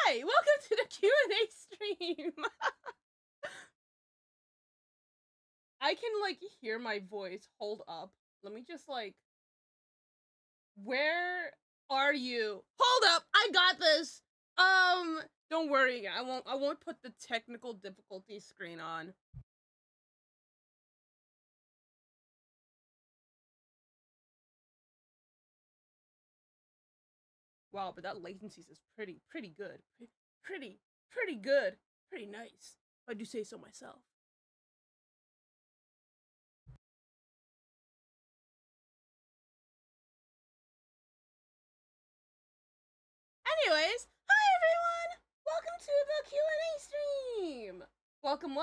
Hi, welcome to the Q&A stream. I can like hear my voice. Hold up. Let me just like where are you? Hold up. I got this. Don't worry. I won't put the technical difficulty screen on. Wow, but that latency is pretty good. Pretty good. Pretty nice. If I do say so myself. Anyways, hi everyone! Welcome to the Q&A stream! Welcome.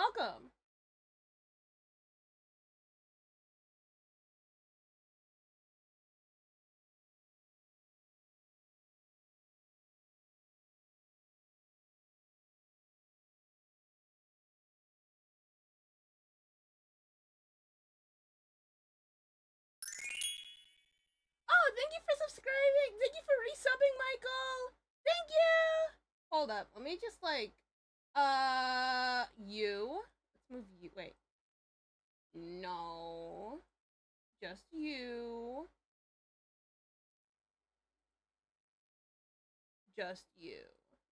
Oh, thank you for subscribing! Thank you for resubbing, Michael! Thank you! Hold up, let me just like, you. Let's move you, wait. No. Just you. Just you.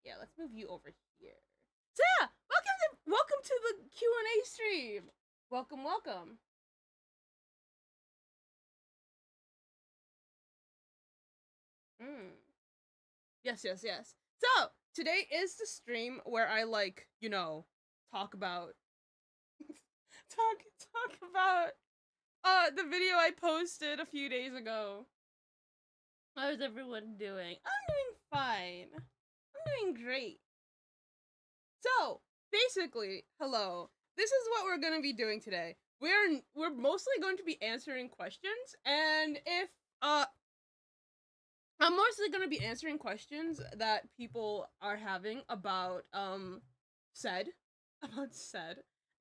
Yeah, let's move you over here. So yeah, welcome to the Q&A stream. Welcome. Yes. So, today is the stream where I like, talk about talk about the video I posted a few days ago. How's everyone doing? I'm doing fine. I'm doing great. So, basically, hello. This is what we're going to be doing today. We're mostly going to be answering questions, and if I'm mostly going to be answering questions that people are having about SSED,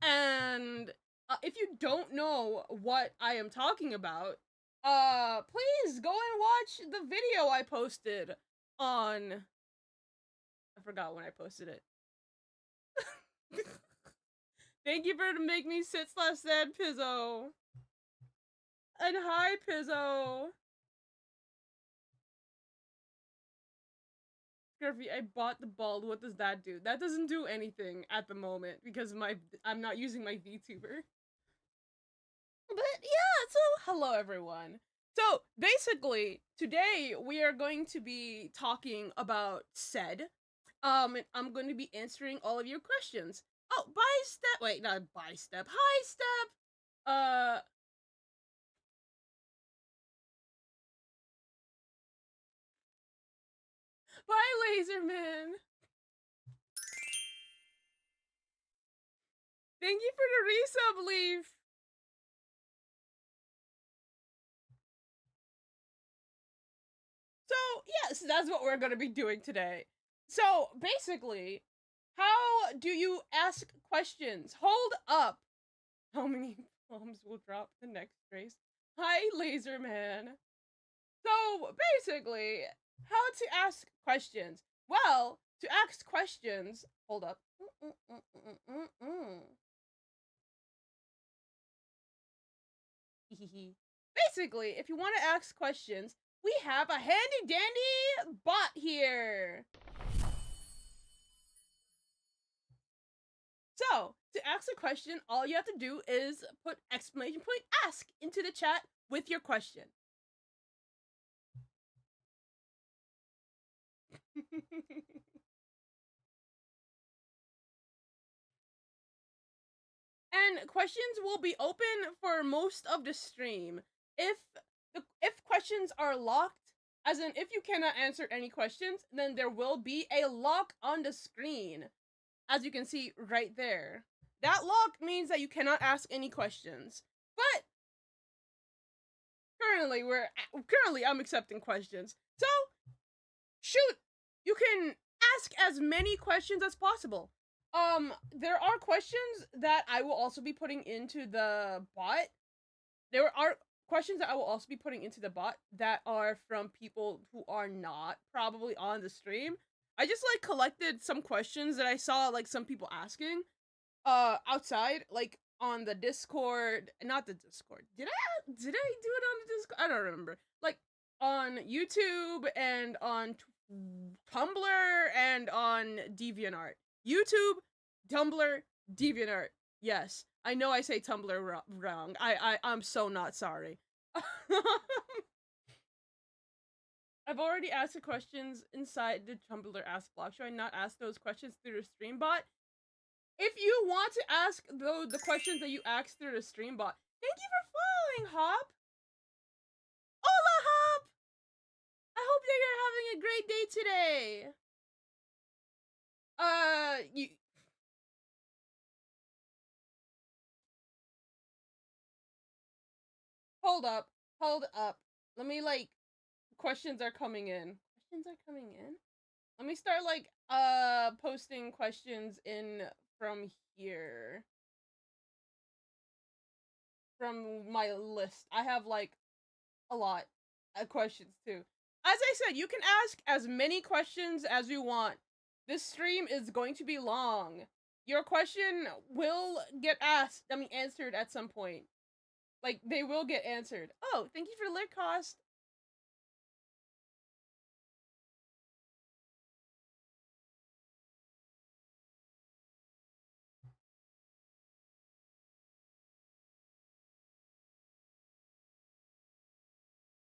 and if you don't know what I am talking about, please go and watch the video I posted on. I forgot when I posted it. Thank you for make me sit/sad Pizzo. And hi Pizzo. Scruffy, I bought the ball. What does that do? That doesn't do anything at the moment because I'm not using my VTuber. But yeah, so hello everyone. So basically, today we are going to be talking about SSED. And I'm going to be answering all of your questions. Oh, not by step. Hi step. Uh Bye Laserman. Thank you for the resub, Leaf. So, yes, that's what we're going to be doing today. So, basically, how do you ask questions? Hold up. How many bombs will drop the next race? Hi, Laserman. So, basically, how to ask questions. Well, to ask questions, hold up. Basically, if you want to ask questions, we have a handy dandy bot here. So, to ask a question, all you have to do is put exclamation point ask into the chat with your question. And questions will be open for most of the stream. If questions are locked, as in if you cannot answer any questions, then there will be a lock on the screen, as you can see right there. That lock means that you cannot ask any questions. But currently I'm accepting questions. So shoot, you can ask as many questions as possible. There are questions that I will also be putting into the bot. There are questions that I will also be putting into the bot that are from people who are not probably on the stream. I just like collected some questions that I saw like some people asking outside, like on the Discord, not the Discord. Did I do it on the Discord? I don't remember. Like on YouTube and on Tumblr and on DeviantArt. YouTube, Tumblr, DeviantArt. Yes, I know I say Tumblr wrong. I'm so not sorry. I've already asked the questions inside the Tumblr Ask block. Should I not ask those questions through the stream bot? If you want to ask the questions that you asked through the stream bot, thank you for following, Hop. Hola, Hop. I hope that you're having a great day today. You. Hold up. Hold up. Let me, like, questions are coming in. Questions are coming in? Let me start, like, posting questions in from here. From my list. I have, like, a lot of questions, too. As I said, you can ask as many questions as you want. This stream is going to be long. Your question will get answered at some point. Like, they will get answered. Oh, thank you for lit cost.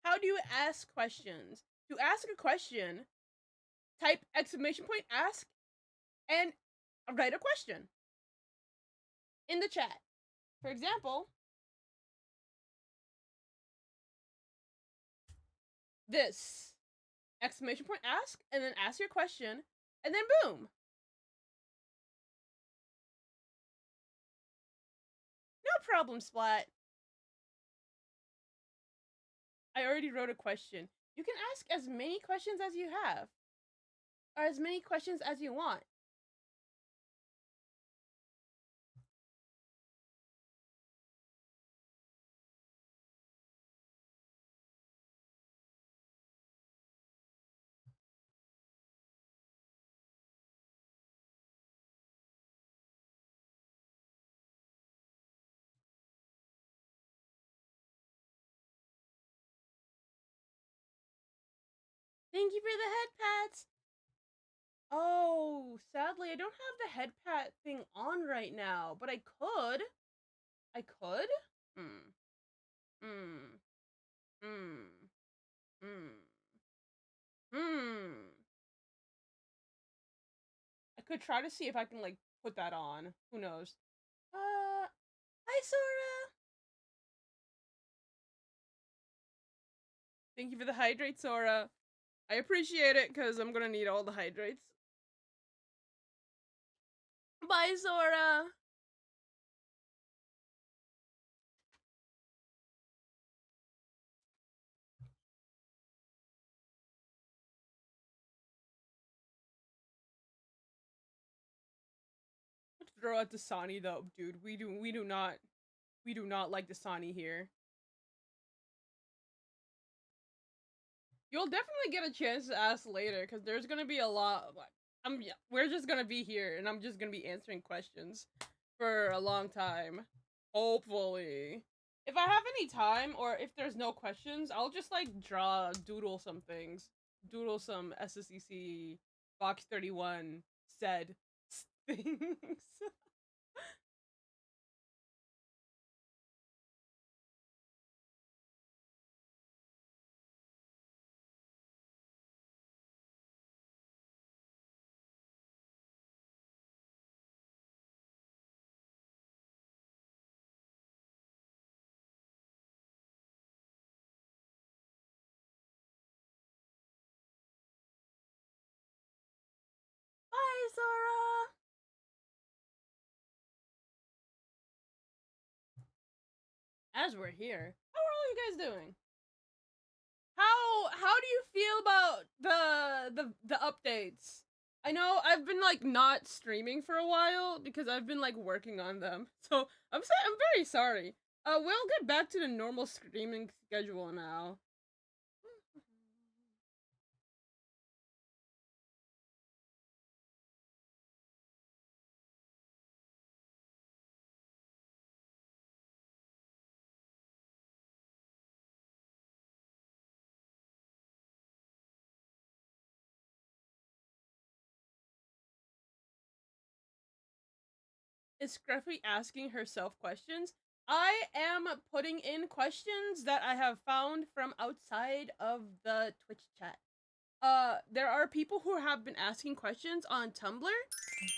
How do you ask questions? To ask a question, type exclamation point ask and write a question in the chat. For example, this exclamation point ask and then ask your question and then boom. No problem, Splat. I already wrote a question. You can ask as many questions as you have, or as many questions as you want. Thank you for the head pats. Oh, sadly, I don't have the head pat thing on right now, but I could. I could? Hmm. Hmm. Hmm. Hmm. Hmm. I could try to see if I can, like, put that on. Who knows? Hi, Sora! Thank you for the hydrate, Sora. I appreciate it, because I'm gonna need all the hydrates. Bye, Sora! Let's throw out Dasani, though, dude. We do not like Dasani here. You'll definitely get a chance to ask later, because there's gonna be a lot of, like, we're just gonna be here, and I'm just gonna be answering questions for a long time. Hopefully. If I have any time, or if there's no questions, I'll just, like, doodle some things. Doodle some SSEC Box 31 said things. Bye, Zora! As we're here, how are all you guys doing? How do you feel about the updates? I know I've been, like, not streaming for a while because I've been, like, working on them. So I'm very sorry. We'll get back to the normal streaming schedule now. is Scruffy asking herself questions. I am putting in questions that I have found from outside of the Twitch chat. There are people who have been asking questions on Tumblr,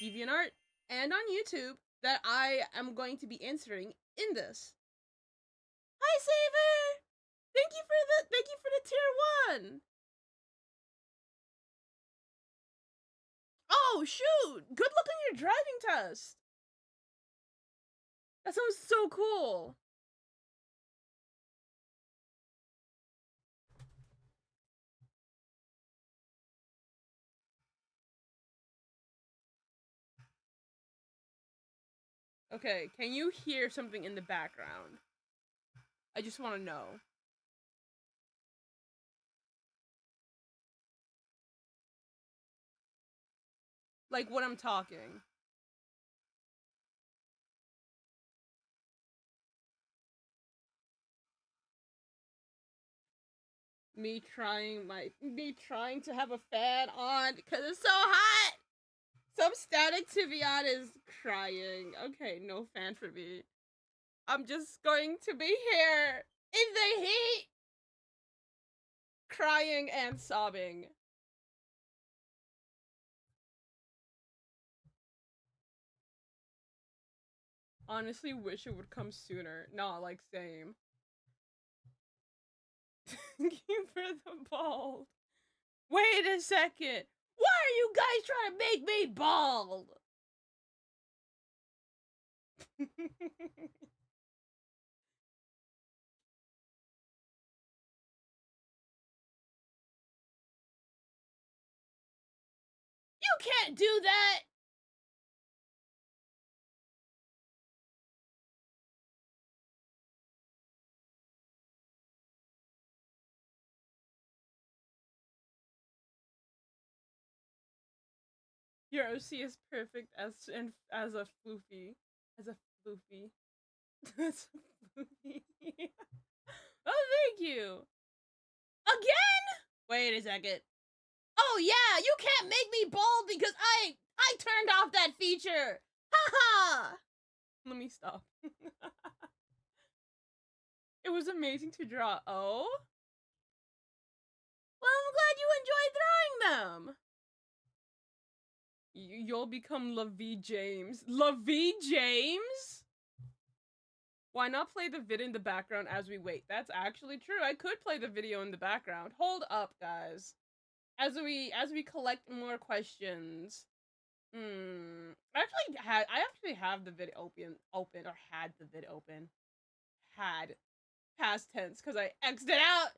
DeviantArt, and on YouTube that I am going to be answering in this. Hi, Saver! Thank you for the tier 1. Oh shoot! Good luck on your driving test. That sounds so cool. Okay, can you hear something in the background? I just want to know. Like when I'm talking. Me trying to have a fan on because it's so hot. Some static Tivian is crying. Okay, no fan for me. I'm just going to be here in the heat, crying and sobbing. Honestly, wish it would come sooner. Nah, like same. Thank you for the bald. Wait a second. Why are you guys trying to make me bald? You can't do that! Your OC is perfect as a floofy. As a floofy. As a floofy. Oh, thank you! Again? Wait a second. Oh yeah, you can't make me bald because I turned off that feature! Haha! Let me stop. It was amazing to draw. Oh? Well, I'm glad you enjoyed drawing them. You'll become LaVie James. LaVie James? Why not play the vid in the background as we wait? That's actually true. I could play the video in the background. Hold up, guys. As we collect more questions. I actually have the vid open or had the vid open. Had past tense because I X'd it out.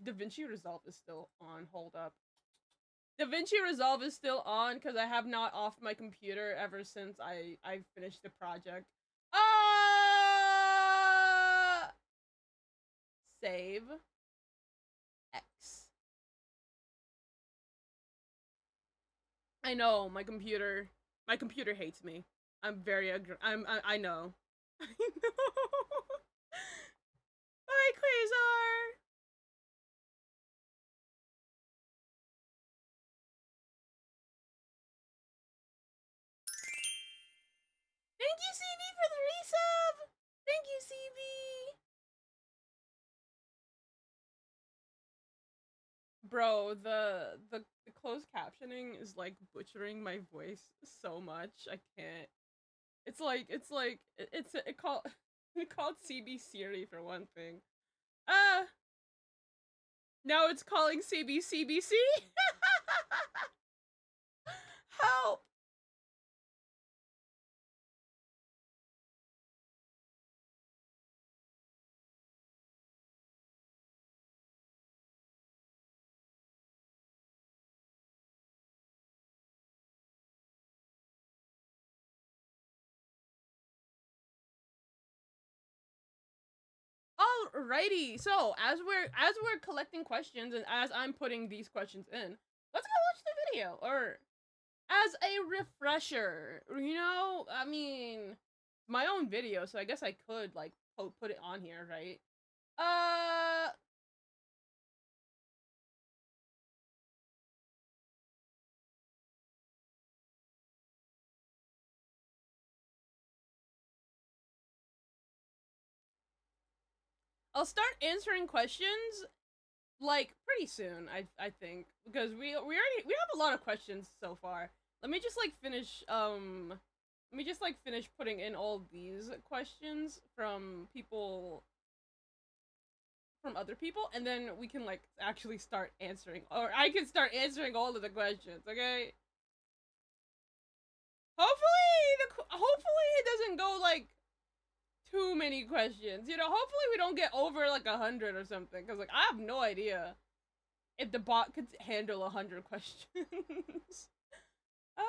DaVinci Resolve is still on. Hold up. DaVinci Resolve is still on because I have not off my computer ever since I finished the project. Save. X. I know my computer hates me. I'm very I know. I know. Bye, Quasar. Thank you, CB, for the resub. Thank you, CB. Bro, the closed captioning is like butchering my voice so much. I can't. It's called CB Siri for one thing. Now it's calling CB CBC. Help. Alrighty, so as we're collecting questions and as I'm putting these questions in, let's go watch the video. Or as a refresher, you know, I mean, my own video, so I guess I could like put it on here, right? Uh, I'll start answering questions like pretty soon. I think because we have a lot of questions so far. Let me just like finish putting in all these questions from other people, and then we can like actually start answering, or I can start answering all of the questions. Okay. Hopefully it doesn't go like too many questions. You know, hopefully we don't get over like 100 or something. Because like I have no idea if the bot could handle 100 questions. uh,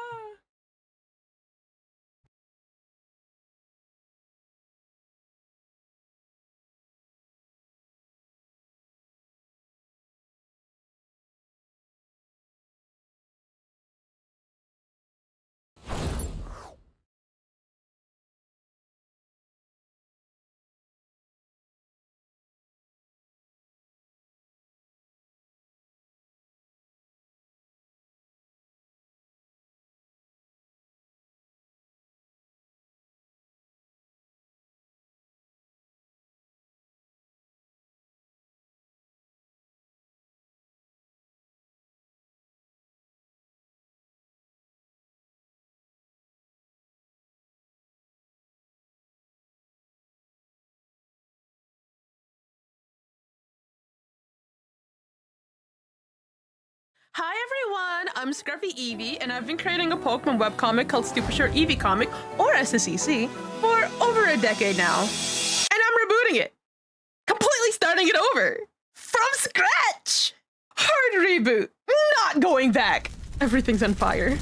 Hi everyone, I'm Scruffy Eevee, and I've been creating a Pokemon webcomic called Super Short Eevee Comic, or SSEC, for over a decade now. And I'm rebooting it. Completely starting it over. From scratch! Hard reboot. Not going back. Everything's on fire.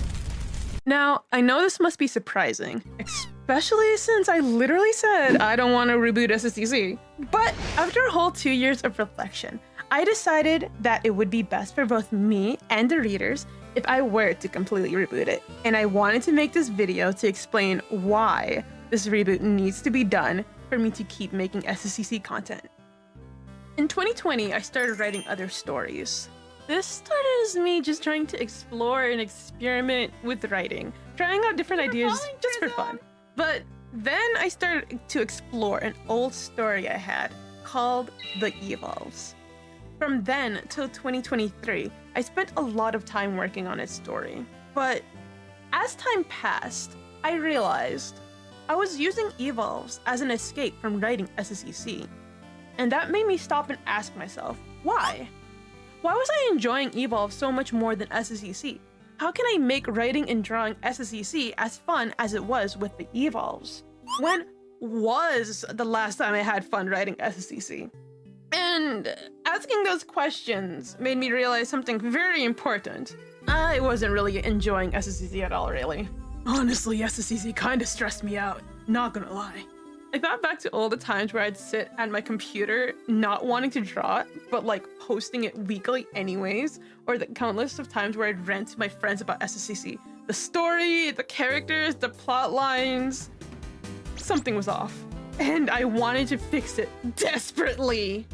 Now, I know this must be surprising, especially since I literally said I don't want to reboot SSEC. But after a whole 2 years of reflection, I decided that it would be best for both me and the readers if I were to completely reboot it. And I wanted to make this video to explain why this reboot needs to be done for me to keep making SSEC content. In 2020, I started writing other stories. This started as me just trying to explore and experiment with writing, trying out different ideas just for fun. But then I started to explore an old story I had called The Evolves. From then till 2023, I spent a lot of time working on its story. But as time passed, I realized I was using Evolves as an escape from writing SSEC. And that made me stop and ask myself, why? Why was I enjoying Evolve so much more than SSEC? How can I make writing and drawing SSEC as fun as it was with the Evolves? When was the last time I had fun writing SSEC? And asking those questions made me realize something very important. I wasn't really enjoying SSEC at all, really. Honestly, SSEC kinda stressed me out, not gonna lie. I thought back to all the times where I'd sit at my computer not wanting to draw, but like posting it weekly anyways, or the countless of times where I'd rant to my friends about SSEC. The story, the characters, the plot lines. Something was off, and I wanted to fix it desperately.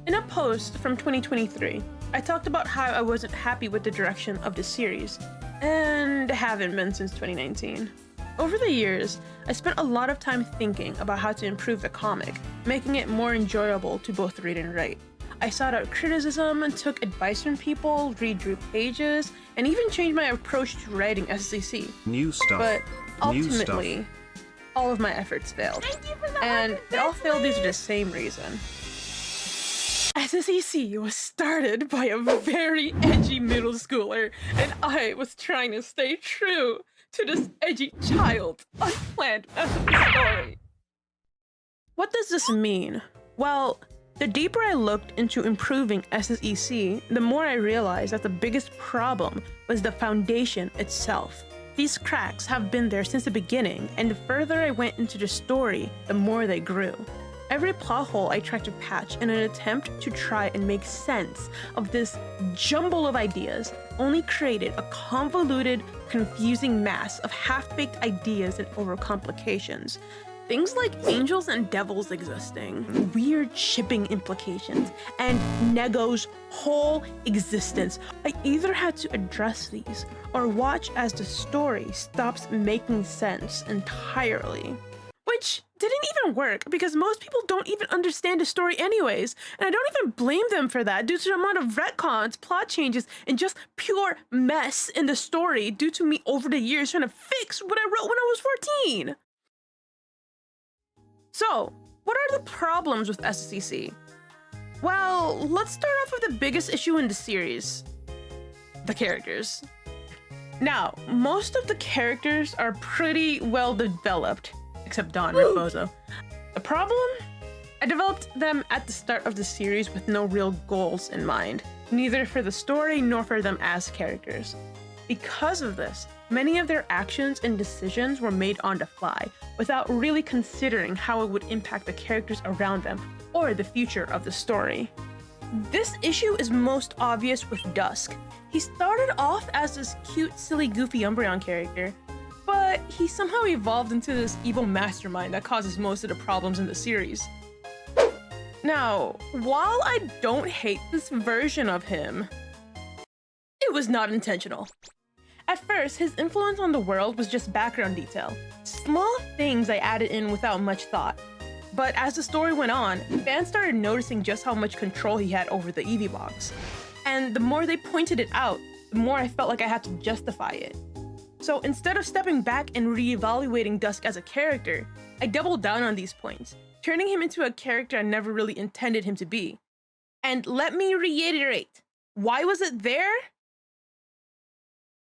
In a post from 2023, I talked about how I wasn't happy with the direction of the series, and haven't been since 2019. Over the years, I spent a lot of time thinking about how to improve the comic, making it more enjoyable to both read and write. I sought out criticism and took advice from people, redrew pages, and even changed my approach to writing SSEC. New stuff. But ultimately, all of my efforts failed. And it all failed due to the same reason. SSEC was started by a very edgy middle schooler, and I was trying to stay true to this edgy child unplanned as a story. What does this mean? Well, the deeper I looked into improving SSEC, the more I realized that the biggest problem was the foundation itself. These cracks have been there since the beginning, and the further I went into the story, the more they grew. Every plot hole I tried to patch in an attempt to try and make sense of this jumble of ideas only created a convoluted, confusing mass of half-baked ideas and overcomplications. Things like angels and devils existing, weird shipping implications, and Nego's whole existence. I either had to address these or watch as the story stops making sense entirely. Which didn't even work because most people don't even understand the story anyways, and I don't even blame them for that due to the amount of retcons, plot changes, and just pure mess in the story due to me over the years trying to fix what I wrote when I was 14. So, what are the problems with SSEC? Well, let's start off with the biggest issue in the series. The characters. Now, most of the characters are pretty well developed, except Don Rebozo. The problem? I developed them at the start of the series with no real goals in mind, neither for the story nor for them as characters. Because of this, many of their actions and decisions were made on the fly, without really considering how it would impact the characters around them or the future of the story. This issue is most obvious with Dusk. He started off as this cute, silly, goofy Umbreon character, but he somehow evolved into this evil mastermind that causes most of the problems in the series. Now, while I don't hate this version of him, it was not intentional. At first, his influence on the world was just background detail, small things I added in without much thought. But as the story went on, fans started noticing just how much control he had over the Eevee box. And the more they pointed it out, the more I felt like I had to justify it. So instead of stepping back and reevaluating Dusk as a character, I doubled down on these points, turning him into a character I never really intended him to be. And let me reiterate, why was it there?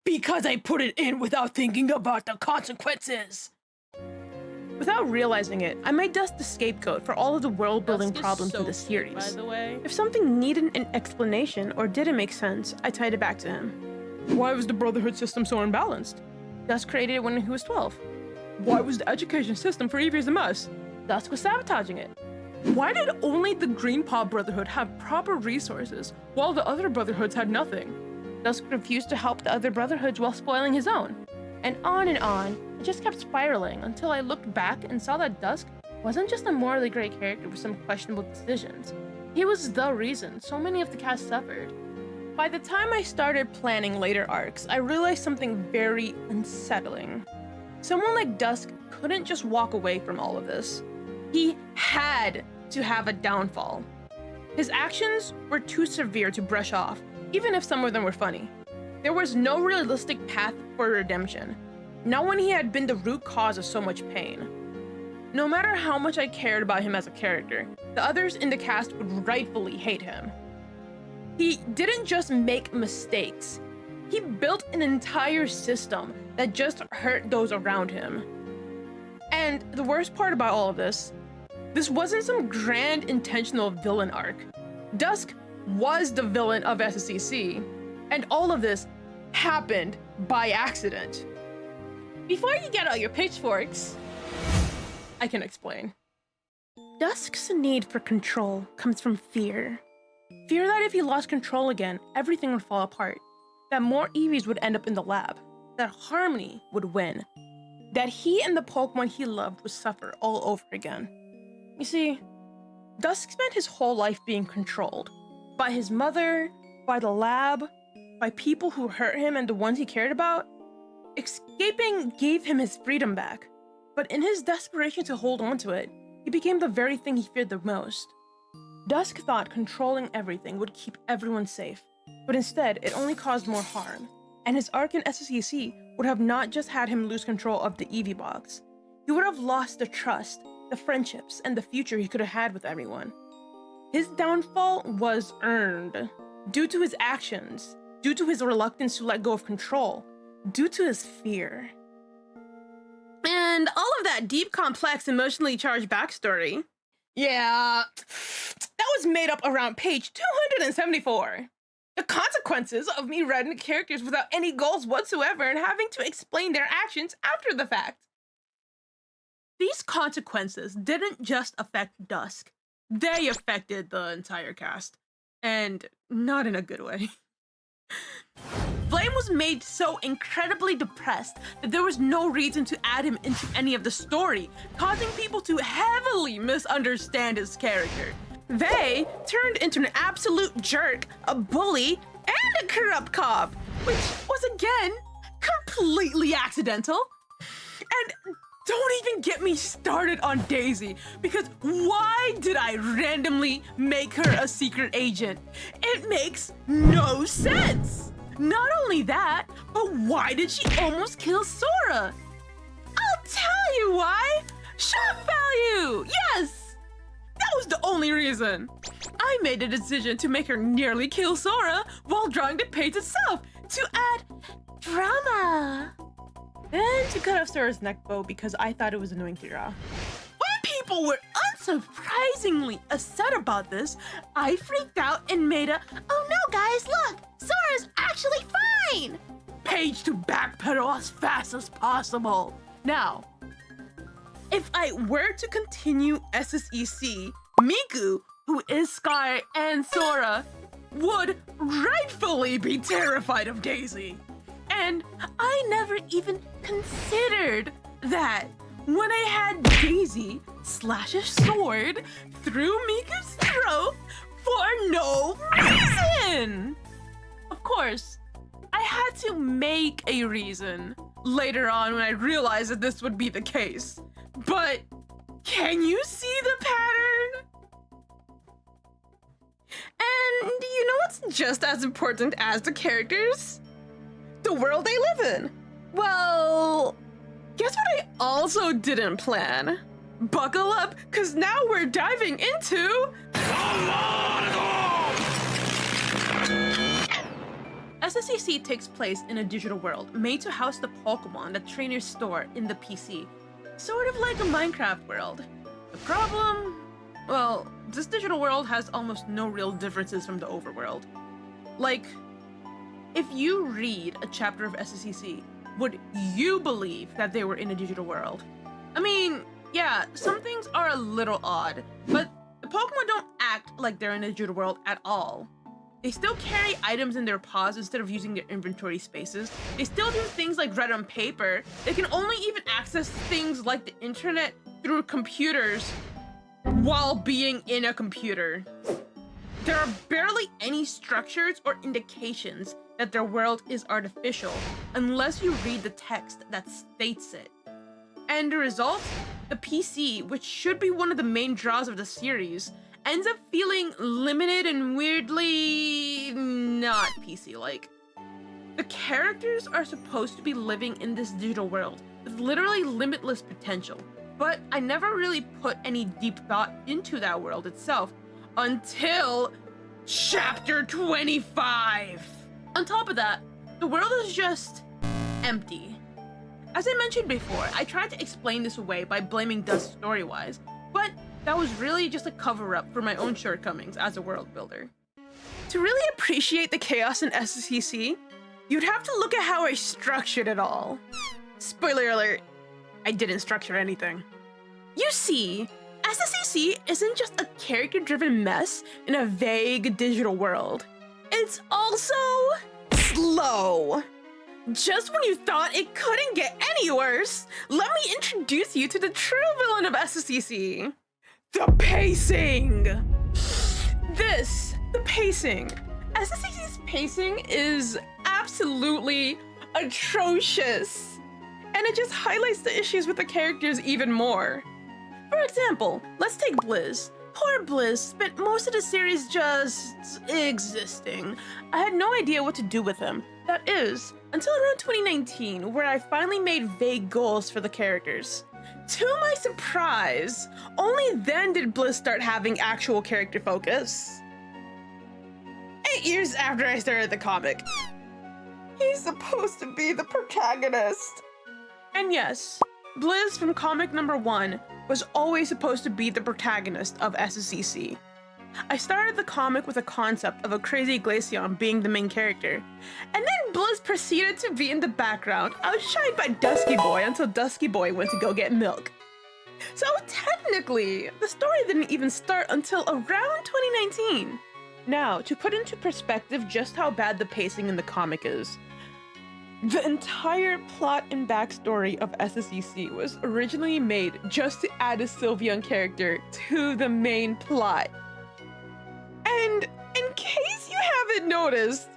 Because I put it in without thinking about the consequences. Without realizing it, I made Dusk the scapegoat for all of the world-building problems in the series. By the way, If something needed an explanation or didn't make sense, I tied it back to him. Why was the Brotherhood system so unbalanced? Dusk created it when he was 12. Why was the education system for Eevees a mess? Dusk was sabotaging it. Why did only the Green Paw Brotherhood have proper resources, while the other Brotherhoods had nothing? Dusk refused to help the other Brotherhoods while spoiling his own. And on, it just kept spiraling until I looked back and saw that Dusk wasn't just a morally great character with some questionable decisions. He was the reason so many of the cast suffered. By the time I started planning later arcs, I realized something very unsettling. Someone like Dusk couldn't just walk away from all of this. He had to have a downfall. His actions were too severe to brush off, even if some of them were funny. There was no realistic path for redemption, not when he had been the root cause of so much pain. No matter how much I cared about him as a character, the others in the cast would rightfully hate him. He didn't just make mistakes, he built an entire system that just hurt those around him. And the worst part about all of this wasn't some grand intentional villain arc. Dusk was the villain of SSEC, and all of this happened by accident. Before you get out your pitchforks, I can explain. Dusk's need for control comes from fear. Fear that if he lost control again, everything would fall apart, that more Eevees would end up in the lab, that Harmony would win, that he and the Pokemon he loved would suffer all over again. You see, Dusk spent his whole life being controlled by his mother, by the lab, by people who hurt him and the ones he cared about. Escaping gave him his freedom back, but in his desperation to hold on to it, he became the very thing he feared the most. Dusk thought controlling everything would keep everyone safe, but instead it only caused more harm, and his arc in SSEC would have not just had him lose control of the Eevee box. He would have lost the trust, the friendships, and the future he could have had with everyone. His downfall was earned, due to his actions, due to his reluctance to let go of control, due to his fear. And all of that deep, complex, emotionally charged backstory, yeah, that was made up around page 274. The consequences of me writing characters without any goals whatsoever and having to explain their actions after the fact. These consequences didn't just affect Dusk. They affected the entire cast, and not in a good way. Flame was made so incredibly depressed that there was no reason to add him into any of the story, causing people to heavily misunderstand his character. They turned into an absolute jerk, a bully, and a corrupt cop, which was again completely accidental. And Don't even get me started on Daisy, because why did I randomly make her a secret agent? It makes no sense. Not only that, but why did she almost kill Sora? I'll tell you why. Shock value, yes! That was the only reason. I made a decision to make her nearly kill Sora while drawing the page itself to add drama. And to cut off Sora's neck bow because I thought it was annoying to draw. When people were unsurprisingly upset about this, I freaked out and made a, oh no guys, look, Sora's actually fine! Page to backpedal as fast as possible. Now, if I were to continue SSEC, Miku, who is Sky and Sora, would rightfully be terrified of Daisy. And I never even considered that when I had Daisy slash a sword through Miku's throat for no reason. Of course, I had to make a reason later on when I realized that this would be the case. But can you see the pattern? And you know what's just as important as the characters? The world they live in. Well, guess what I also didn't plan? Buckle up, cause now we're diving into SSEC takes place in a digital world made to house the Pokemon that trainers store in the PC. Sort of like a Minecraft world. The problem? Well, this digital world has almost no real differences from the overworld. Like, if you read a chapter of SSEC, would you believe that they were in a digital world? I mean, yeah, some things are a little odd, but the Pokemon don't act like they're in a digital world at all. They still carry items in their paws instead of using their inventory spaces. They still do things like write on paper. They can only even access things like the internet through computers while being in a computer. There are barely any structures or indications that their world is artificial unless you read the text that states it. And the result? The PC, which should be one of the main draws of the series, ends up feeling limited and weirdly not PC-like. The characters are supposed to be living in this digital world with literally limitless potential, but I never really put any deep thought into that world itself until Chapter 25. On top of that, the world is just empty. As I mentioned before, I tried to explain this away by blaming Dust story-wise, but that was really just a cover-up for my own shortcomings as a world builder. To really appreciate the chaos in SSEC, you'd have to look at how I structured it all. Spoiler alert, I didn't structure anything. You see, SSEC isn't just a character-driven mess in a vague digital world. It's also slow. Just when you thought it couldn't get any worse, let me introduce you to the true villain of SSEC. The pacing! The pacing. SSEC's pacing is absolutely atrocious. And it just highlights the issues with the characters even more. For example, let's take Blizz. Poor Blizz spent most of the series just existing. I had no idea what to do with him. That is, until around 2019, where I finally made vague goals for the characters. To my surprise, only then did Blizz start having actual character focus. 8 years after I started the comic. He's supposed to be the protagonist. And yes, Blizz from comic number 1 was always supposed to be the protagonist of SSEC. I started the comic with a concept of a crazy Glaceon being the main character, and then Blizz proceeded to be in the background, outshined by Dusky Boy until Dusky Boy went to go get milk. So technically, the story didn't even start until around 2019. Now, to put into perspective just how bad the pacing in the comic is, the entire plot and backstory of SSEC was originally made just to add a Sylveon character to the main plot. And in case you haven't noticed,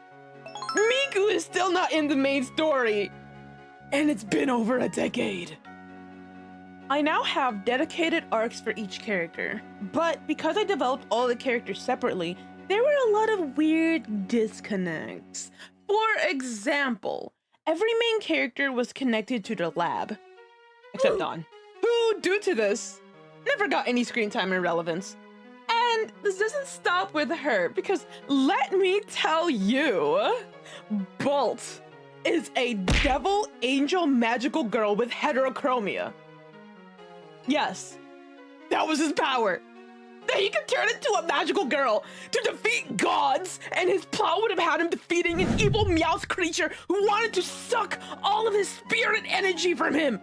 Miku is still not in the main story. And it's been over a decade. I now have dedicated arcs for each character, but because I developed all the characters separately, there were a lot of weird disconnects. For example, every main character was connected to the lab, except Dawn, who, due to this, never got any screen time or relevance. And this doesn't stop with her, because let me tell you, Bolt is a devil angel magical girl with heterochromia. Yes, that was his power. That he could turn into a magical girl to defeat gods, and his plot would have had him defeating an evil Meowth creature who wanted to suck all of his spirit energy from him.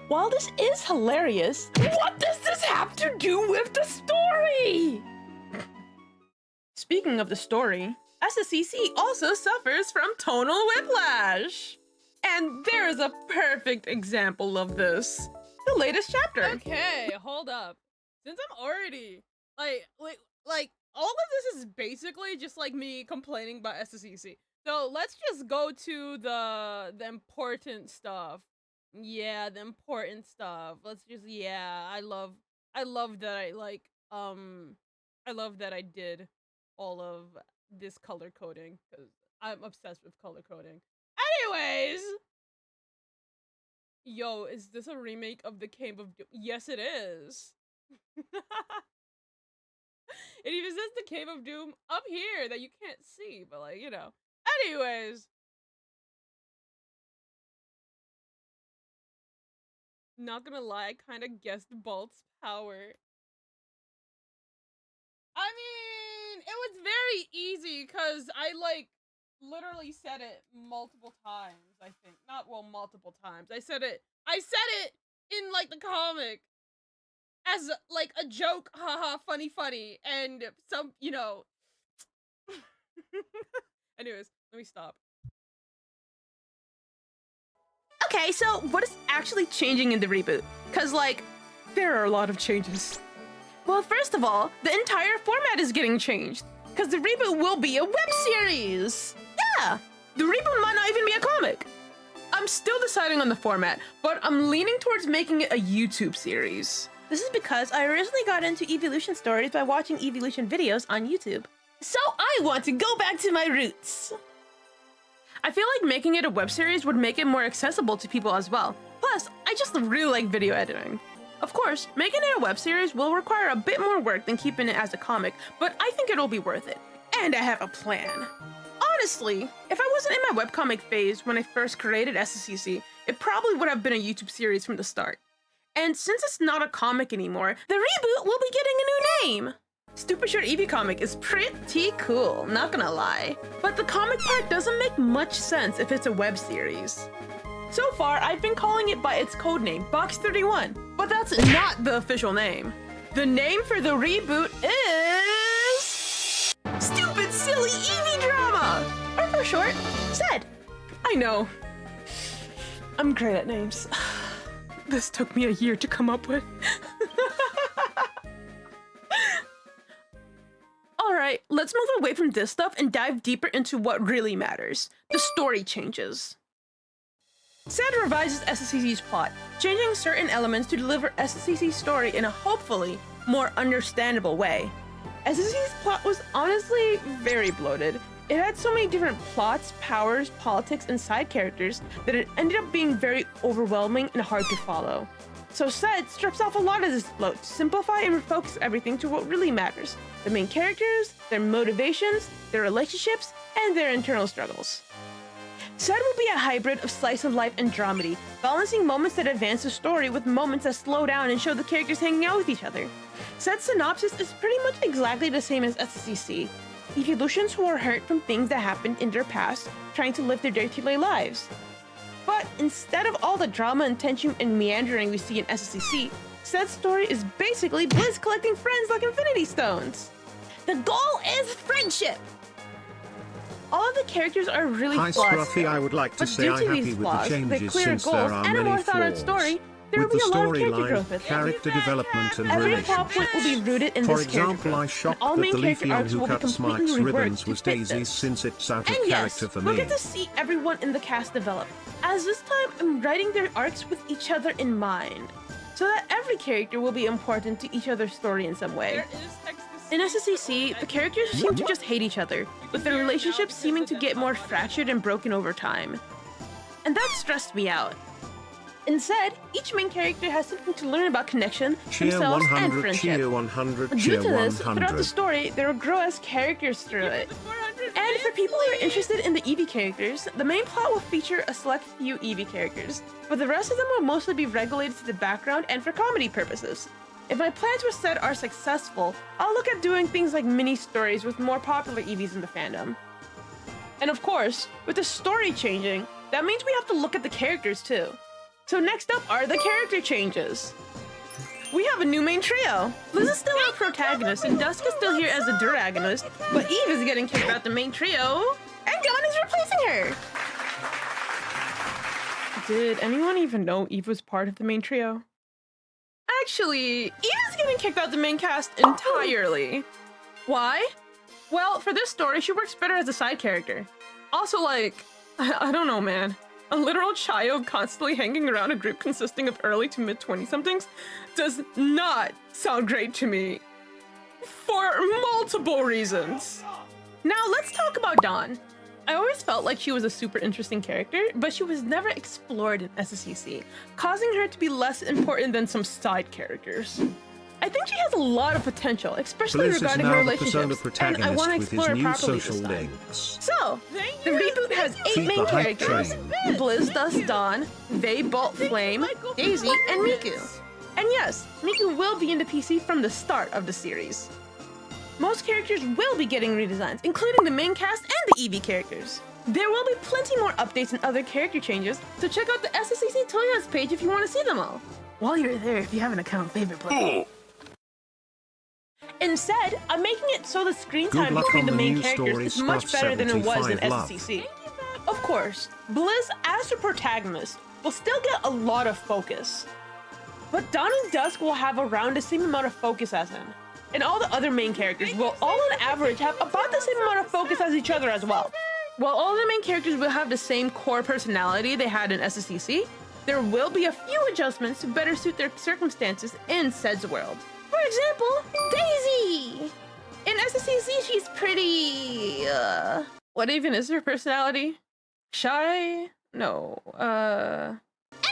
While this is hilarious, what does this have to do with the story? Speaking of the story, SSEC also suffers from tonal whiplash. And there is a perfect example of this. The latest chapter. Okay, hold up. Since I'm already like all of this is basically just like me complaining about SSEC. So let's just go to the important stuff. Yeah, the important stuff. Let's just I love that I love that I did all of this color coding because I'm obsessed with color coding. Anyways, yo, is this a remake of the Cave of Doom? Yes, it is. It even says the Cave of Doom up here that you can't see, but like, you know. Anyways. Not gonna lie, I kind of guessed Bolt's power. I mean, it was very easy because I like literally said it multiple times, I think. Not well, multiple times. I said it in like the comic as like a joke, haha, funny, and some, you know. Anyways, let me stop. Okay, so what is actually changing in the reboot? Cause like, there are a lot of changes. Well, first of all, the entire format is getting changed. Cause the reboot will be a web series. Yeah, the reboot might not even be a comic. I'm still deciding on the format, but I'm leaning towards making it a YouTube series. This is because I originally got into evolution stories by watching evolution videos on YouTube. So I want to go back to my roots. I feel like making it a web series would make it more accessible to people as well. Plus, I just really like video editing. Of course, making it a web series will require a bit more work than keeping it as a comic, but I think it'll be worth it. And I have a plan. Honestly, if I wasn't in my webcomic phase when I first created SSEC, it probably would have been a YouTube series from the start. And since it's not a comic anymore, the reboot will be getting a new name. Stupid Short Eevee comic is pretty cool, not gonna lie. But the comic part doesn't make much sense if it's a web series. So far, I've been calling it by its codename, Box 31, but that's not the official name. The name for the reboot is... Stupid Silly Eevee Drama! Or for short, SSED. I know. I'm great at names. This took me a year to come up with. Alright, let's move away from this stuff and dive deeper into what really matters. The story changes. SSED revises SSEC's plot, changing certain elements to deliver SSEC's story in a hopefully more understandable way. SSEC's plot was honestly very bloated. It had so many different plots, powers, politics, and side characters that it ended up being very overwhelming and hard to follow. So SSED strips off a lot of this bloat to simplify and refocus everything to what really matters: the main characters, their motivations, their relationships, and their internal struggles. SSED will be a hybrid of slice of life and dramedy, balancing moments that advance the story with moments that slow down and show the characters hanging out with each other. SSED's synopsis is pretty much exactly the same as SSEC. Evolutions who are hurt from things that happened in their past, trying to live their day-to-day lives. But instead of all the drama and tension and meandering we see in SSEC, SSED's story is basically Blizz collecting friends like Infinity Stones. The goal is friendship! All of the characters are really Hi flawed Scruffy, still, I would like to but say due I'm to happy these with the flaws, their changes clear since goals, there are and a more many thought-out flaws. story, There will with be the a lot of character storyline, growth with it. character development and Every plot relationships. point will be rooted in For this character example, I growth, shocked and all that main the character Leafeon arcs who will be cuts Mike's completely reworked ribbons to was fit Daisy this. since it's out of And yes, character for we'll me. get to see everyone in the cast develop, as this time I'm writing their arcs with each other in mind, so that every character will be important to each other's story in some way. There is text to In see. SSEC, the characters seem to just hate each other, with their relationships seeming to get more fractured and broken over time. And that stressed me out. Instead, each main character has something to learn about connection, Cheer themselves, and 100, friendship. cheer 100, Due cheer to this, throughout the 100. story, there will grow as characters through it. And for people who are interested in the Eevee characters, the main plot will feature a select few Eevee characters, but the rest of them will mostly be regulated to the background and for comedy purposes. If my plans with SSED are successful, I'll look at doing things like mini-stories with more popular Eevees in the fandom. And of course, with the story changing, that means we have to look at the characters too. So next up are the character changes. We have a new main trio. Liz is still our protagonist, and Dusk is still here as a duragonist, but Eve is getting kicked out the main trio, and Dawn is replacing her. Did anyone even know Eve was part of the main trio? Actually, Eve is getting kicked out the main cast entirely. Why? Well, for this story, she works better as a side character. Also, like, I don't know, man. A literal child constantly hanging around a group consisting of early to mid 20-somethings does not sound great to me. For multiple reasons. Now let's talk about Dawn. I always felt like she was a super interesting character, but she was never explored in SSEC, causing her to be less important than some side characters. I think she has a lot of potential, especially Bliss is regarding her now the Persona relationships, and I protagonist want to with his explore her new properly social this time. links. So, the reboot has 8 Keep main the hype characters: train. Blizz, Dust, Dawn, Vey, Bolt, Flame, Daisy, and Miku. And yes, Miku will be in the PC from the start of the series. Most characters will be getting redesigns, including the main cast and the Eevee characters. There will be plenty more updates and other character changes, so check out the SSEC Toyos page if you want to see them all. While you're there, if you have an account, favorite play. Instead, I'm making it so the screen Good time luck between on the the main new characters story, is much Scott better than it was in 75 love. SSEC. Of course, Blizz as the protagonist will still get a lot of focus. But Dawn and Dusk will have around the same amount of focus as him. And all the other main characters will all on average have about the same amount of focus as each other as well. While all the main characters will have the same core personality they had in SSEC, there will be a few adjustments to better suit their circumstances in SSED's world. For example, Daisy! In SSEC, she's pretty, what even is her personality? Shy? No,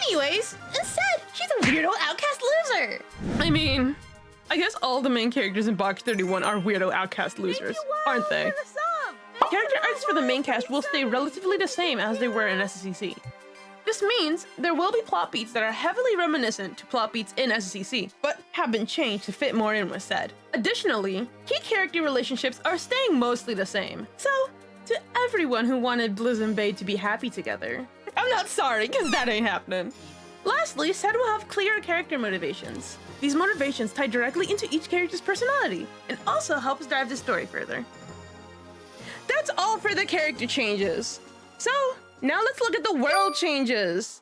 Anyways, instead, she's a weirdo outcast loser! I mean, I guess all the main characters in Box 31 are weirdo outcast losers, aren't they? Character arcs for the main cast will stay relatively the same as they were in SSEC. This means there will be plot beats that are heavily reminiscent to plot beats in SSEC, but have been changed to fit more in with SSED. Additionally, key character relationships are staying mostly the same. So, to everyone who wanted Blizz and Vey to be happy together, I'm not sorry, because that ain't happening. Lastly, SSED will have clearer character motivations. These motivations tie directly into each character's personality, and also helps drive the story further. That's all for the character changes. So, now let's look at the world changes.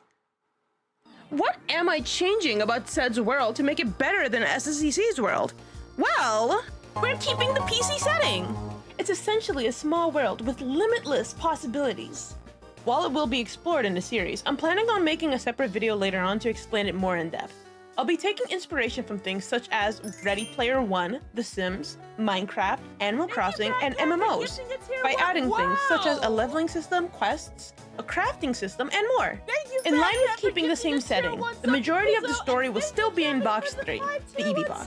What am I changing about SSED's world to make it better than SSEC's world? Well, we're keeping the PC setting. It's essentially a small world with limitless possibilities. While it will be explored in the series, I'm planning on making a separate video later on to explain it more in depth. I'll be taking inspiration from things such as Ready Player One, The Sims, Minecraft, Animal Crossing, and MMOs, by adding things such as a leveling system, quests, a crafting system, and more. In line with keeping the same setting, the majority of the story will still be in Box 3, the Eevee box.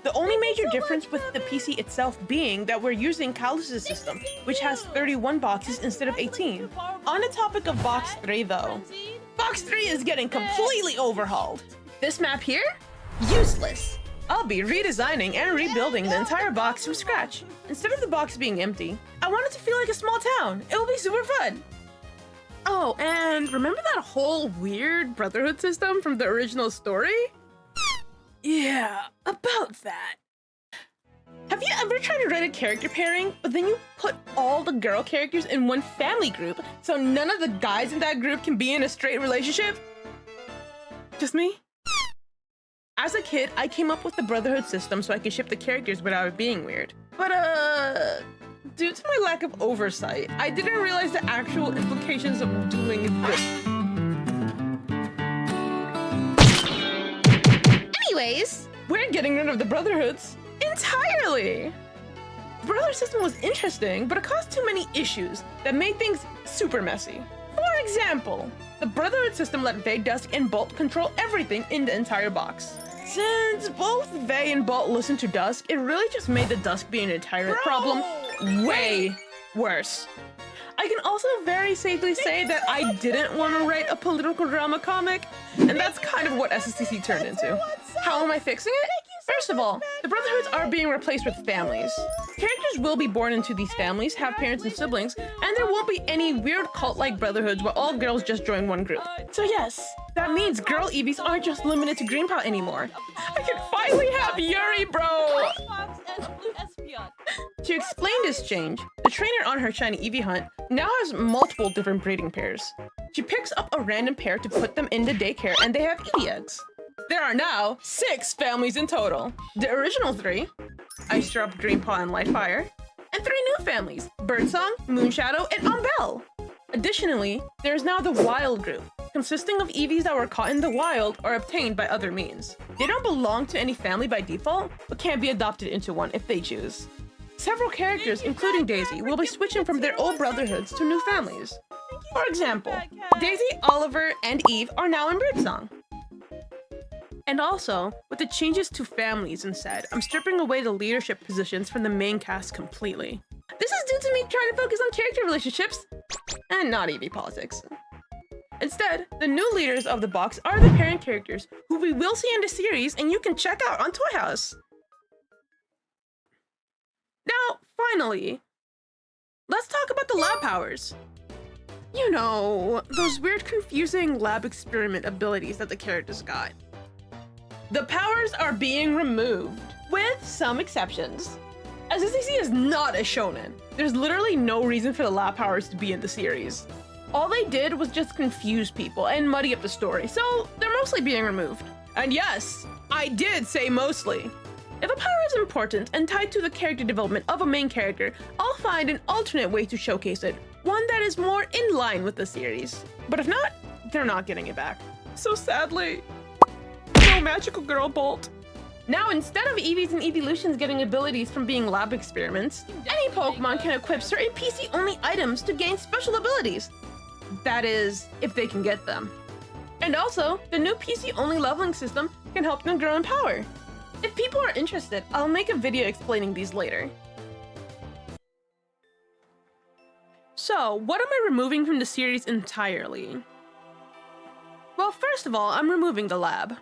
The only major difference with the PC itself being that we're using Kalos' system, which has 31 boxes instead of 18. On the topic of Box 3 though, Box 3 is getting completely overhauled. This map here? Useless. I'll be redesigning and rebuilding the entire box from scratch. Instead of the box being empty, I want it to feel like a small town. It will be super fun. Oh, and remember that whole weird Brotherhood system from the original story? Yeah, about that. Have you ever tried to write a character pairing, but then you put all the girl characters in one family group, so none of the guys in that group can be in a straight relationship? Just me? As a kid, I came up with the Brotherhood system so I could ship the characters without it being weird. But due to my lack of oversight, I didn't realize the actual implications of doing this. Anyways, we're getting rid of the Brotherhoods entirely. The Brotherhood system was interesting, but it caused too many issues that made things super messy. For example, the Brotherhood system let Vey, Dusk, and Bolt control everything in the entire box. Since both Vey and Bolt listen to Dusk, it really just made the Dusk being a tyrant problem way worse. I can also very safely say that I didn't want to write a political drama comic, and that's kind of what SSED turned into. How am I fixing it? First of all, the Brotherhoods are being replaced with families. Characters will be born into these families, have parents and siblings, and there won't be any weird cult-like Brotherhoods where all girls just join one group. So yes, that means girl Eevees aren't just limited to Greenpaw anymore. I can finally have Yuri, bro! To explain this change, the trainer on her shiny Eevee hunt now has multiple different breeding pairs. She picks up a random pair to put them in the daycare, and they have Eevee eggs. There are now 6 families in total. The original 3, Ice Drop, Greenpaw, and Lightfire, and 3 new families, Birdsong, Moonshadow, and Umbel. Additionally, there is now the Wild group, consisting of Eevees that were caught in the wild or obtained by other means. They don't belong to any family by default, but can be adopted into one if they choose. Several characters, including Daisy, will be switching from their old Brotherhoods to new families. For example, Daisy, Oliver, and Eve are now in Birdsong. And also, with the changes to families instead, I'm stripping away the leadership positions from the main cast completely. This is due to me trying to focus on character relationships and not Eevee politics. Instead, the new leaders of the box are the parent characters who we will see in the series and you can check out on Toy House. Now, finally, let's talk about the lab powers. You know, those weird confusing lab experiment abilities that the characters got. The powers are being removed, with some exceptions. As SSED is not a shonen, there's literally no reason for the lab powers to be in the series. All they did was just confuse people and muddy up the story, so they're mostly being removed. And yes, I did say mostly. If a power is important and tied to the character development of a main character, I'll find an alternate way to showcase it, one that is more in line with the series. But if not, they're not getting it back. So sadly, no magical girl Bolt. Now, instead of Eevees and Eeveelutions getting abilities from being lab experiments, any Pokemon can equip certain PC-only items to gain special abilities. That is, if they can get them. And also, the new PC-only leveling system can help them grow in power. If people are interested, I'll make a video explaining these later. So, what am I removing from the series entirely? Well, first of all, I'm removing the lab.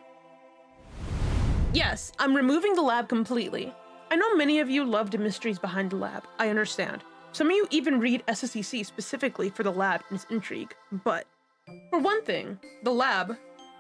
Yes, I'm removing the lab completely. I know many of you love the mysteries behind the lab, I understand. Some of you even read SSEC specifically for the lab and its intrigue, but for one thing, the lab,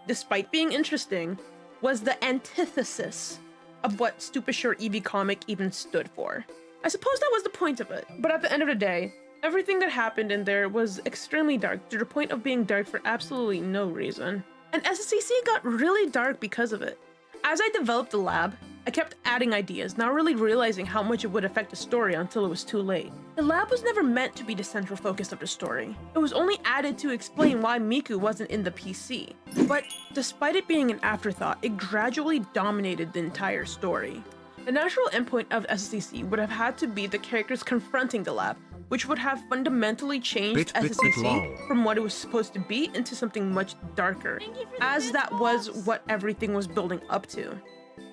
despite being interesting, was the antithesis of what Stupid Short Eevee comic even stood for. I suppose that was the point of it, but at the end of the day, everything that happened in there was extremely dark to the point of being dark for absolutely no reason. And SSEC got really dark because of it. As I developed the lab, I kept adding ideas, not really realizing how much it would affect the story until it was too late. The lab was never meant to be the central focus of the story. It was only added to explain why Miku wasn't in the PC. But despite it being an afterthought, it gradually dominated the entire story. The natural endpoint of SSEC would have had to be the characters confronting the lab, which would have fundamentally changed SSEC from what it was supposed to be into something much darker, as that was what everything was building up to.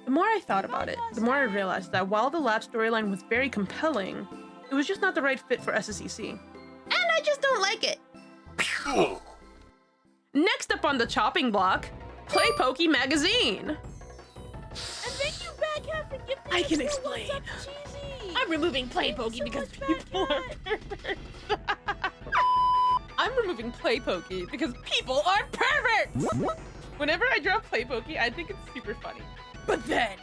The more I thought about it, the more I realized that while the lab storyline was very compelling, it was just not the right fit for SSEC. And I just don't like it. Next up on the chopping block, Play Pokey Magazine. And thank you, Baghat, for gifting I us can the explain. What's Up Cheesy. I'm removing Play Pokey so because much, people are perverts. I'm removing Play Pokey because people are perverts! Whenever I draw Play Pokey, I think it's super funny. But then,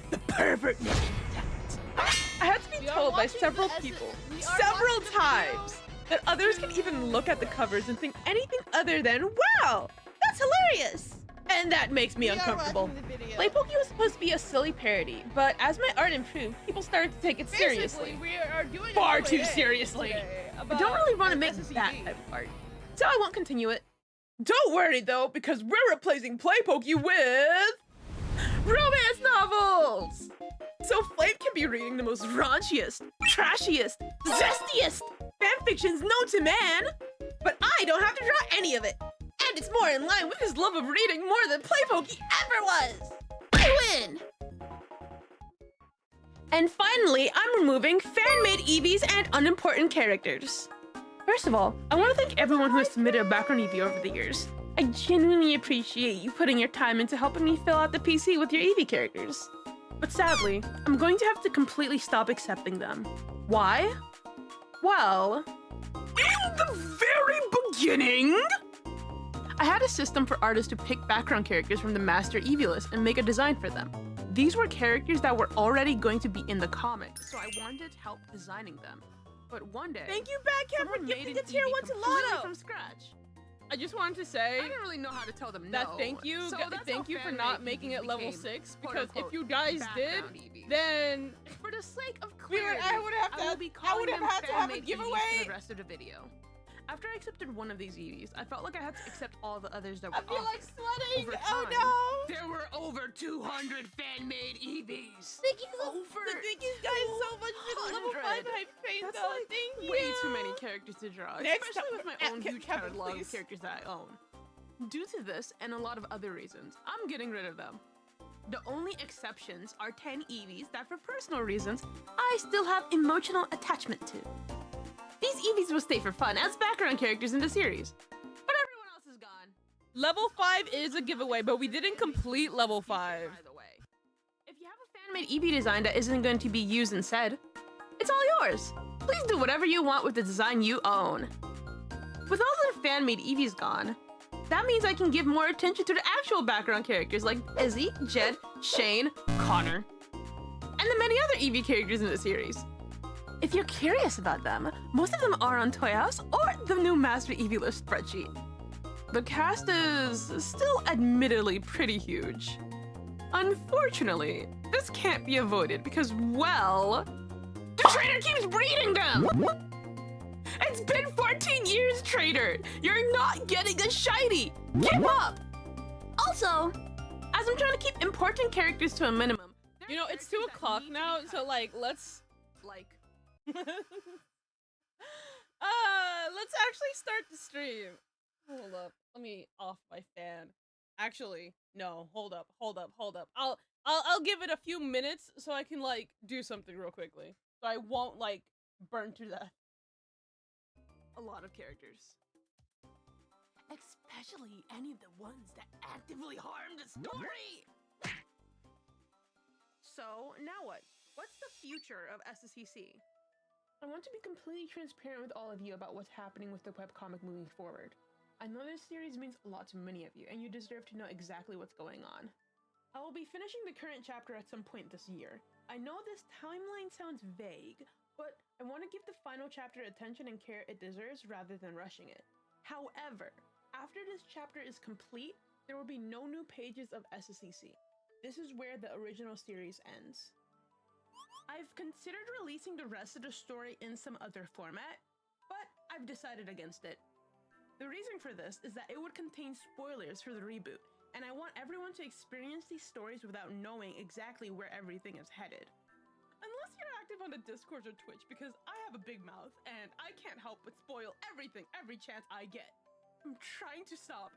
the pervert nation happens. I had to be told by several people, several times, that others can even look at the covers and think anything other than, wow, that's hilarious! And that makes me We are uncomfortable. watching the video. Play Pokey was supposed to be a silly parody, but as my art improved, people started to take it seriously. Basically, we are doing Far a too Q&A seriously. today I don't really want to about make SSED. that type of art, so I won't continue it. Don't worry though, because we're replacing Play Pokey with romance novels! So Flame can be reading the most raunchiest, trashiest, zestiest fanfictions known to man, but I don't have to draw any of it. And it's more in line with his love of reading more than Play Pokey ever was. I win! And finally, I'm removing fan-made EVs and unimportant characters. First of all, I want to thank everyone who has submitted a background EV over the years. I genuinely appreciate you putting your time into helping me fill out the PC with your EV characters. But sadly, I'm going to have to completely stop accepting them. Why? Well, in the very beginning, I had a system for artists to pick background characters from the master EV list and make a design for them. These were characters that were already going to be in the comic, so I wanted help designing them. But one day, Thank you, Badcap, for someone made gifting an the tier EV 1 to completely Lotto. from scratch. I just wanted to say I didn't really know how to tell them that no. thank you, So that's thank how you for fan-made not making EVs it level became 6, because if quote-unquote you guys did, background EVs. then For the sake of We would- clarity, I would have I will to- be I calling would have them had to have a fan-made EVs giveaway. for the rest of the video. After I accepted one of these EVs, I felt like I had to accept all the others that were I feel like offered. sweating. Over Oh time, no. There were over 200 fan-made EVs. Thank you so Over Thank you guys so much for the level 5 200. hype train, That's though. like Thank you. way too many characters to draw, Next especially time- with my own Kevin, huge catalog please. of characters that I own. Due to this and a lot of other reasons, I'm getting rid of them. The only exceptions are 10 EVs that for personal reasons, I still have emotional attachment to. These EVs will stay for fun as background characters in the series, but everyone else is gone. level 5 is a giveaway, but we didn't complete level 5. By the way, if you have a fan-made EV design that isn't going to be used in SSED, it's all yours. Please do whatever you want with the design you own. With all the fan-made EVs gone, that means I can give more attention to the actual background characters like Izzy, Jed, Shane, Connor, and the many other EV characters in the series. If you're curious about them, most of them are on Toy House or the new Master EV list spreadsheet. The cast is still admittedly pretty huge. Unfortunately, this can't be avoided because, well, the trader keeps breeding them! It's been 14 years, trader! You're not getting a shiny! Give up! Also, as I'm trying to keep important characters to a minimum, You know, it's 2 o'clock now, so like, let's let's actually start the stream. Hold up, let me off my fan. Actually, no, hold up. I'll give it a few minutes so I can like do something real quickly, so I won't like burn to death. a lot of characters. Especially any of the ones that actively harm the story! So, now what? What's the future of SSEC? I want to be completely transparent with all of you about what's happening with the webcomic moving forward. I know this series means a lot to many of you, and you deserve to know exactly what's going on. I will be finishing the current chapter at some point this year. I know this timeline sounds vague, but I want to give the final chapter attention and care it deserves rather than rushing it. However, after this chapter is complete, there will be no new pages of SSEC. This is where the original series ends. I've considered releasing the rest of the story in some other format, but I've decided against it. The reason for this is that it would contain spoilers for the reboot, and I want everyone to experience these stories without knowing exactly where everything is headed. Unless you're active on the Discord or Twitch, because I have a big mouth and I can't help but spoil everything every chance I get. I'm trying to stop.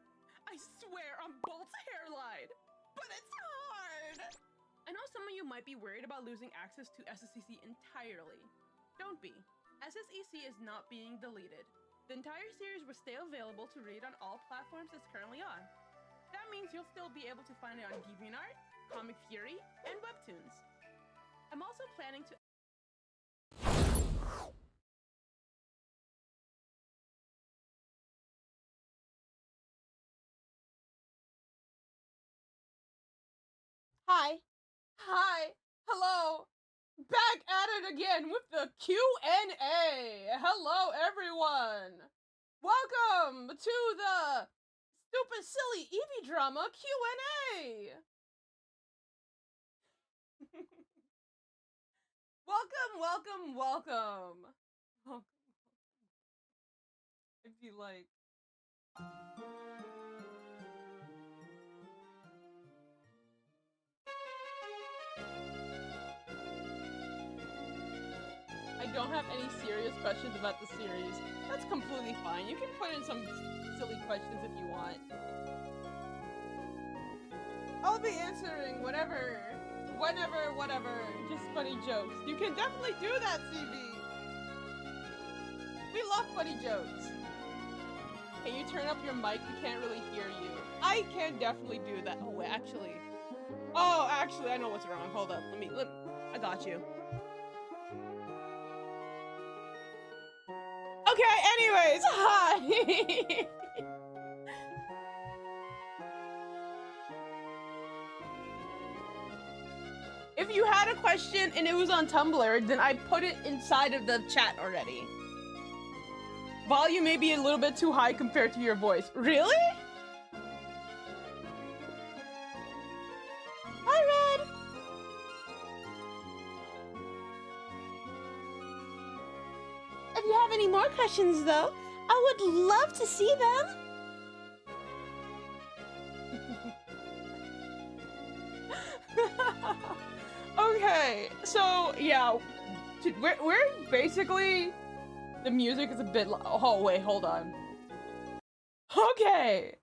I swear on Bolt's hairline, but it's hard! I know some of you might be worried about losing access to SSEC entirely. Don't be. SSEC is not being deleted. The entire series will stay available to read on all platforms it's currently on. That means you'll still be able to find it on DeviantArt, Comic Fury, and Webtoons. I'm also planning to Hi, hello, back at it again with the Q&A. Hello, everyone. Welcome to the Stupid, silly Eevee drama Q&A. Welcome. If you like. I don't have any serious questions about the series. That's completely fine. You can put in some silly questions if you want. I'll be answering whatever. Just funny jokes. You can definitely do that, CB. We love funny jokes. Can you turn up your mic? We can't really hear you. I can definitely do that. Oh, actually. I know what's wrong. Hold up. I got you. Okay, anyways, hi. If you had a question and it was on Tumblr, then I put it inside of the chat already. Volume may be a little bit too high compared to your voice. Really? Hi, Red. If you have any more questions, though, I would love to see them. Okay, so yeah, we're basically, the music is a bit. Oh wait, hold on. Okay.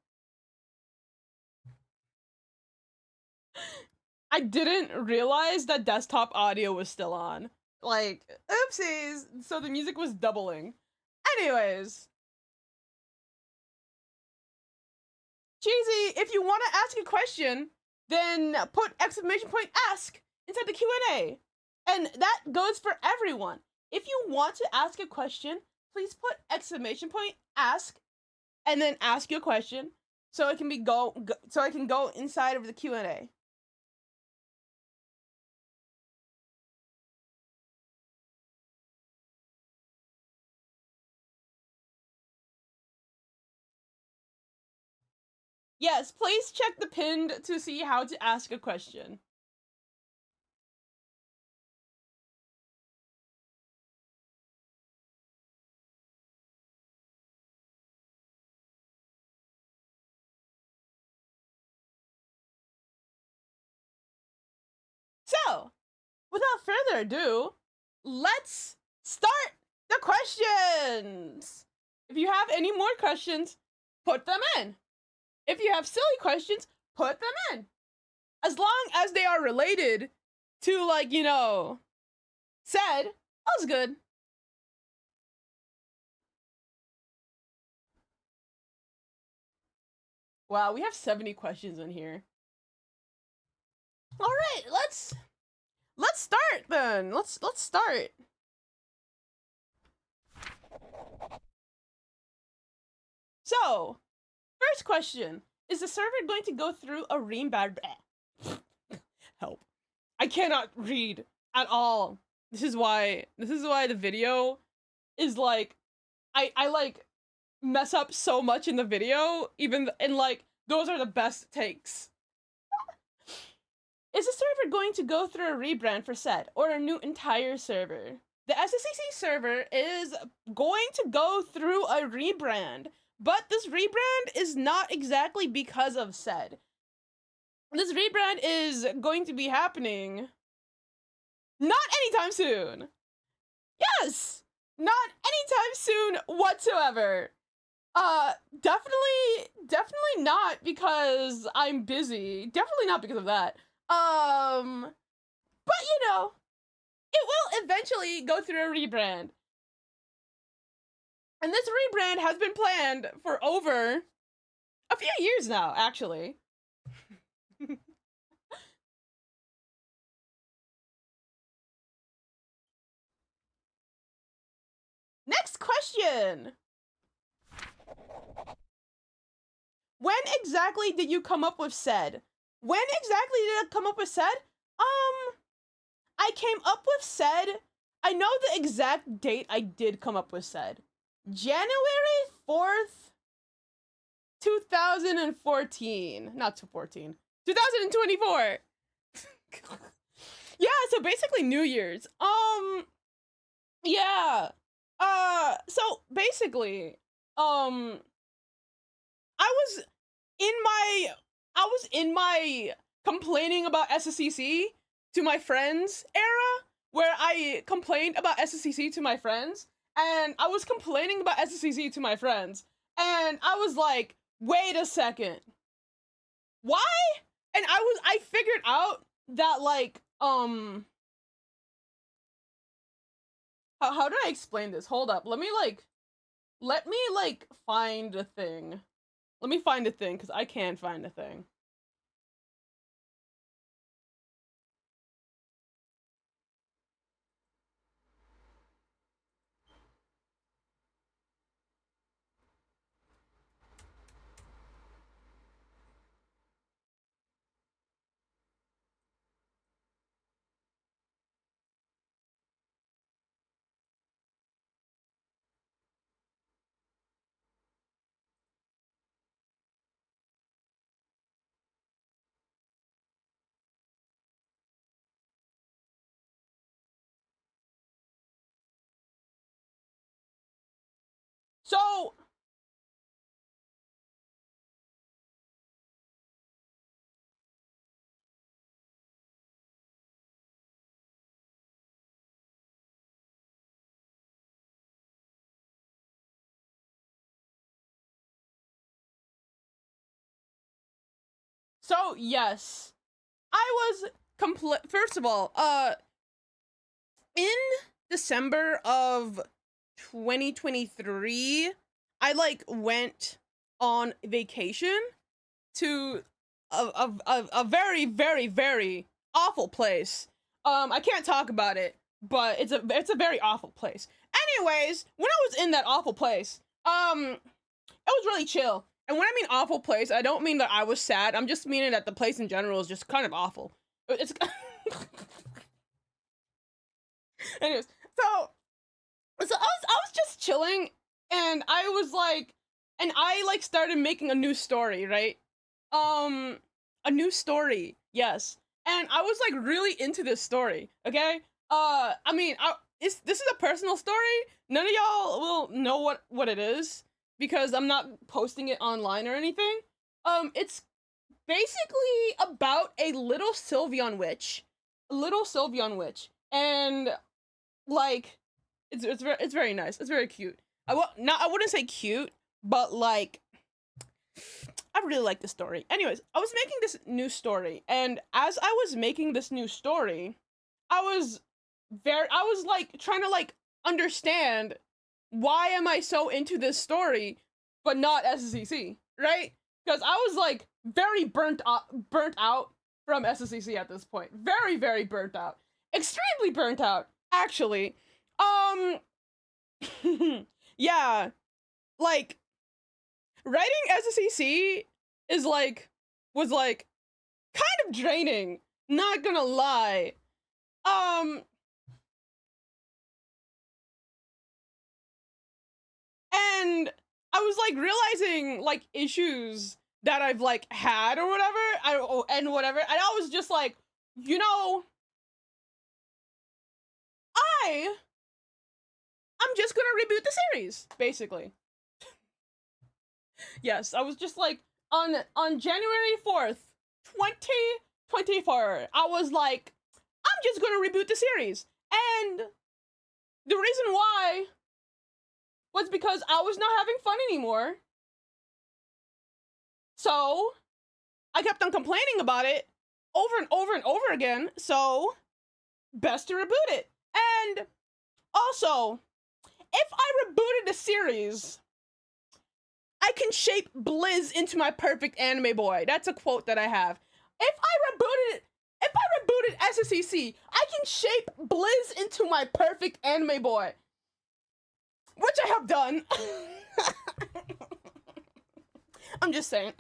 I didn't realize that desktop audio was still on. Like, oopsies. So the music was doubling. Anyways. Cheesy, if you want to ask a question, then put exclamation point ask inside the Q&A. And that goes for everyone. If you want to ask a question, please put exclamation point ask and then ask your question so it can so I can go inside of the Q&A. Yes, please check the pinned to see how to ask a question. So, without further ado, let's start the questions! If you have any more questions, put them in. If you have silly questions, put them in. As long as they are related to, like, you know, SSED, all's good. Wow, we have 70 questions in here. All right, let's start then. Let's start. So, first question: is the server going to go through a rebrand? Help! I cannot read at all. This is why the video is like, I like mess up so much in the video, and like those are the best takes. Is the server going to go through a rebrand for SSED or a new entire server? The SSED server is going to go through a rebrand, but this rebrand is not exactly because of SSED. This rebrand is going to be happening not anytime soon. Yes, not anytime soon whatsoever. Definitely not because I'm busy. Definitely not because of that. But you know, it will eventually go through a rebrand. And this rebrand has been planned for over a few years now, actually. Next question. When exactly did you come up with SSED? When exactly did I come up with SSED? I came up with SSED. I know the exact date I did come up with SSED. January 4th, 2014. Not 2014. 2024. Yeah, so basically New Year's. Yeah. So basically, I was I was in my complaining about SSEC to my friends era, where I complained about SSEC to my friends, and I was complaining about SSEC to my friends, and I was like, wait a second, why? And I figured out that, like, how did I explain this? Hold up, let me find a thing. Let me find a thing, because I can't find a thing. So, yes. I was first of all, in December of 2023, I like went on vacation to a very, very, very awful place. I can't talk about it, but it's a very awful place. Anyways, when I was in that awful place, it was really chill. And when I mean awful place, I don't mean that I was sad. I'm just meaning that the place in general is just kind of awful. It's anyways, so I was just chilling, and I like started making a new story, right? A new story, yes. And I was like really into this story, okay? I mean, this is a personal story. None of y'all will know what it is because I'm not posting it online or anything. It's basically about a little Sylveon witch, and like it's very nice. It's very cute. I wouldn't say cute, but like I really like the story. Anyways, I was making this new story, and as I was making this new story, I was like trying to like understand why am I so into this story, but not SSEC, right? Because I was like very burnt out from SSEC at this point. Very, very burnt out. Extremely burnt out, actually. Um, yeah, like writing SSEC is like was like kind of draining, not gonna lie. Um and I was like realizing like issues that I've like had or whatever. And whatever. And I was just like, you know, I I'm just gonna reboot the series, basically. Yes, I was just like on January 4th, 2024, I was like, I'm just gonna reboot the series. And the reason why was because I was not having fun anymore. So I kept on complaining about it over and over and over again. So best to reboot it. And also, if I rebooted the series, I can shape Blizz into my perfect anime boy. That's a quote that I have. If I rebooted SSEC, I can shape Blizz into my perfect anime boy. Which I have done. I'm just saying.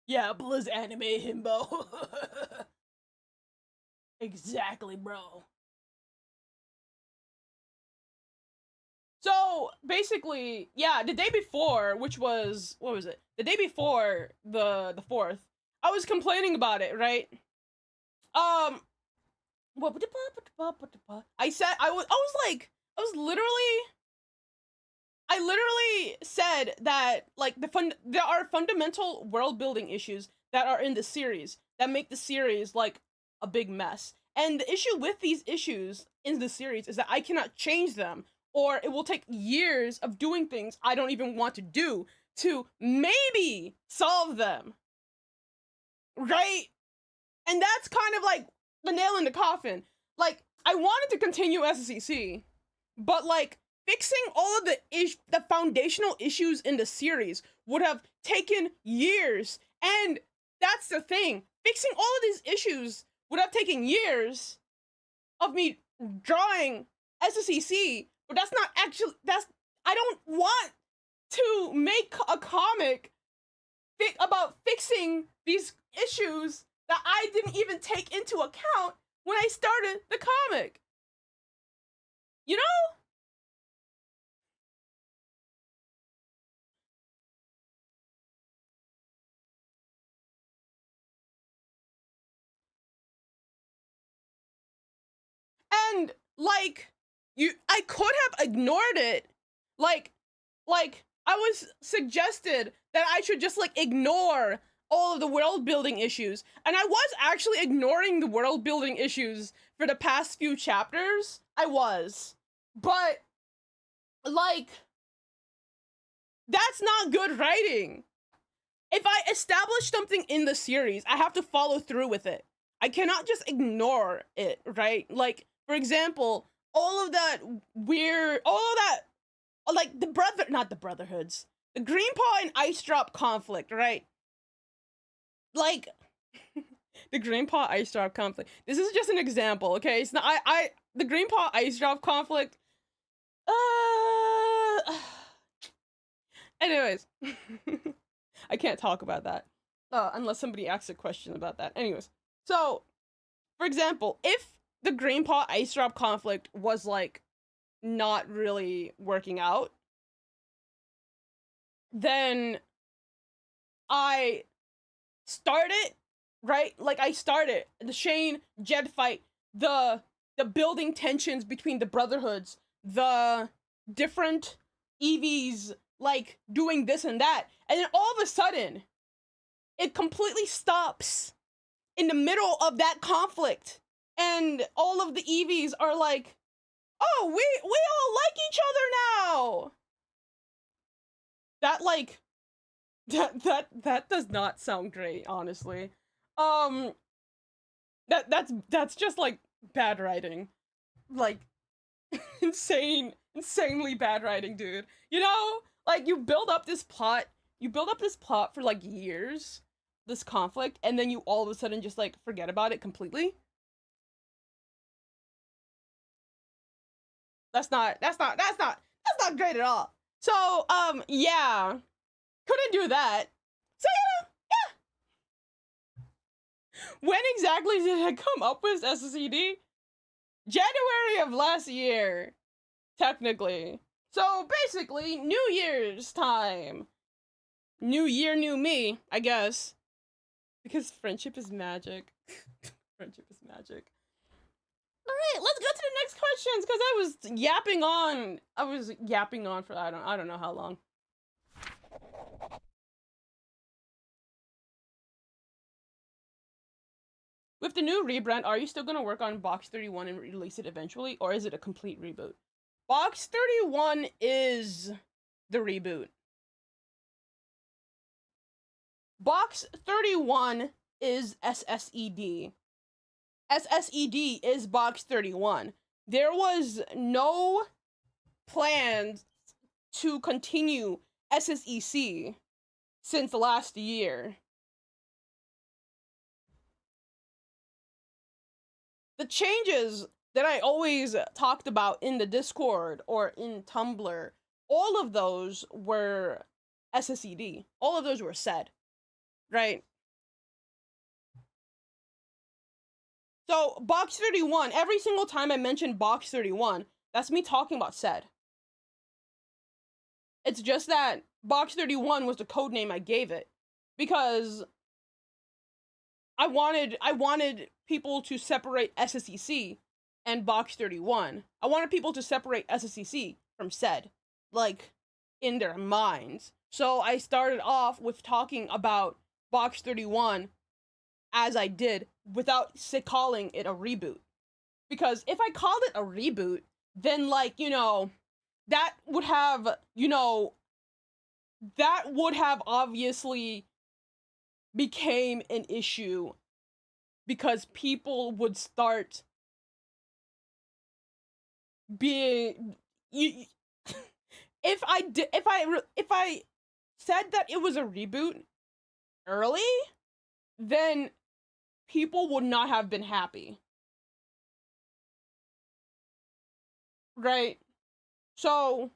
Yeah, Blizz anime himbo. Exactly, bro. So basically, yeah, the day before, which was what was it? The day before the 4th, I was complaining about it, right? Um, I said I was literally I literally said that like there are fundamental world building issues that are in the series that make the series like a big mess. And the issue with these issues in the series is that I cannot change them, or it will take years of doing things I don't even want to do to maybe solve them. Right? And that's kind of like the nail in the coffin. Like, I wanted to continue SSEC, but like fixing all of the foundational issues in the series would have taken years. And that's the thing. Fixing all of these issues would have taken years of me drawing SSEC, but that's not actually I don't want to make a comic about fixing these issues that I didn't even take into account when I started the comic. You know? And like I could have ignored it. Like I was suggested that I should just like ignore all of the world building issues. And I was actually ignoring the world building issues for the past few chapters. I was. But like that's not good writing. If I establish something in the series, I have to follow through with it. I cannot just ignore it, right? Like, for example, all of that, like not the Brotherhoods, the Green Paw and Ice Drop conflict, right? Like, the Green Paw Ice Drop conflict. This is just an example, okay? It's not, the Green Paw Ice Drop conflict, anyways. I can't talk about that unless somebody asks a question about that. Anyways, so for example, if the Green Paw Ice Drop conflict was like not really working out, then I started right. Like I started the Shane Jed fight, the building tensions between the Brotherhoods, the different EVs like doing this and that, and then all of a sudden it completely stops in the middle of that conflict, and all of the EVs are like, oh, we all like each other now. That like that does not sound great, honestly. That's just like bad writing. Like insanely bad writing, dude. You know? Like you build up this plot for like years, this conflict, and then you all of a sudden just like forget about it completely. That's not great at all. So, yeah. Couldn't do that. So, yeah. When exactly did I come up with SSED? January of last year, technically. So, basically, New Year's time. New year, new me, I guess. Because friendship is magic. Friendship is magic. Alright, let's go to the next questions, because I was yapping on for I don't know how long. With the new rebrand, are you still gonna work on Box 31 and release it eventually, or is it a complete reboot? Box 31 is the reboot. Box 31 is SSED. SSED is Box 31. There was no plans to continue SSEC since last year. The changes that I always talked about in the Discord or in Tumblr, all of those were SSED. All of those were said, right? So Box 31, every single time I mention Box 31, that's me talking about SSED. It's just that Box 31 was the code name I gave it because I wanted people to separate SSEC and Box 31. I wanted people to separate SSEC from SSED, like, in their minds. So I started off with talking about Box 31 as I did without calling it a reboot. Because if I called it a reboot, then, like, that would have, that would have obviously became an issue because people would start being if I said that it was a reboot early, then people would not have been happy. Right? So,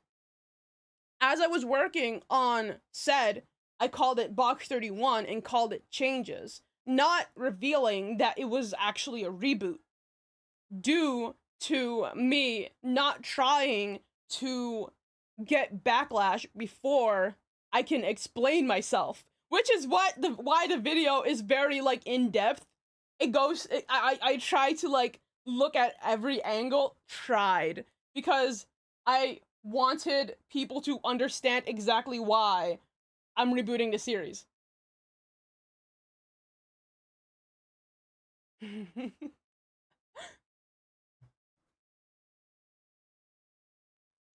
as I was working on SSED, I called it Box 31 and called it Changes, not revealing that it was actually a reboot, due to me not trying to get backlash before I can explain myself, which is why the video is very, like, in depth. I try to, like, look at every angle, because I wanted people to understand exactly why I'm rebooting the series.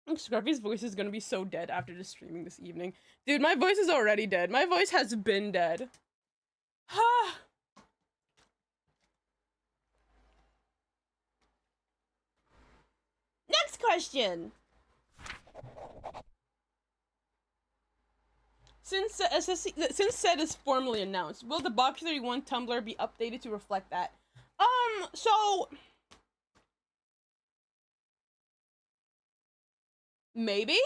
Scruffy's voice is gonna be so dead after the streaming this evening. Dude, my voice is already dead. My voice has been dead. Next question! Since SSED is formally announced, will the Box 31 Tumblr be updated to reflect that? So maybe?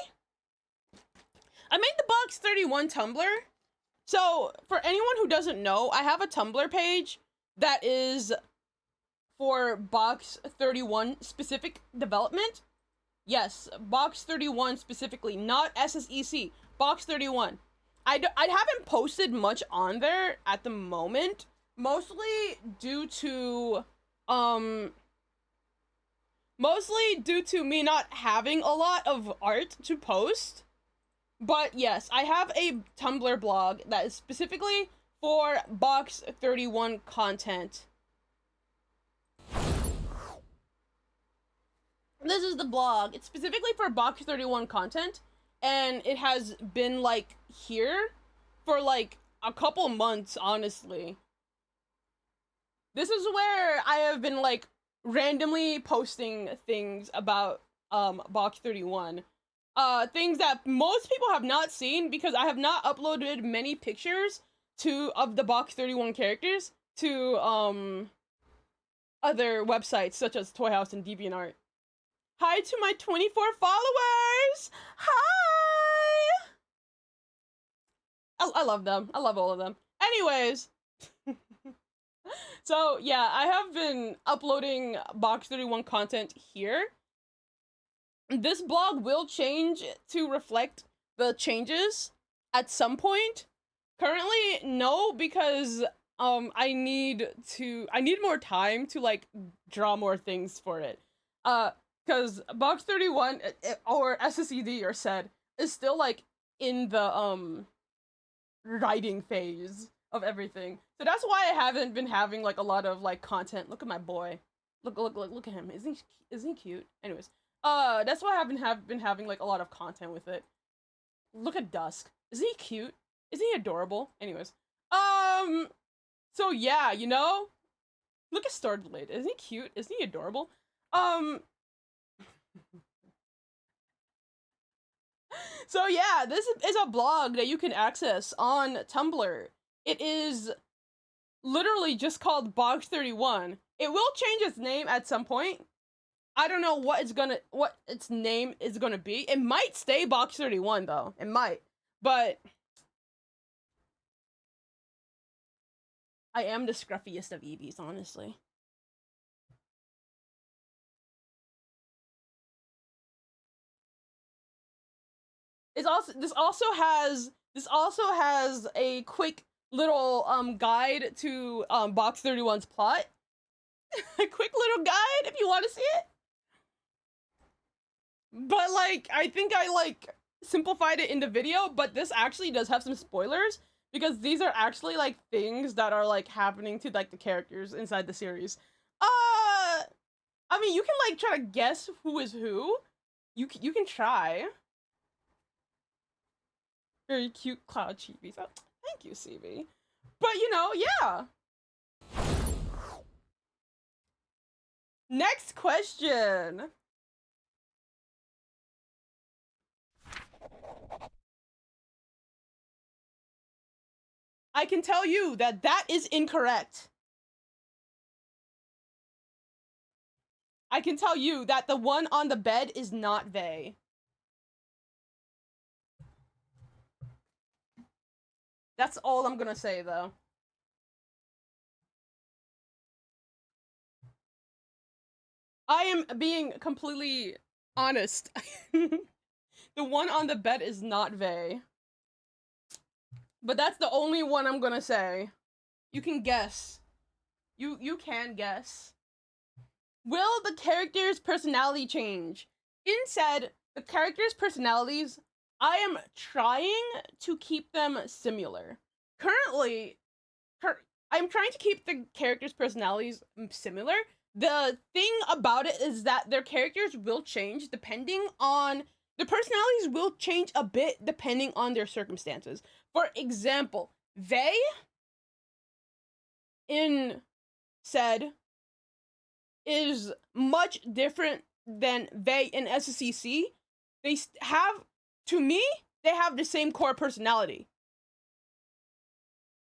I made the Box 31 Tumblr. So, for anyone who doesn't know, I have a Tumblr page that is for Box 31 specific development. Yes, Box 31 specifically, not SSEC. Box 31. I haven't posted much on there at the moment, mostly due to me not having a lot of art to post. But yes, I have a Tumblr blog that is specifically for Box 31 content. This is the blog. It's specifically for Box 31 content, and it has been, like, here for, like, a couple months, honestly. This is where I have been, like, randomly posting things about Box 31. Things that most people have not seen because I have not uploaded many pictures of the Box 31 characters to other websites such as Toy House and DeviantArt. Hi to my 24 followers! Hi! I love them. I love all of them. Anyways. So, yeah, I have been uploading Box 31 content here. This blog will change to reflect the changes at some point. Currently, no, because I need more time to, like, draw more things for it. Because Box 31 or SSED or SSED is still, like, in the writing phase of everything. So that's why I haven't been having, like, a lot of, like, content. Look at my boy. Look at him. Isn't he cute? Anyways, that's why I haven't been having, like, a lot of content with it. Look at Dusk. Isn't he cute? Isn't he adorable? Anyways, so yeah, look at Starblade. Isn't he cute? Isn't he adorable? So yeah, this is a blog that you can access on Tumblr. It is literally just called Box 31. It will change its name at some point. I don't know what its name is gonna be. It might stay Box 31 though. It might. But I am the scruffiest of Eevees, honestly. this also has a quick little guide to Box 31's plot. A quick little guide if you want to see it. But like I think I like simplified it in the video, but this actually does have some spoilers because these are actually like things that are like happening to like the characters inside the series. I mean, you can like try to guess who is who. You can try. Very cute cloud chibi. So, thank you, CB. But you know, yeah. Next question. I can tell you that that is incorrect. I can tell you that the one on the bed is not Vey. That's all I'm gonna say, though. I am being completely honest. The one on the bed is not Vey. But that's the only one I'm gonna say. You can guess. You can guess. Will the character's personality change? Instead, the character's personalities, I am trying to keep them similar. Currently, I'm trying to keep the characters' personalities similar. The thing about it is that their characters will change depending on... The personalities will change a bit depending on their circumstances. For example, Vey in SSED is much different than Vey in SSEC. They have, to me, they have the same core personality.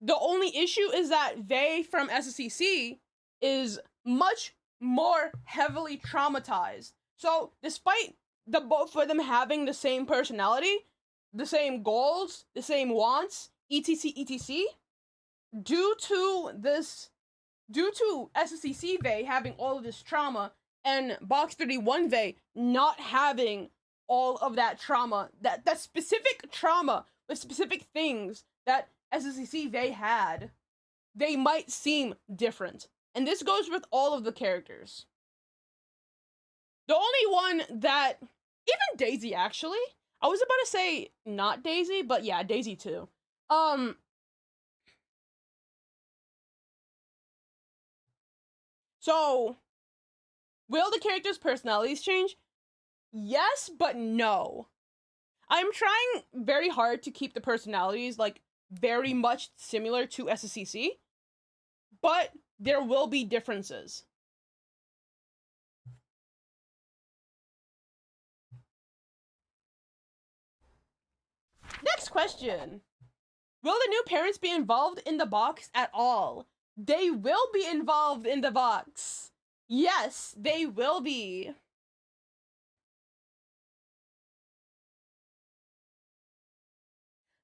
The only issue is that Vey from SSEC is much more heavily traumatized. So, despite the both of them having the same personality, the same goals, the same wants, etc, etc, due to SSEC Vey having all of this trauma and Box 31 Vey not having all of that trauma, that specific trauma with specific things that SSEC Vey had, they might seem different. And this goes with all of the characters. The only one that, even Daisy actually, I was about to say not Daisy, but yeah, Daisy too. So, will the characters' personalities change? Yes, but no. I'm trying very hard to keep the personalities, like, very much similar to SSEC, but there will be differences. Next question. Will the new parents be involved in the box at all? They will be involved in the box. Yes, they will be.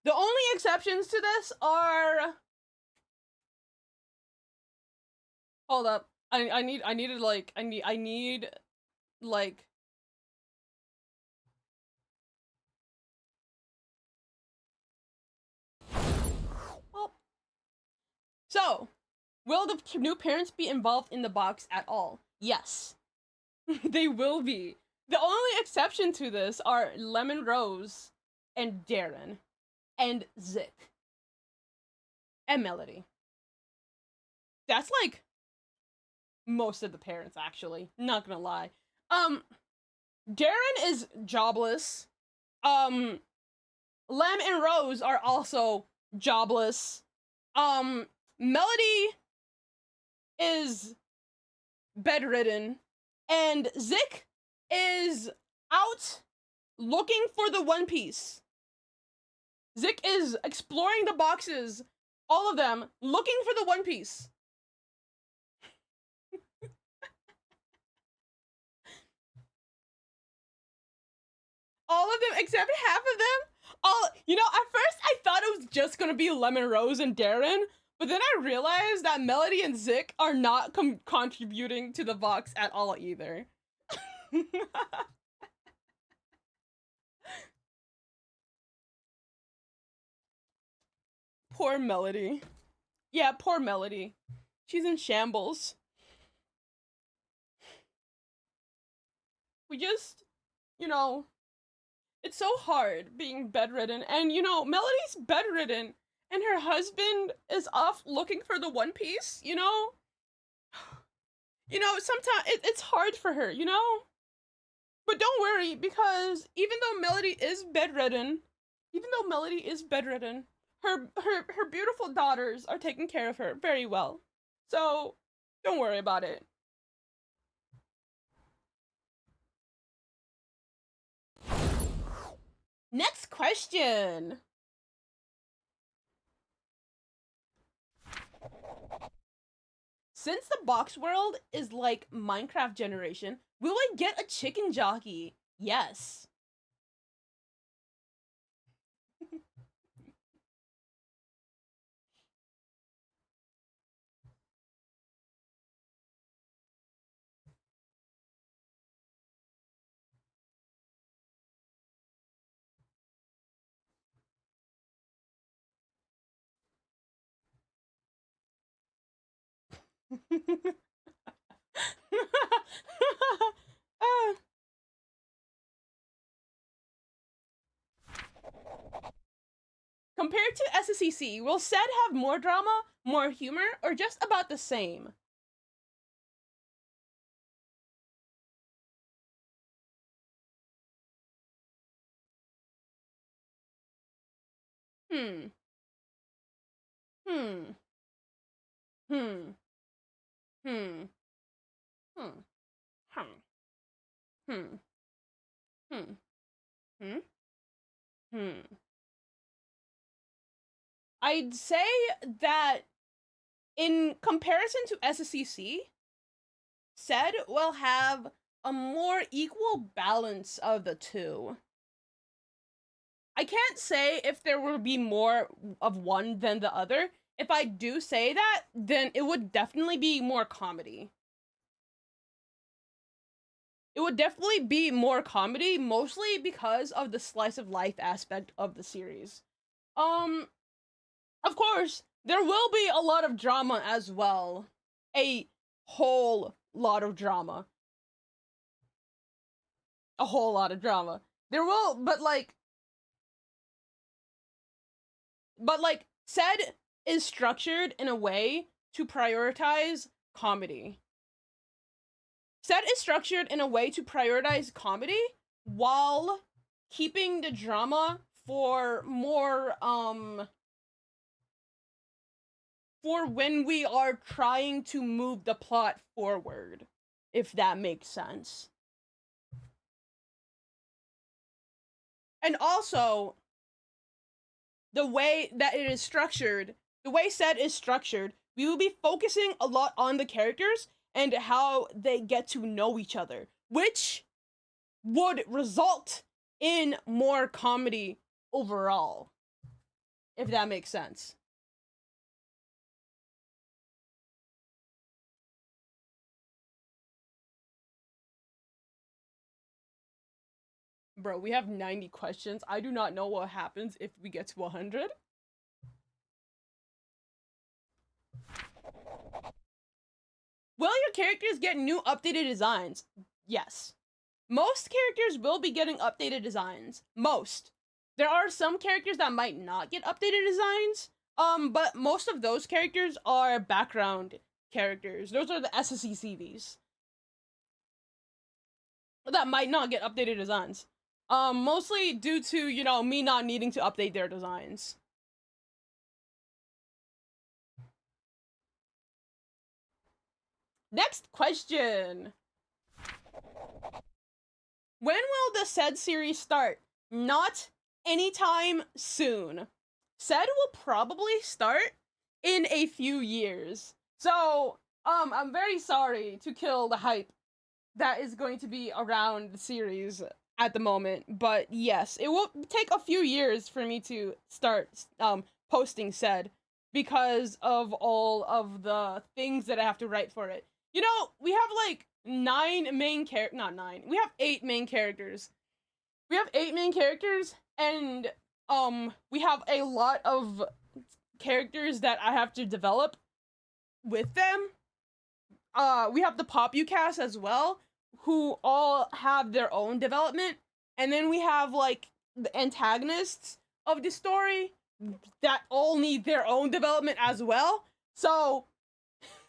The only exceptions to this are... Hold up. I need well, so, will the new parents be involved in the box at all? Yes. They will be. The only exception to this are Lemon Rose and Darren and Zik and Melody. That's like most of the parents, actually. Not gonna lie. Darren is jobless. Lem and Rose are also jobless. Melody is bedridden. And Zik is out looking for the One Piece. Zik is exploring the boxes, all of them, looking for the One Piece. All of them except half of them. You know, at first I thought it was just gonna be Lemon Rose and Darren, but then I realized that Melody and Zik are not contributing to the box at all either. Poor Melody. Yeah, poor Melody. She's in shambles. We just, you know, it's so hard being bedridden. And, you know, Melody's bedridden and her husband is off looking for the One Piece, you know? You know, sometimes it's hard for her, you know? But don't worry, because even though Melody is bedridden, her beautiful daughters are taking care of her very well. So, don't worry about it. Next question. Since the box world is like Minecraft generation, will I get a chicken jockey? Yes. uh, Compared to SSEC, will SED have more drama, more humor, or just about the same? Hmm. Hmm. Hmm. Hmm. Hmm. Hmm. Hmm. Hmm. Hmm. Hmm. I'd say that in comparison to SSEC, SED will have a more equal balance of the two. I can't say if there will be more of one than the other. If I do say that, then it would definitely be more comedy. It would definitely be more comedy, mostly because of the slice of life aspect of the series. Of course, there will be a lot of drama as well. A whole lot of drama. A whole lot of drama. There will, but SED is structured in a way to prioritize comedy. SED is structured in a way to prioritize comedy while keeping the drama for more for when we are trying to move the plot forward, if that makes sense. And also, the way that it is structured, the way SED is structured, we will be focusing a lot on the characters and how they get to know each other, which would result in more comedy overall, if that makes sense. Bro, we have 90 questions. I do not know what happens if we get to 100. Will your characters get new updated designs? Yes. Most characters will be getting updated designs. Most. There are some characters that might not get updated designs. But most of those characters are background characters. Those are the SSECVs that might not get updated designs. Mostly due to, you know, me not needing to update their designs. Next question. When will the SED series start? Not anytime soon. SED will probably start in a few years. So, I'm very sorry to kill the hype that is going to be around the series at the moment, but yes, it will take a few years for me to start posting SED because of all of the things that I have to write for it. You know, we have like 9 main characters, not 9. We have 8 main characters. We have 8 main characters, and we have a lot of characters that I have to develop with them. We have the Popu cast as well, who all have their own development, and then we have like the antagonists of the story that all need their own development as well. So,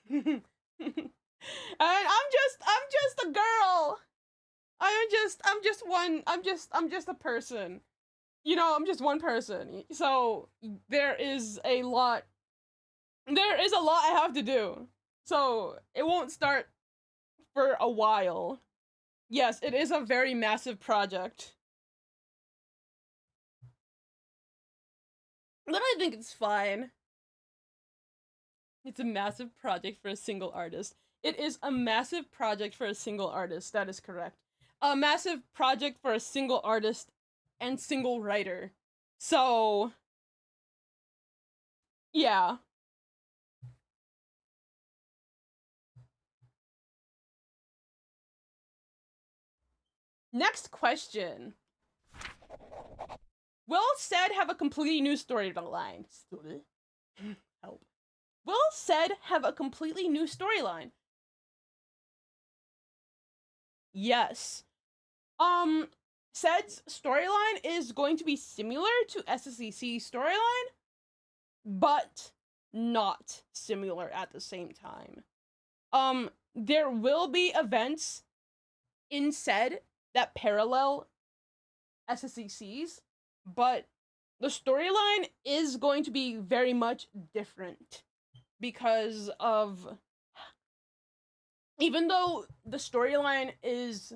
and I'm just a girl. I'm just a person. You know, I'm just one person. So there is a lot I have to do. So it won't start for a while. Yes, it is a very massive project. But I think it's fine. It's a massive project for a single artist. It is a massive project for a single artist. That is correct. A massive project for a single artist and single writer. So, yeah. Next question. Will SSED have a completely new storyline? Help. Will SSED have a completely new storyline? Yes. SSED's storyline is going to be similar to SSEC's storyline, but not similar at the same time. There will be events in SSED that parallel SSEC's, but the storyline is going to be very much different because of, even though the storyline is,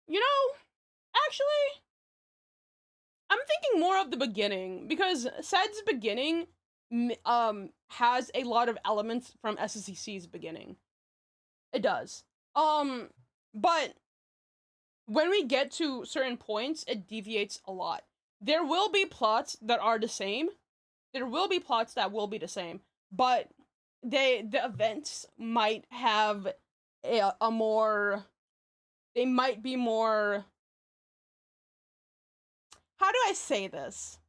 you know, actually, I'm thinking more of the beginning, because SSED's beginning has a lot of elements from SSEC's beginning. It does. But when we get to certain points, it deviates a lot. There will be plots that are the same. There will be plots that will be the same, but the events might have a more, they might be more, how do I say this?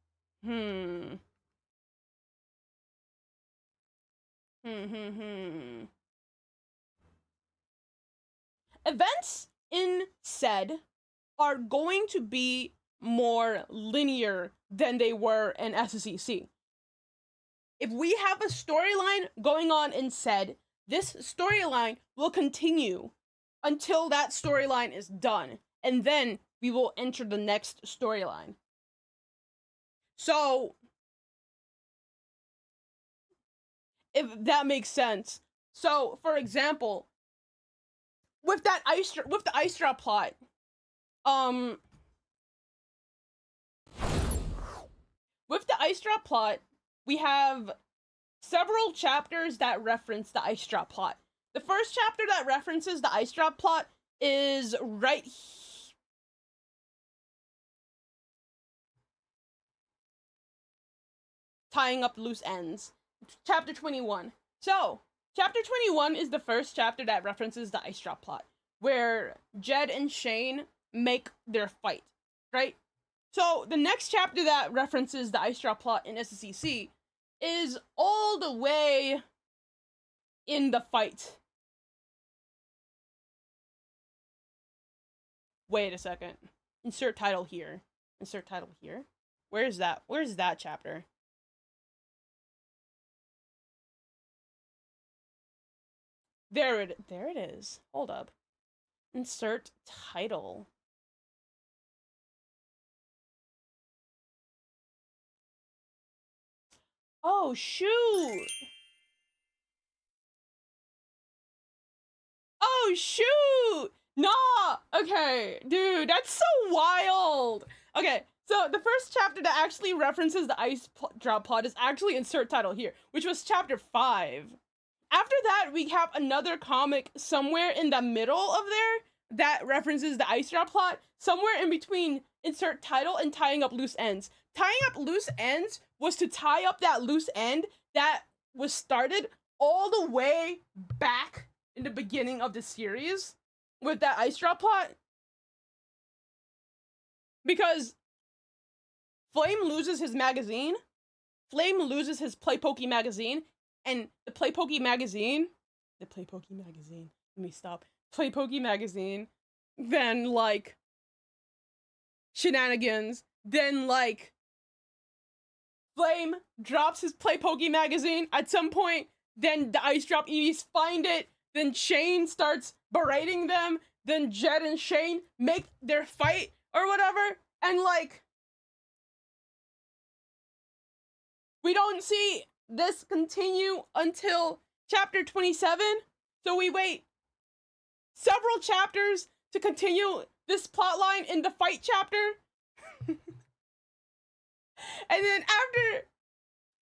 Events in SSED are going to be more linear than they were in SSEC. If we have a storyline going on in SSED, this storyline will continue until that storyline is done, and then we will enter the next storyline. So, if that makes sense. So, for example, with the ice drop plot, with the ice drop plot, we have several chapters that reference the ice drop plot. The first chapter that references the ice drop plot is right here. Tying up loose ends. Chapter 21. So, chapter 21 is the first chapter that references the ice drop plot, where Jed and Shane make their fight, right? So, the next chapter that references the ice drop plot in SSEC is all the way in the fight. Wait a second. Insert title here. Insert title here. Where is that? Where's that chapter? There it is. Hold up. Insert title. Oh, shoot! Oh, shoot! Nah! Okay, dude, that's so wild! Okay, so the first chapter that actually references the ice drop plot is actually insert title here, which was chapter 5. After that, we have another comic somewhere in the middle of there that references the ice drop plot, somewhere in between insert title and tying up loose ends. Tying up loose ends was to tie up that loose end that was started all the way back in the beginning of the series with that ice drop plot. Because Flame loses his magazine. Flame loses his Play Pokey magazine, and the Play Pokey magazine, let me stop. Play Pokey magazine, then, like, shenanigans, then, like, Flame drops his Play Pokey magazine at some point, then the Ice Drop Eevees find it, then Shane starts berating them, then Jed and Shane make their fight or whatever, and, like, we don't see this continue until chapter 27, so we wait several chapters to continue this plotline in the fight chapter. And then after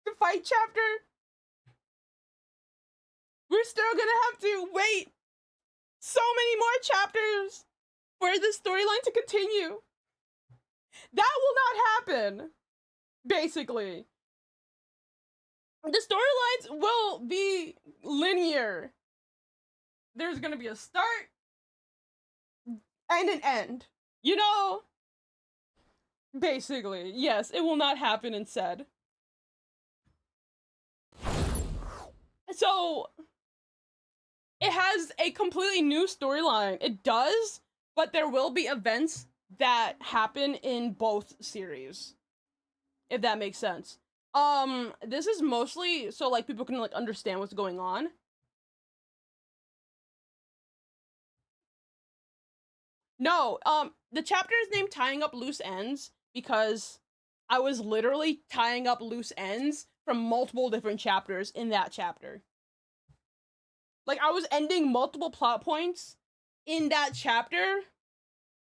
the fight chapter, we're still gonna have to wait so many more chapters for the storyline to continue. That will not happen, basically. The storylines will be linear. There's gonna be a start and an end. You know? Basically, yes, it will not happen in SSED. So, it has a completely new storyline. It does, but there will be events that happen in both series. If that makes sense. This is mostly so, like, people can, like, understand what's going on. No, the chapter is named Tying Up Loose Ends because I was literally tying up loose ends from multiple different chapters in that chapter. Like, I was ending multiple plot points in that chapter.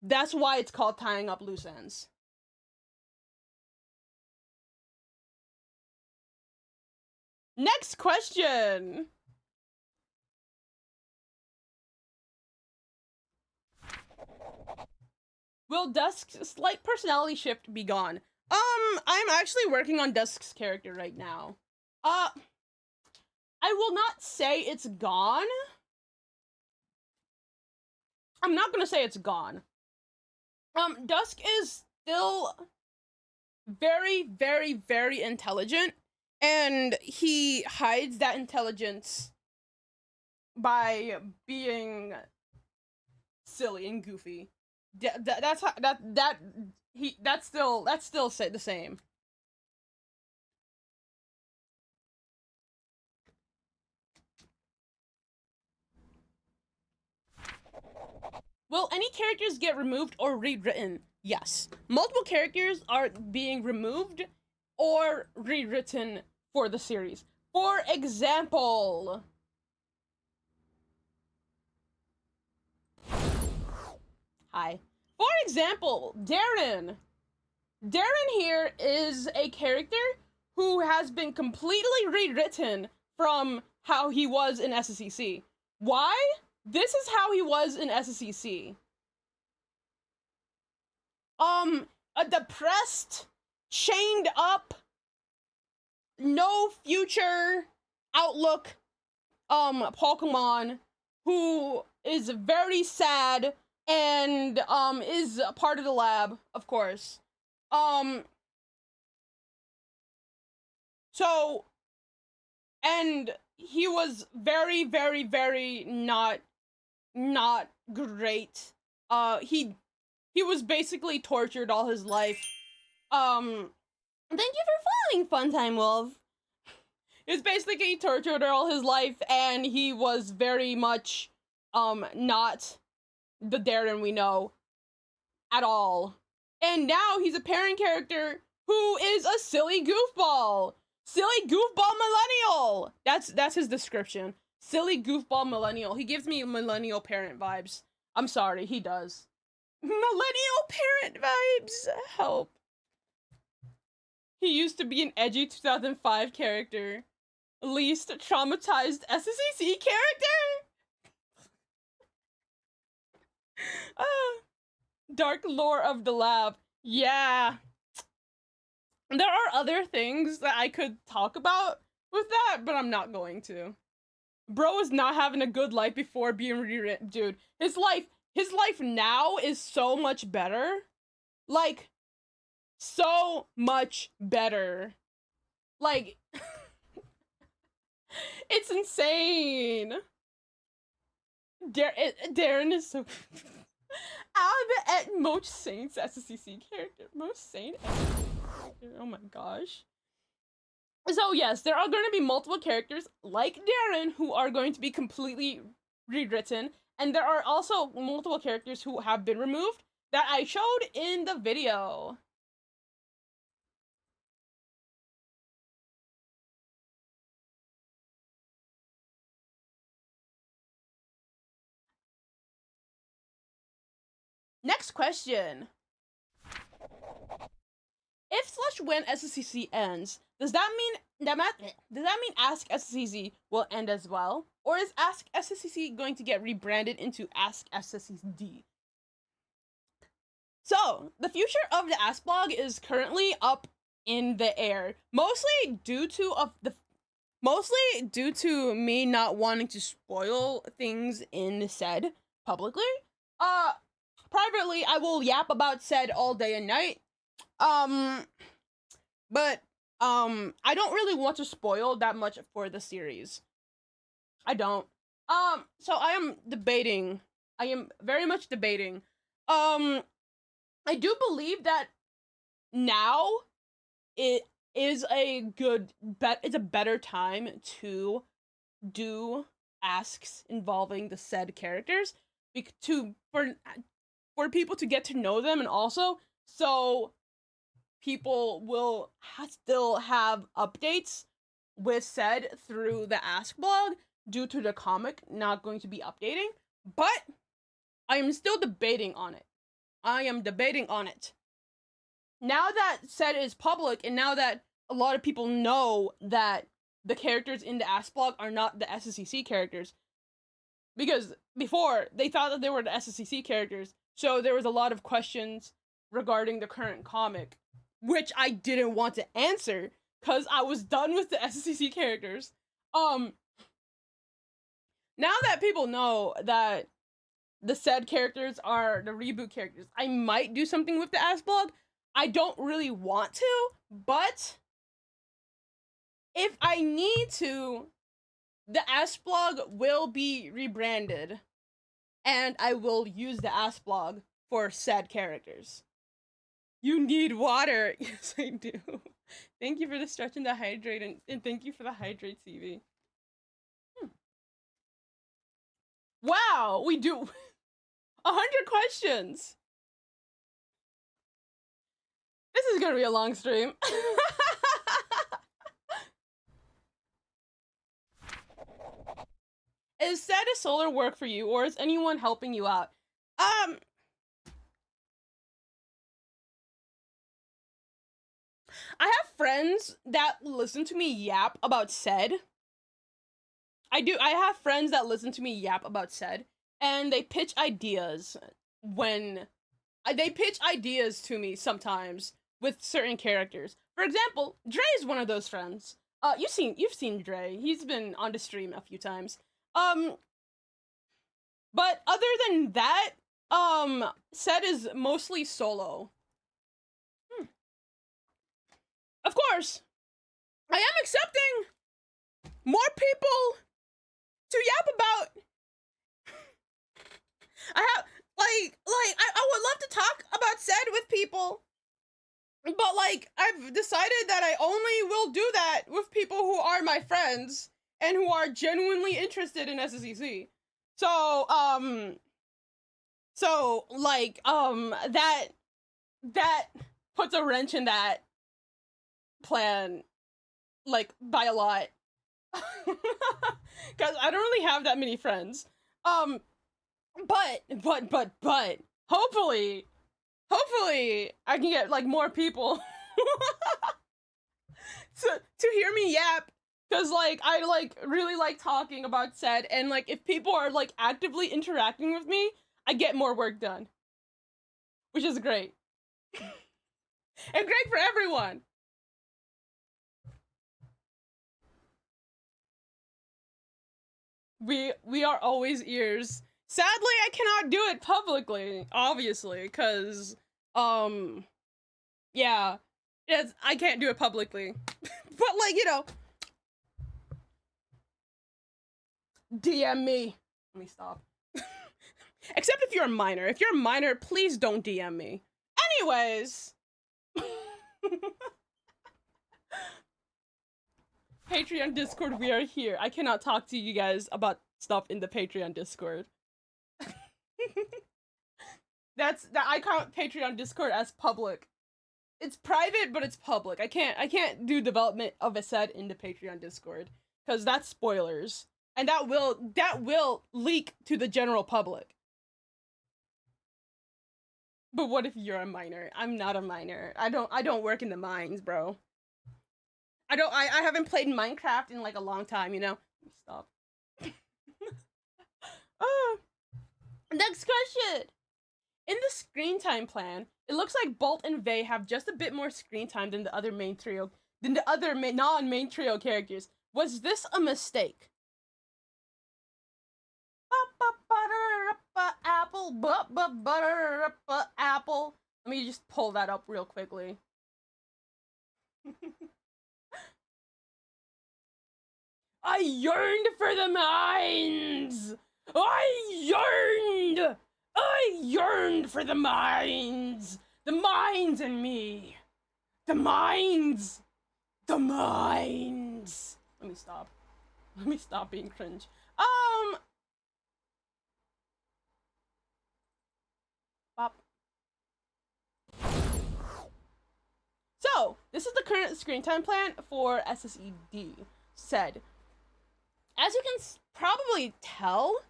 That's why it's called Tying Up Loose Ends. Next question. Will Dusk's slight personality shift be gone? I'm actually working on Dusk's character right now. I will not say it's gone. I'm not gonna say it's gone. Dusk is still very, very, very intelligent. And he hides that intelligence by being silly and goofy. That's how, that's still the same. Will any characters get removed or rewritten? Yes. Multiple characters are being removed or rewritten for the series. For example, For example, Darren. Darren here is a character who has been completely rewritten from how he was in SSEC. Why? This is how he was in SSEC. A depressed, chained up, no future outlook, Pokemon who is very sad and, is a part of the lab, of course. So, and he was very, very, very not great. He was basically tortured all his life. Thank you for following, Funtime Wolf. He was basically tortured all his life, and he was very much, not the Darren we know at all. And now he's a parent character who is a silly goofball. Silly goofball millennial. That's his description. Silly goofball millennial. He gives me millennial parent vibes. I'm sorry, he does. Millennial parent vibes. Help. He used to be an edgy 2005 character. Least traumatized SSEC character? Dark lore of the lab. Yeah. There are other things that I could talk about with that, but I'm not going to. Bro is not having a good life before being rewritten. Dude, his life now is so much better. Like, so much better. Like, it's insane. Darren is so most Saints SSEC character. Most Saint character. Oh my gosh. So yes, there are going to be multiple characters like Darren who are going to be completely rewritten, and there are also multiple characters who have been removed that I showed in the video. Next question. If/when SSCC ends, does that mean Ask SSCC will end as well? Or is Ask SSCC going to get rebranded into Ask SSCD? So, the future of the Ask blog is currently up in the air, mostly due to me not wanting to spoil things in SSED publicly. Privately, I will yap about SSED all day and night. But I don't really want to spoil that much for the series. I don't. So I am debating. I am very much debating. I do believe that now it is it's a better time to do asks involving the SSED characters for people to get to know them, and also so people will still have updates with SSED through the Ask blog due to the comic not going to be updating. But I am still debating on it. Now that SSED is public, and now that a lot of people know that the characters in the Ask blog are not the SSCC characters, because before they thought that they were the SSCC characters, so there was a lot of questions regarding the current comic, which I didn't want to answer because I was done with the SSCC characters. Now that people know that the SSED characters are the reboot characters, I might do something with the Ask blog. I don't really want to, but if I need to, the Ask blog will be rebranded, and I will use the Ask blog for SSED characters. You need water. Yes, I do. Thank you for the stretch and the hydrate, and thank you for the hydrate, CV. Wow, we do 100 questions. This is gonna be a long stream. Is SSED a solar work for you, or is anyone helping you out? I have friends that listen to me yap about SSED. I have friends that listen to me yap about SSED, and they pitch ideas they pitch ideas to me sometimes with certain characters. For example, Dre is one of those friends. You've seen Dre. He's been on the stream a few times. But other than that, SSED is mostly solo. Of course, I am accepting more people to yap about. I would love to talk about SSED with people, but like I've decided that I only will do that with people who are my friends and who are genuinely interested in SSEC. So that puts a wrench in that plan, like, by a lot. Because I don't really have that many friends. But hopefully I can get like more people to hear me yap, because like I like really like talking about SSED, and like if people are like actively interacting with me, I get more work done, which is great. And great for everyone. We are always ears. Sadly, I cannot do it publicly, obviously, because Yeah. Yes, I can't do it publicly. But, like, you know, DM me. Let me stop. Except if you're a minor. If you're a minor, please don't DM me. Anyways. Patreon Discord, we are here. I cannot talk to you guys about stuff in the Patreon Discord. I count Patreon Discord as public. It's private, but it's public. I can't do development of a set in the Patreon Discord because that's spoilers, and that will leak to the general public. But what if you're a minor? I'm not a minor. I don't work in the mines, bro. I haven't played Minecraft in like a long time, you know? Stop. Next question. In the screen time plan, it looks like Bolt and Vey have just a bit more screen time than the other non-main trio characters. Was this a mistake? Apple, apple. Let me just pull that up real quickly. I yearned for the mines! I yearned for the mines! The mines and me! The mines! The mines! Let me stop. Let me stop being cringe. Bop. So, this is the current screen time plan for SSED. SSED. As you can probably tell,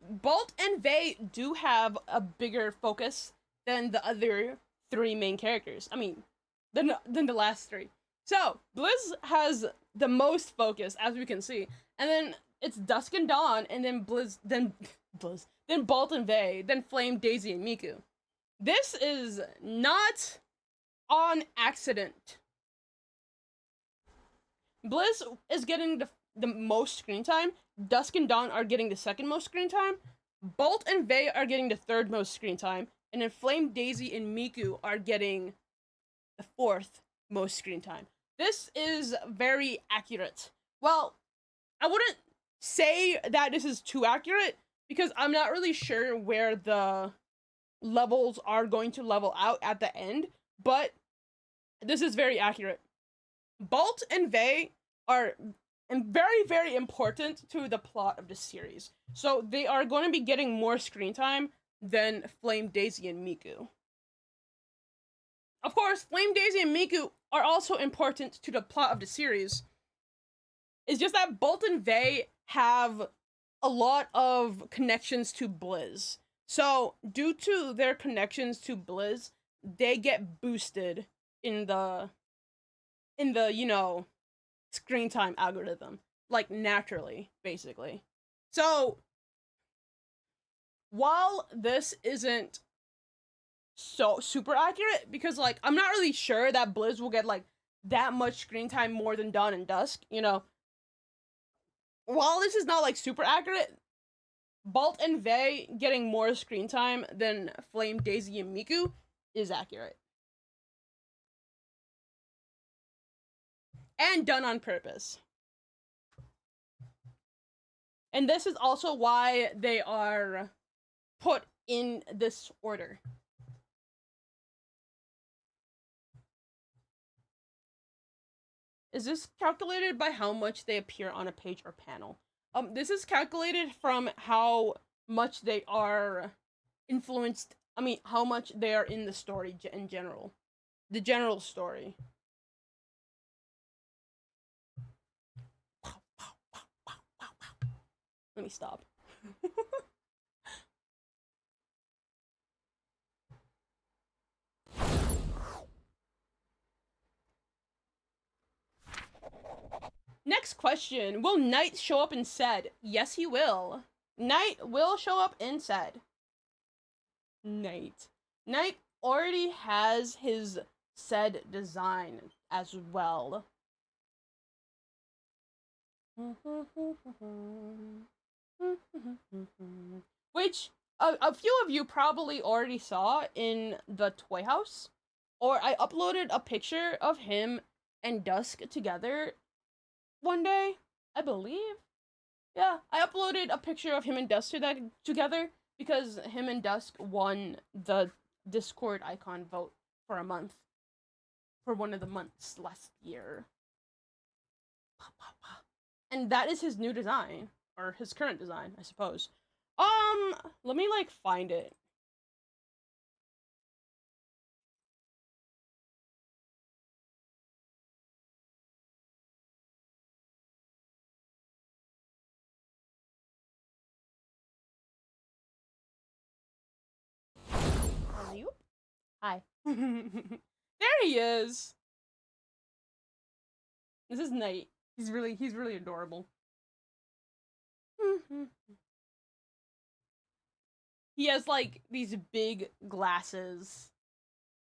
Bolt and Vey do have a bigger focus than the other three main characters. I mean, than the last three. So, Blizz has the most focus, as we can see. And then it's Dusk and Dawn, and then then Bolt and Vey, then Flame, Daisy, and Miku. This is not on accident. Blizz is getting the most screen time. Dusk and Dawn are getting the second most screen time. Bolt and Vey are getting the third most screen time. And then Flame, Daisy, and Miku are getting the fourth most screen time. This is very accurate. Well, I wouldn't say that this is too accurate because I'm not really sure where the levels are going to level out at the end, but this is very accurate. Bolt and Vey are very, very important to the plot of the series. So they are going to be getting more screen time than Flame, Daisy, and Miku. Of course, Flame, Daisy, and Miku are also important to the plot of the series. It's just that Bolt and Vey have a lot of connections to Blizz. So, due to their connections to Blizz, they get boosted in the you know, screen time algorithm. Like, naturally, basically. So, while this isn't so super accurate, because, like, I'm not really sure that Blizz will get, like, that much screen time more than Dawn and Dusk, you know. While this is not, like, super accurate, Bolt and Vey getting more screen time than Flame, Daisy, and Miku is accurate. And done on purpose. And this is also why they are put in this order. Is this calculated by how much they appear on a page or panel? This is calculated from how much they are influenced. I mean, how much they are in the story in general. The general story. Let me stop. Next question. Will Knight show up in SSED? Yes, he will. Knight will show up in SSED. Knight already has his SSED design as well. Which a few of you probably already saw in the Toy House or I uploaded a picture of him and Dusk together one day, I believe. Yeah, I uploaded a picture of him and Dusk together because him and Dusk won the Discord icon vote for a month. For one of the months last year. And that is his new design. Or his current design, I suppose. Let me, like, find it. Hi. There he is. This is Knight. He's really adorable. He has like these big glasses.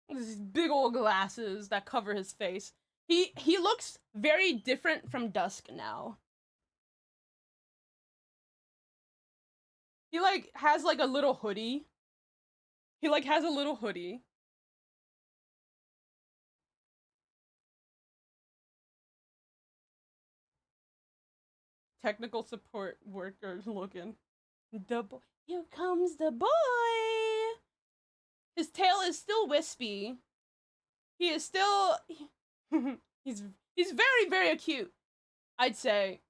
These big old glasses that cover his face. He looks very different from Dusk now. He like has like a little hoodie. He like has a little hoodie. Technical support worker looking. Here comes the boy. His tail is still wispy. He is still he's very, very cute, I'd say.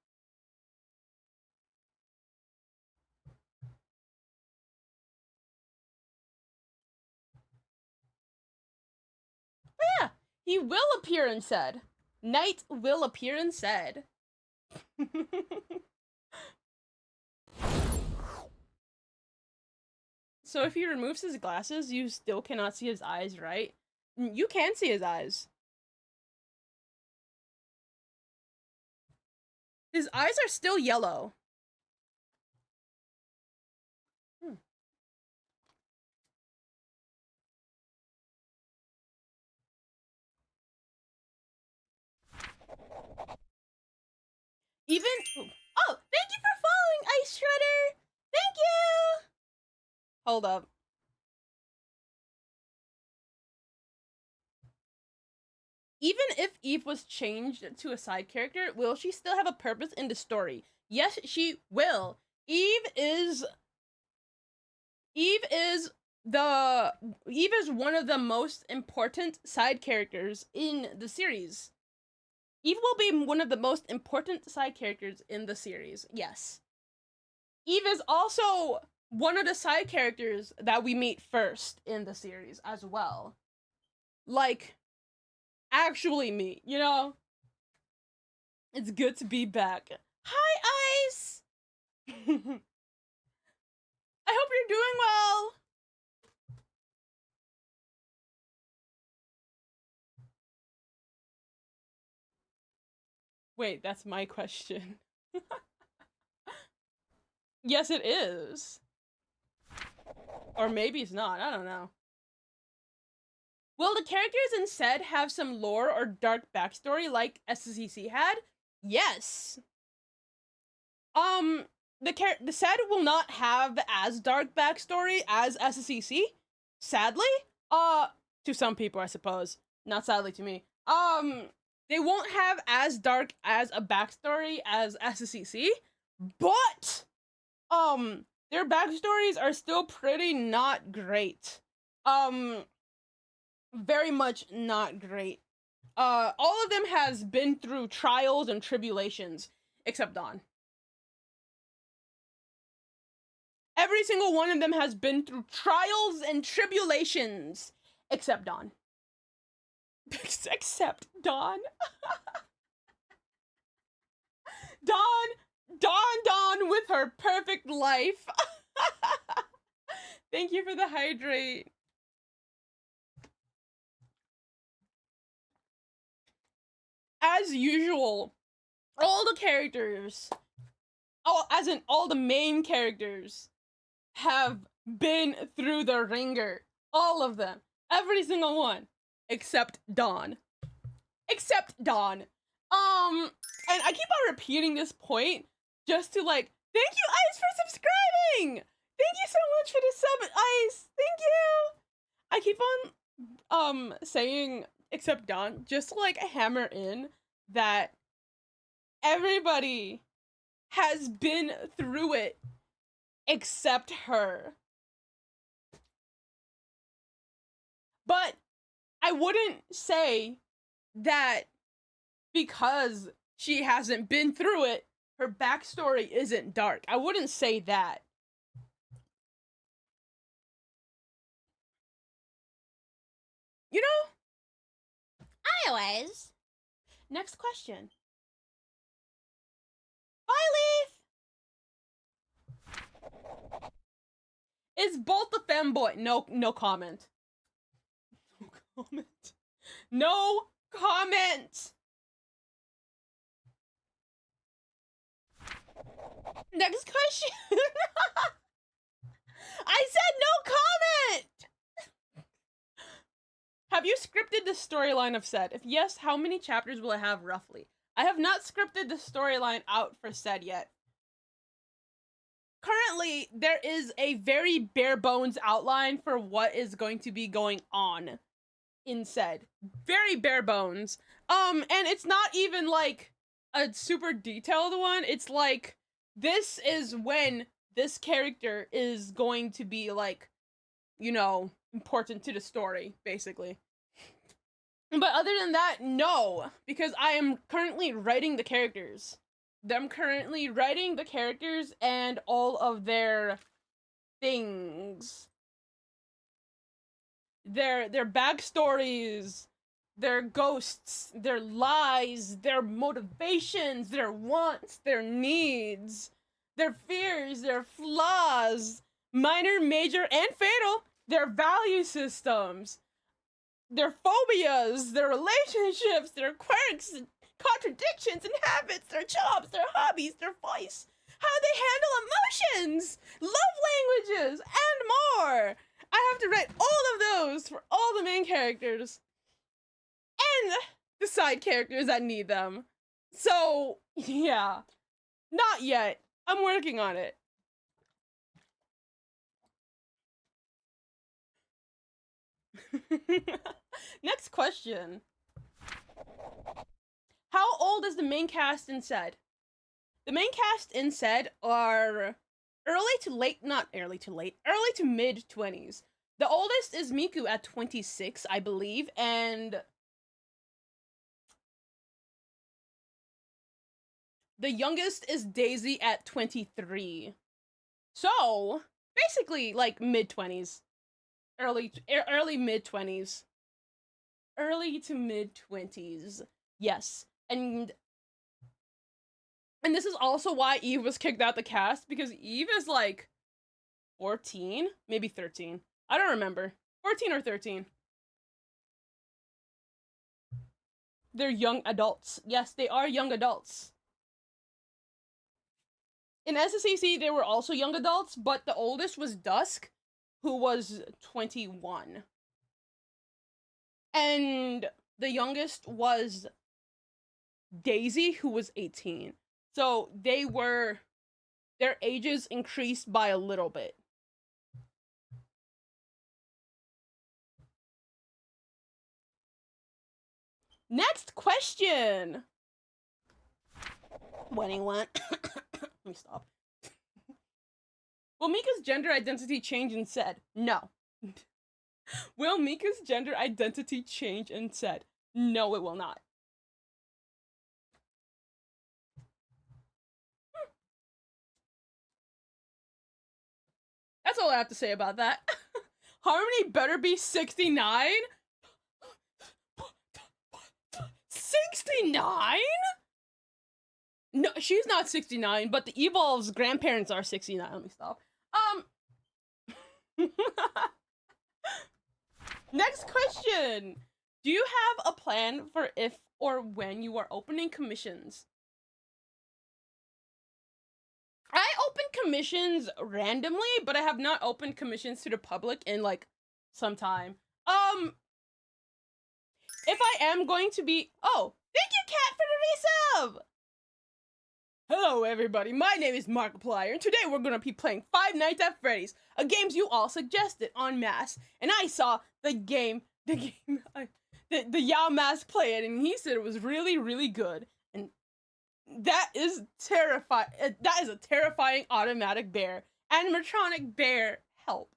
But yeah, he will appear in SSED. Knight will appear in SSED. So if he removes his glasses, you still cannot see his eyes, right? You can see his eyes. His eyes are still yellow. Even oh, thank you for following, Ice Shredder. Thank you. Hold up. Even if Eve was changed to a side character, will she still have a purpose in the story? Yes, she will. Eve is one of the most important side characters in the series. Eve will be one of the most important side characters in the series, yes. Eve is also one of the side characters that we meet first in the series as well. Like, actually meet, you know? It's good to be back. Hi, Ice! I hope you're doing well! Wait, that's my question. Yes, it is. Or maybe it's not, I don't know. Will the characters in SSED have some lore or dark backstory like SSEC had? Yes. The SSED will not have as dark backstory as SSEC, sadly. To some people, I suppose. Not sadly to me. They won't have as dark as a backstory as SSEC, but their backstories are still pretty not great. Very much not great. All of them has been through trials and tribulations, except Dawn. Every single one of them has been through trials and tribulations, except Dawn. Except Dawn. Dawn with her perfect life. Thank you for the hydrate. As usual, all the characters, all the main characters, have been through the ringer. All of them. Every single one. Except Dawn. Except Dawn. And I keep on repeating this point just to like, thank you, Ice, for subscribing! Thank you so much for the sub, Ice! Thank you! I keep on saying, except Dawn, just to, like, hammer in that everybody has been through it except her. But I wouldn't say that because she hasn't been through it, her backstory isn't dark. I wouldn't say that. You know? Anyways, next question. Bye, Leaf! Is Bolt a femboy? No comment. No comment. No comment! Next question. I said no comment! Have you scripted the storyline of SSED? If yes, how many chapters will it have roughly? I have not scripted the storyline out for SSED yet. Currently, there is a very bare bones outline for what is going to be going on in SSED. Very bare bones. And it's not even like a super detailed one. It's like, this is when this character is going to be, like, you know, important to the story, basically. But other than that, no, because I am currently writing the characters. I'm currently writing the characters and all of their things. Their backstories, their ghosts, their lies, their motivations, their wants, their needs, their fears, their flaws, minor, major, and fatal, their value systems, their phobias, their relationships, their quirks, and contradictions and habits, their jobs, their hobbies, their voice, how they handle emotions, love languages, and more. I have to write all of those for all the main characters and the side characters that need them. So, yeah. Not yet. I'm working on it. Next question. How old is the main cast in SSED? The main cast in SSED are early to mid-20s. The oldest is Miku at 26, I believe, and the youngest is Daisy at 23. So, basically, like, mid-20s. Early mid-20s. Early to mid-20s. Yes. And this is also why Eve was kicked out the cast, because Eve is, like, 14? Maybe 13. I don't remember. 14 or 13. They're young adults. Yes, they are young adults. In SSED, they were also young adults, but the oldest was Dusk, who was 21. And the youngest was Daisy, who was 18. So their ages increased by a little bit. Next question. Winning one. Let me stop. Will Mika's gender identity change in SSED? No. Will Mika's gender identity change in SSED? No, it will not. That's all I have to say about that. Harmony better be 69? 69? No, she's not 69, but the Evolve's grandparents are 69. Let me stop. Next question. Do you have a plan for if or when you are opening commissions? I open commissions randomly, but I have not opened commissions to the public in, like, some time. If I am going to be... Oh, thank you, Kat, for the resub! Hello, everybody. My name is Markiplier, and today we're going to be playing Five Nights at Freddy's, a game you all suggested en masse, and I saw the game the game the Yao Mask played, and he said it was really, really good. And that is terrifying. That is a terrifying automatic bear. Animatronic bear, help.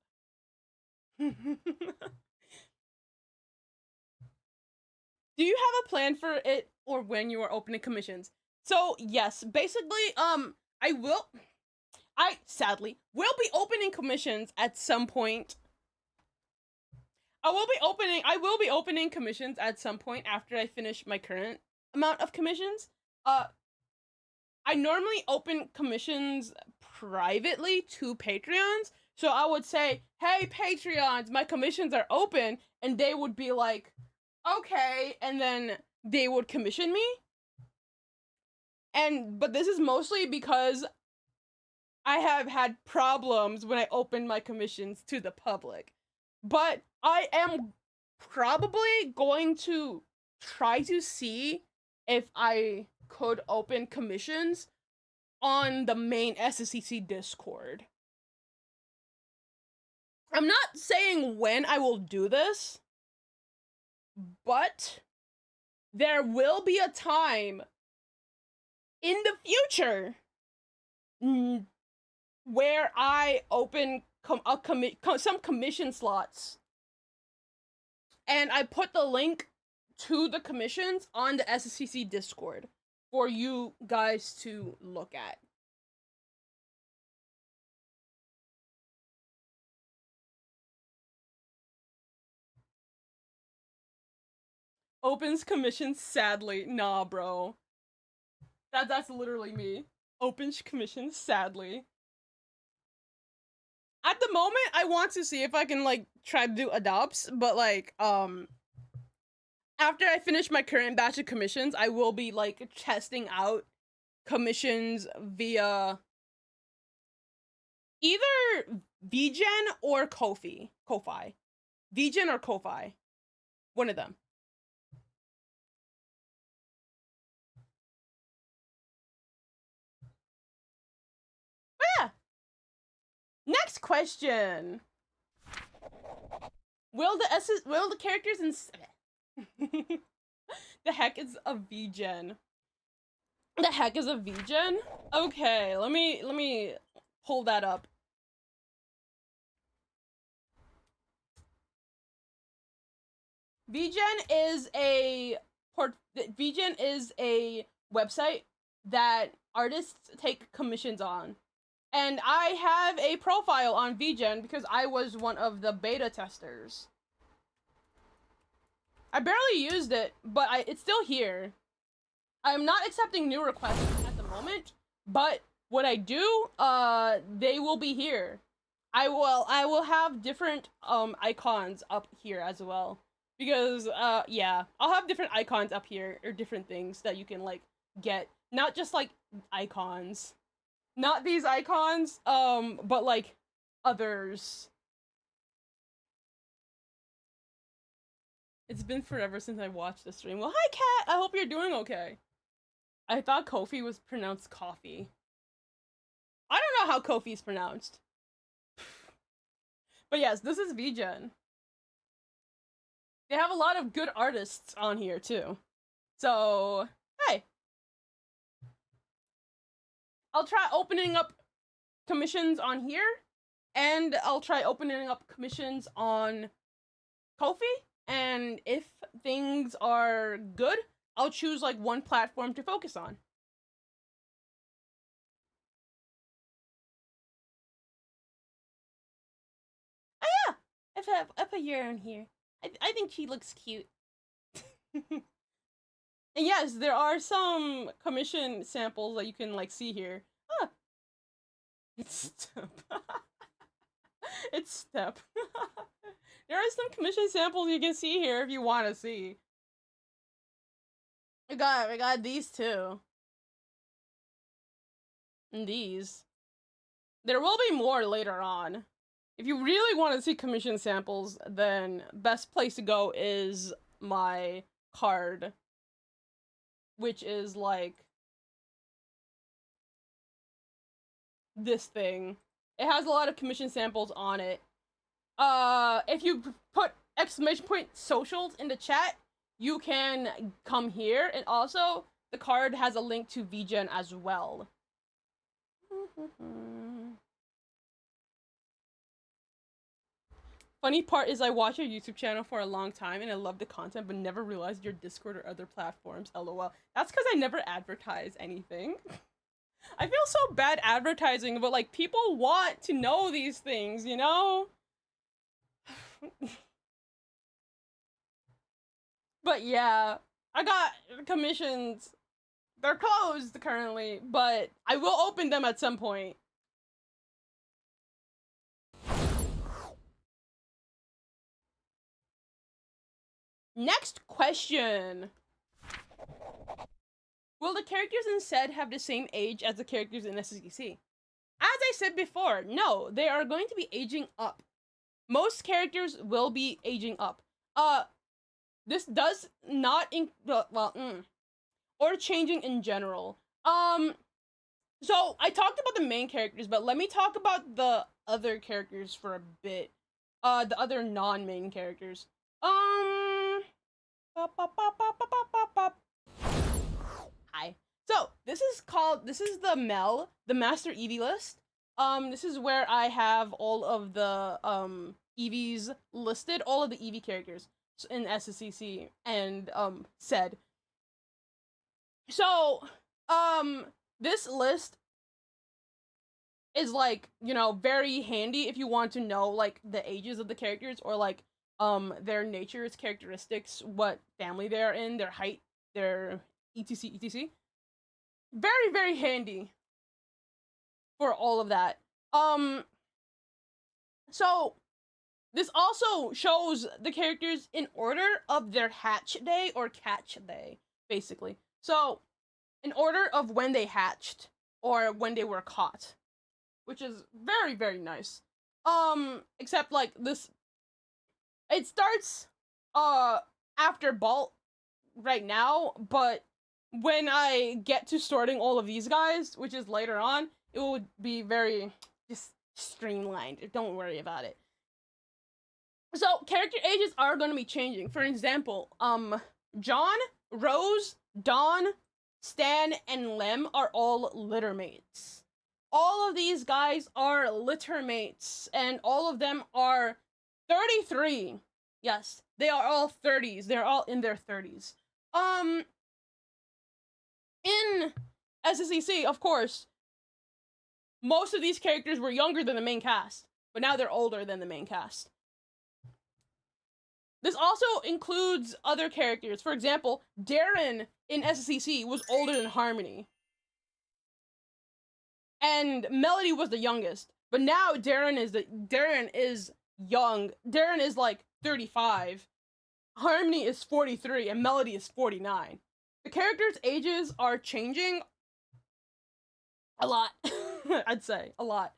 Do you have a plan for it or when you are opening commissions? So yes, basically, I sadly will be opening commissions at some point. I will be opening commissions at some point after I finish my current amount of commissions. I normally open commissions privately to Patreons. So I would say, hey, Patreons, my commissions are open. And they would be like, okay. And then they would commission me. But this is mostly because I have had problems when I open my commissions to the public. But I am probably going to try to see if I could open commissions on the main SSED Discord. I'm not saying when I will do this, but there will be a time in the future where I open some commission slots. And I put the link to the commissions on the SSED Discord for you guys to look at. Opens commissions sadly. Nah, bro. That's literally me. Opens commissions sadly. At the moment, I want to see if I can, like, try to do adopts, but, like, after I finish my current batch of commissions, I will be, like, testing out commissions via either VGen or Ko-fi. VGen or Ko-fi. One of them. But yeah. Next question. Will the characters in the heck is a VGen? The heck is a VGen? Okay, let me pull that up. VGen is a website that artists take commissions on. And I have a profile on VGen because I was one of the beta testers. I barely used it, but it's still here. I'm not accepting new requests at the moment, but when I do, they will be here. I will have different icons up here as well. Because yeah, I'll have different icons up here or different things that you can like get. Not just like icons. Not these icons, but like others. It's been forever since I watched the stream. Well, hi Kat, I hope you're doing okay. I thought Kofi was pronounced coffee. I don't know how Kofi is pronounced. But yes, this is VGen. They have a lot of good artists on here too. So, hey. I'll try opening up commissions on here, and I'll try opening up commissions on Ko-fi, and if things are good, I'll choose like one platform to focus on. Oh yeah, I put your on here. I think she looks cute. And yes, there are some commission samples that you can like see here. Ah. It's Step. It's Step. There are some commission samples you can see here if you want to see. We got these too. And these. There will be more later on. If you really want to see commission samples, then best place to go is my card, which is like this thing. It has a lot of commission samples on it. If you put exclamation point socials in the chat, you can come here. And also, the card has a link to VGen as well. Funny part is I watch your YouTube channel for a long time and I love the content, but never realized your Discord or other platforms. LOL. That's because I never advertise anything. I feel so bad advertising, but like people want to know these things, you know? But yeah, I got commissions. They're closed currently, but I will open them at some point. Next question. Will the characters in SSED have the same age as the characters in SSED? As I said before, no, they are going to be aging up. Most characters will be aging up. This does not or changing in general. So I talked about the main characters, but let me talk about the other characters for a bit. The other non-main characters. Hi. So this is the Master Eevee list. This is where I have all of the Eevees listed, all of the Eevee characters in SSEC and SSED. So this list is like, you know, very handy if you want to know like the ages of the characters or like their natures, characteristics, what family they're in, their height, their etc. Very, very handy for all of that. So this also shows the characters in order of their hatch day or catch day, basically. So in order of when they hatched or when they were caught, which is very, very nice. Except like this, it starts after Bolt right now, but when I get to sorting all of these guys, which is later on, it will be very just streamlined. Don't worry about it. So character ages are going to be changing. For example, John, Rose, Dawn, Stan, and Lem are all littermates. All of these guys are littermates, and all of them are 33. Yes, they are all 30s. They're all in their 30s. In SSEC, of course, most of these characters were younger than the main cast, but now they're older than the main cast. This also includes other characters. For example, Darren in SSEC was older than Harmony. And Melody was the youngest. But now Darren is young. Darren is like 35. Harmony is 43 and Melody is 49. The characters' ages are changing a lot. I'd say a lot.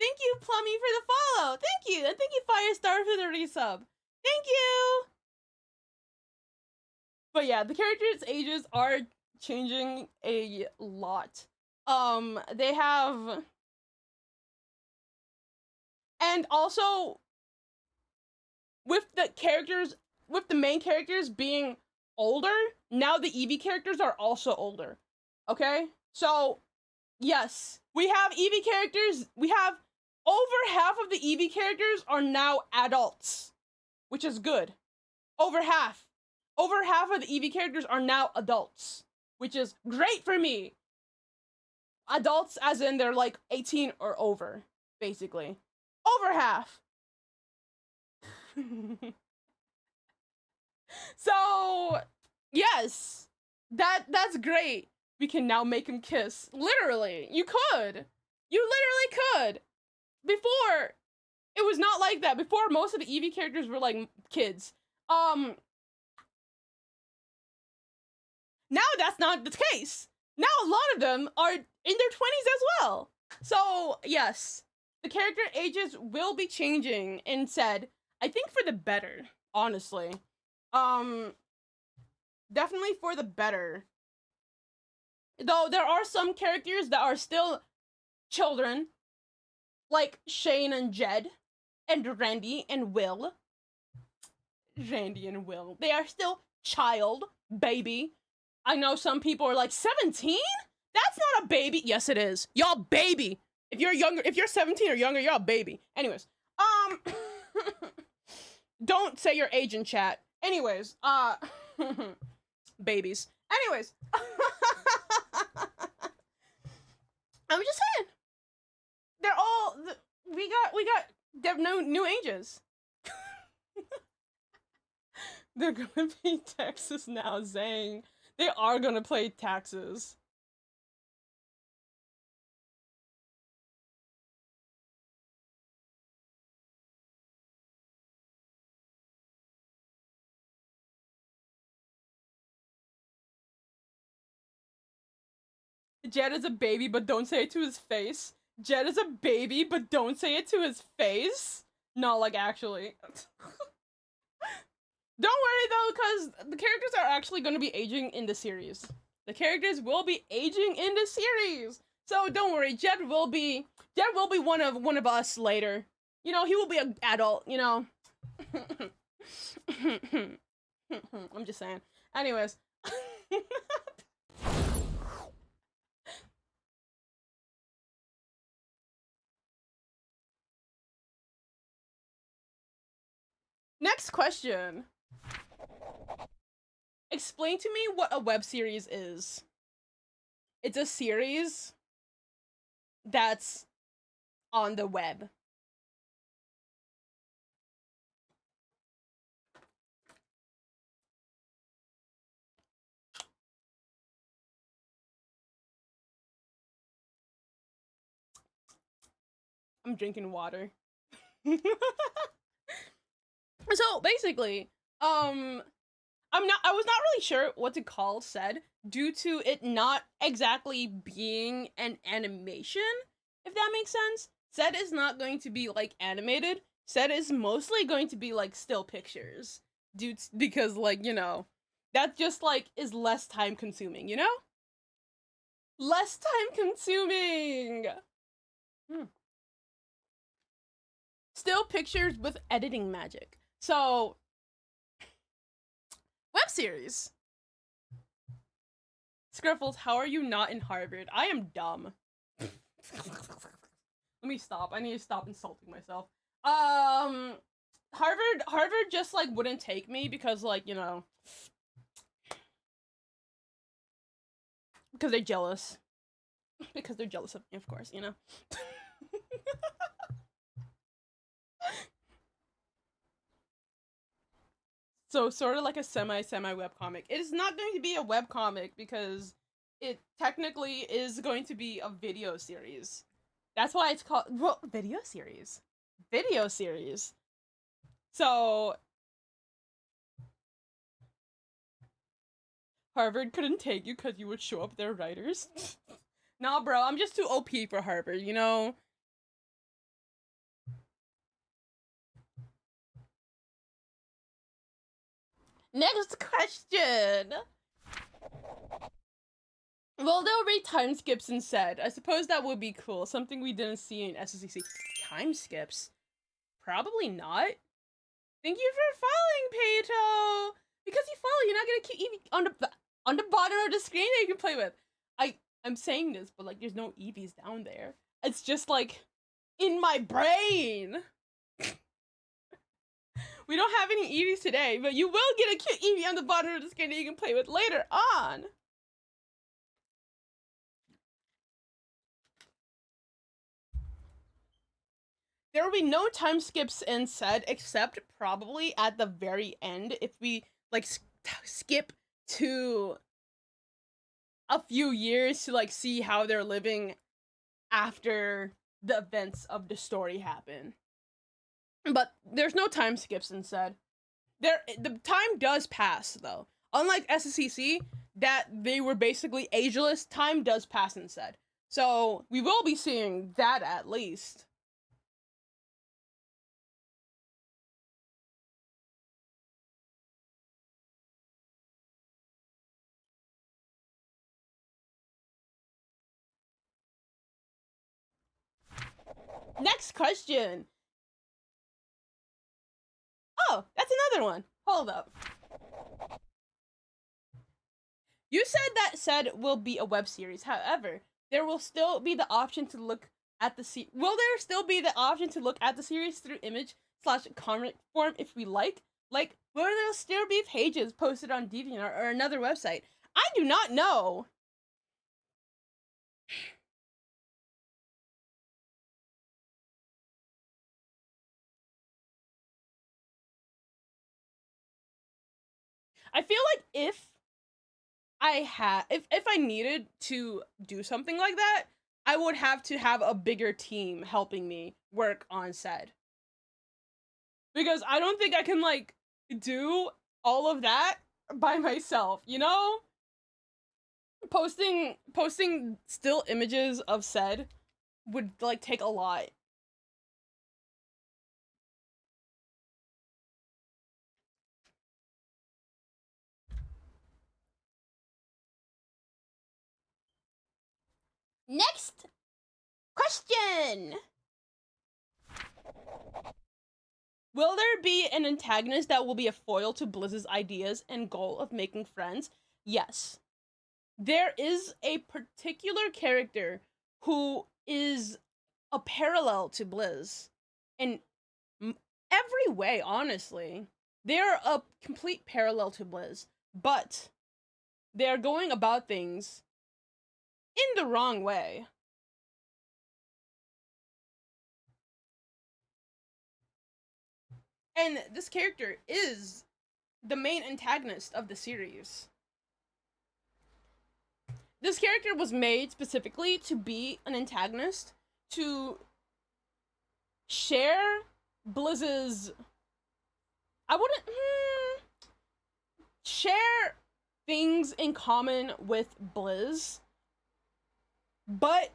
Thank you, Plummy, for the follow. Thank you. And thank you, Firestar, for the resub. Thank you. But yeah, the characters' ages are changing a lot. They have, and also with the main characters being older, now the Eevee characters are also older. Okay? So, yes, we have Eevee characters. We have over half of the Eevee characters are now adults, which is good. Over half of the Eevee characters are now adults, which is great for me. Adults as in they're like 18 or over, basically. Over half. So, yes, that's great. We can now make him kiss. Literally, you literally could. Before, it was not like that. Before, most of the Eevee characters were like kids. Now that's not the case. Now a lot of them are in their 20s as well. So, yes, the character ages will be changing and SSED, I think for the better, honestly. Definitely for the better. Though there are some characters that are still children, like Shane and Jed. and Randy and Will. They are still child, baby. I know some people are like 17? That's not a baby. Yes, it is. Y'all baby. If you're 17 or younger, you're a baby. Anyways, don't say your age in chat. Anyways, babies. Anyways, I'm just saying. They're all we got they're no new ages. They're gonna pay taxes now, Zang. They are gonna pay taxes. Jed is a baby, but don't say it to his face. Jed is a baby, but don't say it to his face. No, like actually. Don't worry though, because the characters are actually going to be aging in the series. The characters will be aging in the series. So don't worry, Jed will be one of us later. You know, he will be an adult, you know. I'm just saying. Anyways. Next question. Explain to me what a web series is. It's a series that's on the web. I'm drinking water. So basically, I was not really sure what to call SSED due to it not exactly being an animation, if that makes sense. SSED is not going to be like animated. SSED is mostly going to be like still pictures because like, you know, that just like is less time consuming, you know? Less time consuming. Still pictures with editing magic. So, web series. Scruffles, how are you not in Harvard? I am dumb. Let me stop. I need to stop insulting myself. Harvard just like wouldn't take me because like, you know, because they're jealous. Because they're jealous of me, of course, you know. So sort of like a semi webcomic. It is not going to be a webcomic because it technically is going to be a video series. That's why it's called video series. Video series. So Harvard couldn't take you because you would show up their writers. Nah, bro, I'm just too OP for Harvard, you know? Next question. Well, they'll read time skips instead. I suppose that would be cool. Something we didn't see in SSEC. Time skips? Probably not. Thank you for following, Peito. Because you follow, you're not gonna keep Eevee on the bottom of the screen that you can play with. I'm saying this, but like, there's no Eevees down there. It's just like in my brain. We don't have any Eevees today, but you will get a cute Eevee on the bottom of the screen that you can play with later on. There will be no time skips in SSED except probably at the very end if we like skip to a few years to like see how they're living after the events of the story happen. But there's no time skips in SSED. The time does pass though. Unlike SSEC, that they were basically ageless, time does pass in SSED. So we will be seeing that at least. Next question. Oh, that's another one. Hold up. You said that SSED will be a web series. However, there will still be the option to look at the Will there still be the option to look at the series through image/comic form if we like? Like, will there still be pages posted on DeviantArt or another website? I do not know. I feel like if I needed to do something like that, I would have to have a bigger team helping me work on SSED. Because I don't think I can like do all of that by myself, you know? Posting still images of SSED would like take a lot. Next question. Will there be an antagonist that will be a foil to Blizz's ideas and goal of making friends? Yes. There is a particular character who is a parallel to Blizz in every way, honestly. They're a complete parallel to Blizz, but they're going about things in the wrong way. And this character is the main antagonist of the series. This character was made specifically to be an antagonist, to share Blizz's... I wouldn't... share things in common with Blizz, but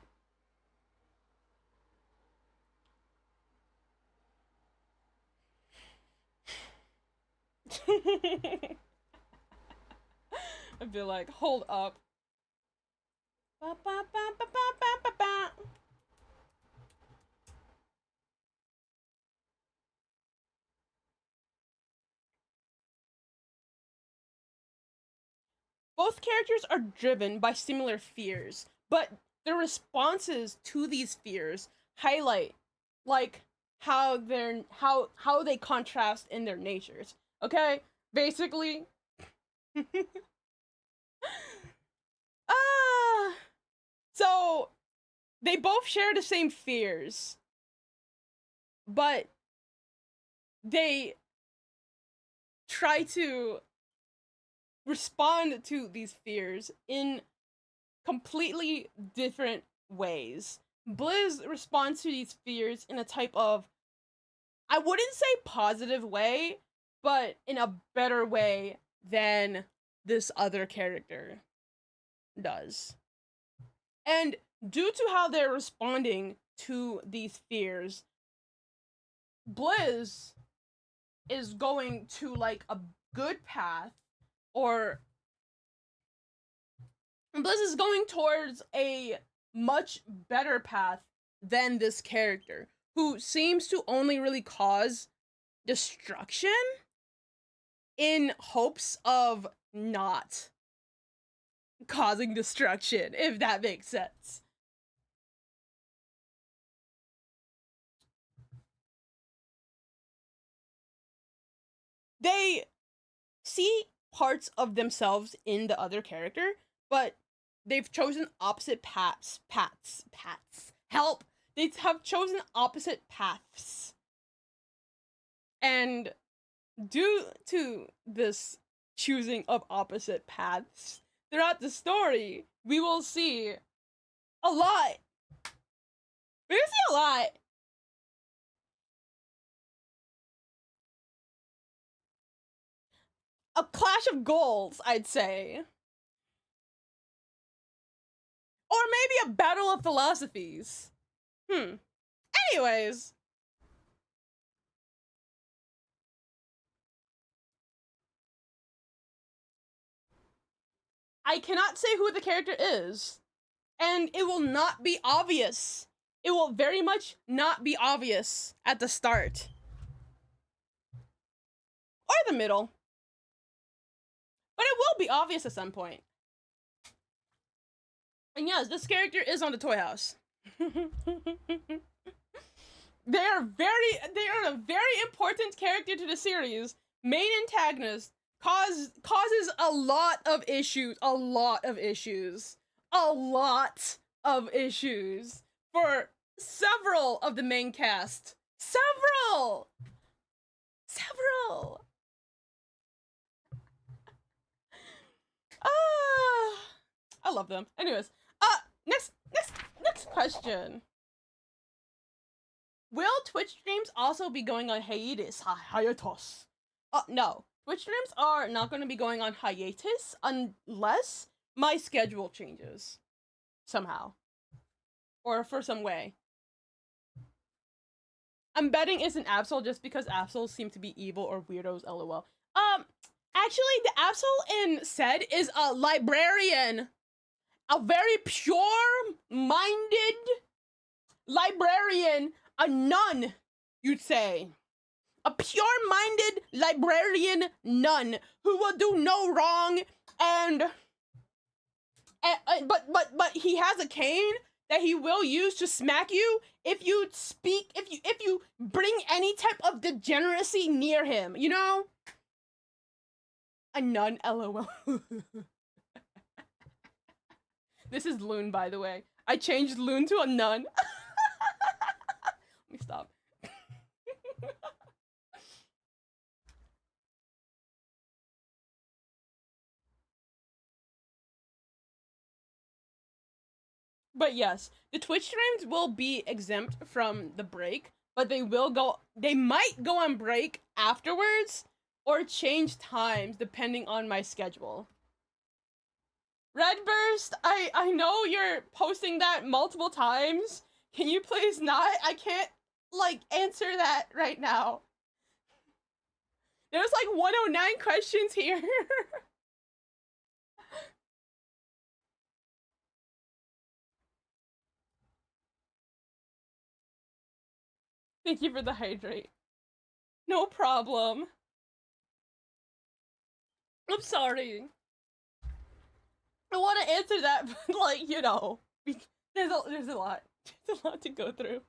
I'd be like, hold up. Ba, ba, ba, ba, ba, ba, ba. Both characters are driven by similar fears, but their responses to these fears highlight like how they contrast in their natures. Okay? Basically, so they both share the same fears, but they try to respond to these fears in completely different ways. Blizz responds to these fears in a type of, I wouldn't say positive way, but in a better way than this other character does. And due to how they're responding to these fears, Blizz is going to like a good path, or Blizz is going towards a much better path than this character, who seems to only really cause destruction in hopes of not causing destruction, if that makes sense. They see parts of themselves in the other character, but they've chosen opposite paths. Help! They have chosen opposite paths. And due to this choosing of opposite paths, throughout the story, we will see a lot. We will see a lot. A clash of goals, I'd say. Or maybe a battle of philosophies. Anyways. I cannot say who the character is. And it will not be obvious. It will very much not be obvious at the start. or the middle. But it will be obvious at some point. And yes, this character is on the Toy House. They are a very important character to the series. Main antagonist causes a lot of issues. A lot of issues for several of the main cast. Several. I love them. Anyways, next question. Will Twitch streams also be going on hiatus? No. Twitch streams are not going to be going on hiatus unless my schedule changes somehow or for some way. I'm betting it's an Absol just because Absols seem to be evil or weirdos, lol. Actually, the Absol in SSED is a librarian. A very pure-minded librarian. A nun, you'd say. A pure-minded librarian nun who will do no wrong but he has a cane that he will use to smack you if you bring any type of degeneracy near him, you know? A nun, lol. This is Loon, by the way. I changed Loon to a nun. Let me stop. But yes, the Twitch streams will be exempt from the break, but they might go on break afterwards or change times depending on my schedule. Redburst, I know you're posting that multiple times. Can you please not? I can't, answer that right now. There's 109 questions here. Thank you for the hydrate. No problem. I'm sorry. I want to answer that, but there's a lot. There's a lot to go through.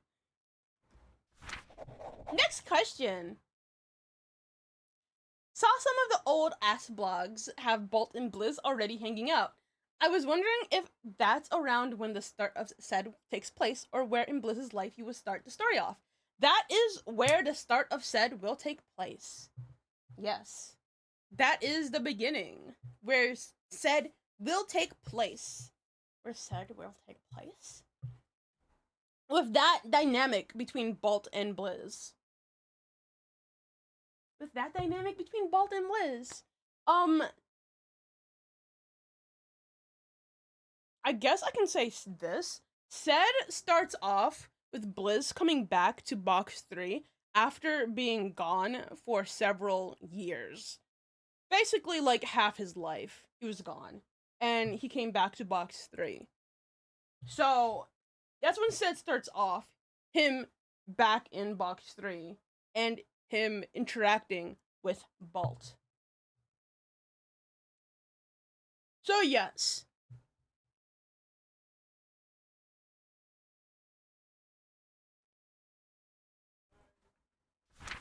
Next question. Saw some of the old ass blogs have Bolt and Blizz already hanging out. I was wondering if that's around when the start of SSED takes place, or where in Blizz's life you would start the story off. That is where the start of SSED will take place. Yes. That is the beginning, where SSED will take place. Where SSED will take place? With that dynamic between Bolt and Blizz. I guess I can say this. SSED starts off with Blizz coming back to Box 3 after being gone for several years. Basically, half his life, he was gone. And he came back to Box 3. So, that's when SSED starts off. Him back in Box 3. And him interacting with Bolt. So, yes.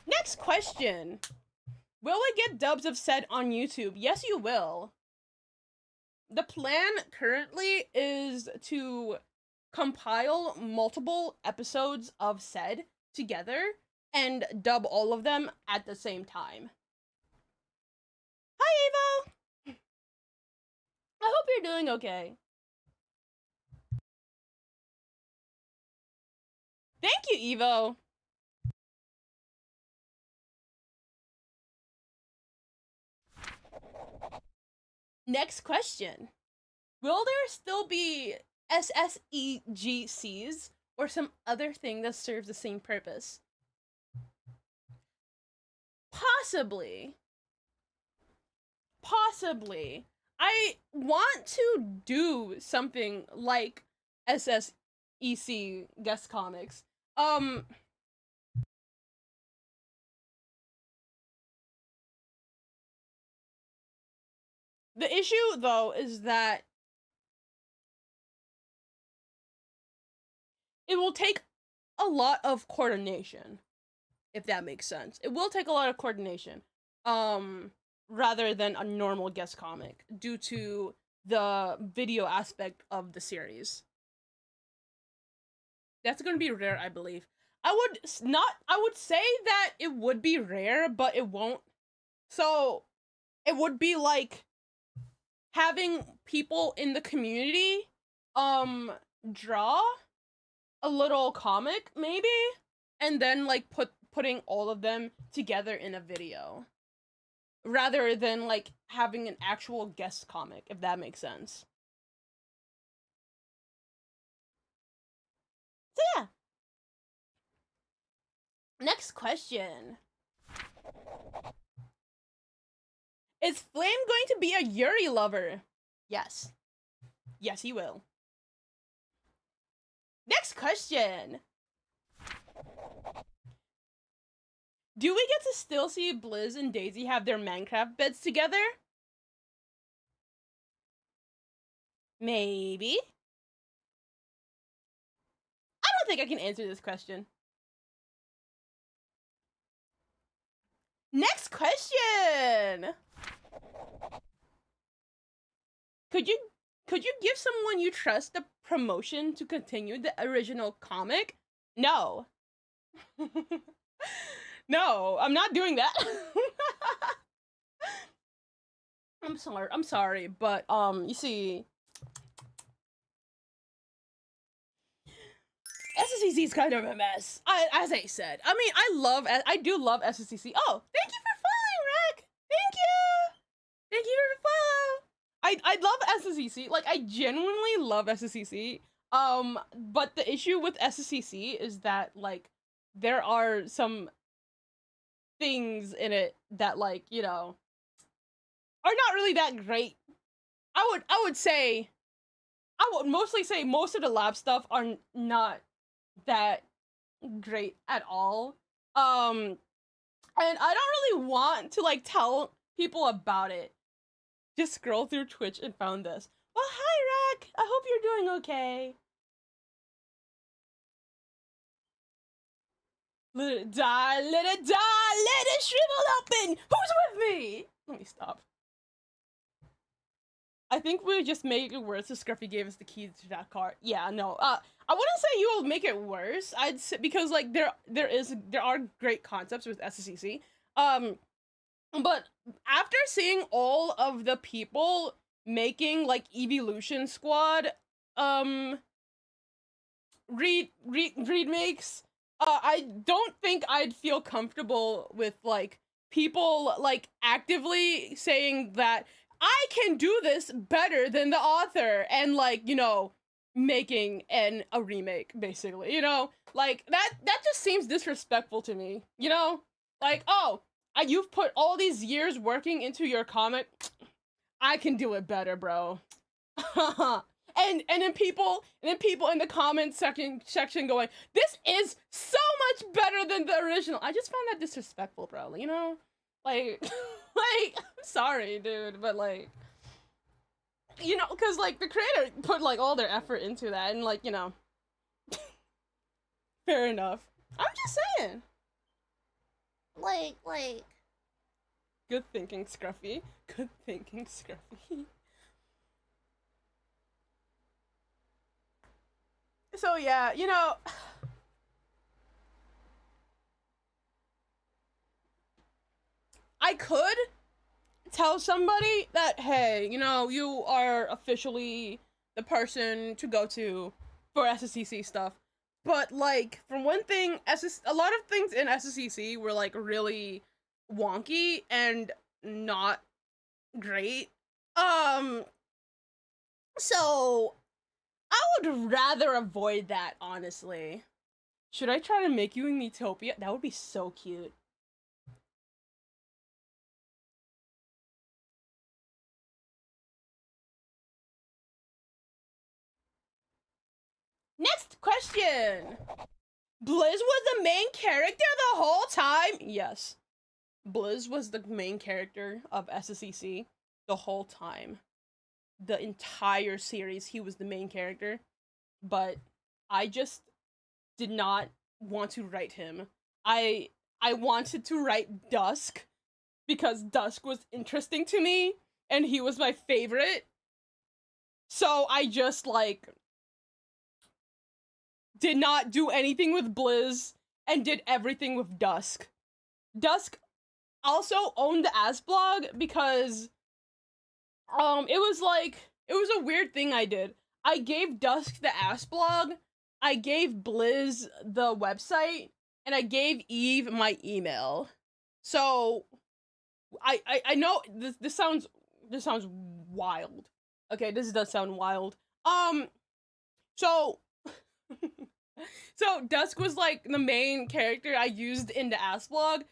Next question. Will I get dubs of SSED on YouTube? Yes, you will. The plan currently is to compile multiple episodes of SSED together and dub all of them at the same time. Hi, Evo! I hope you're doing okay. Thank you, Evo! Next question. Will there still be SSEGCs or some other thing that serves the same purpose? Possibly. I want to do something like SSEC guest comics. The issue, though, is that it will take a lot of coordination, if that makes sense. It will take a lot of coordination, rather than a normal guest comic, due to the video aspect of the series. That's going to be rare, I believe. I would say that it would be rare, but it won't. So, it would be like having people in the community, draw a little comic, maybe, and then, like, putting all of them together in a video. Rather than, like, having an actual guest comic, if that makes sense. So, yeah. Next question. Is Flame going to be a Yuri lover? Yes. Yes, he will. Next question. Do we get to still see Blizz and Daisy have their Minecraft beds together? Maybe. I don't think I can answer this question. Next question. Could you give someone you trust a promotion to continue the original comic? No. No, I'm not doing that. I'm sorry, but you see, SSEC is kind of a mess. As I said, I mean, I do love SSEC. Oh, thank you for following, Rack. Thank you for the follow. I love SSEC. Like, I genuinely love SSEC. But the issue with SSEC is that, like, there are some things in it that, like, you know, are not really that great. I would mostly say most of the lab stuff are not that great at all. And I don't really want to, like, tell people about it. Just scroll through Twitch and found this. Well, hi, Rack. I hope you're doing okay. Let it die, let it die, let it shrivel open! Who's with me? Let me stop. I think we would just make it worse if Scruffy gave us the keys to that car. Yeah, no. I wouldn't say you will make it worse. I'd say, because, like, there are great concepts with SSEC. But after seeing all of the people making, like, Evolution Squad remakes, I don't think I'd feel comfortable with, like, people, like, actively saying that I can do this better than the author, and, like, you know, making a remake, basically, you know? Like, that just seems disrespectful to me, you know? Like, oh, you've put all these years working into your comic, I can do it better, bro. And then people in the comment section going, this is so much better than the original. I just found that disrespectful, bro. You know, like, like, I'm sorry, dude, but, like, you know, because, like, the creator put, like, all their effort into that, and, like, you know, fair enough. I'm just saying. Like, good thinking, Scruffy. Good thinking, Scruffy. So, yeah, you know, I could tell somebody that, hey, you know, you are officially the person to go to for SSEC stuff. But, like, for one thing, a lot of things in SSEC were, like, really wonky and not great. So I would rather avoid that, honestly. Should I try to make you in Utopia? That would be so cute. Next question. Blizz was the main character the whole time? Yes. Blizz was the main character of SSEC. the whole time. The entire series, he was the main character. But I just did not want to write him. I wanted to write Dusk because Dusk was interesting to me and he was my favorite. So I just like did not do anything with Blizz and did everything with Dusk. Dusk also owned the Asblog because it was a weird thing I did. I gave Dusk the Asblog, I gave Blizz the website, and I gave Eve my email. So I know this sounds wild. Okay, this does sound wild. So so Dusk was like the main character I used in the Asblog.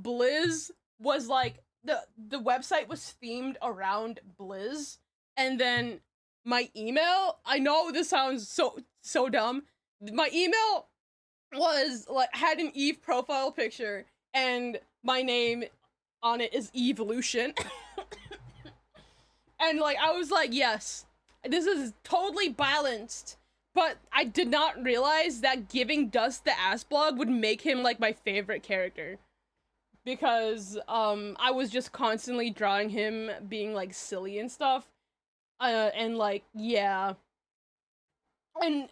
Blizz was like the website was themed around Blizz, and then my email, I know this sounds so dumb. My email was like had an Eve profile picture and my name on it is Evolution. And like I was like, yes, this is totally balanced. But I did not realize that giving Dusk the Asblog would make him like my favorite character. Because I was just constantly drawing him being like silly and stuff. And like, yeah. And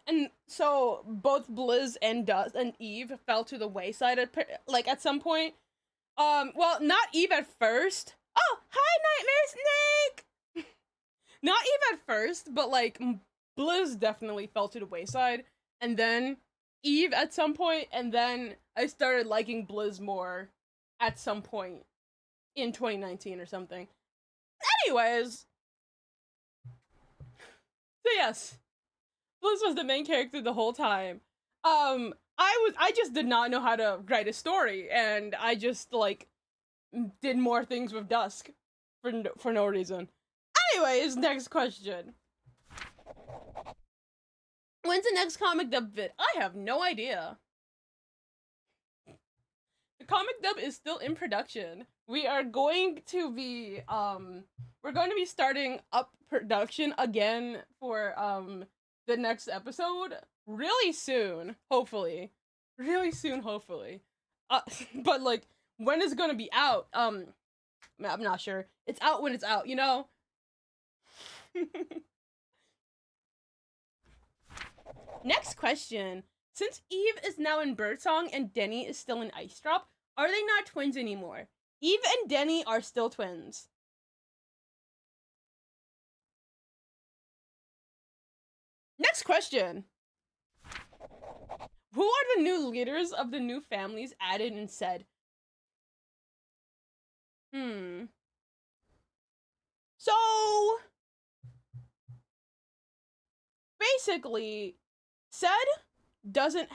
so both Blizz and Dusk and Eve fell to the wayside at some point. Well, not Eve at first. Oh, hi Nightmare Snake! Not Eve at first, but like Blizz definitely fell to the wayside, and then Eve at some point, and then I started liking Blizz more at some point in 2019 or something. Anyways, so yes, Blizz was the main character the whole time. I just did not know how to write a story, and I just like did more things with Dusk for no reason. Anyways, next question. When's the next comic dub vid? I have no idea. The comic dub is still in production. We are going to be we're going to be starting up production again for the next episode really soon, hopefully. Really soon, hopefully. But like when is it going to be out? I'm not sure. It's out when it's out, you know? Next question. Since Eve is now in Birdsong and Denny is still in Ice Drop, are they not twins anymore? Eve and Denny are still twins. Next question. Who are the new leaders of the new families added in SSED? So basically, SSED does not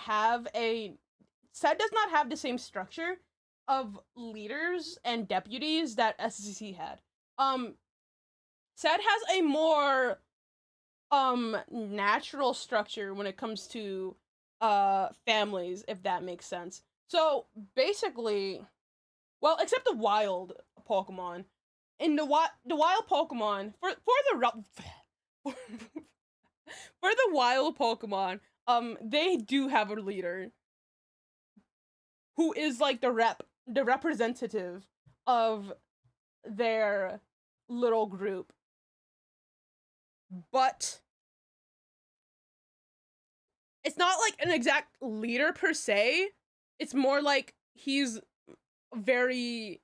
have the same structure of leaders and deputies that SSED had. SSED has a more natural structure when it comes to families, if that makes sense. So basically, well, except the wild Pokemon. In the wild Pokemon, for the wild Pokemon, they do have a leader who is like the representative of their little group. But it's not like an exact leader per se. It's more like he's very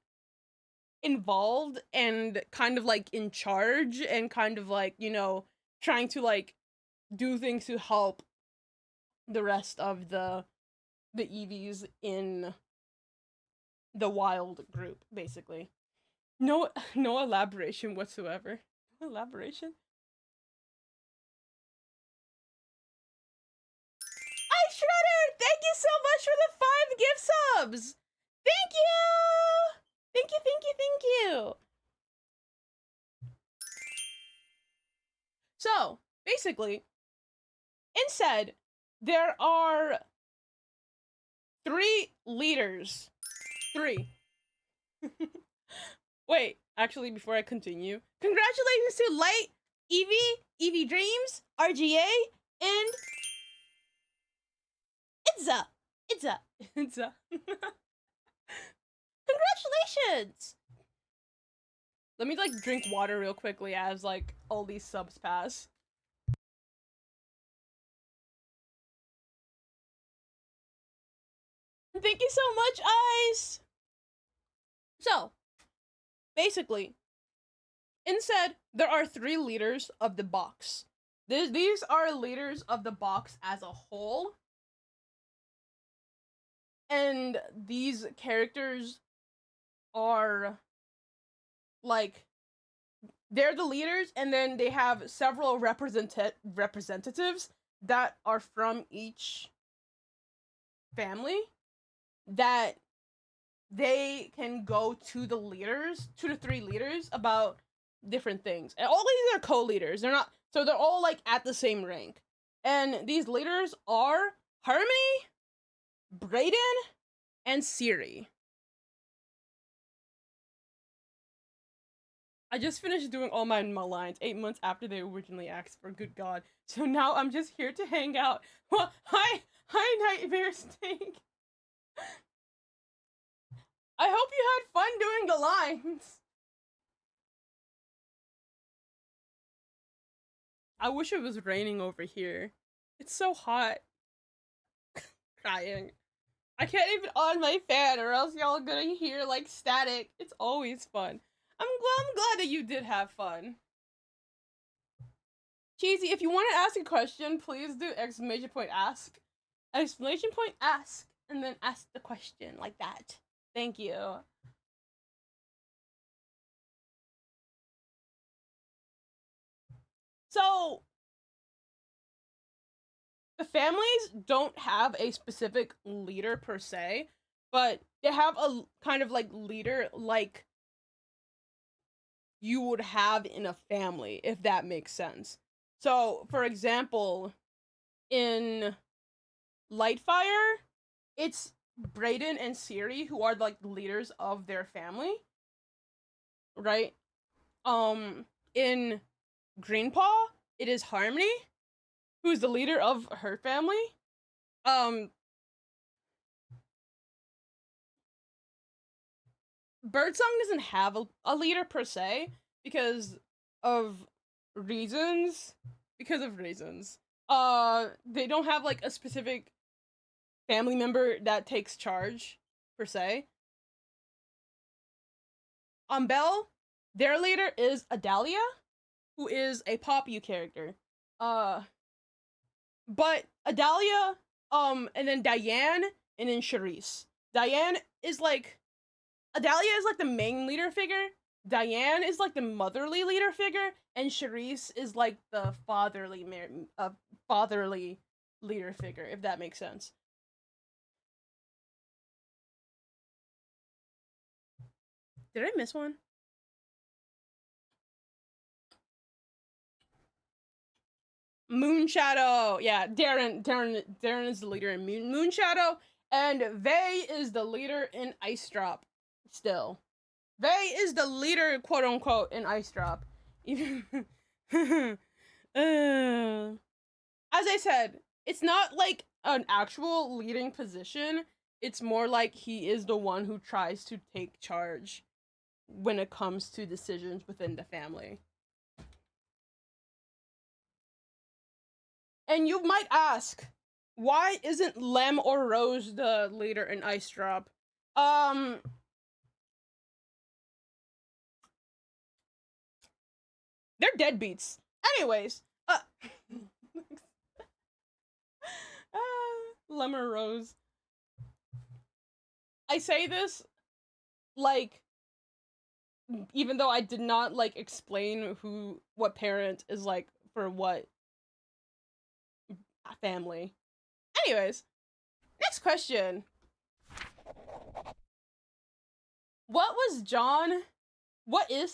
involved and kind of like in charge and kind of like, you know, trying to like do things to help the rest of the EVs in the wild group, basically. No elaboration whatsoever. No elaboration? Hi Shredder! Thank you so much for the 5 gift subs! Thank you! Thank you. So, basically, in SSED, there are 3 leaders. 3. Wait, actually, before I continue, congratulations to Light, Evie, Evie Dreams, RGA, and Itza. Itza. Itza. Congratulations! Let me like drink water real quickly as like all these subs pass. Thank you so much, Ice! So, basically, in SSED, there are 3 leaders of the box. These are leaders of the box as a whole. And these characters are, like, they're the leaders, and then they have several representatives that are from each family that they can go to the leaders, 2 to 3 leaders, about different things. And all these are co-leaders. They're not, so they're all like at the same rank. And these leaders are Harmony, Brayden, and Siri. I just finished doing all my lines 8 months after they originally asked for. Good God. So now I'm just here to hang out. Well, hi, Nightmare Stink. I hope you had fun doing the lines. I wish it was raining over here. It's so hot. Crying. I can't even on my fan or else y'all are gonna hear like static. It's always fun. I'm glad that you did have fun. Cheesy, if you want to ask a question, please do exclamation point ask. Exclamation point ask. And then ask the question like that. Thank you. So, the families don't have a specific leader per se, but they have a kind of like leader like you would have in a family, if that makes sense. So, for example, in Lightfire, it's Brayden and Siri who are like leaders of their family, right? In Greenpaw, it is Harmony who's the leader of her family. Birdsong doesn't have a leader per se because of reasons. They don't have like a specific family member that takes charge per se. On Belle, their leader is Adalia, who is a Pop U character. But Adalia, and then Diane, and then Charisse. Diane is like, Adalia is like the main leader figure. Diane is like the motherly leader figure, and Charisse is like the fatherly leader figure, if that makes sense. Did I miss one? Moonshadow. Yeah, Darren is the leader in Moonshadow, and Vey is the leader in Ice Drop. Still, Vey is the leader, quote unquote, in Ice Drop. Even as I said, it's not like an actual leading position. It's more like he is the one who tries to take charge when it comes to decisions within the family. And you might ask, why isn't Lem or Rose the leader in Ice Drop? They're deadbeats. Anyways, Lem or Rose. I say this, like, even though I did not, like, explain what parent is, like, for what family. Anyways, next question. What is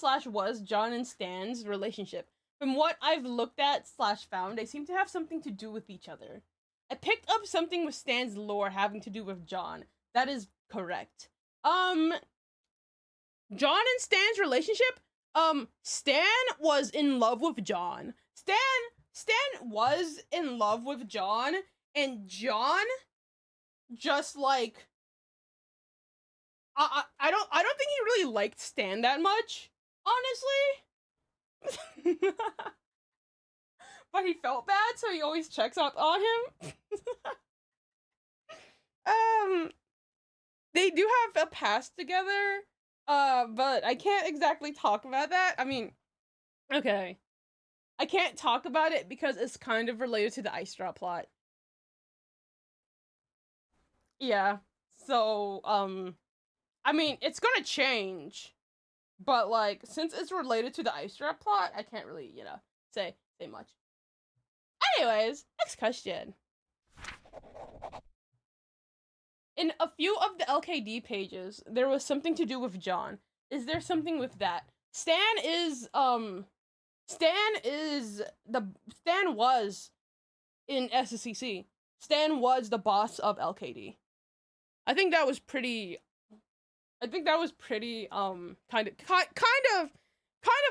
/ was John and Stan's relationship? From what I've looked at / found, they seem to have something to do with each other. I picked up something with Stan's lore having to do with John. That is correct. John and Stan's relationship, Stan was in love with John. Stan was in love with John, and John just like I don't think he really liked Stan that much, honestly. But he felt bad, so he always checks up on him. They do have a past together, but I can't exactly talk about that. I mean, okay. I can't talk about it because it's kind of related to the ice drop plot. Yeah. So, I mean, it's gonna change, but like, since it's related to the ice drop plot, I can't really, say much. Anyways, next question. In a few of the LKD pages, there was something to do with John. Is there something with that? Stan was in SSEC. Stan was the boss of LKD. I think that was pretty kind of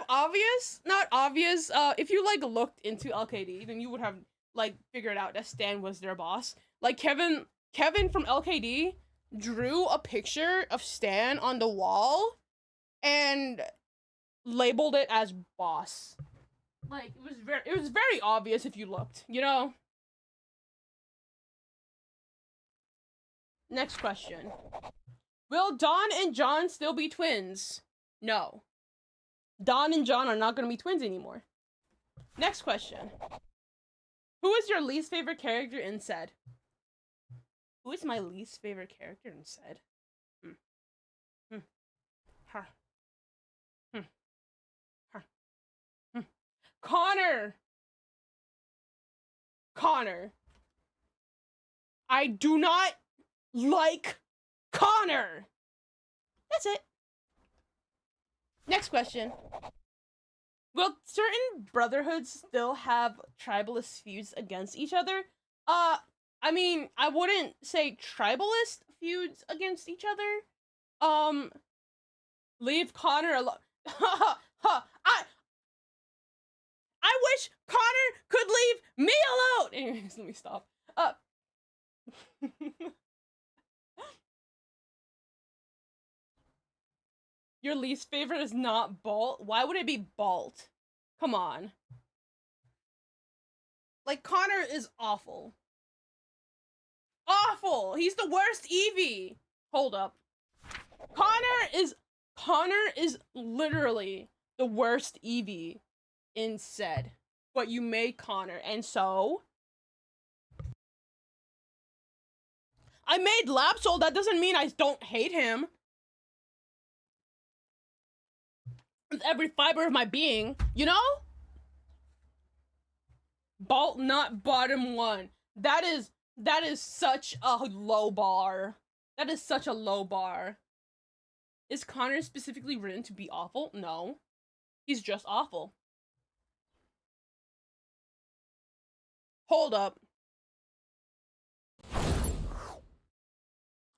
obvious. Not obvious. If you like looked into LKD, then you would have like figured out that Stan was their boss. Like Kevin from LKD drew a picture of Stan on the wall and labeled it as boss. Like it was very obvious if you looked, Next question. Will Dawn and John still be twins? No. Dawn and John are not going to be twins anymore. Next question. Who is your least favorite character in SSED? Who is my least favorite character in SSED? Connor. I do not like Connor. That's it. Next question. Will certain brotherhoods still have tribalist feuds against each other? I mean, I wouldn't say tribalist feuds against each other. Leave Connor alone. I wish Connor could leave me alone. Anyways, let me stop. Your least favorite is not Bolt? Why would it be Bolt? Come on. Like, Connor is awful. Awful! He's the worst Eevee! Hold up. Connor is literally the worst Eevee in SSED. But you made Connor, and so? I made Lapsol, that doesn't mean I don't hate him. With every fiber of my being, Bolt not bottom one. That is such a low bar. That is such a low bar. Is Connor specifically written to be awful? No. He's just awful. Hold up.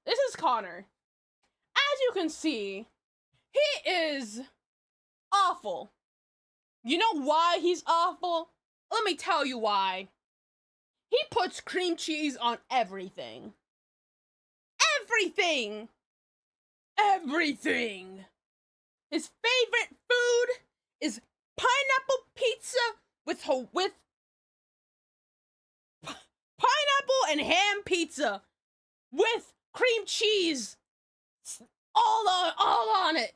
This is Connor. As you can see, he is awful. You know why he's awful? Let me tell you why. He puts cream cheese on everything. Everything! Everything! His favorite food is pineapple pizza with pineapple and ham pizza with cream cheese all on it.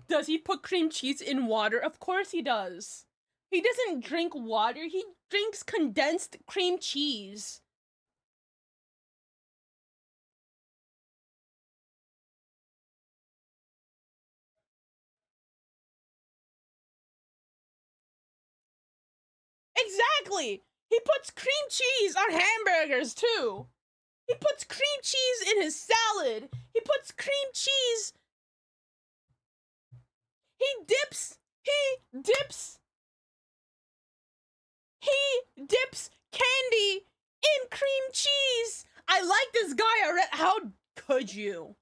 Does he put cream cheese in water? Of course he does. He doesn't drink water, he drinks condensed cream cheese. Exactly! He puts cream cheese on hamburgers, too! He puts cream cheese in his salad! He puts cream cheese... He dips candy in cream cheese! I I like this guy already. How could you?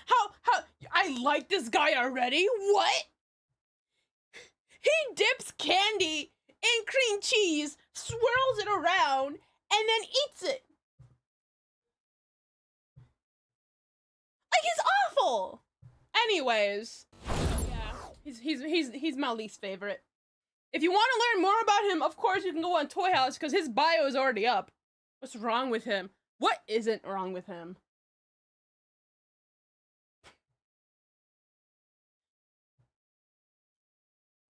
How I like this guy already? What? He dips candy in cream cheese, swirls it around, and then eats it. Like, he's awful. Anyways, yeah, he's my least favorite. If you want to learn more about him, of course you can go on Toy House because his bio is already up. What's wrong with him? What isn't wrong with him?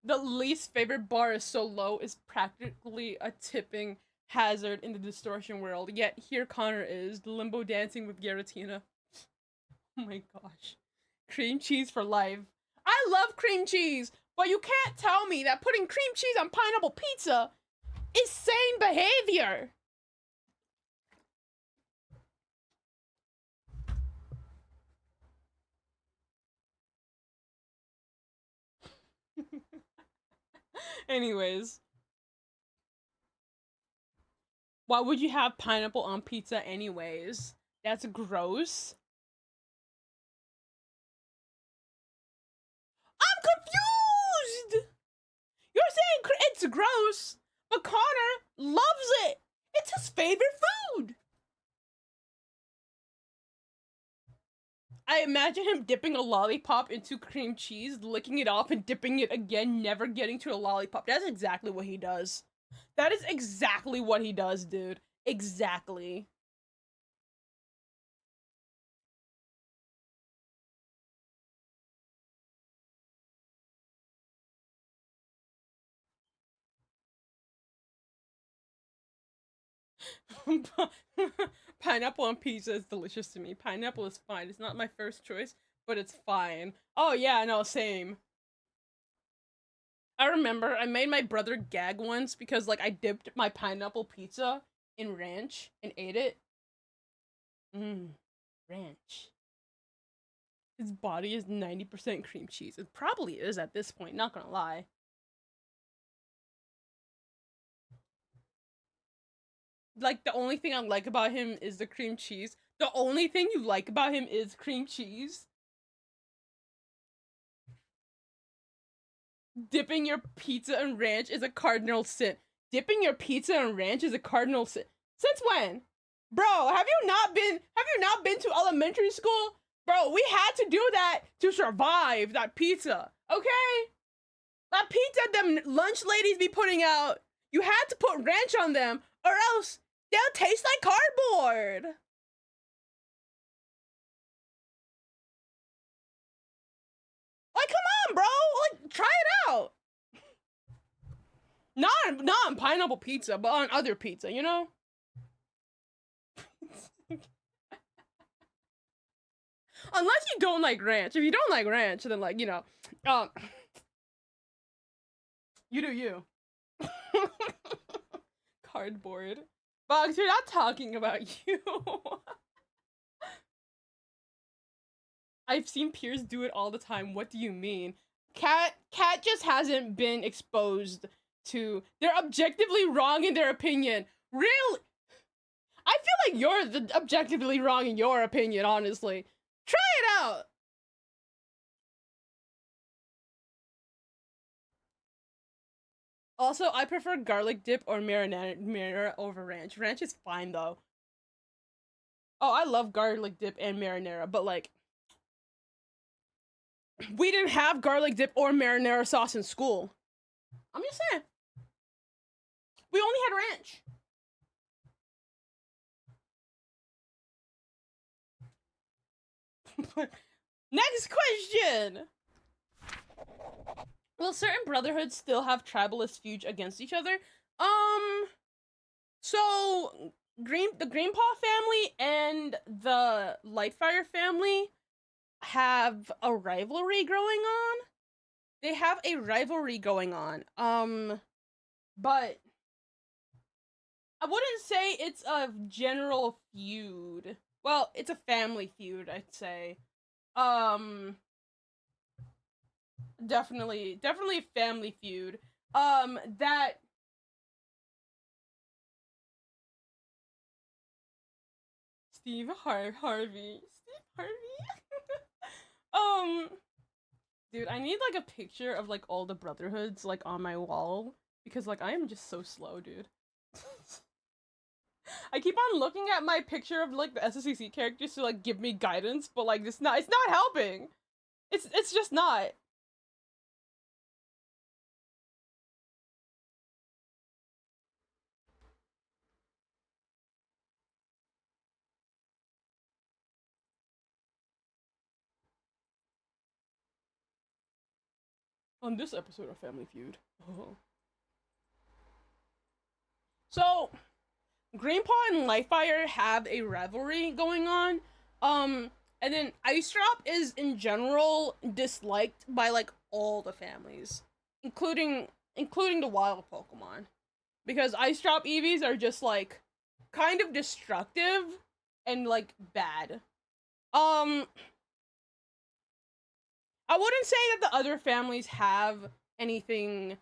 The least favorite bar is so low is practically a tipping hazard in the distortion world. Yet here Connor is, limbo dancing with Giratina. Oh my gosh. Cream cheese for life. I love cream cheese, but you can't tell me that putting cream cheese on pineapple pizza is sane behavior. Anyways. Why would you have pineapple on pizza anyways? That's gross. I'm confused! You're saying it's gross, but Connor loves it. It's his favorite food. I imagine him dipping a lollipop into cream cheese, licking it off and dipping it again, never getting to a lollipop. That's exactly what he does. That is exactly what he does, dude. Exactly. Pineapple on pizza is delicious to me. Pineapple is fine. It's not my first choice, but it's fine. Oh yeah, no, same. I remember I made my brother gag once because like I dipped my pineapple pizza in ranch and ate it. Ranch. His body is 90% cream cheese. It probably is at this point, not gonna lie. Like, the only thing I like about him is the cream cheese. The only thing you like about him is cream cheese. Dipping your pizza in ranch is a cardinal sin. Dipping your pizza in ranch is a cardinal sin. Since when? Bro, have you not been to elementary school? Bro, we had to do that to survive that pizza. Okay? That pizza them lunch ladies be putting out, you had to put ranch on them or else they'll taste like cardboard. Like, come on, bro. Like, try it out. Not on pineapple pizza, but on other pizza, you know? Unless you don't like ranch. If you don't like ranch, then like, you know, you do you. Cardboard. Bugs, we're not talking about you. I've seen peers do it all the time. What do you mean? Cat just hasn't been exposed to. They're objectively wrong in their opinion. Really? I feel like you're the objectively wrong in your opinion, honestly. Try it out. Also, I prefer garlic dip or marinara over ranch. Ranch is fine though. Oh, I love garlic dip and marinara, but like, we didn't have garlic dip or marinara sauce in school. I'm just saying. We only had ranch. Next question. Will certain brotherhoods still have tribalist feuds against each other? So the Greenpaw family and the Lightfire family have a rivalry going on. They have a rivalry going on. But I wouldn't say it's a general feud. Well, it's a family feud, I'd say. Definitely a family feud. That Harvey. Steve Harvey. Dude, I need like a picture of like all the brotherhoods like on my wall because like I am just so slow, dude. I keep on looking at my picture of like the SSED characters to like give me guidance, but like it's not helping. It's just not. On this episode of Family Feud. Oh. So, Greenpaw and Lightfire have a rivalry going on. And then Ice Drop is in general disliked by like all the families, including the wild Pokemon. Because Ice Drop Eevees are just like kind of destructive and like bad. I wouldn't say that the other families have anything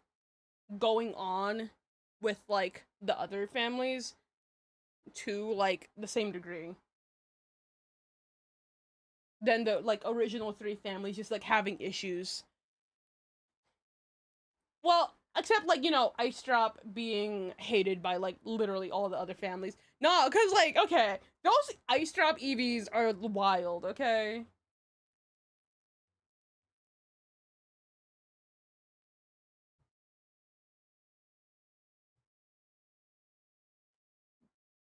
going on with like the other families to like the same degree than the like original three families just like having issues. Well, except like, you know, Ice Drop being hated by like literally all the other families. No, cause like, okay, those Ice Drop Eevees are wild, okay?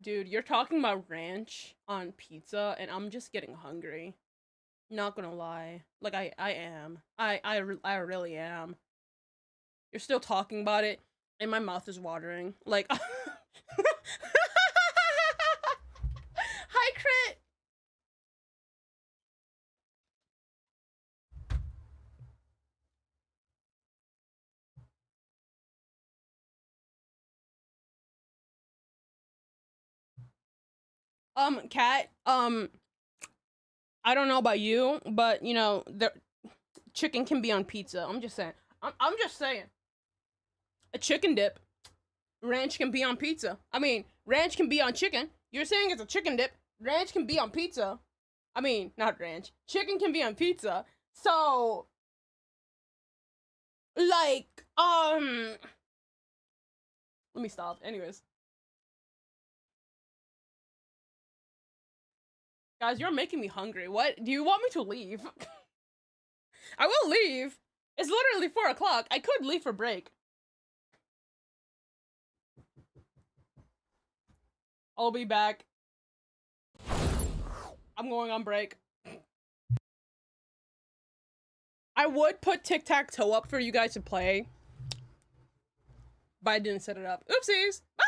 Dude, you're talking about ranch on pizza, and I'm just getting hungry. Not gonna lie. Like, I am. I really am. You're still talking about it, and my mouth is watering. Like, hi, Crit! Cat, I don't know about you, but, you know, the chicken can be on pizza. I'm just saying. I'm just saying. A chicken dip. Ranch can be on pizza. I mean, ranch can be on chicken. You're saying it's a chicken dip. Ranch can be on pizza. I mean, not ranch. Chicken can be on pizza. So, like, let me stop. Anyways. Guys, you're making me hungry. What? Do you want me to leave? I will leave. It's literally 4 o'clock. I could leave for break. I'll be back. I'm going on break. I would put tic-tac-toe up for you guys to play, but I didn't set it up. Oopsies! Bye!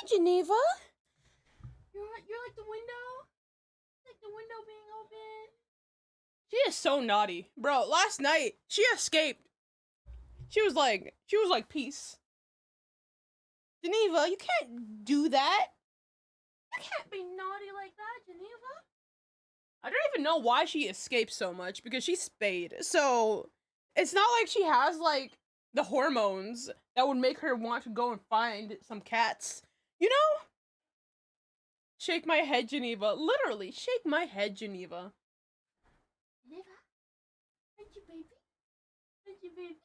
Hi, Geneva. You're like the window? Like the window being open? She is so naughty. Bro, last night, she escaped. She was like, peace. Geneva, you can't do that. You can't be naughty like that, Geneva. I don't even know why she escaped so much, because she's spayed. So, it's not like she has, like, the hormones that would make her want to go and find some cats. You know? Shake my head, Geneva. Literally, shake my head, Geneva. Geneva? Aren't you baby? Aren't you baby?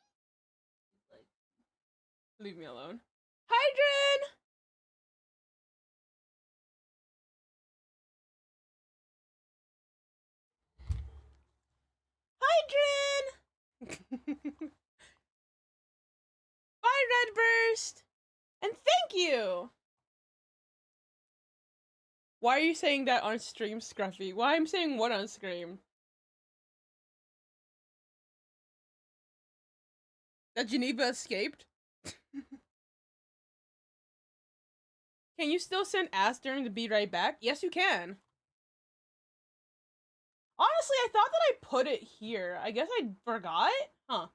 Like, leave me alone. Hydrin! Hydrin! Bye, Redburst! And thank you! Why are you saying that on stream, Scruffy? Why I'm saying what on stream? That Geneva escaped? Can you still send ass during the be right back? Yes, you can. Honestly, I thought that I put it here. I guess I forgot? Huh.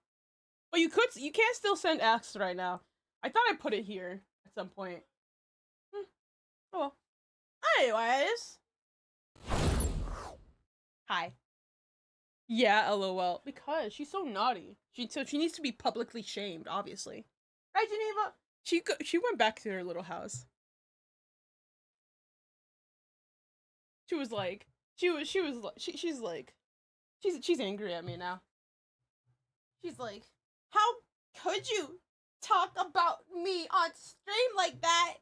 But you can't still send ass right now. I thought I put it here at some point. Oh well. Anyways. Hi. Yeah, lol. Because she's so naughty. So she needs to be publicly shamed, obviously. Right, Geneva? She went back to her little house. She's angry at me now. She's like, how could you talk about me on stream like that?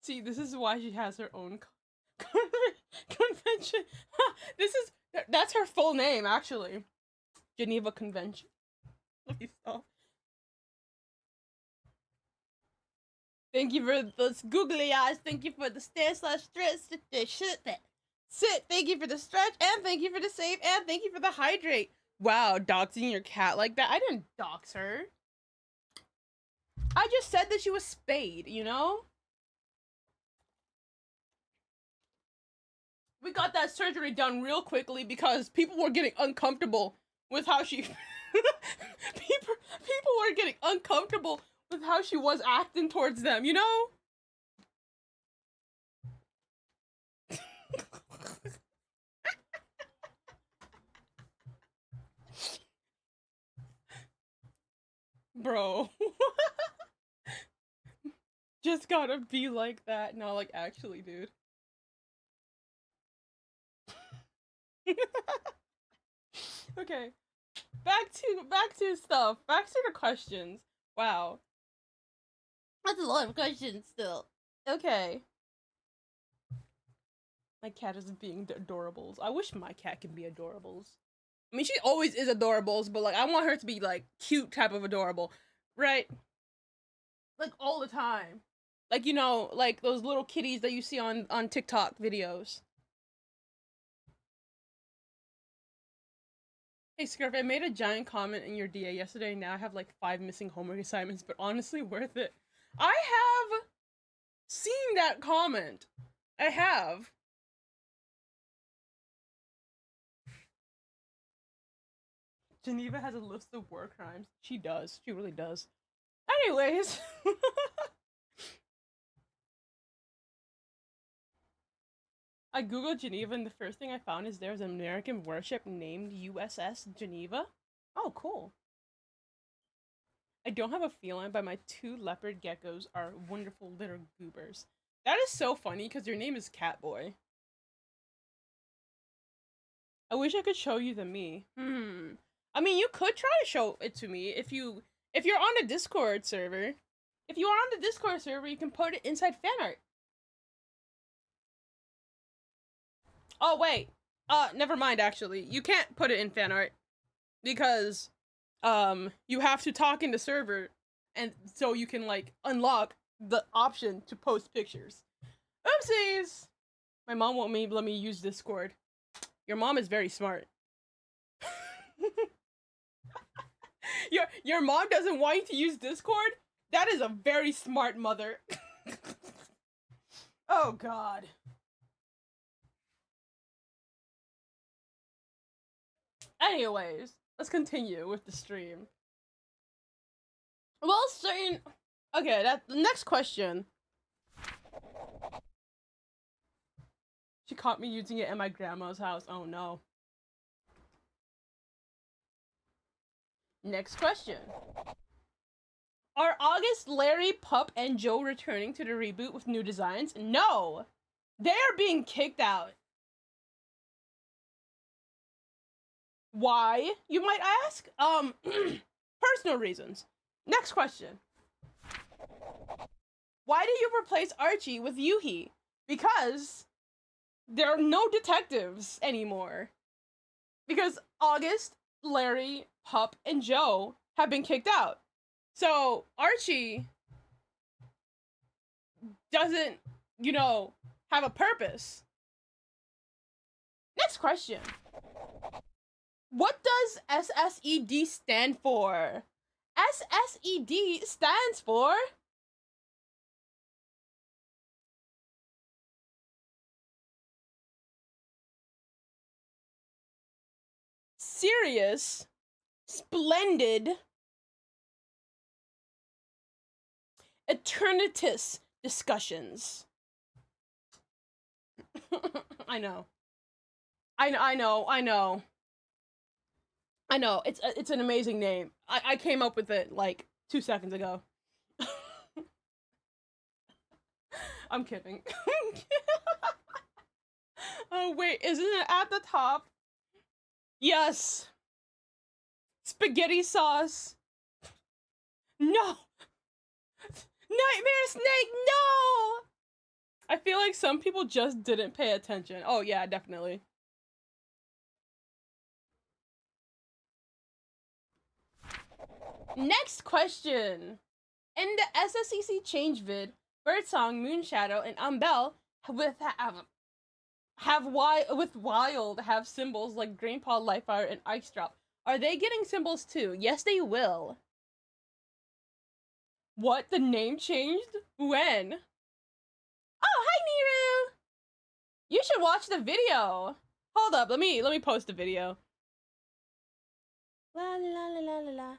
See, this is why she has her own convention. That's her full name, actually. Geneva Convention. Please stop. Thank you for those googly eyes. Thank you for the stand/stretch. Sit. Thank you for the stretch, and thank you for the save, and thank you for the hydrate. Wow, doxing your cat like that? I didn't dox her. I just said that she was spayed, you know? We got that surgery done real quickly because people were getting uncomfortable with how she... people were getting uncomfortable with how she was acting towards them, you know? Bro. Just gotta be like that. No, like, actually, dude. Okay. Back to stuff. Back to the questions. Wow. That's a lot of questions still. Okay. My cat is being adorables. I wish my cat can be adorables. I mean, she always is adorables, but like, I want her to be like cute type of adorable, right? Like all the time. Like, you know, like those little kitties that you see on TikTok videos. Hey Scarf, I made a giant comment in your DA yesterday. Now I have like 5 missing homework assignments, but honestly worth it. I have seen that comment. I have. Geneva has a list of war crimes. She does. She really does. Anyways. I googled Geneva and the first thing I found is there's an American warship named USS Geneva. Oh, cool. I don't have a feline, but my 2 leopard geckos are wonderful little goobers. That is so funny because your name is Catboy. I wish I could show you the me. I mean, you could try to show it to me if you're on the Discord server. If you are on the Discord server, you can put it inside fan art. Oh, wait. Never mind, actually. You can't put it in fan art. Because, you have to talk in the server, and so you can, like, unlock the option to post pictures. Oopsies! My mom won't let me use Discord. Your mom is very smart. Your mom doesn't want you to use Discord? That is a very smart mother. Oh god. Anyways, let's continue with the stream. Well, certain. Okay, that the next question. She caught me using it at my grandma's house. Oh no. Next question. Are August, Larry, Pup, and Joe returning to the reboot with new designs? No! They are being kicked out. Why, you might ask? Personal reasons. Next question. Why did you replace Archie with Yuhi? Because there are no detectives anymore. Because August, Larry, Pup, and Joe have been kicked out. So Archie doesn't, have a purpose. Next question. What does SSED stand for? SSED stands for Serious, Splendid, Eternitus Discussions. I know. It's an amazing name. I came up with it like 2 seconds ago. I'm kidding. Oh wait, isn't it at the top? Yes. Spaghetti sauce. No. Nightmare Snake, no! I feel like some people just didn't pay attention. Oh yeah, definitely. Next question. In the SSEC change vid, Birdsong, Moonshadow, and Umbel with Wild have symbols like Greenpaw, Lightfire, and Ice Drop. Are they getting symbols too? Yes, they will. What? The name changed? When? Oh, hi, Niru! You should watch the video. Hold up, let me post the video. La la la la la la.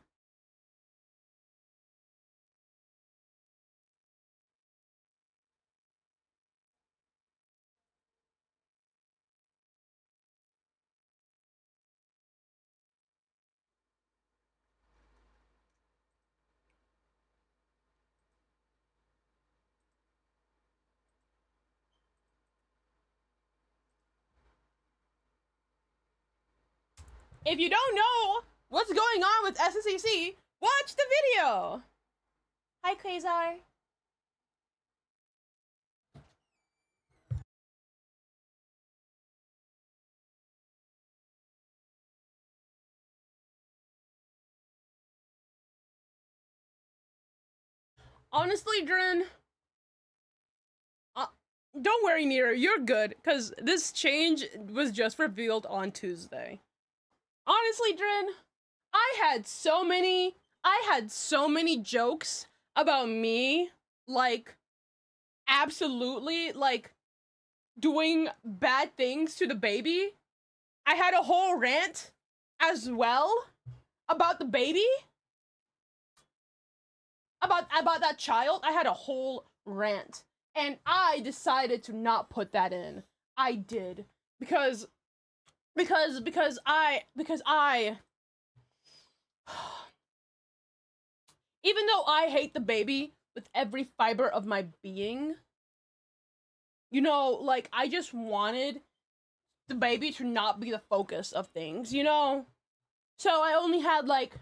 If you don't know what's going on with SSEC, watch the video! Hi, Quasar. Honestly, Drin, don't worry, Nero, you're good, because this change was just revealed on Tuesday. Honestly, Drin, I had so many jokes about me, like, absolutely, like, doing bad things to the baby. I had a whole rant as well about the baby. About that child. I had a whole rant. And I decided to not put that in. I did. Because I even though I hate the baby with every fiber of my being, like, I just wanted the baby to not be the focus of things, So I only had, like,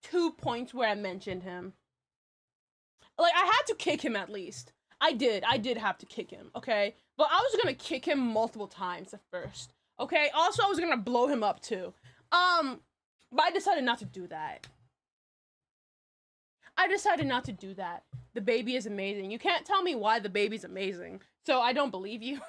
2 points where I mentioned him. Like, I had to kick him at least. I did have to kick him, okay? But I was gonna kick him multiple times at first, okay? Also, I was gonna blow him up too. But I decided not to do that. The baby is amazing. You can't tell me why the baby's amazing. So I don't believe you.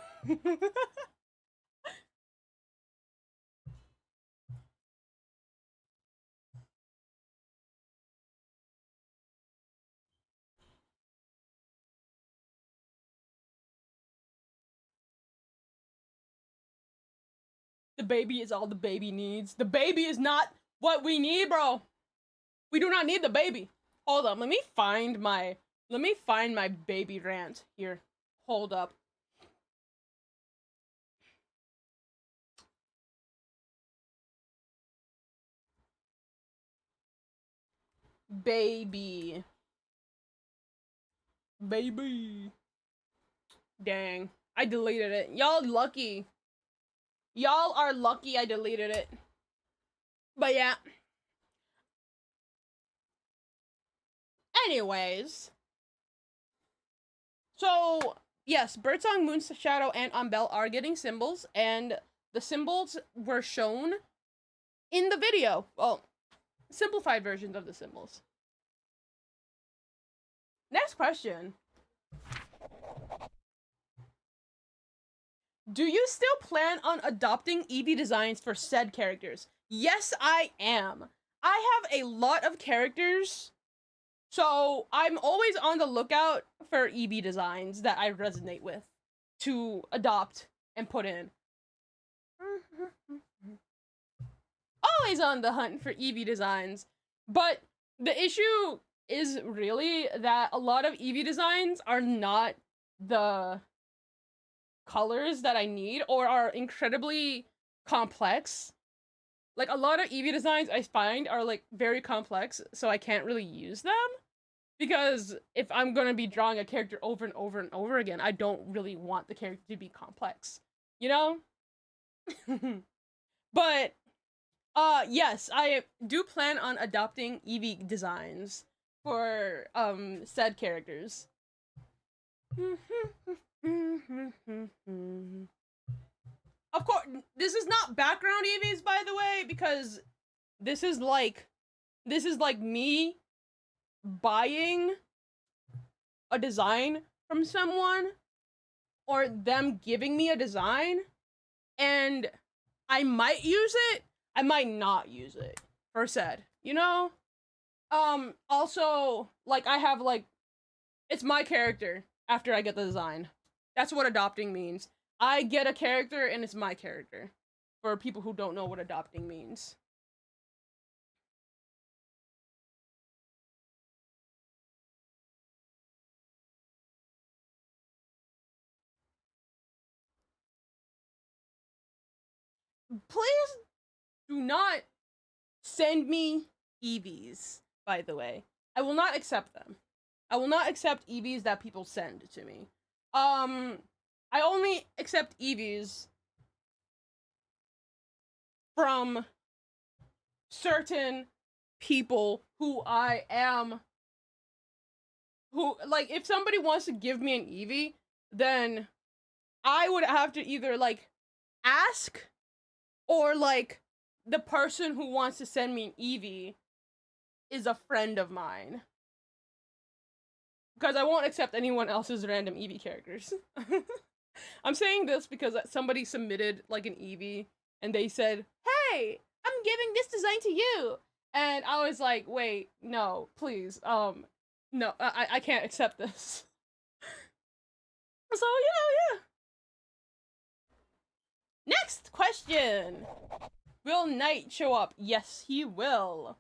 The baby is all the baby needs. The baby is not what we need, bro. We do not need the baby. Hold up, let me find my baby rant here. Hold up. Baby. Dang. I deleted it. Y'all lucky. Y'all are lucky I deleted it. But yeah. Anyways. So, yes, Birdsong, Moon's Shadow, and Umbel are getting symbols, and the symbols were shown in the video. Well, simplified versions of the symbols. Next question. Do you still plan on adopting Eevee designs for said characters? Yes, I am. I have a lot of characters, so I'm always on the lookout for Eevee designs that I resonate with to adopt and put in. Always on the hunt for Eevee designs, but the issue is really that a lot of Eevee designs are not the colors that I need or are incredibly complex. Like, a lot of Eevee designs I find are like very complex, so I can't really use them because if I'm gonna be drawing a character over and over and over again, I don't really want the character to be complex, you know? But yes, I do plan on adopting Eevee designs for said characters. Of course, this is not background EVs, by the way, because this is like me buying a design from someone or them giving me a design, and I might use it, I might not use it for said, you know? Also, like, I have, like, it's my character after I get the design. That's what adopting means. I get a character and it's my character. For people who don't know what adopting means. Please do not send me EVs, by the way. I will not accept them. I will not accept EVs that people send to me. I only accept EVs from certain people who like, if somebody wants to give me an Eevee, then I would have to either, like, ask, or, like, the person who wants to send me an Eevee is a friend of mine. Because I won't accept anyone else's random Eevee characters. I'm saying this because somebody submitted, like, an Eevee, and they said, "Hey, I'm giving this design to you!" And I was like, wait, no, please, no, I can't accept this. So, you know, yeah. Next question! Will Knight show up? Yes, he will.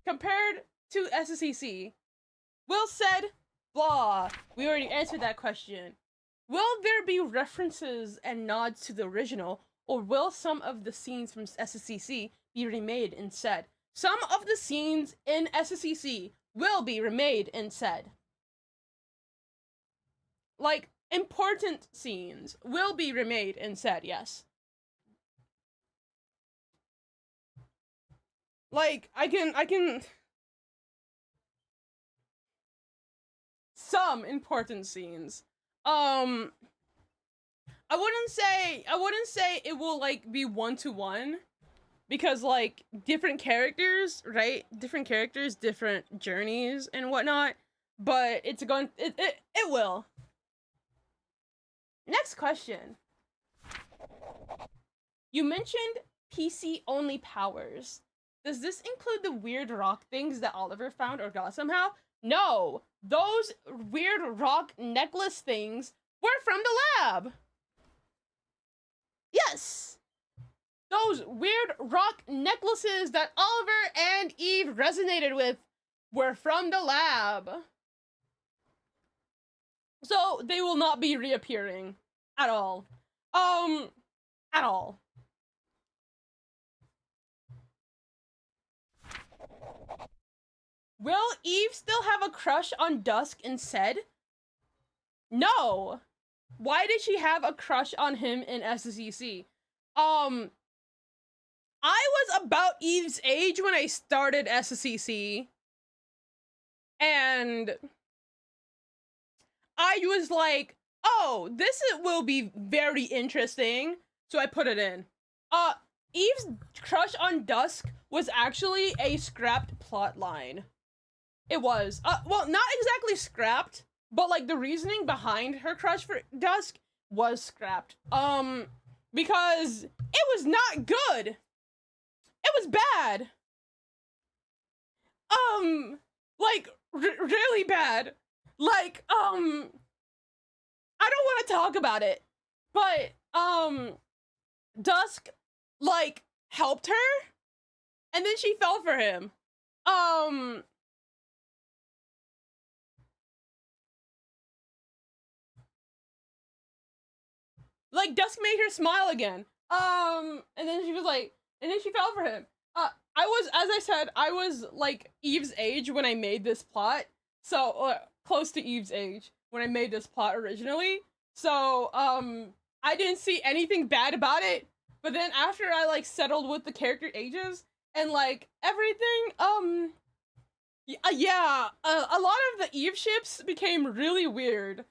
Compared to SSEC, Will said, blah. We already answered that question. Will there be references and nods to the original, or will some of the scenes from SSEC be remade instead? Some of the scenes in SSEC will be remade instead. Like, important scenes will be remade instead, yes. Like, I can... Some important scenes. I wouldn't say it will, like, be one-to-one, because, like, different characters, right? Different characters, different journeys and whatnot, but it will. Next question. You mentioned PC-only powers. Does this include the weird rock things that Oliver found or got somehow? No! Those weird rock necklace things were from the lab! Yes! those weird rock necklaces that Oliver and Eve resonated with were from the lab. So they will not be reappearing at all. At all. Will Eve still have a crush on Dusk and SSED? No. Why did she have a crush on him in SSEC? I was about Eve's age when I started SSEC. And I was like, oh, will be very interesting. So I put it in. Eve's crush on Dusk was actually a scrapped plot line. It was. Well, not exactly scrapped, but like the reasoning behind her crush for Dusk was scrapped. Because it was not good. It was bad. Like really bad. Like, I don't want to talk about it, but Dusk like helped her, and then she fell for him. Like Dusk made her smile again. And then she was like, and then she fell for him. I was, as I said, I was like Eve's age when I made this plot. So, close to Eve's age when I made this plot originally. So, I didn't see anything bad about it. But then after I like settled with the character ages and like everything, yeah, a lot of the Eve ships became really weird.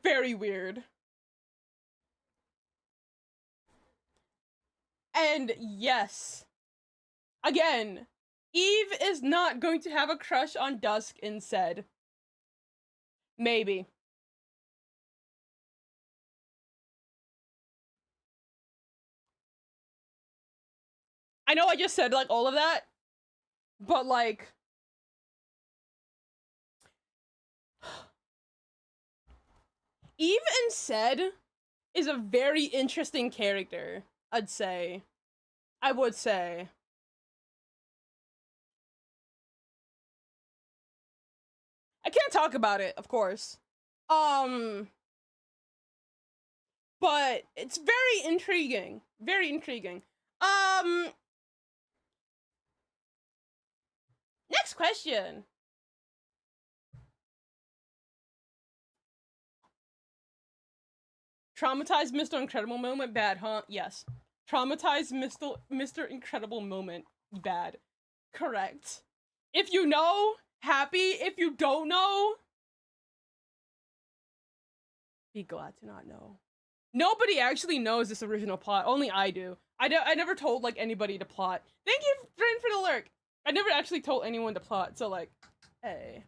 Very weird. And yes, again, Eve is not going to have a crush on Dusk and SSED. Maybe. I know I just said like all of that, but like Eve and SSED is a very interesting character, I'd say. I would say. I can't talk about it, of course. But it's very intriguing. Very intriguing. Next question. Traumatized Mr. Incredible moment, bad, huh? Yes. Traumatized Mr. Incredible moment, bad. Correct. If you know, happy. If you don't know, be glad to not know. Nobody actually knows this original plot. Only I do. I never told like anybody to plot. Thank you, friend, for the lurk. I never actually told anyone to plot. So like, hey.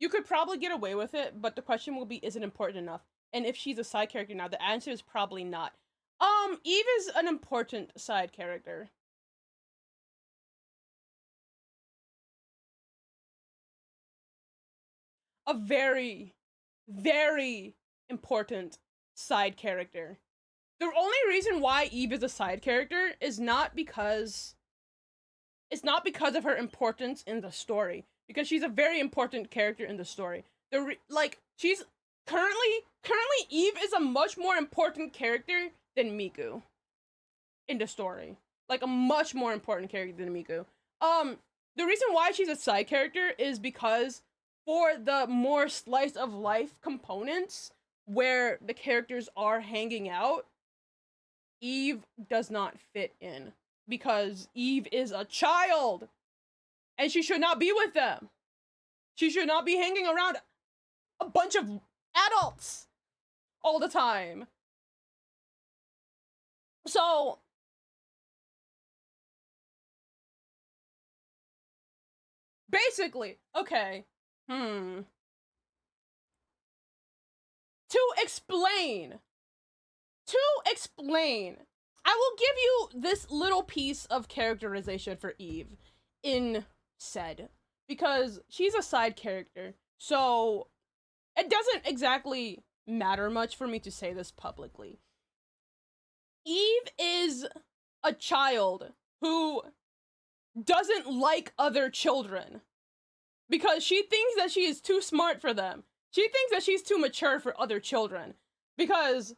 You could probably get away with it, but the question will be, is it important enough? And if she's a side character now, the answer is probably not. Eve is an important side character. A very, very important side character. The only reason why Eve is a side character is not because of her importance in the story, because she's a very important character in the story. She's currently Eve is a much more important character than Miku in the story. Like a much more important character than Miku. The reason why she's a side character is because for the more slice of life components where the characters are hanging out, Eve does not fit in because Eve is a child and she should not be with them. She should not be hanging around a bunch of adults all the time. So basically, okay. To explain, I will give you this little piece of characterization for Eve in SSED, because she's a side character, so it doesn't exactly matter much for me to say this publicly. Eve is a child who doesn't like other children because she thinks that she is too smart for them. She thinks that she's too mature for other children because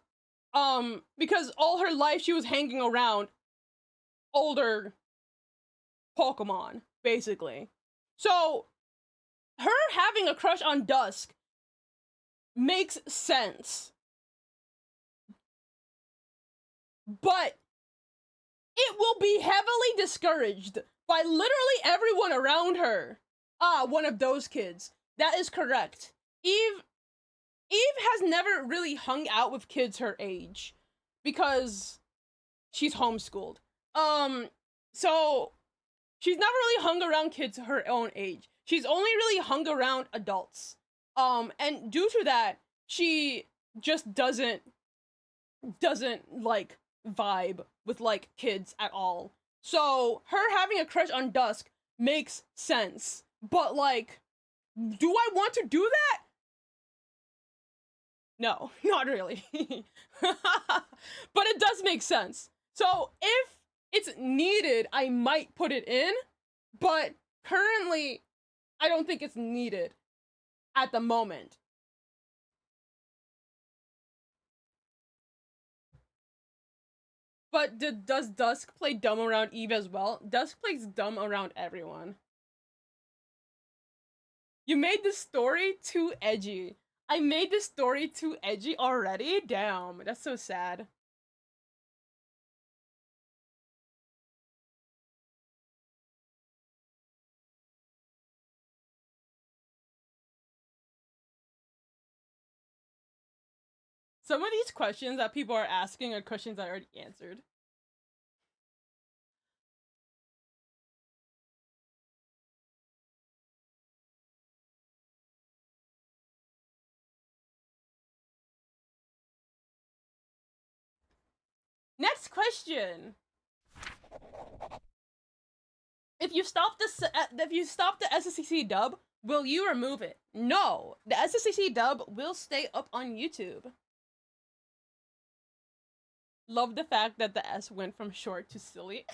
all her life she was hanging around older Pokemon, basically. So her having a crush on Dusk makes sense. But it will be heavily discouraged by literally everyone around her. Ah, one of those kids. That is correct. Eve has never really hung out with kids her age because she's homeschooled. So she's never really hung around kids her own age. She's only really hung around adults. And due to that, she just doesn't like vibe with like kids at all. So her having a crush on Dusk makes sense. But like, do I want to do that? No, not really. But it does make sense. So if it's needed, I might put it in, but currently I don't think it's needed at the moment. But does Dusk play dumb around Eve as well? Dusk plays dumb around everyone. You made the story too edgy. I made the story too edgy already? Damn, that's so sad. Some of these questions that people are asking are questions I already answered. Next question. If you stop the SSEC dub, will you remove it? No, the SSEC dub will stay up on YouTube. Love the fact that the S went from short to silly.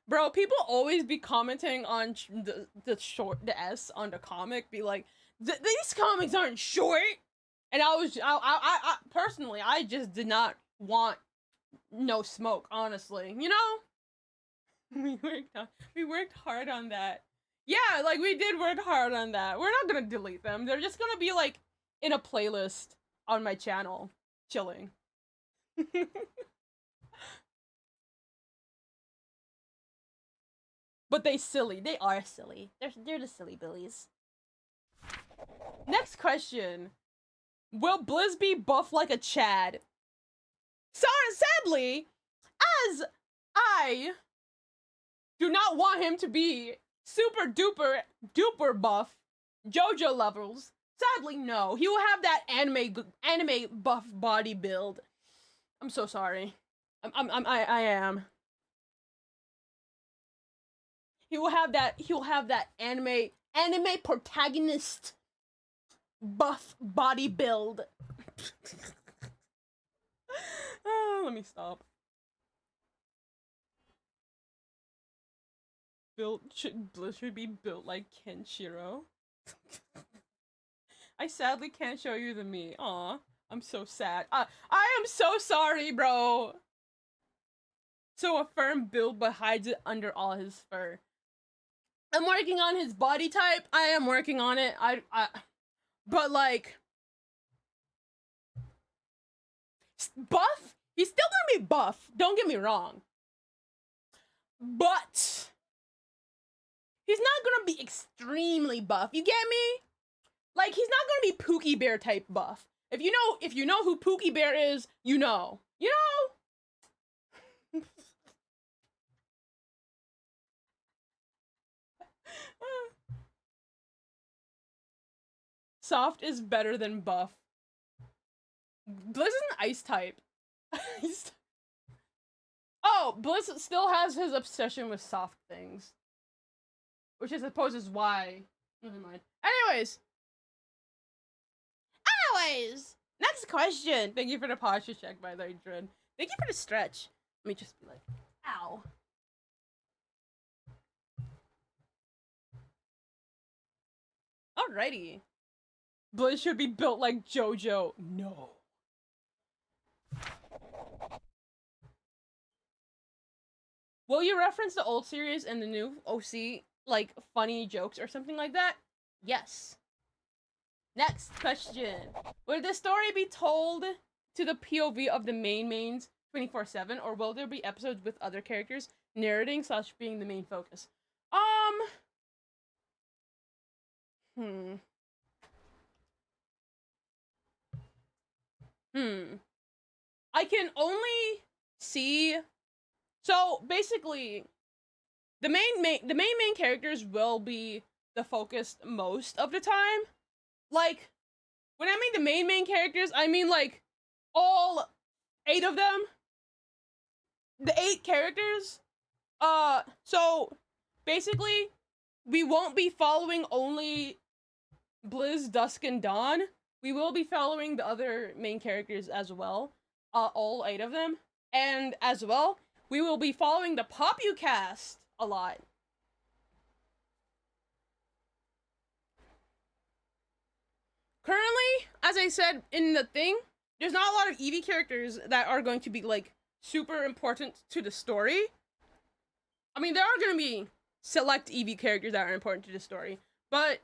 Bro, people always be commenting on the S on the comic, be like, these comics aren't short. And I personally, I just did not want no smoke, honestly. You know? We worked hard on that. Yeah, like we did work hard on that. We're not gonna delete them. They're just gonna be like in a playlist on my channel, chilling. But they silly. They are silly. They're the silly billies. Next question. Will Blizz be buff like a Chad? Sadly, as I do not want him to be super duper buff JoJo levels. Sadly, no. He will have that anime buff body build. I'm so sorry. I am. He will have that anime protagonist buff body build. Let me stop. Bliss should be built like Kenshiro. I sadly can't show you the me. Aw, I'm so sad. I am so sorry, bro. So a firm build but hides it under all his fur. I'm working on his body type. I am working on it. But like, buff? He's still gonna be buff. Don't get me wrong. But he's not gonna be extremely buff. You get me? Like, he's not gonna be Pookie Bear type buff. If you know who Pookie Bear is, you know. You know? Soft is better than buff. Blizz is an ice type. Oh, Blizz still has his obsession with soft things. Which I suppose is why. Never mind. Anyways, next question. Thank you for the posture check, by the way, Dren. Thank you for the stretch. Let me just be like, ow. Alrighty. Blizz should be built like JoJo. No. Will you reference the old series and the new OC, like, funny jokes or something like that? Yes. Next question. Will the story be told to the POV of the mains 24/7, or will there be episodes with other characters narrating / being the main focus? Hmm. I can only see. So basically, the main characters will be the focus most of the time. Like, when I mean the main characters, I mean like all 8 of them. The 8 characters. So basically, we won't be following only Blizz, Dusk, and Dawn. We will be following the other main characters as well. All 8 of them. And as well, we will be following the Popu cast a lot. Currently, as I said in the thing, there's not a lot of Eevee characters that are going to be, like, super important to the story. I mean, there are going to be select Eevee characters that are important to the story. But,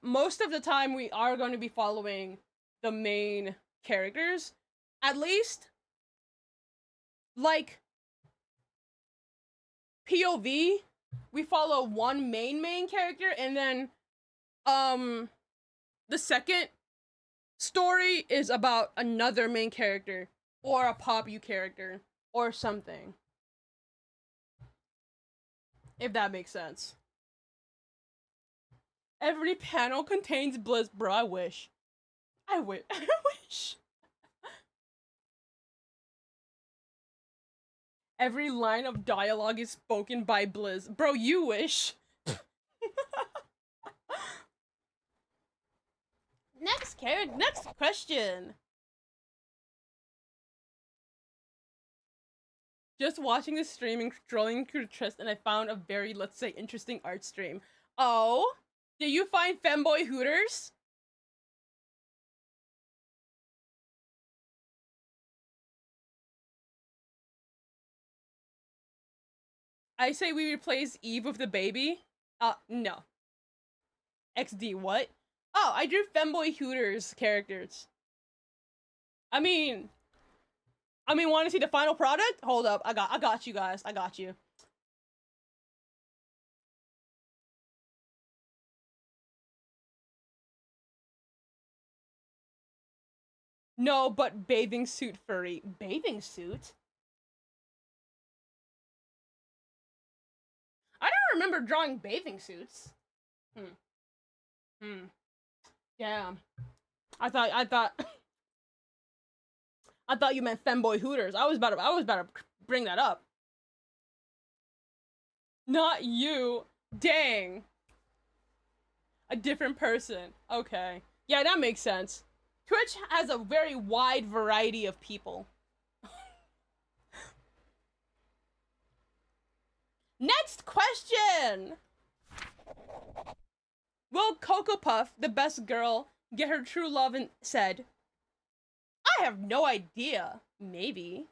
most of the time we are going to be following the main characters. At least, like, POV, we follow one main character, and then, the second story is about another main character, or a Popu character, or something. If that makes sense. Every panel contains Blizz. Bro, I wish. I wish. Every line of dialogue is spoken by Blizz. Bro, you wish. Next question. Just watching the stream and scrolling through the Trist, and I found a very, let's say, interesting art stream. Oh? Did you find Femboy Hooters? I say we replace Eve with the baby. No. XD, what? Oh, I drew Femboy Hooters characters. I mean, want to see the final product? Hold up, I got you guys. I got you. No, but bathing suit furry. Bathing suit? I don't remember drawing bathing suits. Damn. I thought you meant Femboy Hooters. I was about to bring that up. Not you. Dang. A different person. Okay. Yeah, that makes sense. Twitch has a very wide variety of people. Next question! Will Cocoa Puff, the best girl, get her true love in SSED? I have no idea. Maybe.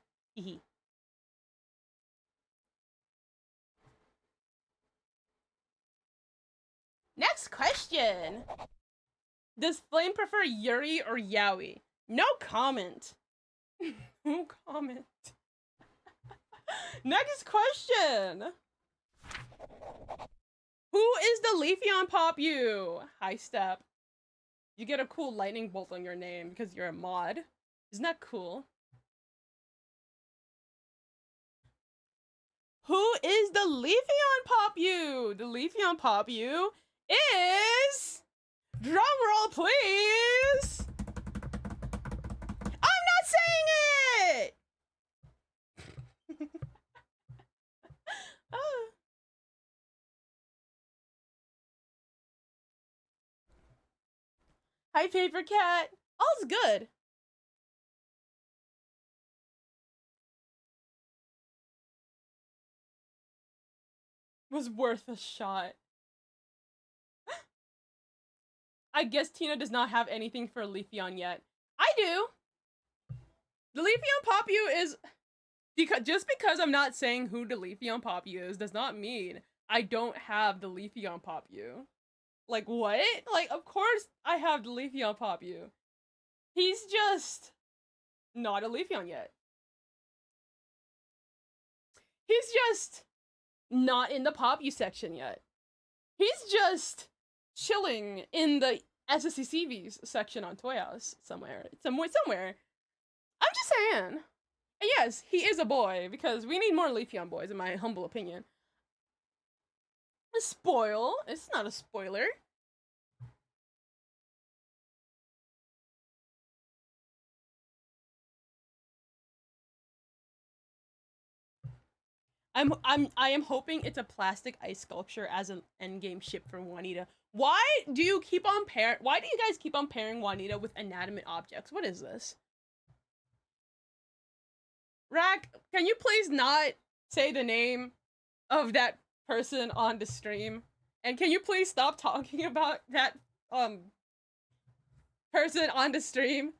Next question! Does Flame prefer Yuri or Yaoi? No comment. No comment. Next question! Who is the Leafeon Popu? High Step. You get a cool lightning bolt on your name because you're a mod. Isn't that cool? Who is the Leafeon Popu? The Leafeon Popu is... Drumroll, please! I'm not saying it! Oh. Hi, Paper Cat. All's good. was worth a shot. I guess Tina does not have anything for Leafeon yet. I do. The Leafeon Popu is just because I'm not saying who the Leafeon Popu is does not mean I don't have the Leafeon Popu. Like what? Like of course I have the Leafeon Popu. He's just not a Leafeon yet. He's just not in the Popu section yet. He's just chilling in the SSECVs section on Toy House somewhere. Somewhere. I'm just saying. And yes, he is a boy, because we need more Leafeon boys, in my humble opinion. A spoil? It's not a spoiler. I am hoping it's a plastic ice sculpture as an endgame ship for Juanita. Why do you guys keep on pairing Juanita with inanimate objects? What is this? Rack, can you please not say the name of that person on the stream? And can you please stop talking about that person on the stream?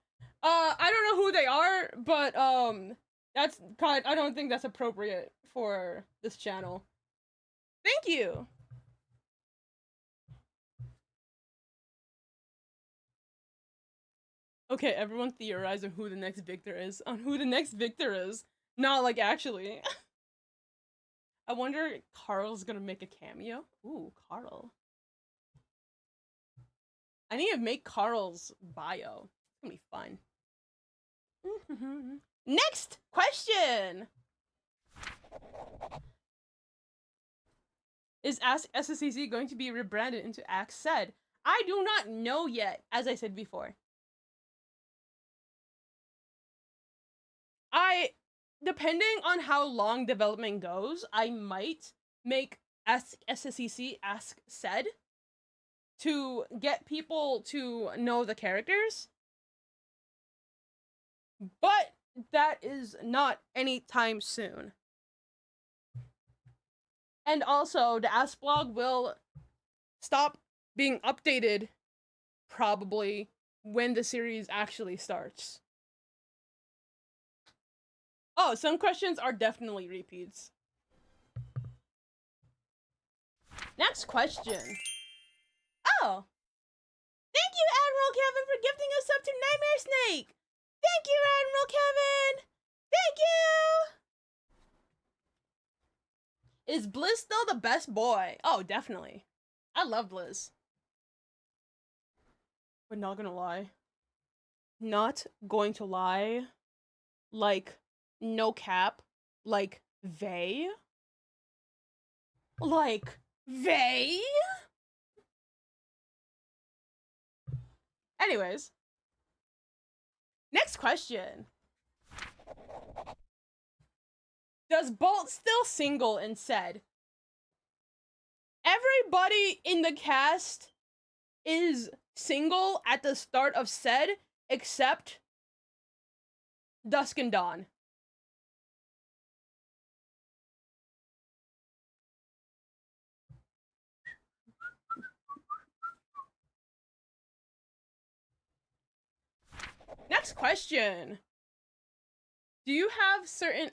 I don't know who they are, but I don't think that's appropriate for this channel. Thank you. Okay, everyone theorize on who the next victor is. Not like actually. I wonder if Carl's gonna make a cameo. Ooh, Carl. I need to make Carl's bio. It's gonna be fun. Next question! Is SSED going to be rebranded into SSED? I do not know yet, as I said before. Depending on how long development goes, I might make SSEC Ask Said to get people to know the characters. But that is not anytime soon. And also, the Ask blog will stop being updated probably when the series actually starts. Oh, some questions are definitely repeats. Next question. Oh! Thank you, Admiral Kevin, for gifting us up to Nightmare Snake! Thank you, Admiral Kevin! Thank you! Is Blizz still the best boy? Oh, definitely. I love Blizz. But not gonna lie. Not going to lie. Like, no cap. Like, they? Like, they? Anyways. Next question. Does Bolt still single in SSED? Everybody in the cast is single at the start of SSED except Dusk and Dawn. Next question. Do you have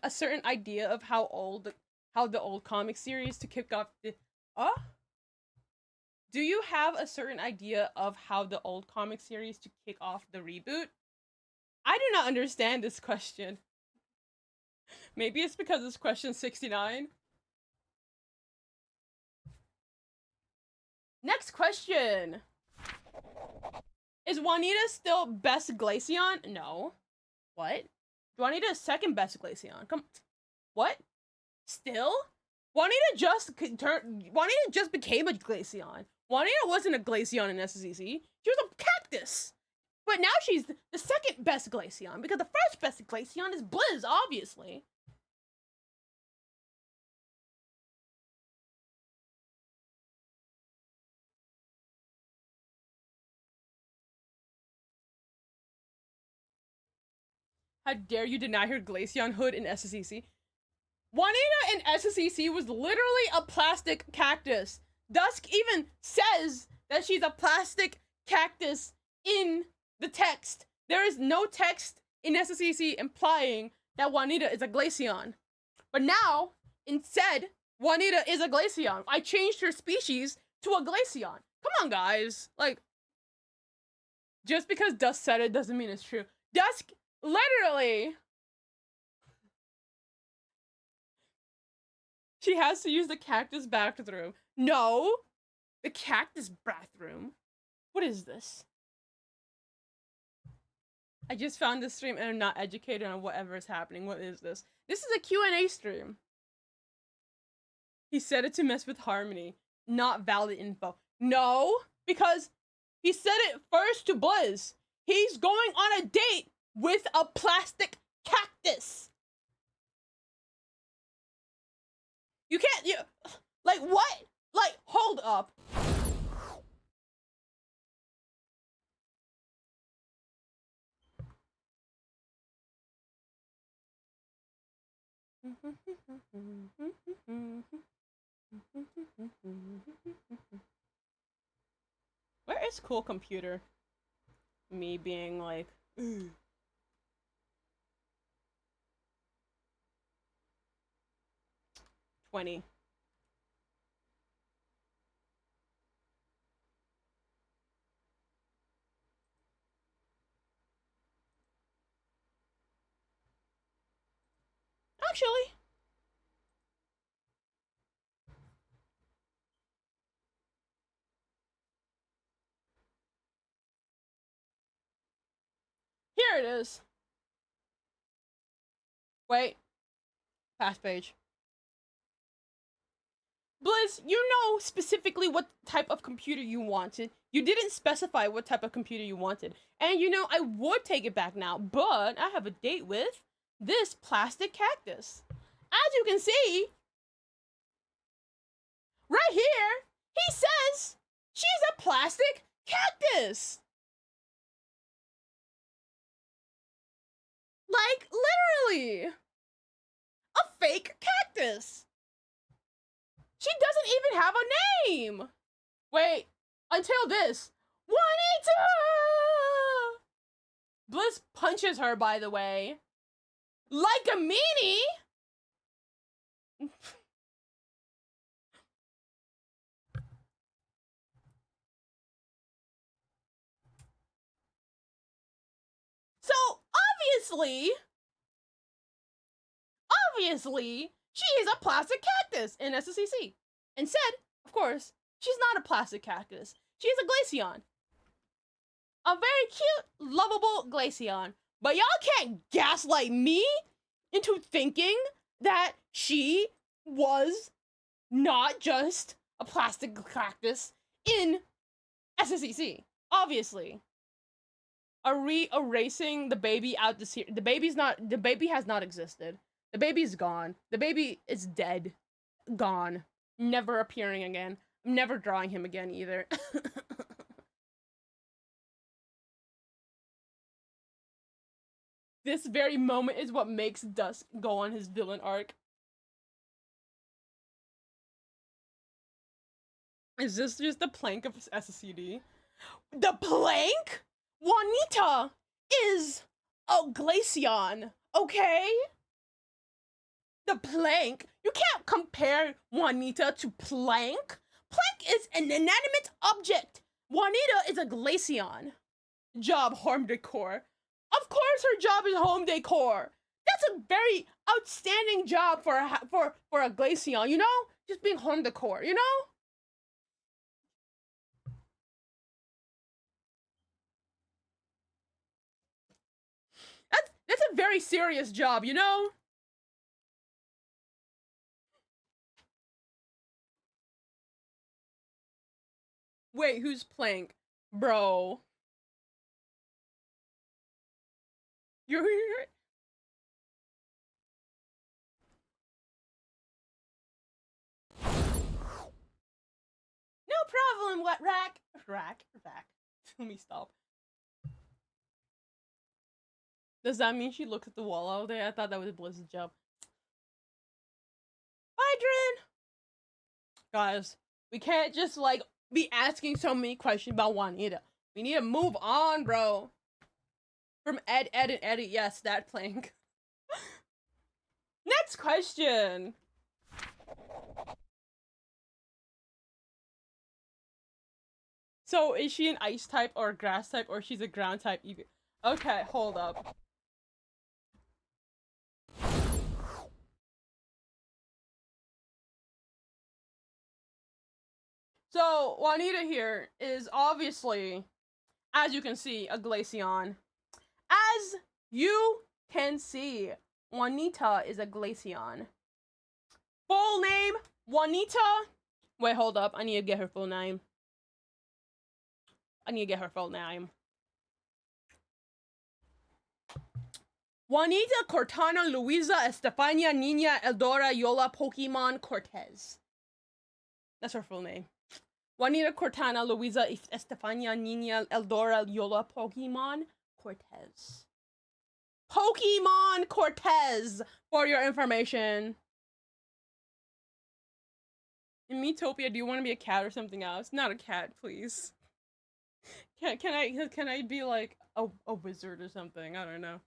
a certain idea of how the old comic series to kick off the Do you have a certain idea of how the old comic series to kick off the reboot? I do not understand this question. Maybe it's because it's question 69. Next question. Is Juanita still best Glaceon? No. What? Juanita is second best Glaceon. Come. What? Still? Juanita just became a Glaceon. Juanita wasn't a Glaceon in SSEC. She was a cactus. But now she's the second best Glaceon, because the first best Glaceon is Blizz, obviously. How dare you deny her Glaceon hood in SSEC? Juanita in SSEC was literally a plastic cactus. Dusk even says that she's a plastic cactus in the text. There is no text in SSEC implying that Juanita is a glaceon. But now, instead, Juanita is a glaceon. I changed her species to a glaceon. Come on, guys. Like, just because Dusk said it doesn't mean it's true. Dusk literally... She has to use the cactus bathroom. No! The cactus bathroom? What is this? I just found this stream and I'm not educated on whatever is happening. What is this? This is a Q&A stream. He said it to mess with Harmony. Not valid info. No! Because he said it first to Blizz. He's going on a date with a plastic cactus. You can't, like, what? Like, hold up. Where is Cool Computer? Me being like, ugh. 20. Actually, here it is. Wait. Past page. Blizz, you know specifically what type of computer you wanted. You didn't specify what type of computer you wanted. And you know, I would take it back now, but I have a date with this plastic cactus. As you can see, right here, he says she's a plastic cactus. Like, literally. A fake cactus. She doesn't even have a name. Wait, until this. Juanita! Bliss punches her, by the way. Like a meanie. So, obviously, she is a plastic cactus in SSEC. And said, of course, she's not a plastic cactus. She is a glaceon. A very cute, lovable glaceon. But y'all can't gaslight me into thinking that she was not just a plastic cactus in SSEC. Obviously. Are we erasing the baby out this here? The baby has not existed. The baby's gone. The baby is dead. Gone. Never appearing again. I'm never drawing him again either. This very moment is what makes Dusk go on his villain arc. Is this just the plank of SSED? The plank? Juanita is a glaceon, okay? The plank? You can't compare Juanita to Plank. Plank is an inanimate object. Juanita is a glaceon. Job, home decor. Of course her job is home decor. That's a very outstanding job for a glaceon, you know? Just being home decor, you know? That's a very serious job, you know? Wait, who's Plank? Bro. You're... No problem, what rack? Rack. Let me stop. Does that mean she looks at the wall all day? I thought that was Blizz's job. children? Guys, we can't just like be asking so many questions about Juanita. We need to move on, bro. From Ed, and Eddie. Yes, that plank. Next question. So, is she an ice type or a grass type, or she's a ground type? Okay, hold up. So, Juanita here is obviously, as you can see, a Glaceon. As you can see, Juanita is a Glaceon. Full name, Juanita. Wait, hold up. I need to get her full name. Juanita Cortana Luisa Estefania Nina Eldora Yola Pokemon Cortez. That's her full name. Juanita Cortana Luisa Estefania Nina Eldora Yola Pokemon Cortez. Pokemon Cortez, for your information. In Metopia, do you want to be a cat or something else? Not a cat, please. Can I be like a wizard or something? I don't know.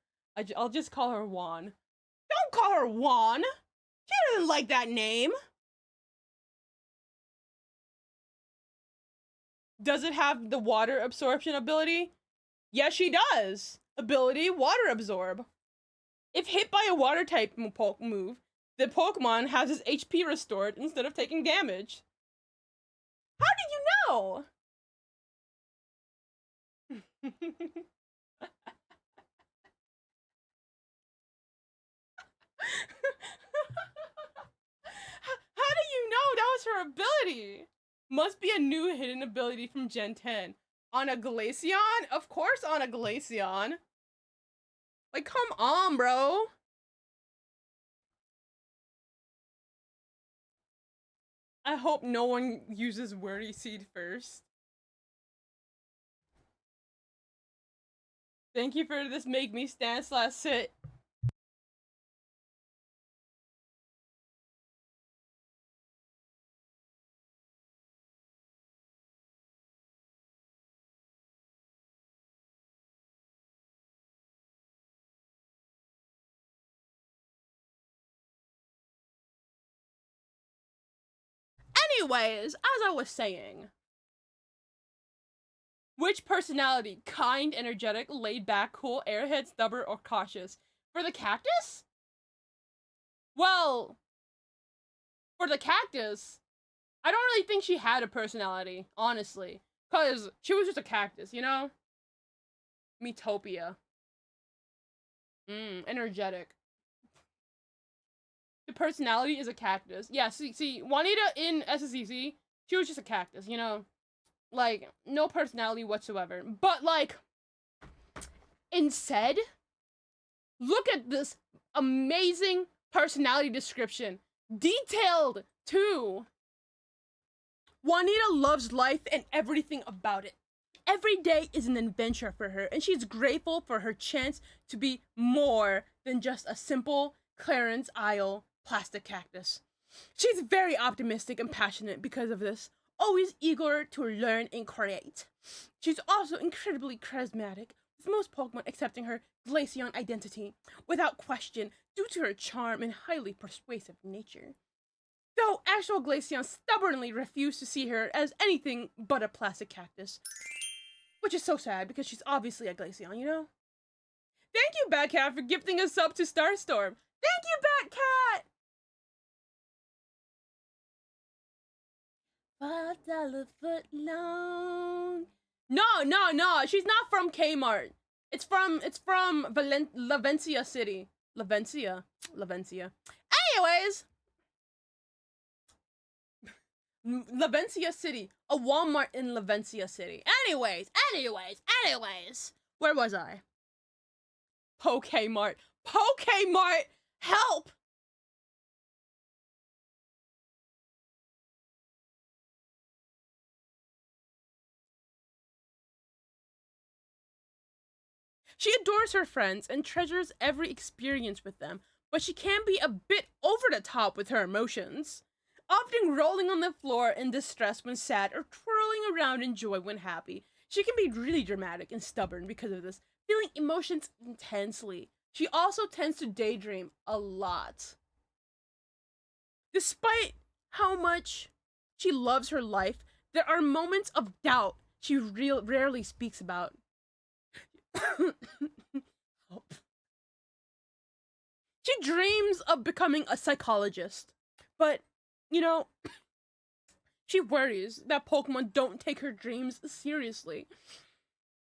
I'll just call her Juan. Don't call her Juan. She doesn't like that name. Does it have the water absorption ability? Yes, she does. Ability, water absorb. If hit by a water type move, the Pokemon has his HP restored instead of taking damage. How did you know? How do you know that was her ability? Must be a new hidden ability from Gen 10. On a Glaceon? Of course on a Glaceon. Like, come on, bro. I hope no one uses Wordy Seed first. Thank you for this make me stand / sit. Anyways, as I was saying, which personality? Kind, energetic, laid back, cool, airhead, stubborn, or cautious? For the cactus? Well, for the cactus, I don't really think she had a personality, honestly. Because she was just a cactus, you know? Metopia. Energetic. The personality is a cactus. Yeah, see, Juanita in SSED, she was just a cactus, you know? Like, no personality whatsoever. But, like, in SSED, look at this amazing personality description. Detailed, too. Juanita loves life and everything about it. Every day is an adventure for her, and she's grateful for her chance to be more than just a simple Clarence Isle plastic cactus. She's very optimistic and passionate because of this, always eager to learn and create. She's also incredibly charismatic, with most Pokemon accepting her Glaceon identity without question due to her charm and highly persuasive nature. Though actual Glaceon stubbornly refuse to see her as anything but a plastic cactus. Which is so sad because she's obviously a Glaceon, you know? Thank you, Batcat, for gifting a sub to Starstorm. Thank you, Batcat! $5 foot long. No. She's not from Kmart. It's from Lavencia City. Lavencia. Anyways. Lavencia City. A Walmart in Lavencia City. Anyways. Where was I? Pokemart. Help! She adores her friends and treasures every experience with them, but she can be a bit over the top with her emotions, often rolling on the floor in distress when sad or twirling around in joy when happy. She can be really dramatic and stubborn because of this, feeling emotions intensely. She also tends to daydream a lot. Despite how much she loves her life, there are moments of doubt she rarely speaks about. She dreams of becoming a psychologist, but, you know, she worries that Pokemon don't take her dreams seriously.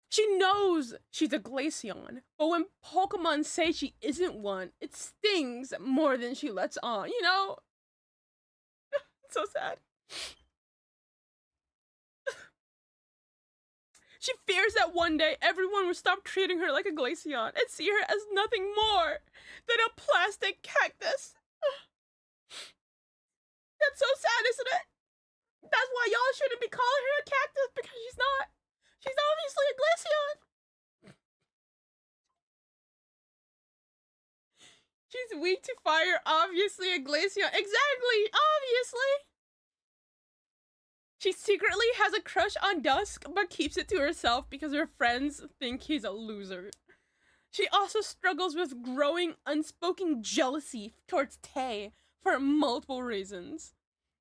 She knows she's a Glaceon, but when Pokemon say she isn't one, it stings more than she lets on, you know? It's so sad. She fears that one day everyone will stop treating her like a Glaceon and see her as nothing more than a plastic cactus. That's so sad, isn't it? That's why y'all shouldn't be calling her a cactus, because she's not. She's obviously a Glaceon. She's weak to fire, obviously a Glaceon. Exactly, obviously. She secretly has a crush on Dusk, but keeps it to herself because her friends think he's a loser. She also struggles with growing unspoken jealousy towards Tay for multiple reasons,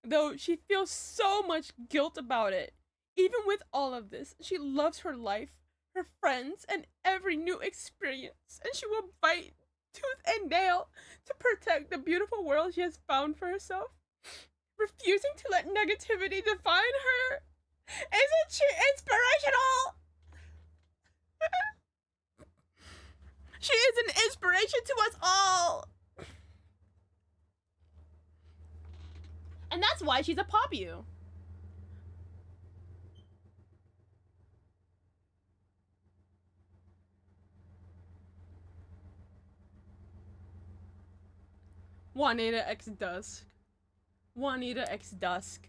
though she feels so much guilt about it. Even with all of this, she loves her life, her friends, and every new experience, and she will bite tooth and nail to protect the beautiful world she has found for herself. Refusing to let negativity define her. Isn't she inspirational? She is an inspiration to us all. And that's why she's a Popu. Juanita X Dusk. Juanita X Dusk.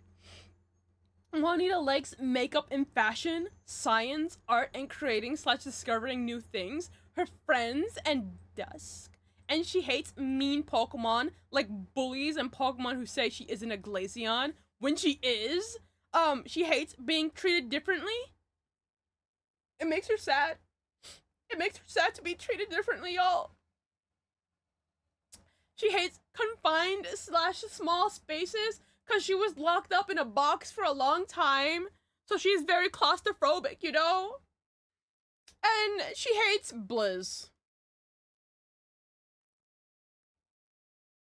Juanita likes makeup and fashion, science, art, and creating / discovering new things, her friends, and Dusk. And she hates mean Pokemon, like bullies and Pokemon who say she isn't a Glaceon, when she is. She hates being treated differently. It makes her sad. It makes her sad to be treated differently, y'all. She hates confined / small spaces because she was locked up in a box for a long time. So she's very claustrophobic, you know? And she hates Blizz.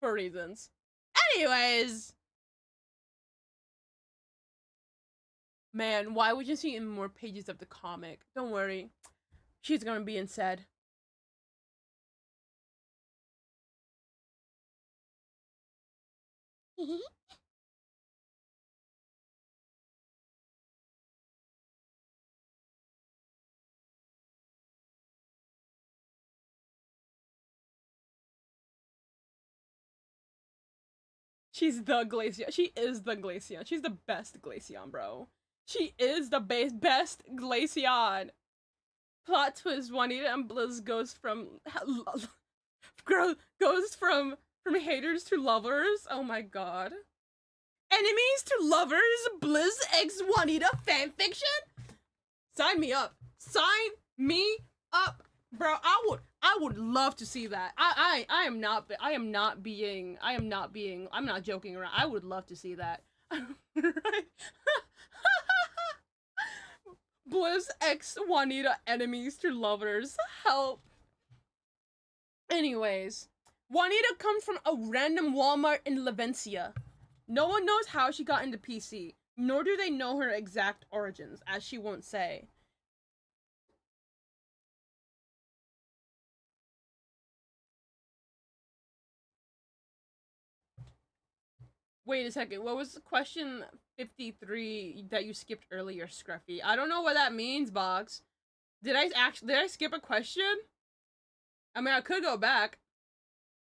For reasons. Anyways. Man, why would you see in more pages of the comic? Don't worry. She's gonna be in SSED. She's the Glaceon. She is the Glaceon. She's the best Glaceon, bro. She is the best Glaceon. Plot twist: Juanita and Blizz goes from haters to lovers. Oh my god. Enemies to lovers. Blizz x Juanita fanfiction. Sign me up. Sign me up, bro. I would love to see that. I'm not joking around. I would love to see that. Right? Blizz x Juanita enemies to lovers. Help. Anyways, Juanita comes from a random Walmart in Levencia. No one knows how she got into PC, nor do they know her exact origins, as she won't say. Wait a second, what was question 53 that you skipped earlier, Scruffy? I don't know what that means, Boggs. Did I skip a question? I mean, I could go back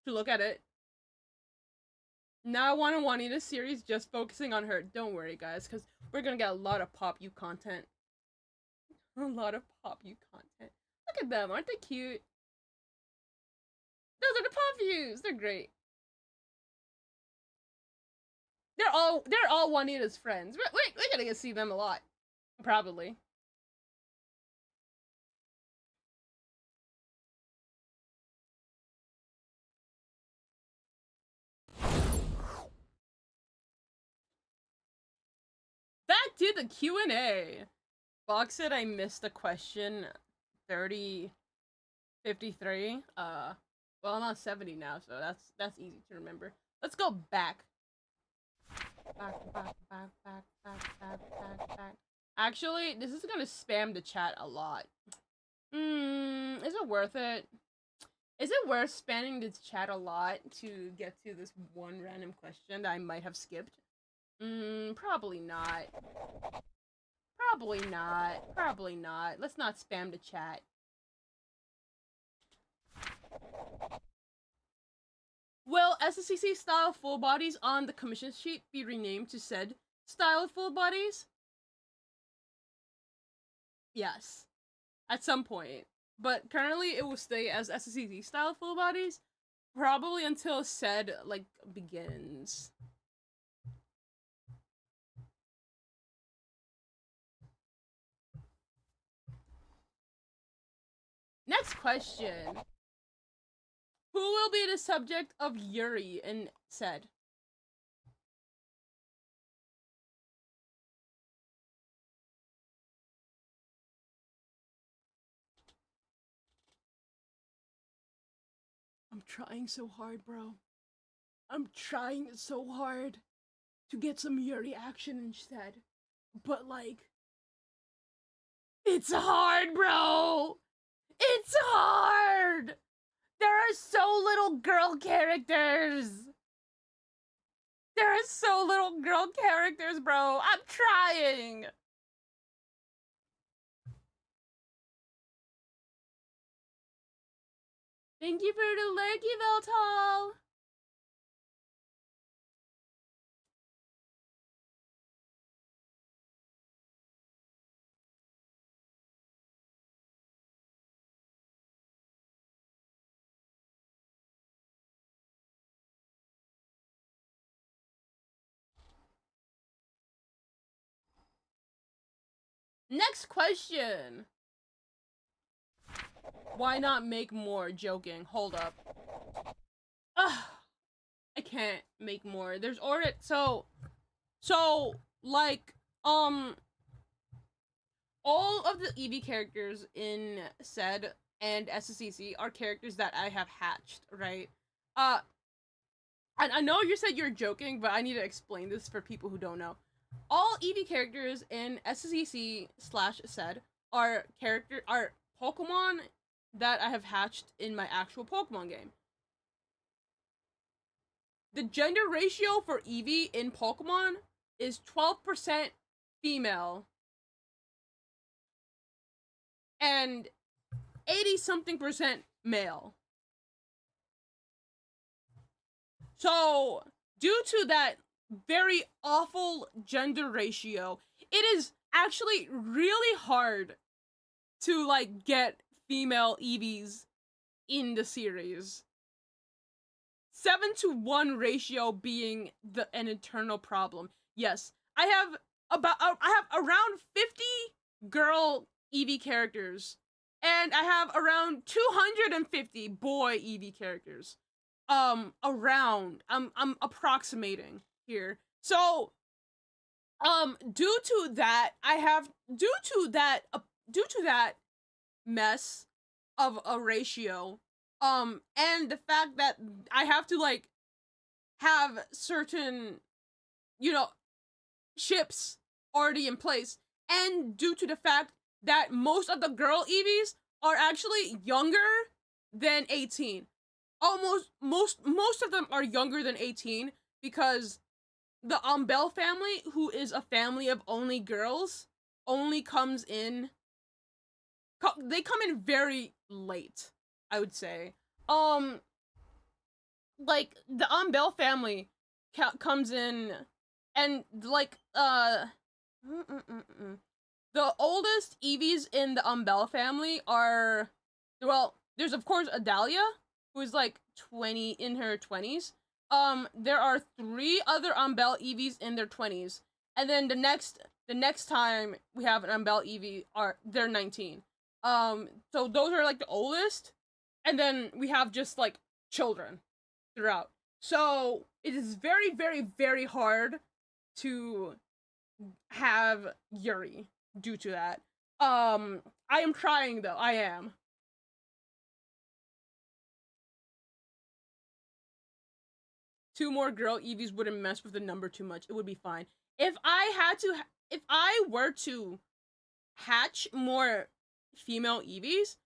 to look at it. Now I want a Juanita series just focusing on her. Don't worry, guys, because we're gonna get a lot of Pop U content. A lot of Pop U content. Look at them, aren't they cute? those are the Poppies. They're great. They're all Juanita's friends. We're gonna get to see them a lot, probably. Back to the Q&A. Fox said I missed a question 3053. Well, I'm on 70 now, so that's easy to remember. Let's go back. Back. Actually, this is gonna spam the chat a lot. Is it worth it? Is it worth spamming the chat a lot to get to this one random question that I might have skipped? Probably not. Probably not. Let's not spam the chat. Will SSEC style full bodies on the commission sheet be renamed to SSED style full bodies? Yes. At some point. But currently it will stay as SSED style full bodies. Probably until SSED, like, begins. Next question. Who will be the subject of Yuri in SSED? I'm trying so hard, bro. I'm trying so hard to get some Yuri action instead. But, like, it's hard, bro! It's hard! There are so little girl characters! There are so little girl characters, bro! I'm trying! Thank you for the lurky, Veltal! Next question. Why not make more? Joking. Hold up. Ugh. I can't make more. There's already like all of the EV characters in SSED and SSEC are characters that I have hatched, right? I know you said you're joking, but I need to explain this for people who don't know. All EV characters in SSEC/SSED are Pokemon that I have hatched in my actual Pokemon game. The gender ratio for Eevee in Pokemon is 12% female and 80-something% male. So, due to that very awful gender ratio, it is actually really hard to, like, get female Eevees in the series. 7-to-1 ratio being an eternal problem. Yes, I have around 50 girl Eevee characters, and I have around 250 boy Eevee characters. I'm approximating here. So, due to that mess of a ratio, and the fact that I have to, like, have certain, ships already in place, and due to the fact that most of the girl Eevees are actually younger than 18. Most of them are younger than 18 because the Umbel family, who is a family of only girls, only comes in. They come in very late, I would say. Like, the Umbel family comes in, and, like, the oldest Eevees in the Umbel family are, well, there's of course Adalia, who is like 20 in her 20s. There are 3 other Umbel Eevees in their 20s, and then the next time we have an Umbel Eevee they're 19. So those are like the oldest, and then we have just like children throughout. So it is very, very, very hard to have Yuri due to that. I am trying though. I am. Two more girl Eevees wouldn't mess with the number too much. It would be fine. If I were to hatch more female Eevees,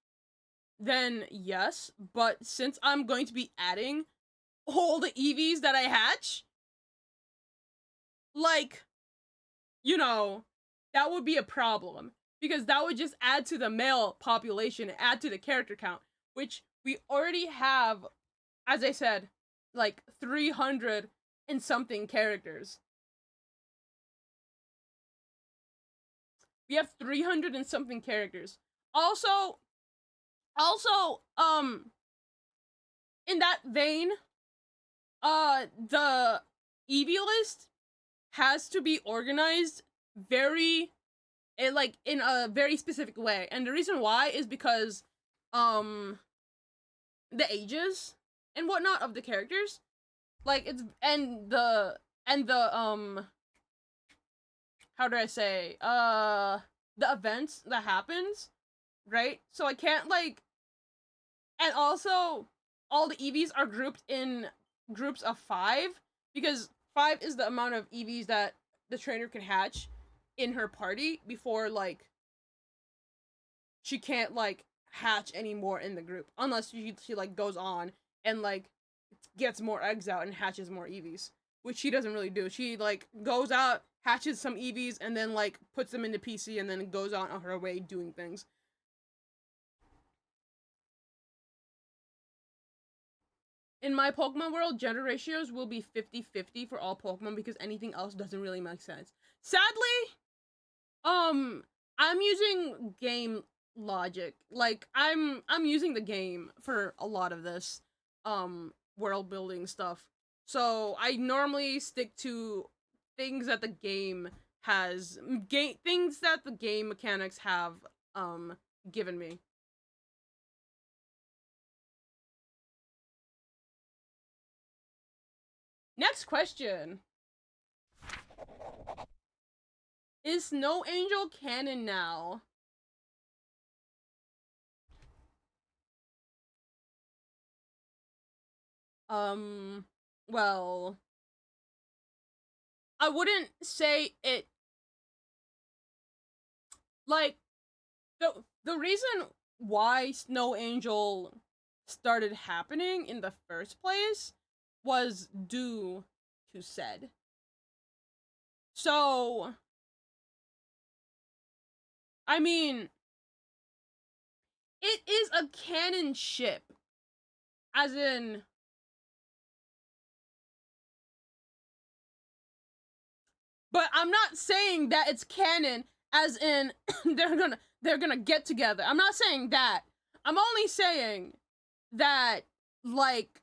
then yes. But since I'm going to be adding all the Eevees that I hatch, like, you know, that would be a problem. Because that would just add to the male population, add to the character count, which we already have, as I said, like 300 and something characters. We have 300 and something characters. Also, in that vein, the Eevee list has to be organized in a very specific way, and the reason why is because the ages and whatnot of the characters, like it's and the how do I say the events that happens, right? So I can't like, and also all the Eevees are grouped in groups of 5 because 5 is the amount of Eevees that the trainer can hatch in her party before like she can't like hatch anymore in the group unless she like goes on and like gets more eggs out and hatches more Eevees, which she doesn't really do. She like goes out, hatches some Eevees, and then like puts them into PC and then goes on her way doing things. In my Pokemon world, gender ratios will be 50-50 for all Pokemon because anything else doesn't really make sense. Sadly, I'm using game logic. Like I'm using the game for a lot of this world building stuff. So I normally stick to things that the game has things that the game mechanics have given me. Next question. Is Snow Angel canon now? Well, I wouldn't say it, like, the reason why Snow Angel started happening in the first place was due to SSED. So, I mean, it is a canon ship, as in, but I'm not saying that it's canon as in they're gonna get together. I'm not saying that. I'm only saying that, like,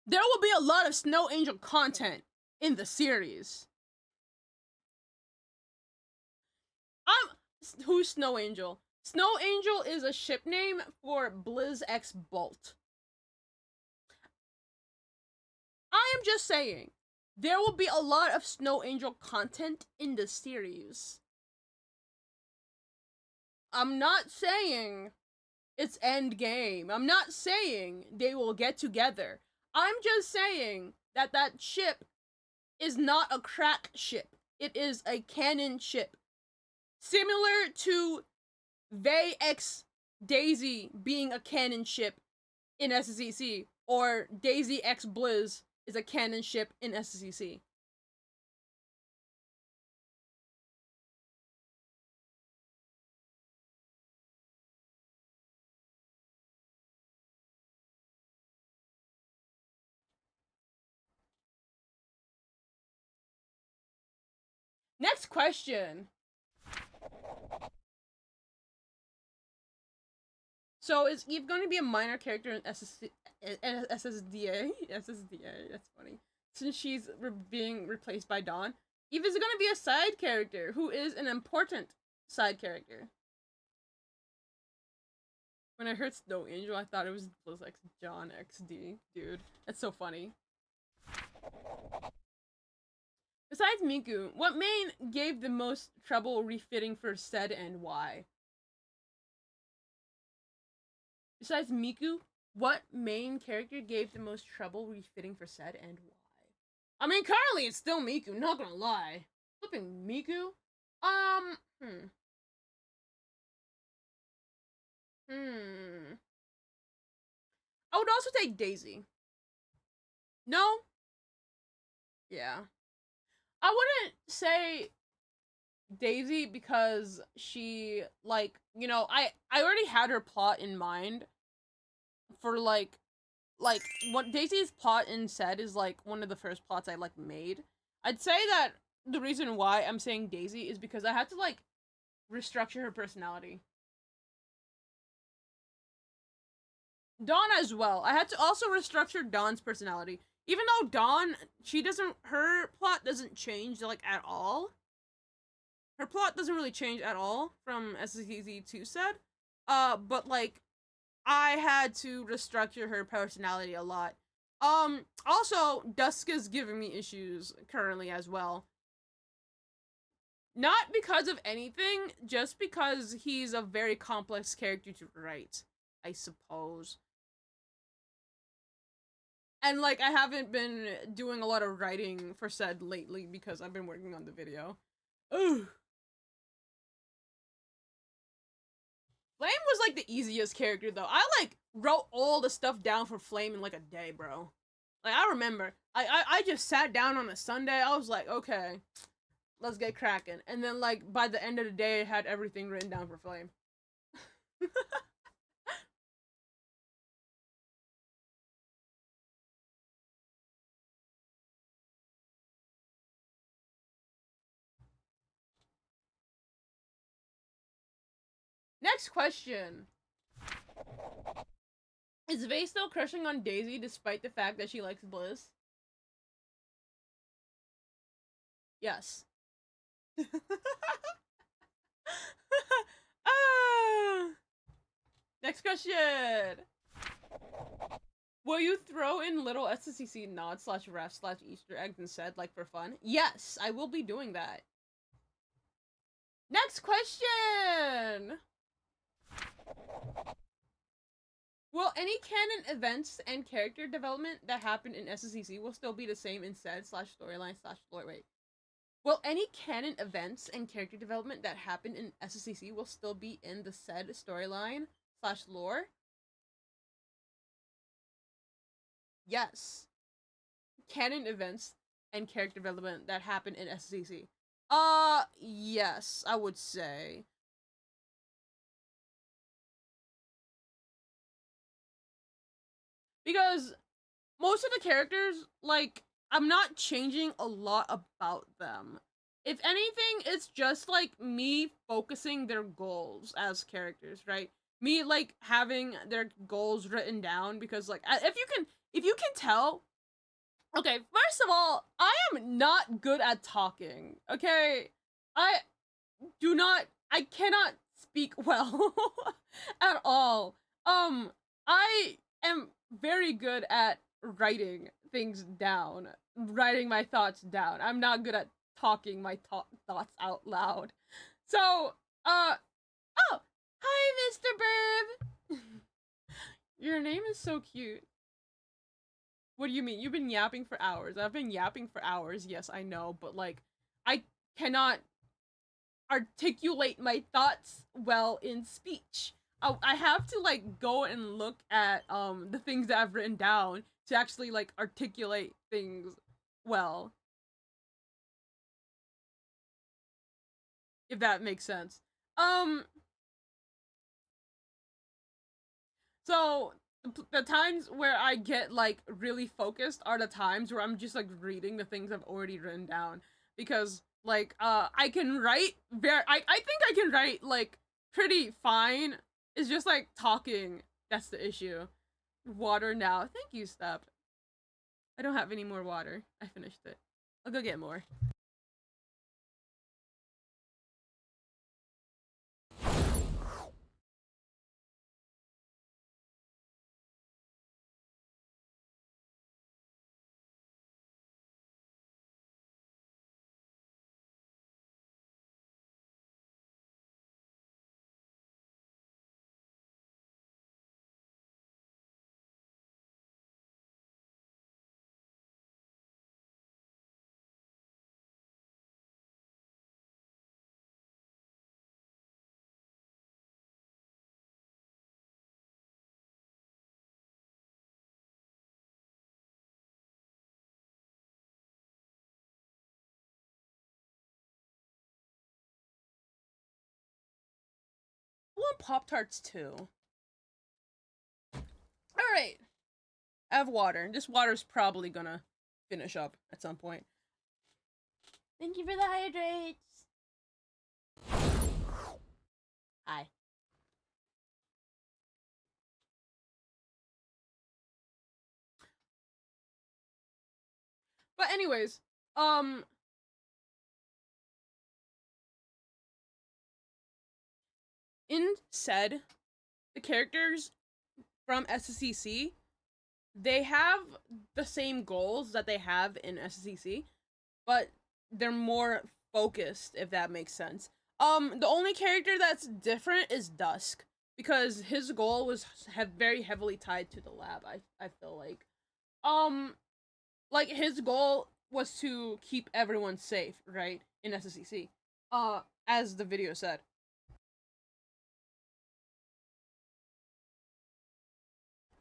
there will be a lot of Snow Angel content in the series. Who's Snow Angel? Snow Angel is a ship name for Blizz X Bolt. I am just saying, there will be a lot of Snow Angel content in the series. I'm not saying it's endgame. I'm not saying they will get together. I'm just saying that that ship is not a crack ship. It is a canon ship. Similar to Vey X Daisy being a canon ship in SSEC, or Daisy X Blizz is a canon ship in SSEC. Next question. So is Eve going to be a minor character in SSDA? SSDA, that's funny. Since she's being replaced by Dawn, Eve is going to be a side character who is an important side character. When I heard Snow Angel, I thought it was like John XD. Dude, that's so funny. Besides Miku, what main gave the most trouble refitting for SSED and why? Besides Miku, what main character gave the most trouble refitting for SSED and why? I mean, currently it's still Miku, not gonna lie. Flipping Miku? I would also take Daisy. No? Yeah. I wouldn't say Daisy because she, like, you know, I already had her plot in mind for, like, what Daisy's plot in SSED is, like, one of the first plots I, like, made. I'd say that the reason why I'm saying Daisy is because I had to, like, restructure her personality. Dawn as well. I had to also restructure Dawn's personality. Even though Dawn, her plot doesn't change, like, at all. Her plot doesn't really change at all from SSED to SSED. But, like, I had to restructure her personality a lot. Also, Duska's giving me issues currently as well. Not because of anything, just because he's a very complex character to write, I suppose. And, like, I haven't been doing a lot of writing for SSED lately because I've been working on the video. Ugh. Flame was, like, the easiest character, though. I, like, wrote all the stuff down for Flame in, like, a day, bro. Like, I remember. I just sat down on a Sunday. I was like, okay, let's get cracking. And then, like, by the end of the day, I had everything written down for Flame. Next question. Is Vay still crushing on Daisy despite the fact that she likes Bliss? Yes. Next question. Will you throw in little SSEC nods / ref / Easter eggs and SSED, like, for fun? Yes, I will be doing that. Next question. Will any canon events and character development that happened in SSEC will still be the same in SSED / storyline / lore? Wait. Will any canon events and character development that happened in SSEC will still be in the SSED storyline / lore? Yes. Canon events and character development that happened in SSEC. Yes, I would say. Because most of the characters, like, I'm not changing a lot about them. If anything, it's just, like, me focusing their goals as characters, right? Me, like, having their goals written down, because, like, if you can tell, okay, first of all, I am not good at talking, okay? I cannot speak well at all. I am very good at writing things down, writing my thoughts down. I'm not good at talking my thoughts out loud. So, oh, hi, Mr. Burb. Your name is so cute. What do you mean? You've been yapping for hours. I've been yapping for hours, yes, I know, but, like, I cannot articulate my thoughts well in speech. I have to, like, go and look at the things that I've written down to actually, like, articulate things well. If that makes sense. So the times where I get, like, really focused are the times where I'm just, like, reading the things I've already written down, because, like, I can write I think I can write, like, pretty fine It's just like talking. That's the issue. Water now. Thank you, Step. I don't have any more water. I finished it. I'll go get more. I want Pop-Tarts too. Alright. I have water. This water's probably gonna finish up at some point. Thank you for the hydrates. Hi. But anyways, in SSED, the characters from SSEC, they have the same goals that they have in SSEC, but they're more focused, if that makes sense. The only character that's different is Dusk, because his goal was very heavily tied to the lab. I feel like his goal was to keep everyone safe, right, in SSEC, as the video said.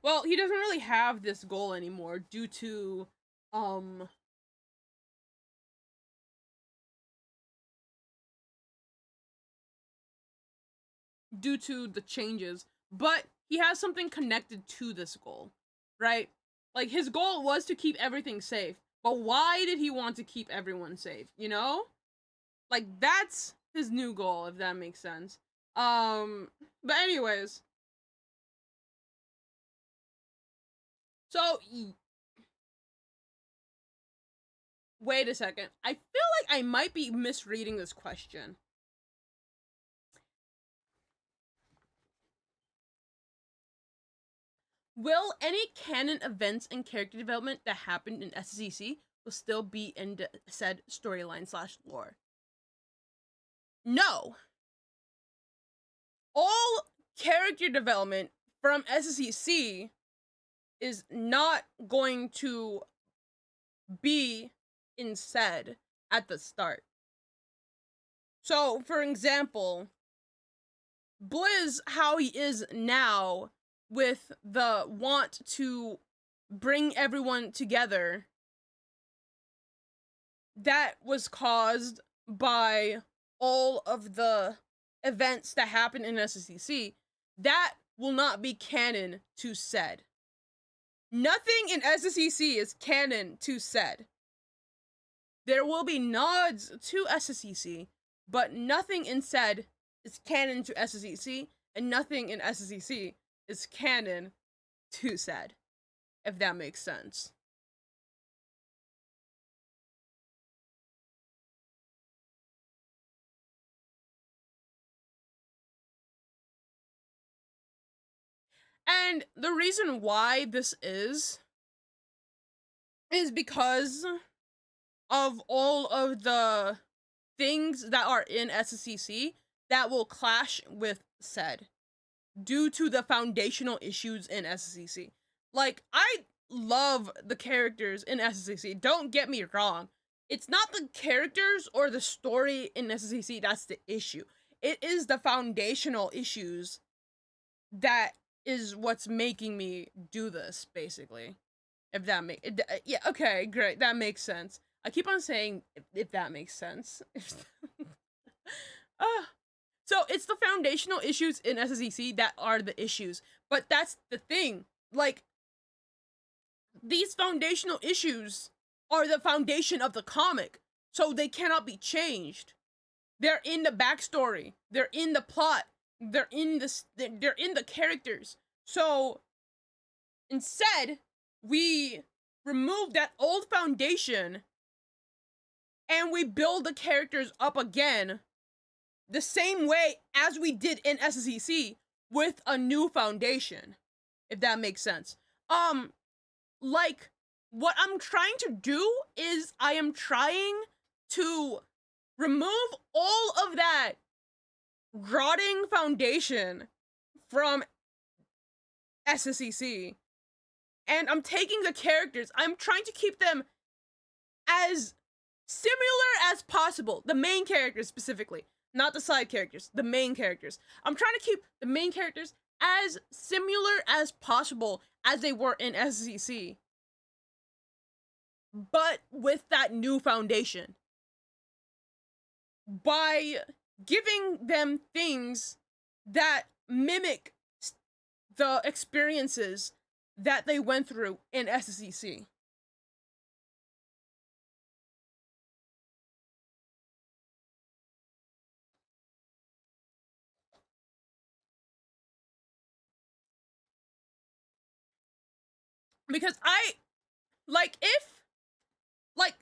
Well, he doesn't really have this goal anymore due to the changes, but he has something connected to this goal, right? Like, his goal was to keep everything safe, but why did he want to keep everyone safe, you know? Like, that's his new goal, if that makes sense. But anyways. So, wait a second. I feel like I might be misreading this question. Will any canon events and character development that happened in SSEC will still be in the said storyline / lore? No. All character development from SSEC is not going to be in SSED at the start. So, for example, Blizz, how he is now, with the want to bring everyone together, that was caused by all of the events that happened in SSEC. That will not be canon to SSED. Nothing in SSEC is canon to SSED. There will be nods to SSEC, but nothing in SSED is canon to SSEC, and nothing in SSEC is canon to SSED, if that makes sense. And the reason why this is because of all of the things that are in SSEC that will clash with SSED due to the foundational issues in SSEC. Like, I love the characters in SSEC, don't get me wrong. It's not the characters or the story in SSEC that's the issue. It is the foundational issues that is what's making me do this, basically. If that yeah, okay, great, that makes sense. I keep on saying if that makes sense. So it's the foundational issues in SSEC that are the issues. But that's the thing. Like, these foundational issues are the foundation of the comic, so they cannot be changed. They're in the backstory. They're in the plot. they're in this, they're in the characters. So instead, we remove that old foundation and we build the characters up again the same way as we did in SSEC with a new foundation, if that makes sense. Like, what I'm trying to do is I am trying to remove all of that rotting foundation from SSEC, and I'm taking the characters, I'm trying to keep them as similar as possible, the main characters specifically, not the side characters, the main characters. I'm trying to keep the main characters as similar as possible as they were in SSEC, but with that new foundation, by giving them things that mimic the experiences that they went through in SSEC. Because if, like,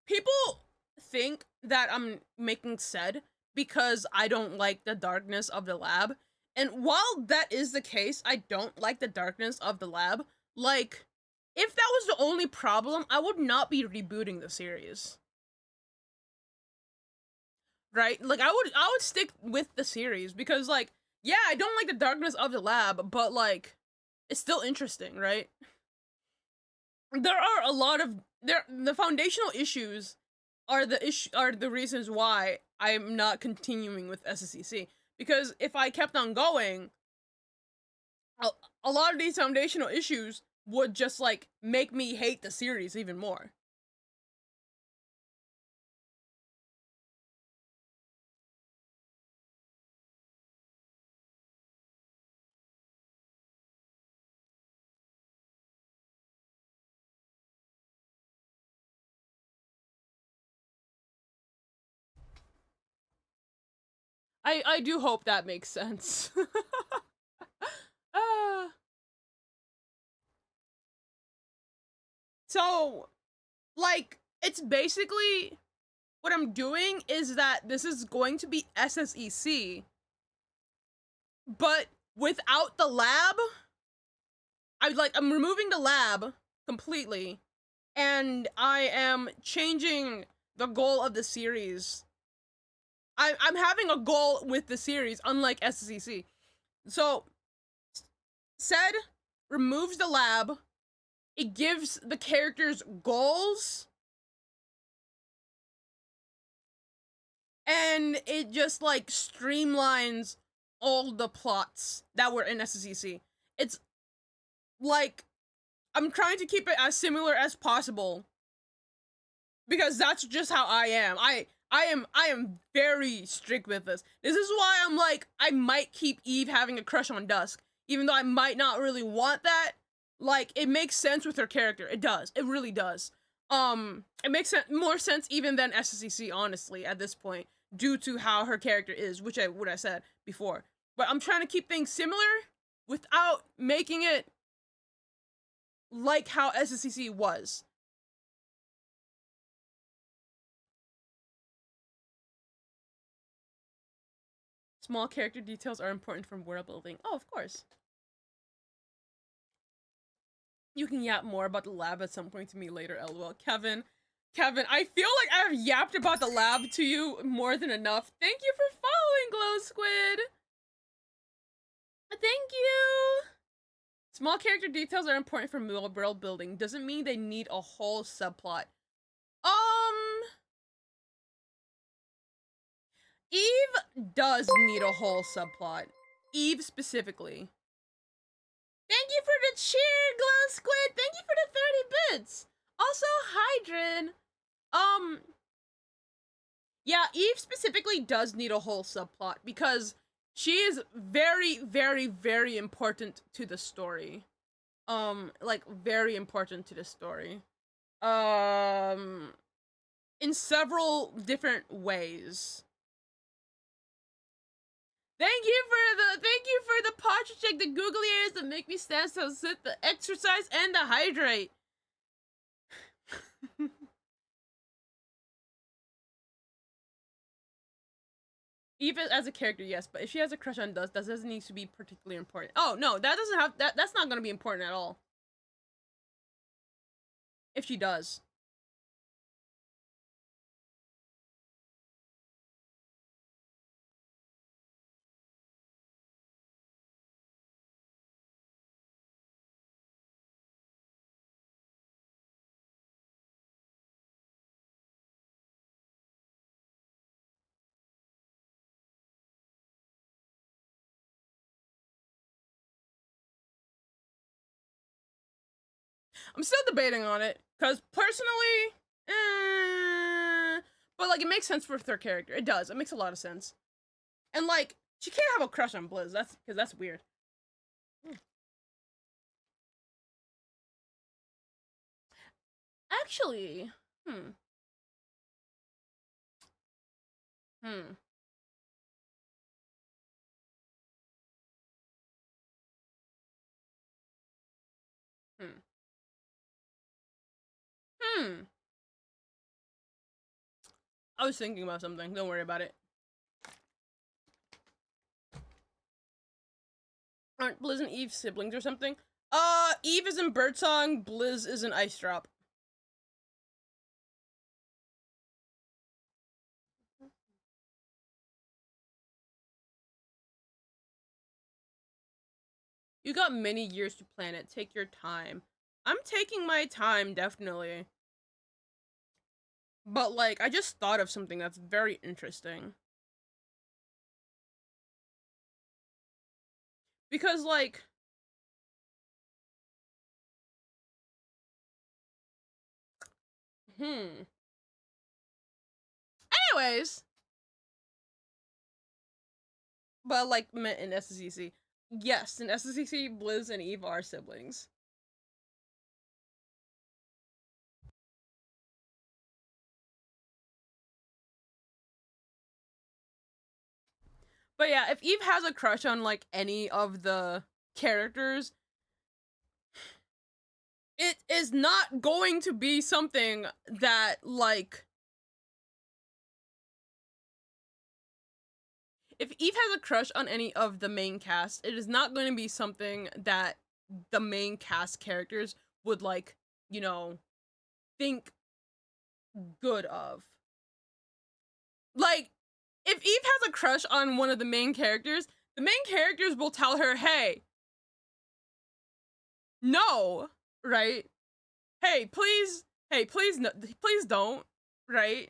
people think that I'm making SSED because I don't like the darkness of the lab. And while that is the case, I don't like the darkness of the lab. Like, if that was the only problem, I would not be rebooting the series. Right? Like, I would stick with the series because, like, yeah, I don't like the darkness of the lab, but, like, it's still interesting, right? There are a lot of the foundational issues are the reasons why I'm not continuing with SSEC, because if I kept on going, a lot of these foundational issues would just, like, make me hate the series even more. I do hope that makes sense. uh, so, like, it's basically what I'm doing is that this is going to be SSEC, but without the lab. I'm removing the lab completely, and I am changing the goal of the series. I'm having a goal with the series, unlike SSEC. So, SSED removes the lab. It gives the characters goals. And it just, like, streamlines all the plots that were in SSEC. It's, like, I'm trying to keep it as similar as possible, because that's just how I am. I am very strict with this. This is why I'm like, I might keep Eve having a crush on Dusk, even though I might not really want that. Like, it makes sense with her character. It does. It really does. It makes more sense even than SSEC, honestly, at this point, due to how her character is, what I said before. But I'm trying to keep things similar without making it like how SSEC was. Small character details are important for world building. Oh, of course. You can yap more about the lab at some point to me later, lol. Kevin, I feel like I've yapped about the lab to you more than enough. Thank you for following, Glow Squid. Thank you. Small character details are important for world building. Doesn't mean they need a whole subplot. Eve does need a whole subplot. Eve specifically. Thank you for the cheer, Glow Squid. Thank you for the 30 bits. Also, Hydrin. Yeah, Eve specifically does need a whole subplot because she is very, very, very important to the story. Like, very important to the story. In several different ways. Thank you for the posture check, the googly ears that make me stand so sit, the exercise, and the hydrate. Eve as a character, yes, but if she has a crush on Dust, that doesn't need to be particularly important. Oh no, that doesn't have that's not gonna be important at all. If she does. I'm still debating on it, because personally, but like it makes sense for a third character. It does. It makes a lot of sense. And like, she can't have a crush on Blizz. That's weird. Actually, hmm. Hmm. Hmm. Hmm. I was thinking about something. Don't worry about it. Aren't Blizz and Eve siblings or something? Eve is in Birdsong, Blizz is in Ice Drop. You got many years to plan it. Take your time. I'm taking my time, definitely. But, like, I just thought of something that's very interesting. Because, like... Anyways... But, like, meant in SSEC. Yes, in SSEC, Blizz and Eve are siblings. But yeah, if Eve has a crush on, like, any of the characters, it is not going to be something that, like... If Eve has a crush on any of the main cast, it is not going to be something that the main cast characters would, like, you know, think good of. Like, if Eve has a crush on one of the main characters will tell her, hey, no, right? Hey, please, no, please don't, right?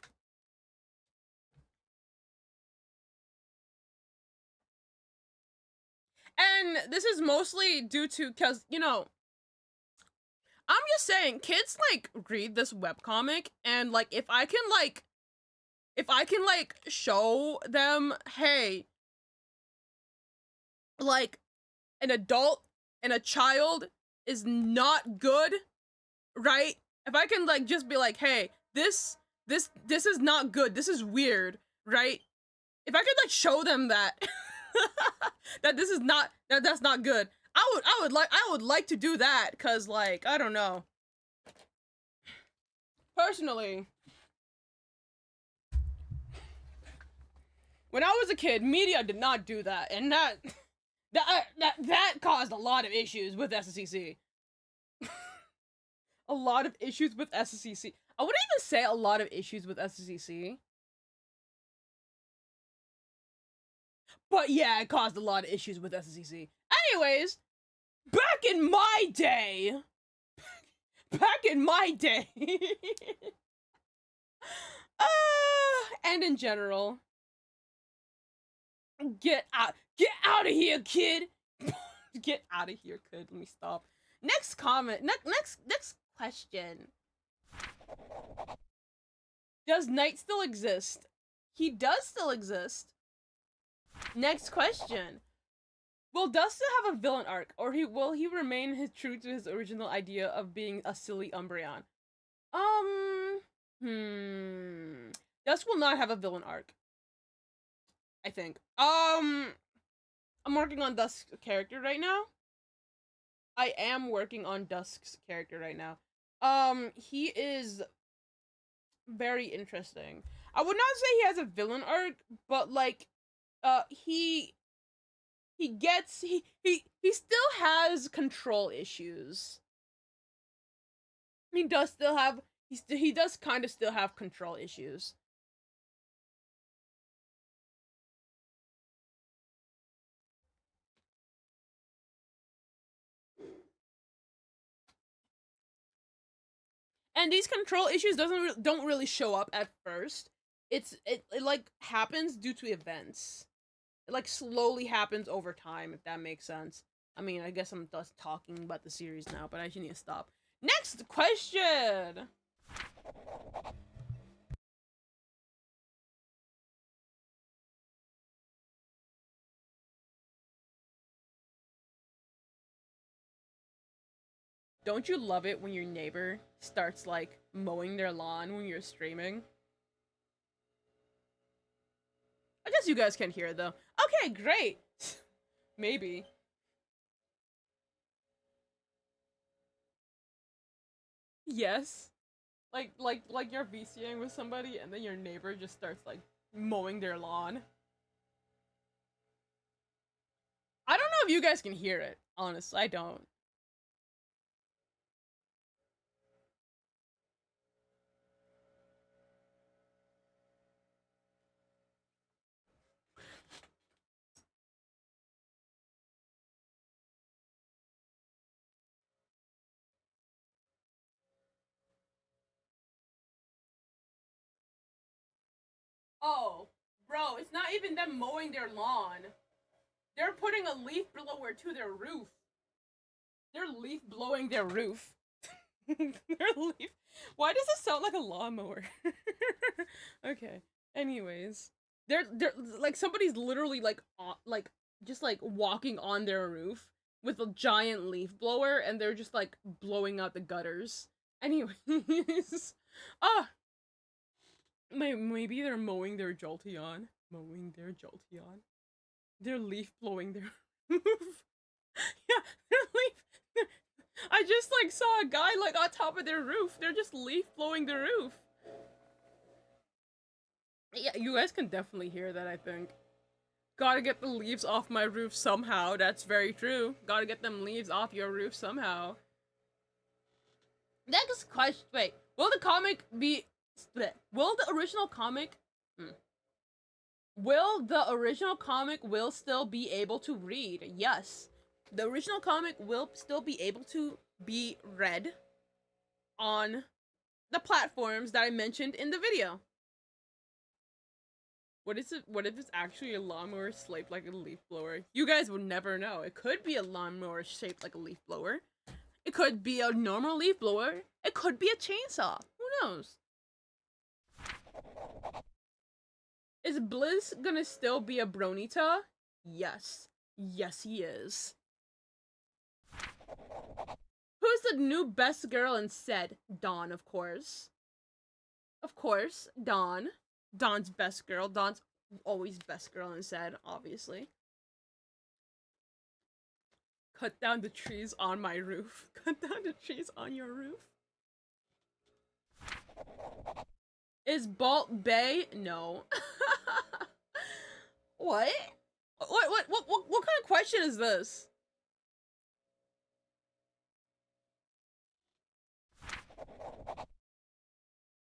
And this is mostly due to, because, you know, I'm just saying, kids, like, read this webcomic, and, like, if I can, like, show them, hey, like, an adult and a child is not good, right? If I can, like, just be like, hey, this is not good, this is weird, right? If I could, like, show them that, that this is not, that's not good, I would like to do that, cause, like, I don't know. Personally, when I was a kid, media did not do that, and that caused a lot of issues with SSEC. A lot of issues with SSEC. I wouldn't even say a lot of issues with SSEC. But yeah, it caused a lot of issues with SSEC. Anyways, back in my day, and in general, get out of here, kid. Get out of here, kid. Let me stop. Next comment. Next question. Does Knight still exist? He does still exist. Next question. Will Dust still have a villain arc, or will he remain true to his original idea of being a silly Umbreon? Dust will not have a villain arc, I think. I'm working on Dusk's character right now. I am working on Dusk's character right now. He is very interesting. I would not say he has a villain arc, but like, he gets he still has control issues. He does still have he does kind of still have control issues. And these control issues don't really show up at first. It like happens due to events. It like slowly happens over time, if that makes sense. I mean, I guess I'm just talking about the series now, but I should need to stop. Next question. Don't you love it when your neighbor starts like mowing their lawn when you're streaming? I guess you guys can hear it though. Okay, great. Maybe. Yes. Like you're VCing with somebody and then your neighbor just starts like mowing their lawn. I don't know if you guys can hear it. Honestly, I don't. Oh, bro, it's not even them mowing their lawn. They're putting a leaf blower to their roof. They're leaf blowing their roof. They're leaf. Why does it sound like a lawnmower? Okay. Anyways, they're like somebody's literally like just like walking on their roof with a giant leaf blower, and they're just like blowing out the gutters. Anyways, ah, maybe they're mowing their Jolteon. Mowing their Jolteon. They're leaf blowing their roof. Yeah, they're leaf. I just like saw a guy like on top of their roof. They're just leaf blowing the roof. Yeah, you guys can definitely hear that, I think. Gotta get the leaves off my roof somehow. That's very true. Gotta get them leaves off your roof somehow. Next question. Wait, will the comic be split? Will the original comic? Will the original comic will still be able to read? Yes. The original comic will still be able to be read on the platforms that I mentioned in the video. What is it? What if it's actually a lawnmower shaped like a leaf blower? You guys would never know. It could be a lawnmower shaped like a leaf blower. It could be a normal leaf blower. It could be a chainsaw. Who knows? Is Blizz gonna still be a Bronita? Yes. Yes, he is. Who's the new best girl in SSED? Dawn, of course. Of course, Dawn. Dawn's best girl. Dawn's always best girl in SSED, obviously. Cut down the trees on my roof. Cut down the trees on your roof. Is Balt Bay? No. What? What kind of question is this?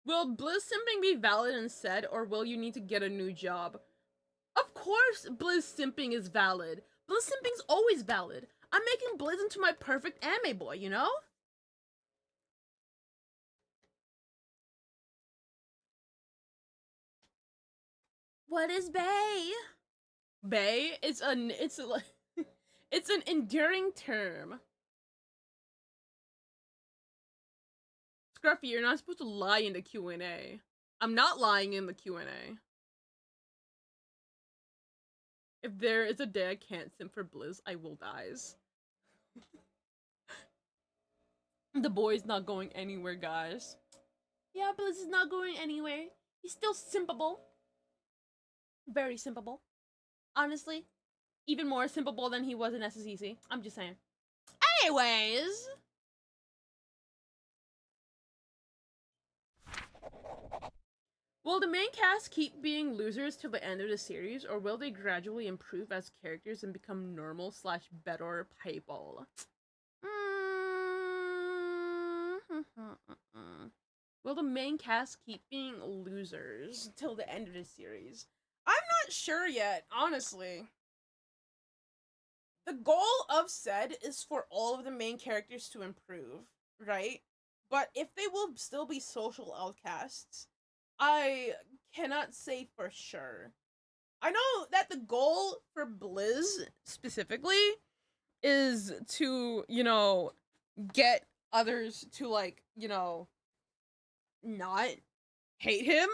Will Blizz simping be valid in SSED, or will you need to get a new job? Of course Blizz simping is valid. Blizz simping's always valid. I'm making Blizz into my perfect anime boy, you know? What is Bay? Bay? It's it's an enduring term. Scruffy, you're not supposed to lie in the Q&A. I'm not lying in the Q&A. If there is a day I can't simp for Blizz, I will dies. The boy's not going anywhere, guys. Yeah, Blizz is not going anywhere. He's still simpable. Very simpable. Honestly. even more simple than he was in SSED. I'm just saying. Anyways. Will the main cast keep being losers till the end of the series, or will they gradually improve as characters and become normal / better people? Will the main cast keep being losers till the end of the series? I'm not sure yet, honestly. The goal of SSED is for all of the main characters to improve, right? But if they will still be social outcasts, I cannot say for sure. I know that the goal for Blizz specifically is to, you know, get others to, like, you know, not hate him.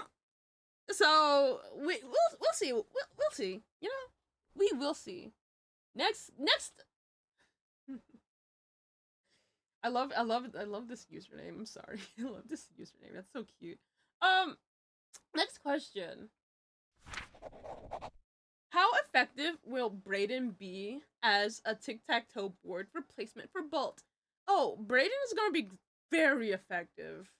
So we'll see. We'll see. You know, we will see. Next. I love this username. I'm sorry. I love this username. That's so cute. Next question. How effective will Brayden be as a tic-tac-toe board replacement for Bolt? Oh, Brayden is gonna be very effective.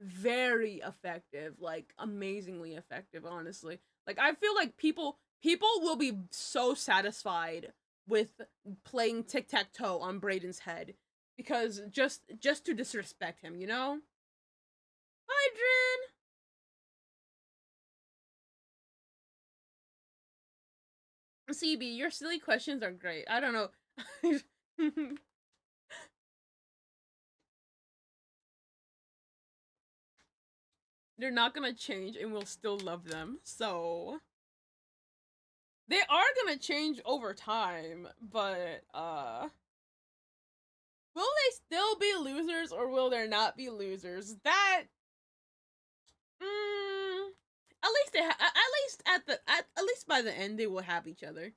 Very effective. Like, amazingly effective, honestly. Like, I feel like people will be so satisfied with playing tic-tac-toe on Brayden's head. Because just to disrespect him, you know? Hydrin! CB, your silly questions are great. I don't know. They're not gonna change and we'll still love them. So they are gonna change over time, but will they still be losers or will there not be losers? That at least at least by the end they will have each other.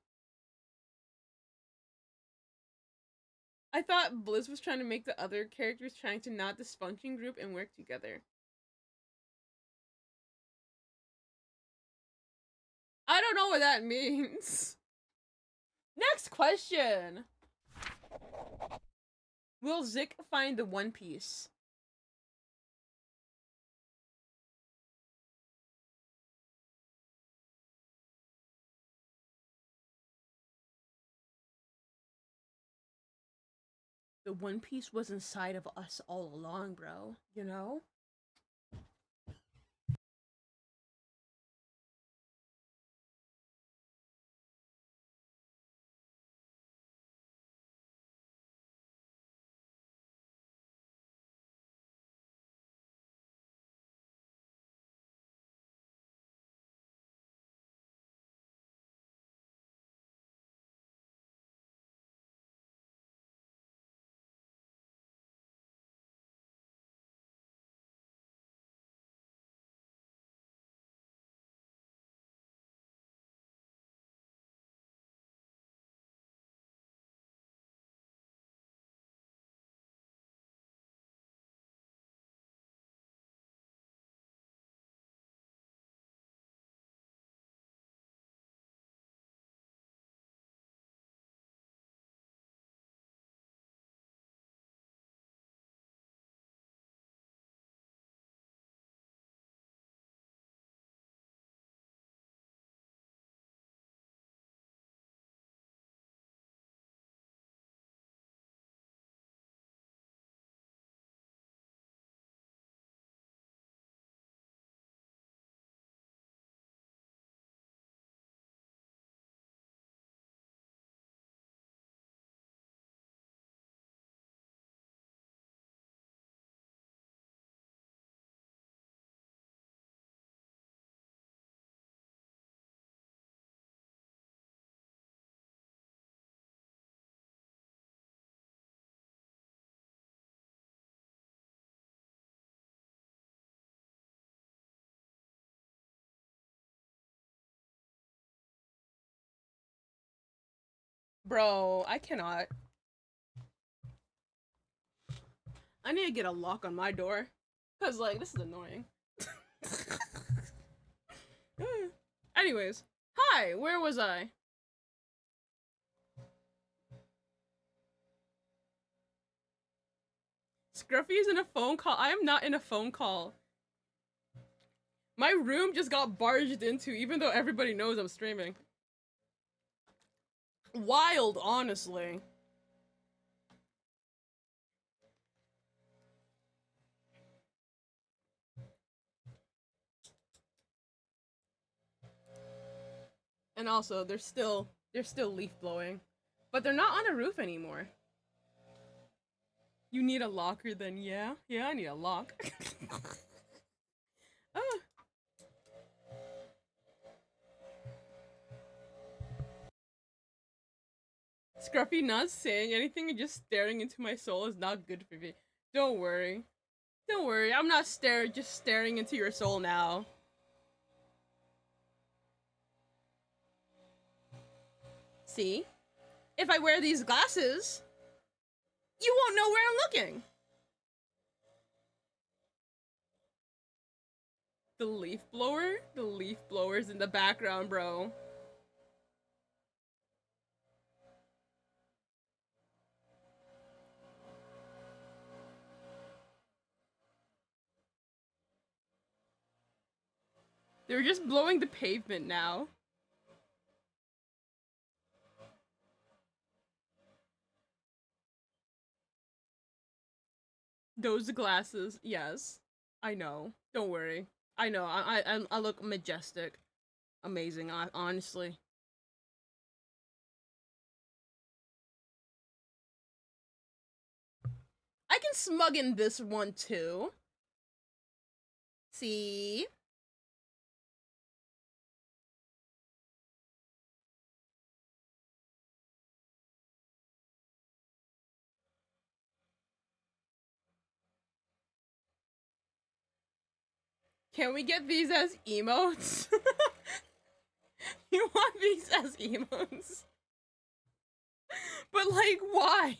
I thought Blizz was trying to make the other characters trying to not dysfunction group and work together. I don't know what that means. Next question. Will Zik find the One Piece? The One Piece was inside of us all along, bro. You know? Bro, I cannot. I need to get a lock on my door. Cause, like, this is annoying. Anyways. Hi, where was I? Scruffy is in a phone call. I am not in a phone call. My room just got barged into, even though everybody knows I'm streaming. Wild, honestly. And also, they're still leaf blowing. But they're not on a roof anymore. You need a locker then, yeah? Yeah, I need a lock. Oh. Scruffy not saying anything and just staring into my soul is not good for me. Don't worry. Don't worry, I'm not just staring into your soul now. See? If I wear these glasses, you won't know where I'm looking. The leaf blower? The leaf blower's in the background, bro. They're just blowing the pavement now. Those glasses, yes. I know. Don't worry. I know. I look majestic. Amazing, honestly. I can smug in this one too. See? Can we get these as emotes? You want these as emotes? But like, why?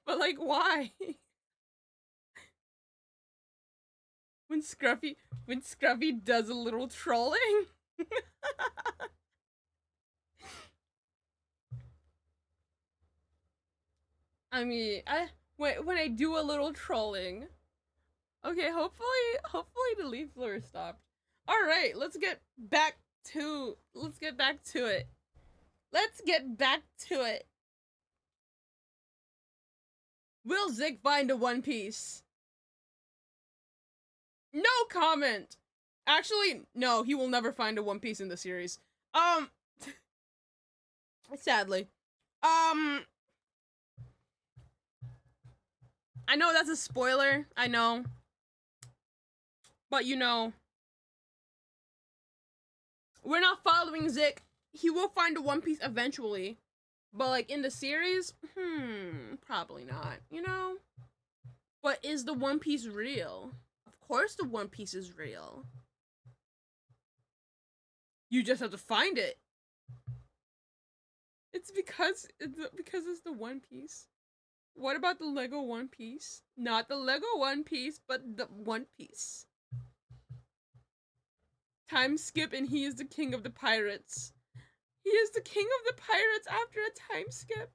But like, why? When Scruffy does a little trolling? I mean, when I do a little trolling. Okay, hopefully the leaf blower stopped. All right, let's get back to it. Let's get back to it. Will Zig find a One Piece? No comment. Actually, no, he will never find a One Piece in the series. Sadly. I know that's a spoiler. I know. But you know, we're not following Zik. He will find a One Piece eventually. But like in the series, probably not, you know? But is the One Piece real? Of course the One Piece is real. You just have to find it. It's because it's the One Piece. What about the Lego One Piece? Not the Lego One Piece, but the One Piece. Time skip and he is the king of the pirates. He is the king of the pirates after a time skip.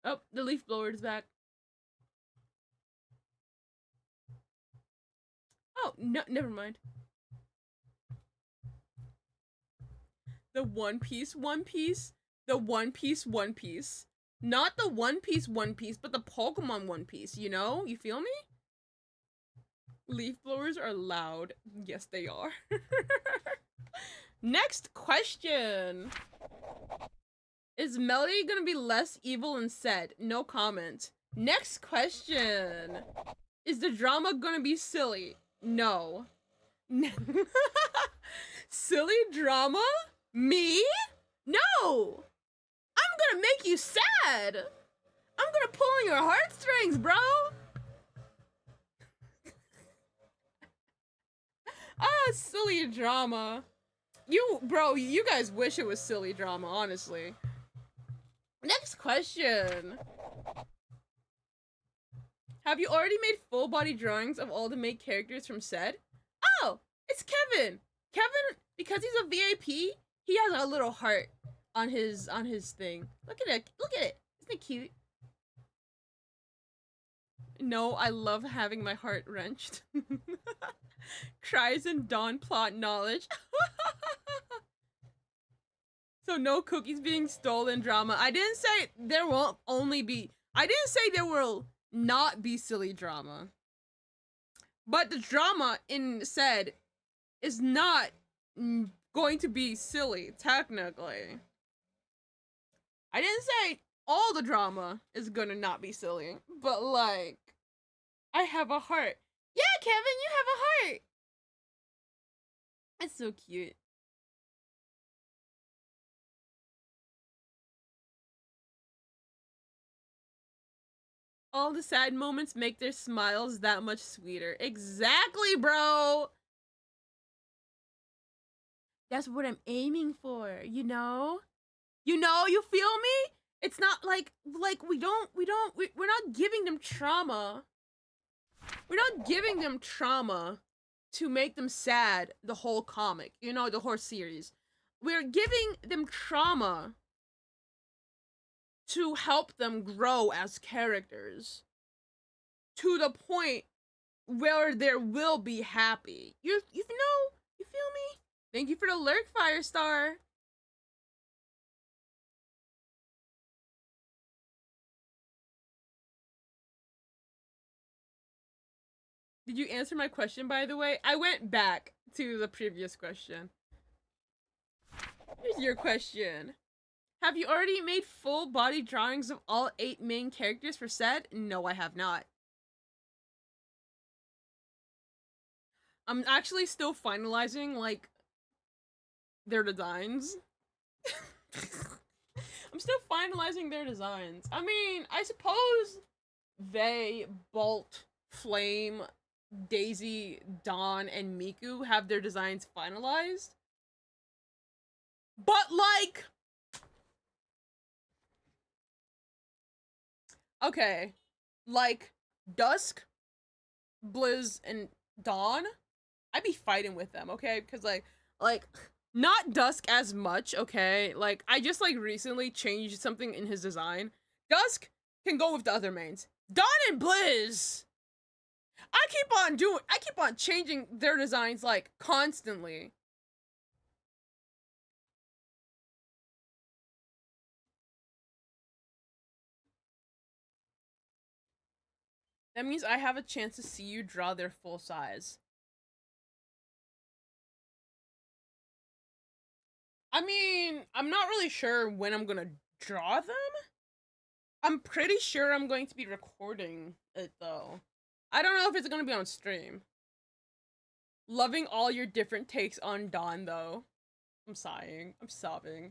Oh, the leaf blower is back. Oh, no, never mind. The One Piece. The One Piece. Not the One Piece, but the Pokemon One Piece, you know? You feel me? Leaf blowers are loud. Yes, they are. Next question. Is Melody gonna be less evil and said? No comment. Next question. Is the drama gonna be silly? No. Silly drama? Me? No! I'm gonna make you sad! I'm gonna pull on your heartstrings, bro! Ah, silly drama. You guys wish it was silly drama, honestly. Next question. Have you already made full body drawings of all the main characters from SSED? Oh, it's Kevin! because he's a VIP, he has a little heart on his thing. Look at it. Look at it. Isn't it cute? No, I love having my heart wrenched. Cries and Dawn plot knowledge. So no cookies being stolen drama. I didn't say there won't only be. I didn't say there will not be silly drama. But the drama in SSED is not going to be silly, technically. I didn't say all the drama is gonna not be silly, but like, I have a heart. Yeah, Kevin, you have a heart. That's so cute. All the sad moments make their smiles that much sweeter. Exactly, bro. That's what I'm aiming for, you know? You know, you feel me? It's not like we're not giving them trauma. We're not giving them trauma to make them sad the whole comic, you know, the whole series. We're giving them trauma to help them grow as characters to the point where they will be happy. You know, you feel me? Thank you for the lurk, Firestar. Did you answer my question, by the way? I went back to the previous question. Here's your question. Have you already made full body drawings of all 8 main characters for SSED? No, I have not. I'm actually still finalizing, like, their designs. I'm still finalizing their designs. I mean, I suppose they, Bolt, Flame, Daisy, Dawn, and Miku have their designs finalized. But, like... Okay. Like, Dusk, Blizz, and Dawn, I'd be fighting with them, okay? Because, like, not Dusk as much, okay? Like, I just, like, recently changed something in his design. Dusk can go with the other mains. Dawn and Blizz! I keep on changing their designs, like, constantly. That means I have a chance to see you draw their full size. I mean, I'm not really sure when I'm gonna draw them. I'm pretty sure I'm going to be recording it, though. I don't know if it's gonna be on stream. Loving all your different takes on Dawn, though. I'm sighing. I'm sobbing.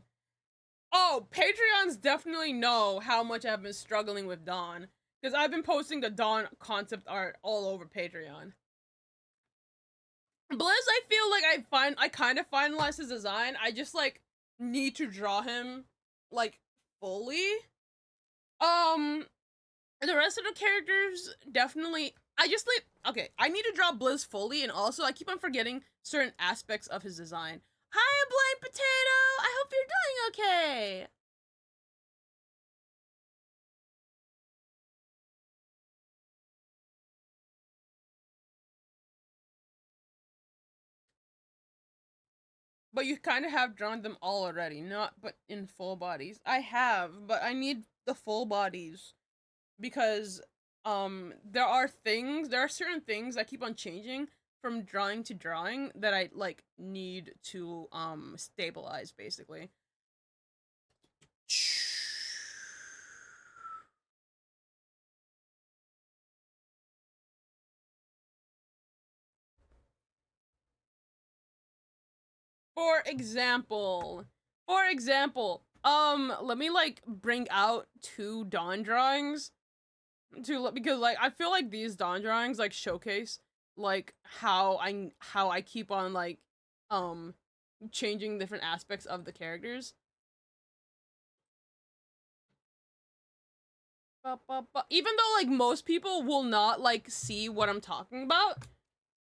Oh, Patreons definitely know how much I've been struggling with Dawn. Because I've been posting the Dawn concept art all over Patreon. Blizz, I feel like I kind of finalized his design. I just, like, need to draw him, like, fully. The rest of the characters, definitely, I just, like, okay, I need to draw Blizz fully, and also, I keep on forgetting certain aspects of his design. Hi, Blind Potato! I hope you're doing okay! But you kind of have drawn them all already, not but in full bodies. I have, but I need the full bodies because there are certain things that keep on changing from drawing to drawing that I like need to stabilize basically. For example, let me like bring out 2 Dawn drawings because like I feel like these Dawn drawings like showcase like how I keep on like changing different aspects of the characters. Even though like most people will not like see what I'm talking about,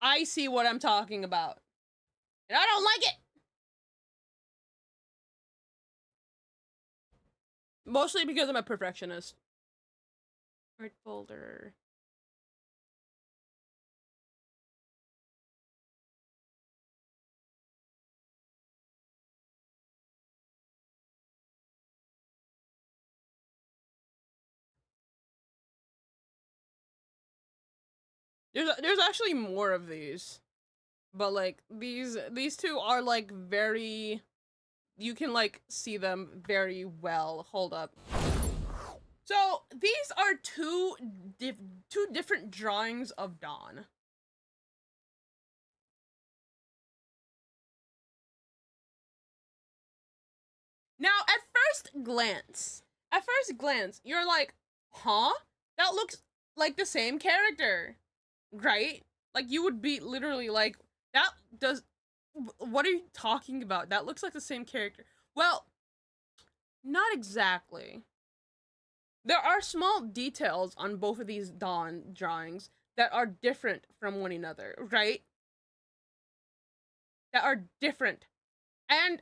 I see what I'm talking about. And I don't like it. Mostly because I'm a perfectionist. Art folder. There's actually more of these. But like these two are like very, you can like see them very well. Hold up. So these are two different drawings of Dawn. Now, at first glance, you're like, huh? That looks like the same character, right? Like you would be literally like, that does. What are you talking about? That looks like the same character. Well, not exactly. There are small details on both of these Dawn drawings that are different from one another, right? That are different. And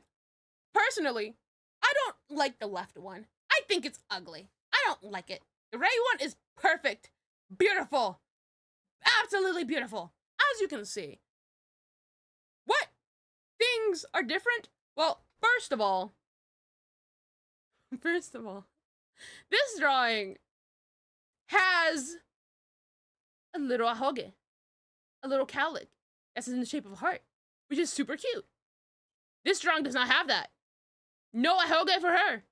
personally, I don't like the left one. I think it's ugly. I don't like it. The right one is perfect. Beautiful. Absolutely beautiful. As you can see. What things are different? Well, first of all, this drawing has a little ahoge, a little cowlick that's in the shape of a heart, which is super cute. This drawing does not have that. No ahoge for her.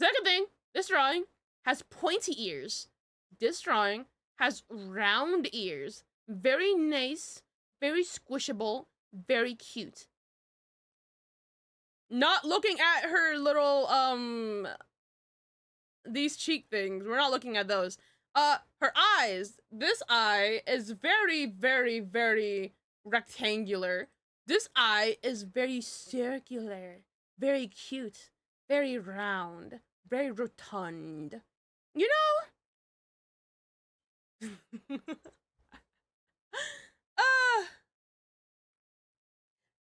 Second thing, this drawing has pointy ears. This drawing has round ears. Very nice, very squishable, very cute. Not looking at her little, these cheek things. We're not looking at those. Her eyes. This eye is very, very, very rectangular. This eye is very circular, very cute, very round, very rotund. You know?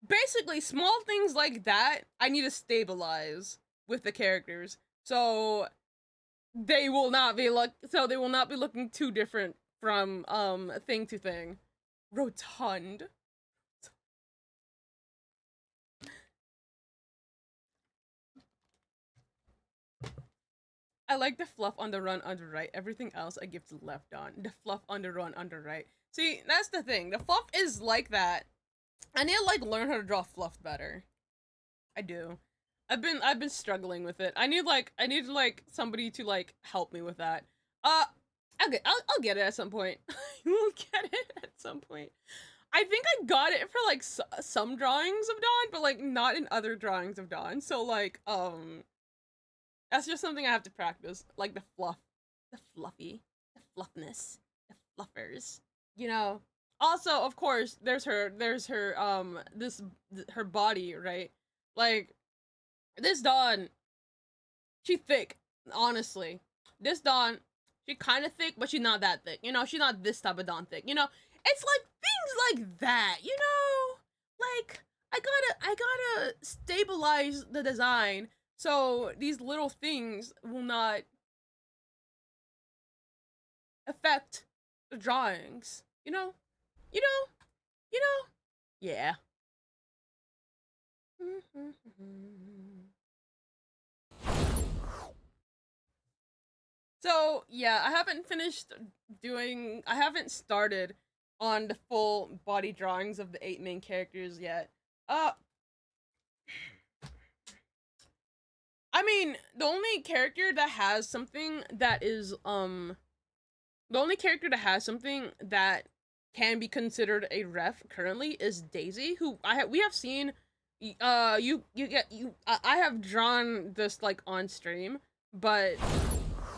Basically, small things like that, I need to stabilize with the characters. So they will not be looking too different from thing to thing. Rotund. I like the fluff on the run under right. Everything else I give to the left on. The fluff on the run under right. See, that's the thing. The fluff is like that. I need to like learn how to draw fluff better. I do. I've been struggling with it. I need like somebody to like help me with that. I'll get it at some point. We'll get it at some point. I think I got it for like some drawings of Dawn, but like not in other drawings of Dawn. So like that's just something I have to practice. Like the fluff, the fluffy, the fluffness, the fluffers. You know. Also, of course, there's her her body, right? Like this Dawn, she thick, honestly. This Dawn, she kind of thick, but she's not that thick. You know, she's not this type of Dawn thick. You know, it's like things like that. You know, like I gotta stabilize the design so these little things will not affect the drawings. You know, you know, you know. Yeah. So yeah, I haven't started on the full body drawings of the 8 main characters yet. Uh I mean, the only character that has something that is the only character that has something that can be considered a ref currently is Daisy, who we have seen. I have drawn this like on stream, but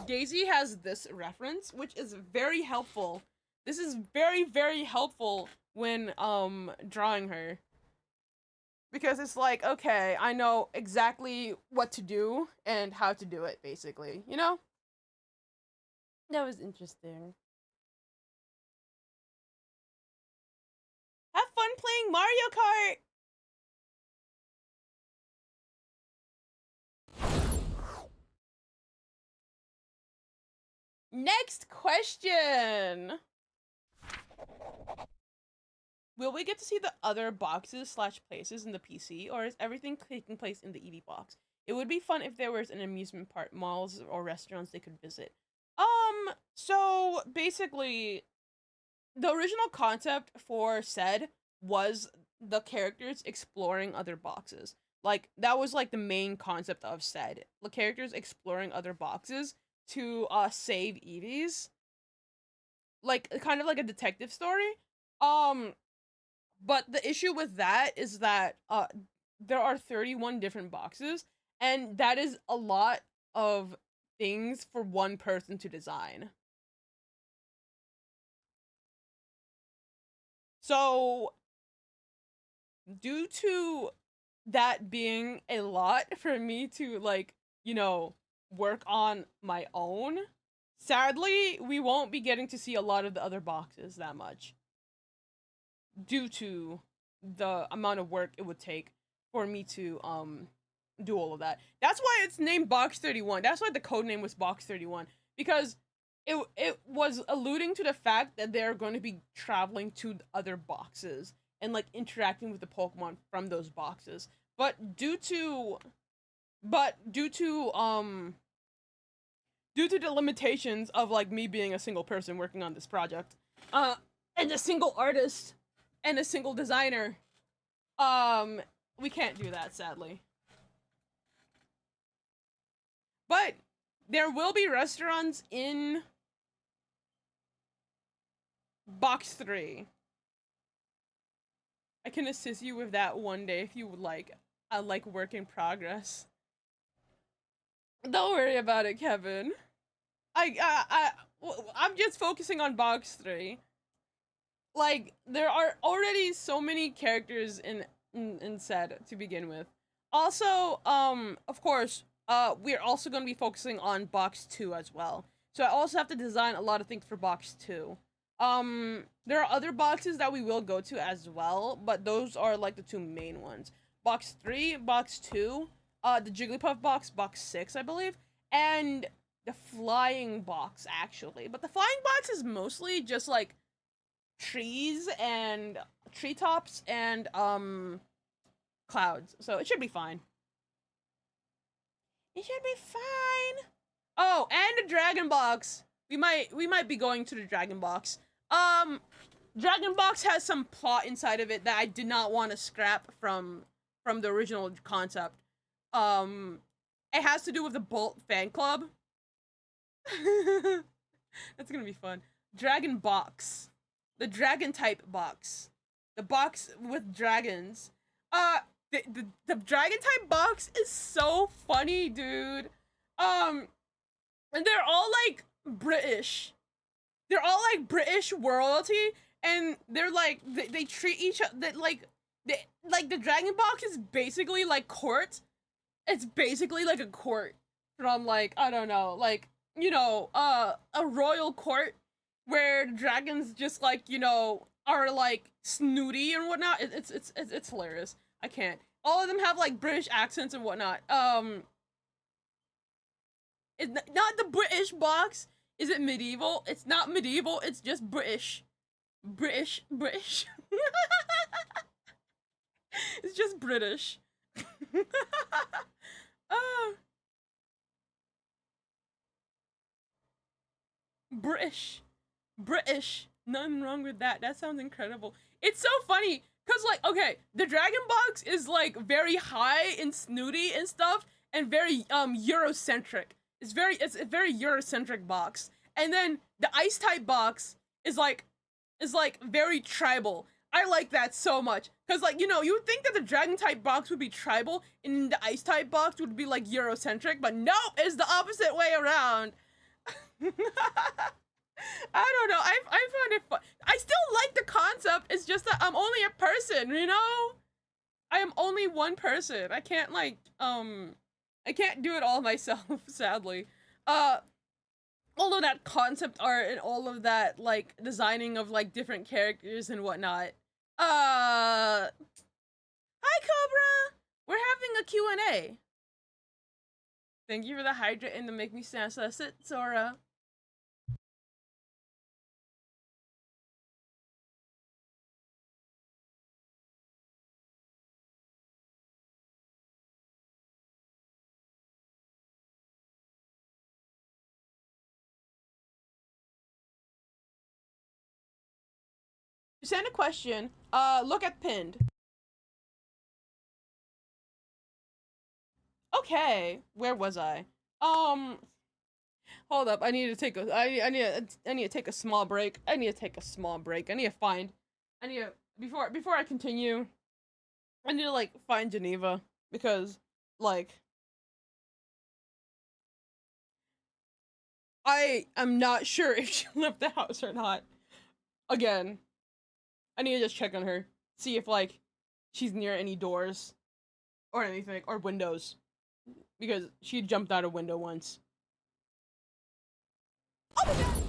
Daisy has this reference, which is very helpful. This is very, very helpful when drawing her. Because it's like, okay, I know exactly what to do and how to do it, basically. You know? That was interesting. Have fun playing Mario Kart! Next question. Will we get to see the other boxes slash places in the PC, or is everything taking place in the EV box? It would be fun if there was an amusement park, malls, or restaurants they could visit. So basically, the original concept for SSED was the characters exploring other boxes. Like, that was like the main concept of SSED. The characters exploring other boxes to save EVs. Like, kind of like a detective story. But the issue with that is that there are 31 different boxes, and that is a lot of things for one person to design. So, due to that being a lot for me to, like, work on my own, sadly, we won't be getting to see a lot of the other boxes that much, due to the amount of work it would take for me to do all of that. That's why it's named Box 31. That's why the code name was Box 31, because it was alluding to the fact that they're going to be traveling to other boxes and like interacting with the Pokemon from those boxes. But due to the limitations of like me being a single person working on this project, and a single artist and a single designer, we can't do that, sadly. But there will be restaurants in Box 3. I can assist you with that one day if you would like. I like work in progress. Don't worry about it, Kevin. I'm just focusing on Box 3. Like, there are already so many characters in SSED to begin with. Also, of course, we're also going to be focusing on Box 2 as well. So I also have to design a lot of things for Box 2. There are other boxes that we will go to as well, but those are like the two main ones. Box 3, Box 2, the Jigglypuff box, Box 6, I believe, and the flying box, actually. But the flying box is mostly just like trees and treetops and clouds, so it should be fine. It should be fine. Oh, and a dragon box. We might be going to the dragon box. Dragon box has some plot inside of it that I did not want to scrap from the original concept. It has to do with the Bolt fan club. That's gonna be fun. Dragon box. The dragon type box. The box with dragons. The dragon type box is so funny, dude. And they're all like British. They're all like British royalty, and they're like they treat each other like the dragon box is basically like court. It's basically like a court from like, I don't know, like, a royal court where dragons just like, are like snooty and whatnot. It's hilarious. I can't. All of them have like British accents and whatnot. It's not the British box. Is it medieval? It's not medieval. It's just British. British. It's just British. uh, British. Nothing wrong with that. That sounds incredible. It's so funny because, like, okay, the dragon box is like very high and snooty and stuff, and very Eurocentric. It's a very Eurocentric box. And then the ice type box is like very tribal. I like that so much. Cause like, you would think that the dragon type box would be tribal and the ice type box would be like Eurocentric, but no, it's the opposite way around. I don't know. I found it fun. I still like the concept. It's just that I'm only a person, I am only one person. I can't like I can't do it all myself, sadly. All of that concept art and all of that like designing of like different characters and whatnot. Hi Cobra. We're having a Q&A. Thank you for the hydrate and to make me stand so sit, Sora. Send a question. Look at pinned. Okay, where was I? Hold up. I need to take a. I need to take a small break. I need to take a small break. I need to find. I need to before I continue. I need to like find Geneva because like I am not sure if she left the house or not. Again, I need to just check on her, see if like she's near any doors or anything or windows because she jumped out a window once. Oh my god!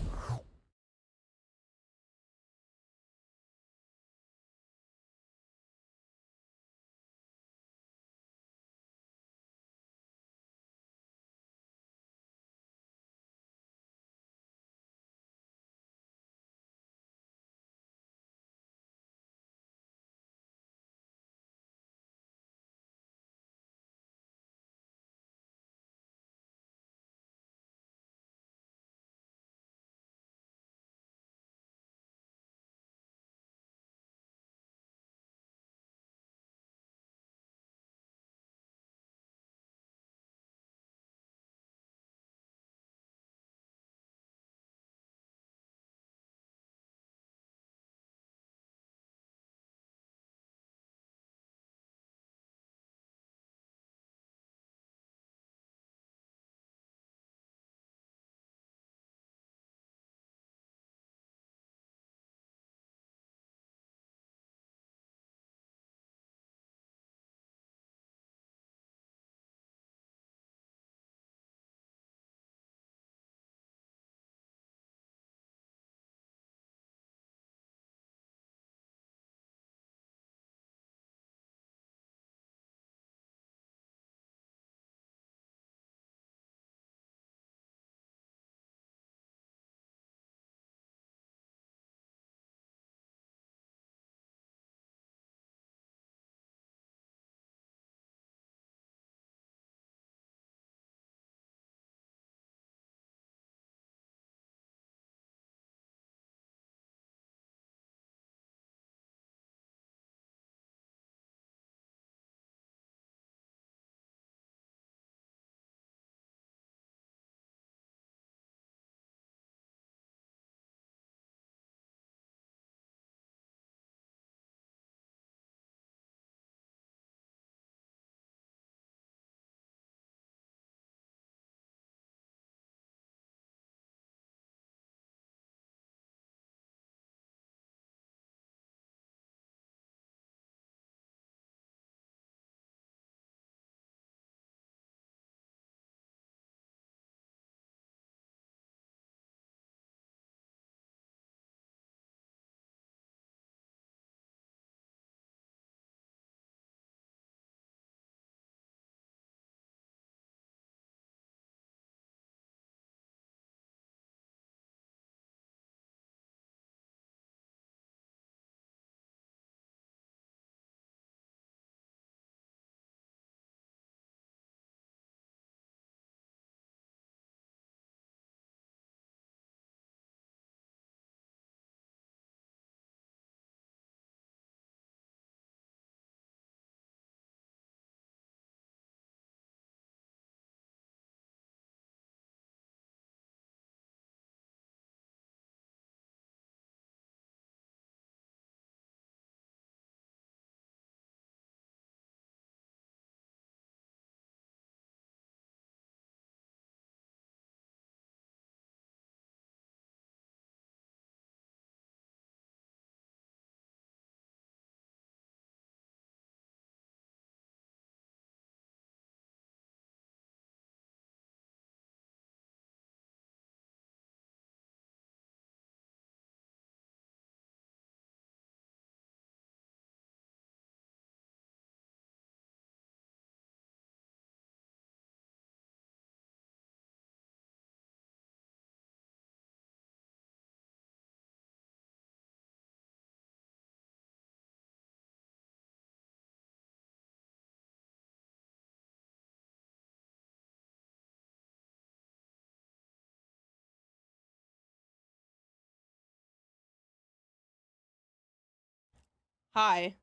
Hi.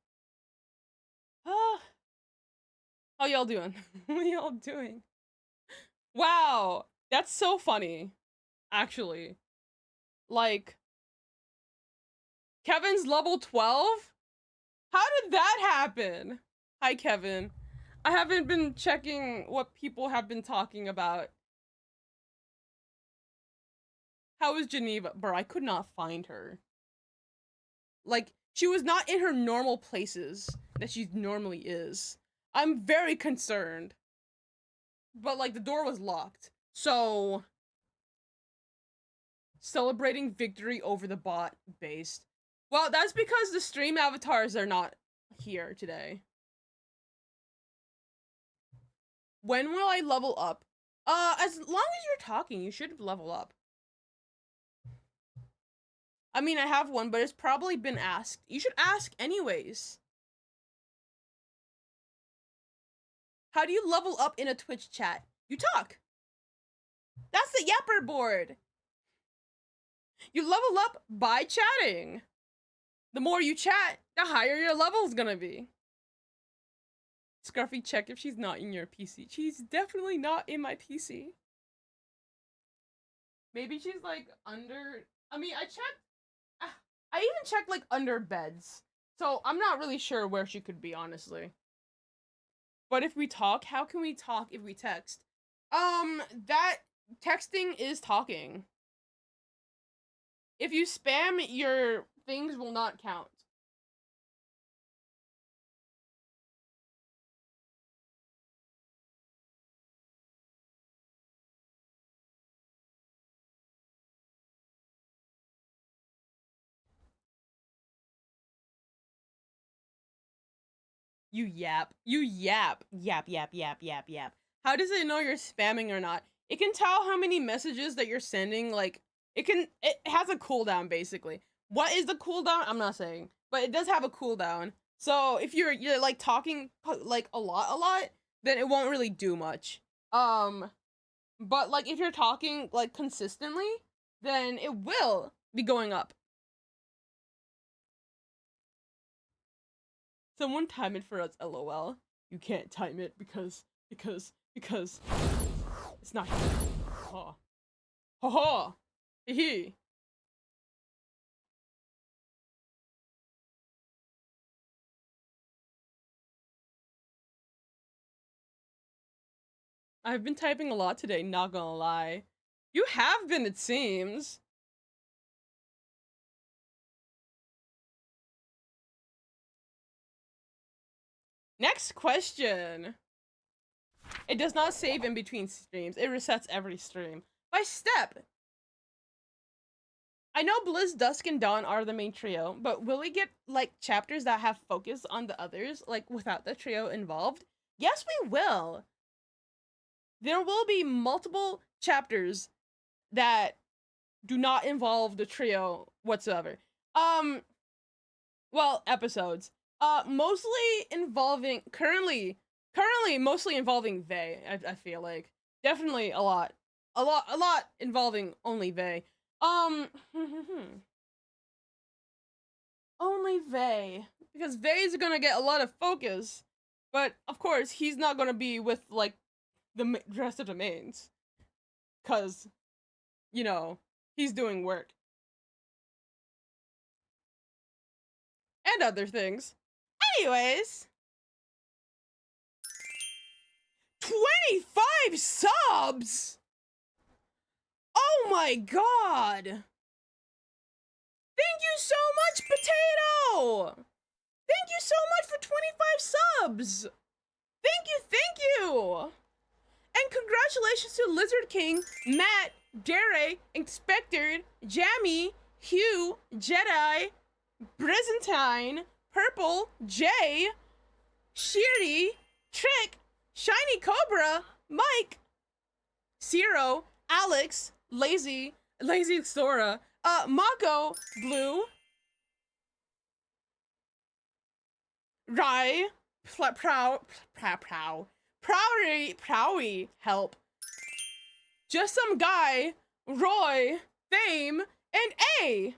How y'all doing? What y'all doing? Wow, that's so funny, actually. Like, Kevin's level 12? How did that happen? Hi, Kevin. I haven't been checking what people have been talking about. How is Geneva? Bro, I could not find her. Like, she was not in her normal places that she normally is. I'm very concerned. But, like, the door was locked. So, celebrating victory over the bot based. Well, that's because the stream avatars are not here today. When will I level up? As long as you're talking, you should level up. I mean, I have one, but it's probably been asked. You should ask anyways. How do you level up in a Twitch chat? You talk. That's the Yapper board. You level up by chatting. The more you chat, the higher your level's gonna be. Scruffy, check if she's not in your PC. She's definitely not in my PC. Maybe she's like under... I mean, I checked... I even checked like under beds. So I'm not really sure where she could be, honestly. But if we talk, how can we talk if we text? That texting is talking. If you spam, your things will not count. You yap. You yap. Yap, yap, yap, yap, yap. How does it know you're spamming or not? It can tell how many messages that you're sending, like, it has a cooldown, basically. What is the cooldown? I'm not saying, but it does have a cooldown. So if you're like talking like a lot, then it won't really do much. But like if you're talking like consistently, then it will be going up. Someone time it for us, lol. You can't time it because it's not. Ha ha ha. Hee. I've been typing a lot today, not gonna lie. You have been, it seems. Next question. It does not save in between streams. It resets every stream. By step. I know Blizz, Dusk, and Dawn are the main trio, but will we get, like, chapters that have focus on the others, like, without the trio involved? Yes, we will. There will be multiple chapters that do not involve the trio whatsoever. Well, episodes. Mostly involving, currently mostly involving Vey, I feel like. Definitely a lot involving only Vey. Only Vey. Because Vey's gonna get a lot of focus. But, of course, he's not gonna be with, like, the rest of the mains. Because, you know, he's doing work. And other things. Anyways. 25 subs! Oh my god! Thank you so much, Potato! Thank you so much for 25 subs! Thank you! And congratulations to Lizard King, Matt, Dere, Inspector, Jammy, Hugh, Jedi, Byzantine, Purple, Jay, Shiri, Trick, Shiny Cobra, Mike, Zero, Alex, Lazy Sora, Mako, Blue, Rye, Prowy, help, Just Some Guy, Roy, Fame, and A.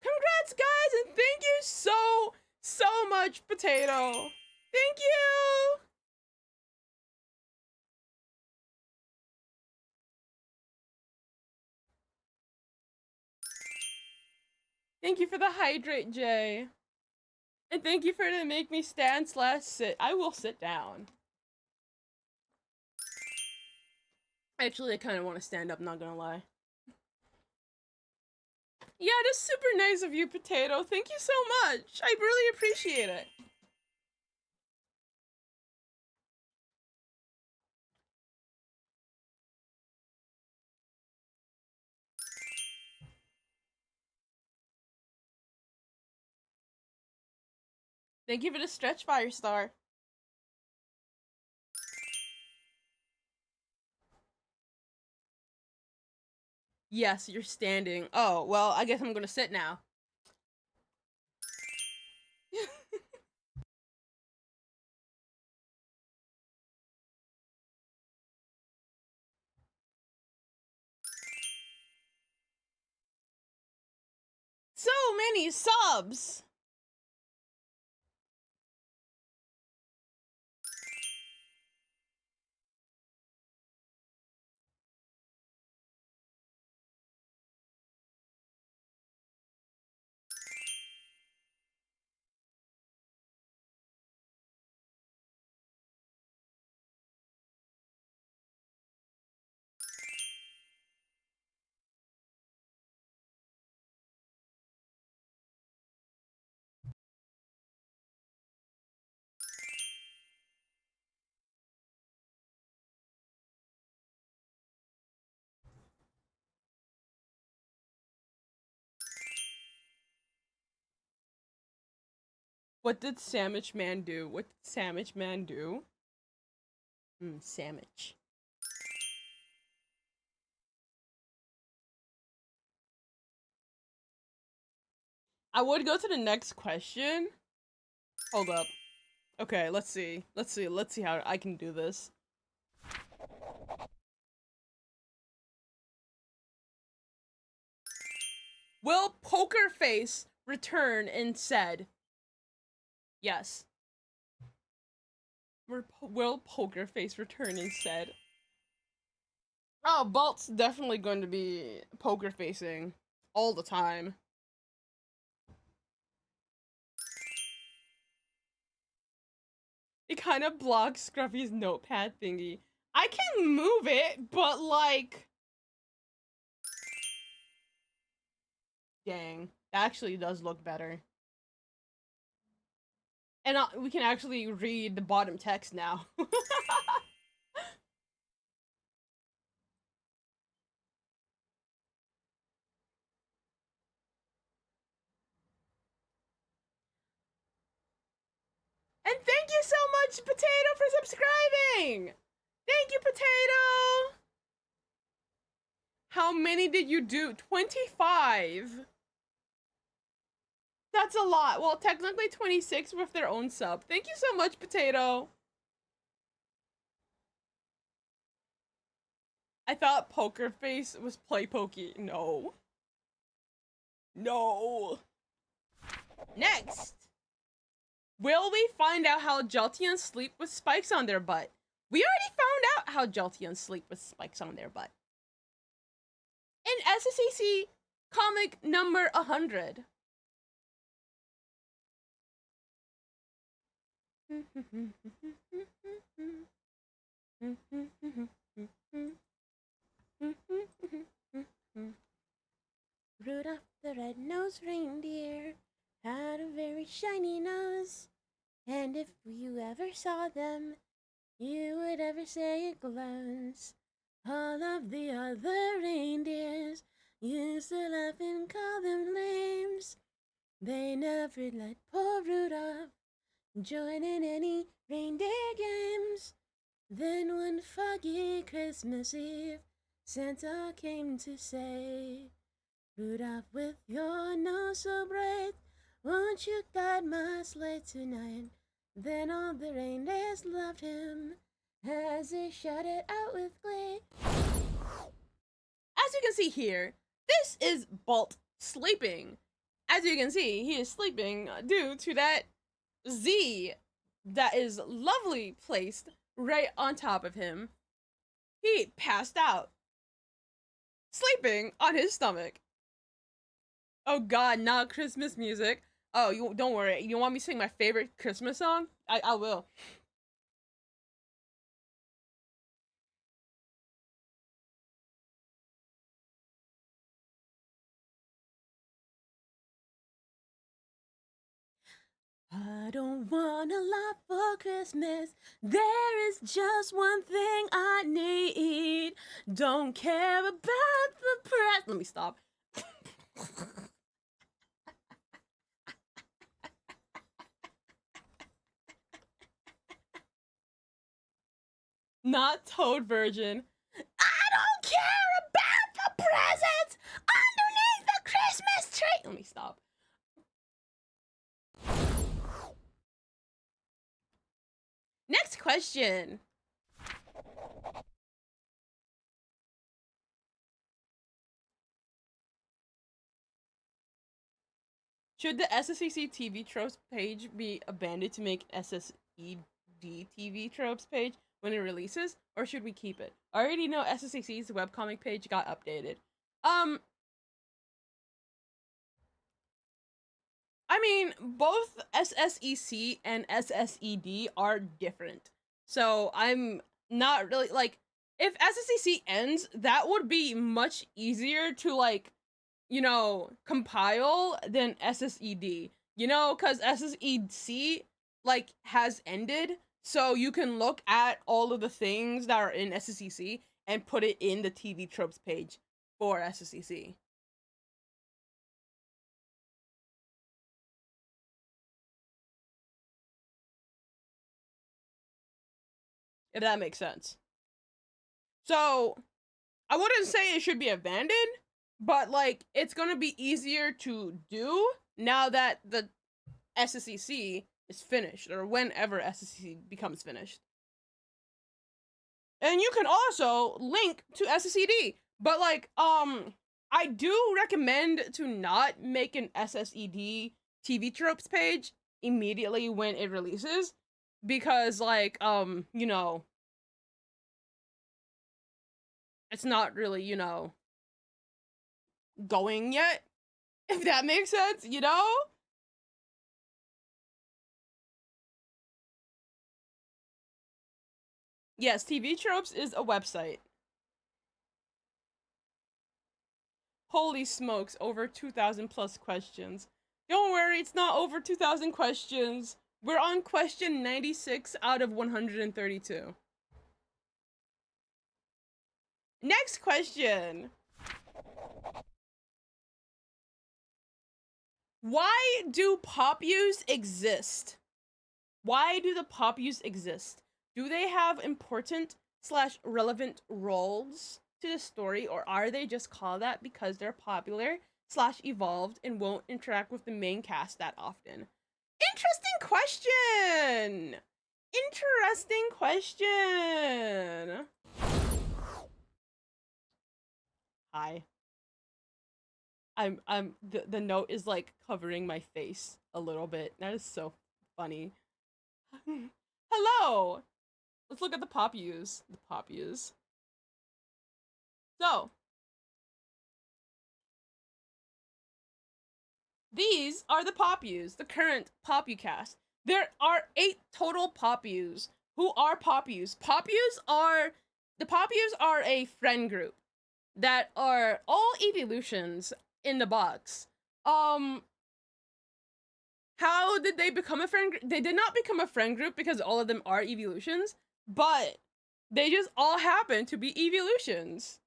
Congrats, guys, and thank you so so much, Potato. Thank you. Thank you for the hydrate, Jay. And thank you for to make me stand/sit. I will sit down. Actually, I kind of want to stand up, not gonna lie. Yeah, that's super nice of you, Potato. Thank you so much. I really appreciate it. Thank you for the stretch, Firestar. Yes, you're standing. Oh, well, I guess I'm gonna sit now. So many subs! What did Sandwich Man do? What did Sandwich Man do? Sandwich. I would go to the next question. Hold up. Okay, let's see. Let's see how I can do this. Will Poker Face return and said? Yes. Will Poker Face return and said? Oh, Balt's definitely going to be poker facing all the time. It kind of blocks Scruffy's notepad thingy. I can move it, but like... Dang. That actually does look better. And we can actually read the bottom text now. And thank you so much, Potato, for subscribing! Thank you, Potato! How many did you do? 25! That's a lot. Well, technically 26 with their own sub. Thank you so much, Potato! I thought Poker Face was Play Pokey. No. No. Next! Will we find out how Jolteons sleep with spikes on their butt? We already found out how Jolteons sleep with spikes on their butt. In SSED comic number 100. Rudolph the red-nosed reindeer had a very shiny nose, and if you ever saw them, you would ever say it glows. All of the other reindeers used to laugh and call them names. They never let poor Rudolph join in any reindeer games. Then one foggy Christmas Eve, Santa came to say, Rudolph, with your nose so bright, won't you guide my sleigh tonight? Then all the reindeers loved him as they shouted out with glee. As you can see here, this is Bolt sleeping. As you can see, he is sleeping due to that Z, that is lovely placed right on top of him, he passed out, sleeping on his stomach. Oh God, not Christmas music. Oh, you don't worry. You want me to sing my favorite Christmas song? I will. I don't want a lot for Christmas. There is just one thing I need. Don't care about the press. Let me stop. Not Toad version. I don't care about the presents underneath the Christmas tree. Let me stop. Next question. Should the SSEC TV tropes page be abandoned to make SSED TV tropes page when it releases, or should we keep it? I already know SSEC's webcomic page got updated. I mean, both SSEC and SSED are different. So I'm not really like, if SSEC ends, that would be much easier to like, compile than SSED. Cuz SSEC like has ended, so you can look at all of the things that are in SSEC and put it in the TV tropes page for SSEC. If that makes sense. So, I wouldn't say it should be abandoned, but like it's gonna be easier to do now that the SSEC is finished, or whenever SSEC becomes finished. And you can also link to SSED, but like I do recommend to not make an SSED TV tropes page immediately when it releases, because like it's not really, going yet, if that makes sense, Yes, TV Tropes is a website. Holy smokes, over 2,000 plus questions. Don't worry, it's not over 2,000 questions. We're on question 96 out of 132. Next question. Why do Popus exist? Why do the Popus exist? Do they have important / relevant roles to the story, or are they just called that because they're popular / evolved and won't interact with the main cast that often? Interesting question. Interesting question. Hi. The note is like covering my face a little bit. That is so funny. Hello. Let's look at the Popus. The Popus. So, these are the Popus, the current Popucast. There are 8 total Popus. Who are Popus? The Popus are a friend group that are all evolutions in the box. How did they become a friend group? They did not become a friend group because all of them are evolutions, but they just all happen to be evolutions.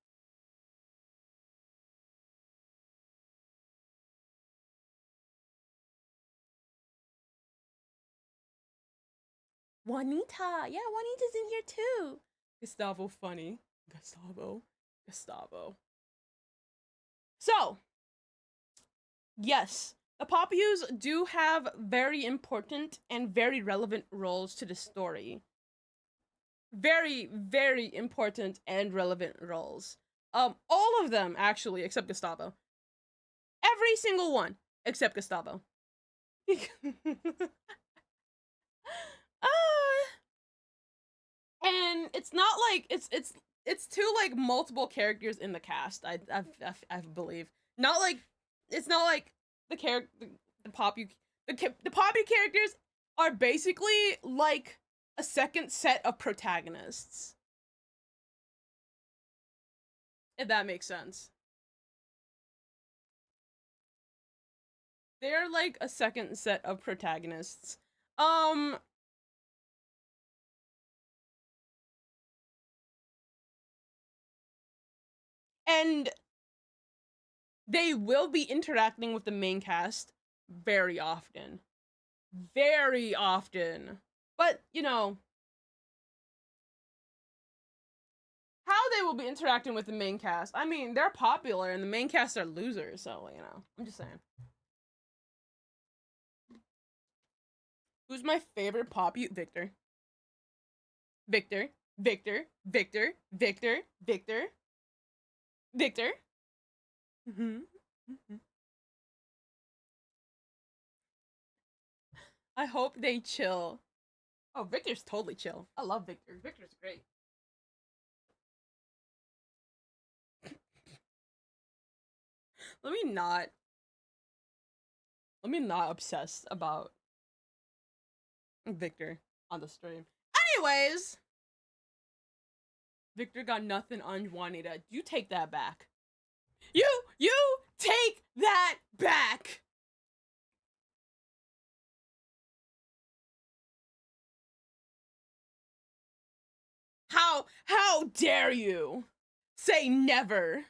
Juanita. Yeah, Juanita's in here too. Gustavo funny. Gustavo. So, yes, the Popus do have very important and very relevant roles to the story. Very, very important and relevant roles. All of them actually, except Gustavo. Every single one except Gustavo. and it's not like it's two like multiple characters in the cast. I believe not like it's not like the character the poppy the poppy characters are basically like a second set of protagonists. If that makes sense. They're like a second set of protagonists. And they will be interacting with the main cast very often. Very often. But, you know, how they will be interacting with the main cast. I mean, they're popular and the main cast are losers, so, you know, I'm just saying. Who's my favorite poppy? Victor. Victor. Victor. Victor. Victor. Victor. Victor. I hope they chill. Oh, Victor's totally chill. I love Victor. Victor's great. Let me not obsess about Victor on the stream. Anyways, Victor got nothing on Juanita. You take that back. You take that back. How dare you say never?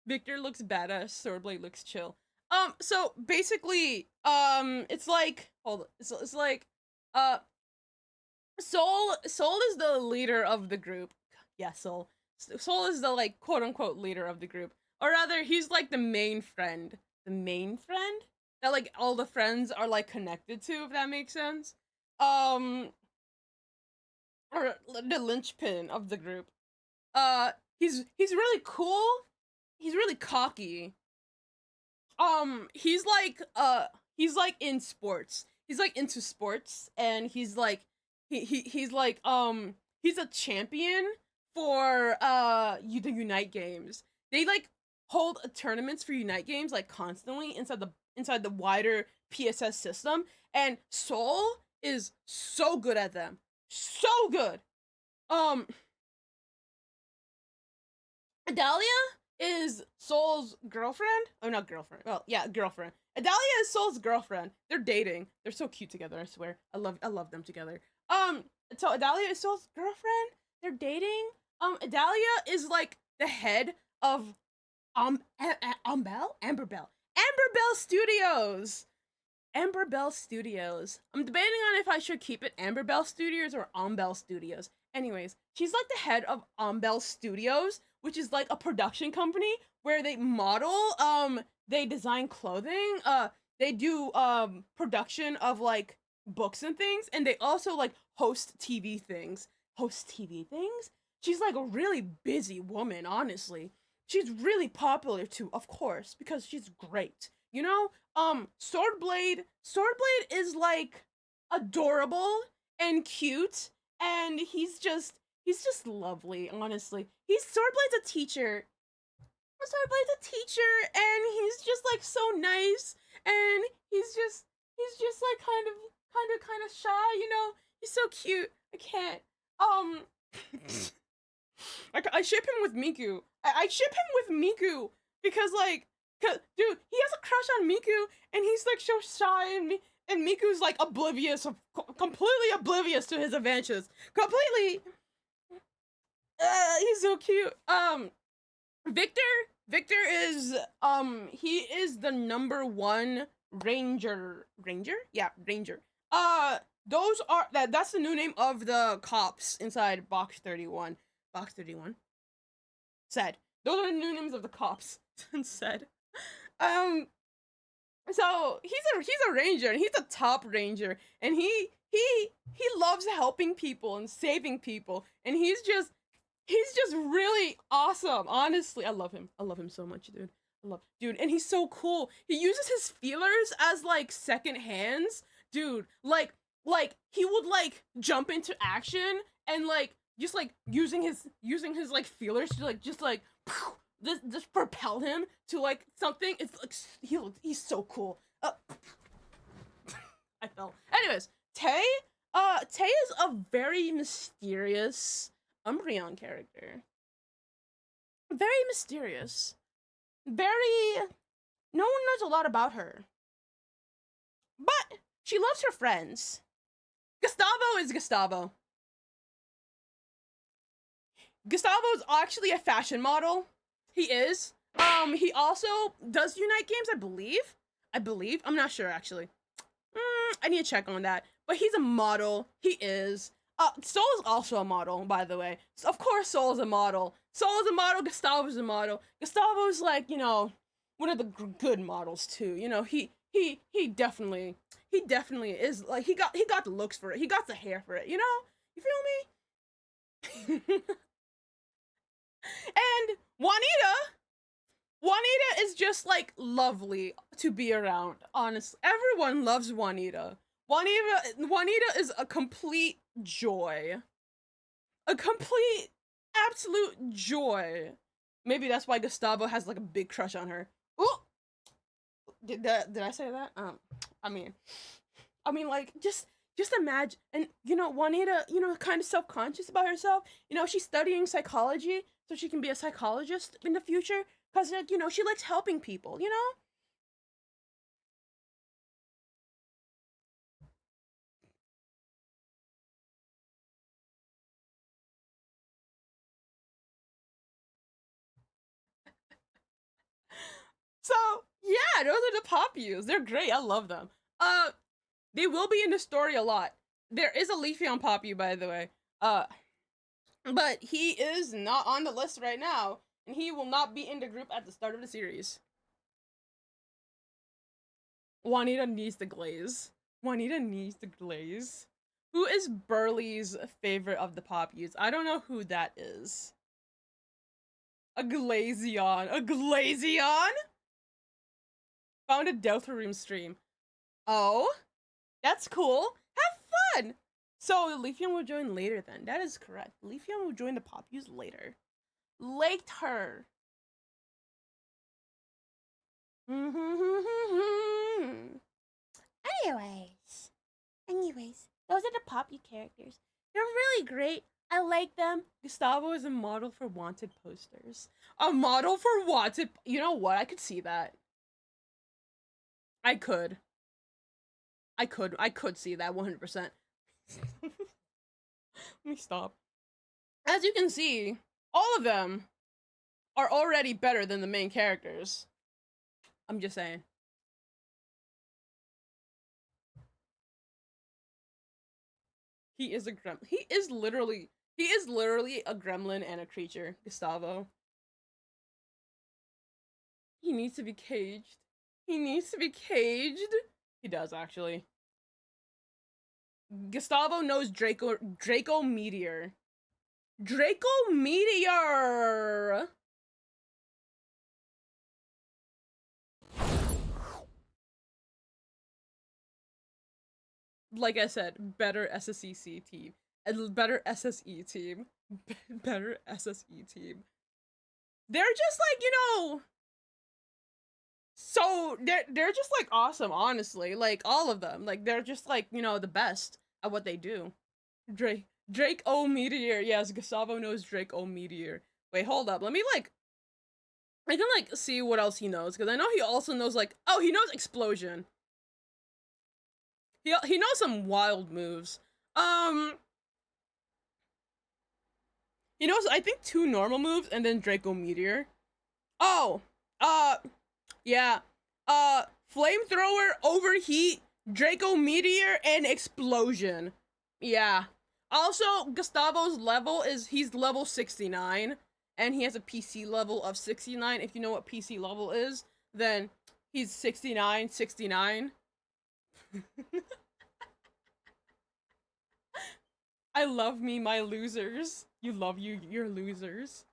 Victor looks badass, Swordblade looks chill. So basically, it's like, it's like, Soul is the leader of the group. Yeah, Soul is the, like, quote-unquote leader of the group. Or rather, he's, like, the main friend. The main friend? That, like, all the friends are, like, connected to, if that makes sense. Or the linchpin of the group. He's really cool. He's really cocky. He's like in sports. He's like into sports, and he's like he's like he's a champion for the Unite games. They like hold tournaments for Unite games like constantly inside the wider PSS system, and Soul is so good at them. So good. Adalia is Soul's girlfriend. Oh, not girlfriend. Well, yeah, girlfriend. Adalia is Soul's girlfriend. They're dating. They're so cute together, I swear. I love them together. So Adalia is Soul's girlfriend. They're dating. Adalia is like the head of Amber Bell Studios. Amber Bell Studios. I'm debating on if I should keep it Amber Bell Studios or Umbel Studios. Anyways, she's like the head of Umbel Studios, which is like a production company where they model, they design clothing, they do production of like books and things, and they also like host TV things. She's like a really busy woman, honestly. She's really popular too, of course, because she's great. You know, Swordblade is like adorable and cute, and he's just lovely, honestly. Swordblade's a teacher. And he's just like so nice, and he's just like kind of shy, you know? He's so cute. I can't. I ship him with Miku. I ship him with Miku because like, dude, he has a crush on Miku, and he's like so shy, and Miku's like completely oblivious to his adventures. Completely. He's so cute. Victor is he is the #1 ranger. Yeah, ranger. That's the new name of the cops inside Box 31. Box 31. Said. Those are the new names of the cops. Said. So he's a ranger, and he's a top ranger, and he loves helping people and saving people, and he's just really awesome. Honestly, I love him so much, dude. Dude, and he's so cool. He uses his feelers as like second hands, dude. Like like he would like jump into action and like just like using his like feelers to like just like this propel him to like something. It's like he's so cool. I fell. Anyways, Tay is a very mysterious Umbreon character. Very mysterious. Very. No one knows a lot about her. But she loves her friends. Gustavo is Gustavo. Gustavo is actually a fashion model. He is. He also does Unite games, I believe. I'm not sure actually. I need to check on that. But he's a model. He is. Soul is also a model, by the way. So of course Soul is a model. Soul is a model, Gustavo is a model. Gustavo is like, you know, one of the good models too. You know, he definitely is like he got the looks for it. He got the hair for it, you know? You feel me? And Juanita is just like lovely to be around. Honestly, everyone loves Juanita. Juanita is a complete joy. A complete absolute joy. Maybe that's why Gustavo has like a big crush on her. Ooh! Did I say that? I mean like just imagine. And you know, Juanita, you know, kind of self-conscious about herself. You know, she's studying psychology so she can be a psychologist in the future cuz like, you know, she likes helping people, you know? So, yeah, those are the pop views. They're great. I love them. They will be in the story a lot. There is a Leafeon pop view, by the way. But he is not on the list right now, and he will not be in the group at the start of the series. Juanita needs the glaze. Juanita needs the glaze. Who is Burley's favorite of the pop views? I don't know who that is. A Glaceon. A Glaceon? Found a Deltarune stream. Oh, that's cool. Have fun. So Leafeon will join later then. That is correct. Leafeon will join the pop views later. Later. Anyways, those are the pop view characters. They're really great. I like them. Gustavo is a model for wanted posters. A model for wanted. You know what? I could see that. I could see that 100%. Let me stop. As you can see, all of them are already better than the main characters. I'm just saying. He is literally a gremlin and a creature, Gustavo. He needs to be caged. He needs to be caged. He does, actually. Gustavo knows Draco Meteor. Draco Meteor! Like I said, better SSEC team. Better SSE team. Better SSE team. They're just like, you know... So, they're just like awesome, honestly. Like, all of them. Like, they're just like, you know, the best at what they do. Drake O Meteor. Yes, Gustavo knows Drake O Meteor. Wait, hold up. Let me like... I can like see what else he knows. Because I know he also knows like... Oh, he knows Explosion. He knows some wild moves. He knows, I think, 2 normal moves and then Draco Meteor. Oh, yeah. Flamethrower, Overheat, Draco Meteor, and Explosion. Yeah. Also, Gustavo's level is, he's level 69, and he has a PC level of 69. If you know what PC level is, then he's 69. I love me, my losers. You love you're losers.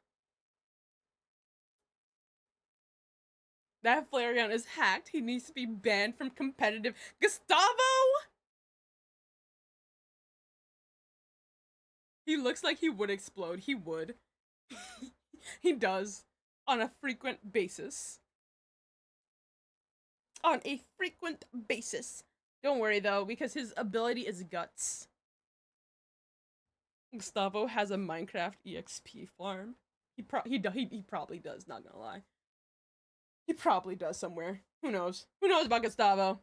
That Flareon is hacked. He needs to be banned from competitive. Gustavo? He looks like he would explode. He would. He does. On a frequent basis. On a frequent basis. Don't worry though, because his ability is guts. Gustavo has a Minecraft EXP farm. He probably does, not gonna lie. He probably does somewhere. Who knows? Who knows about Gustavo?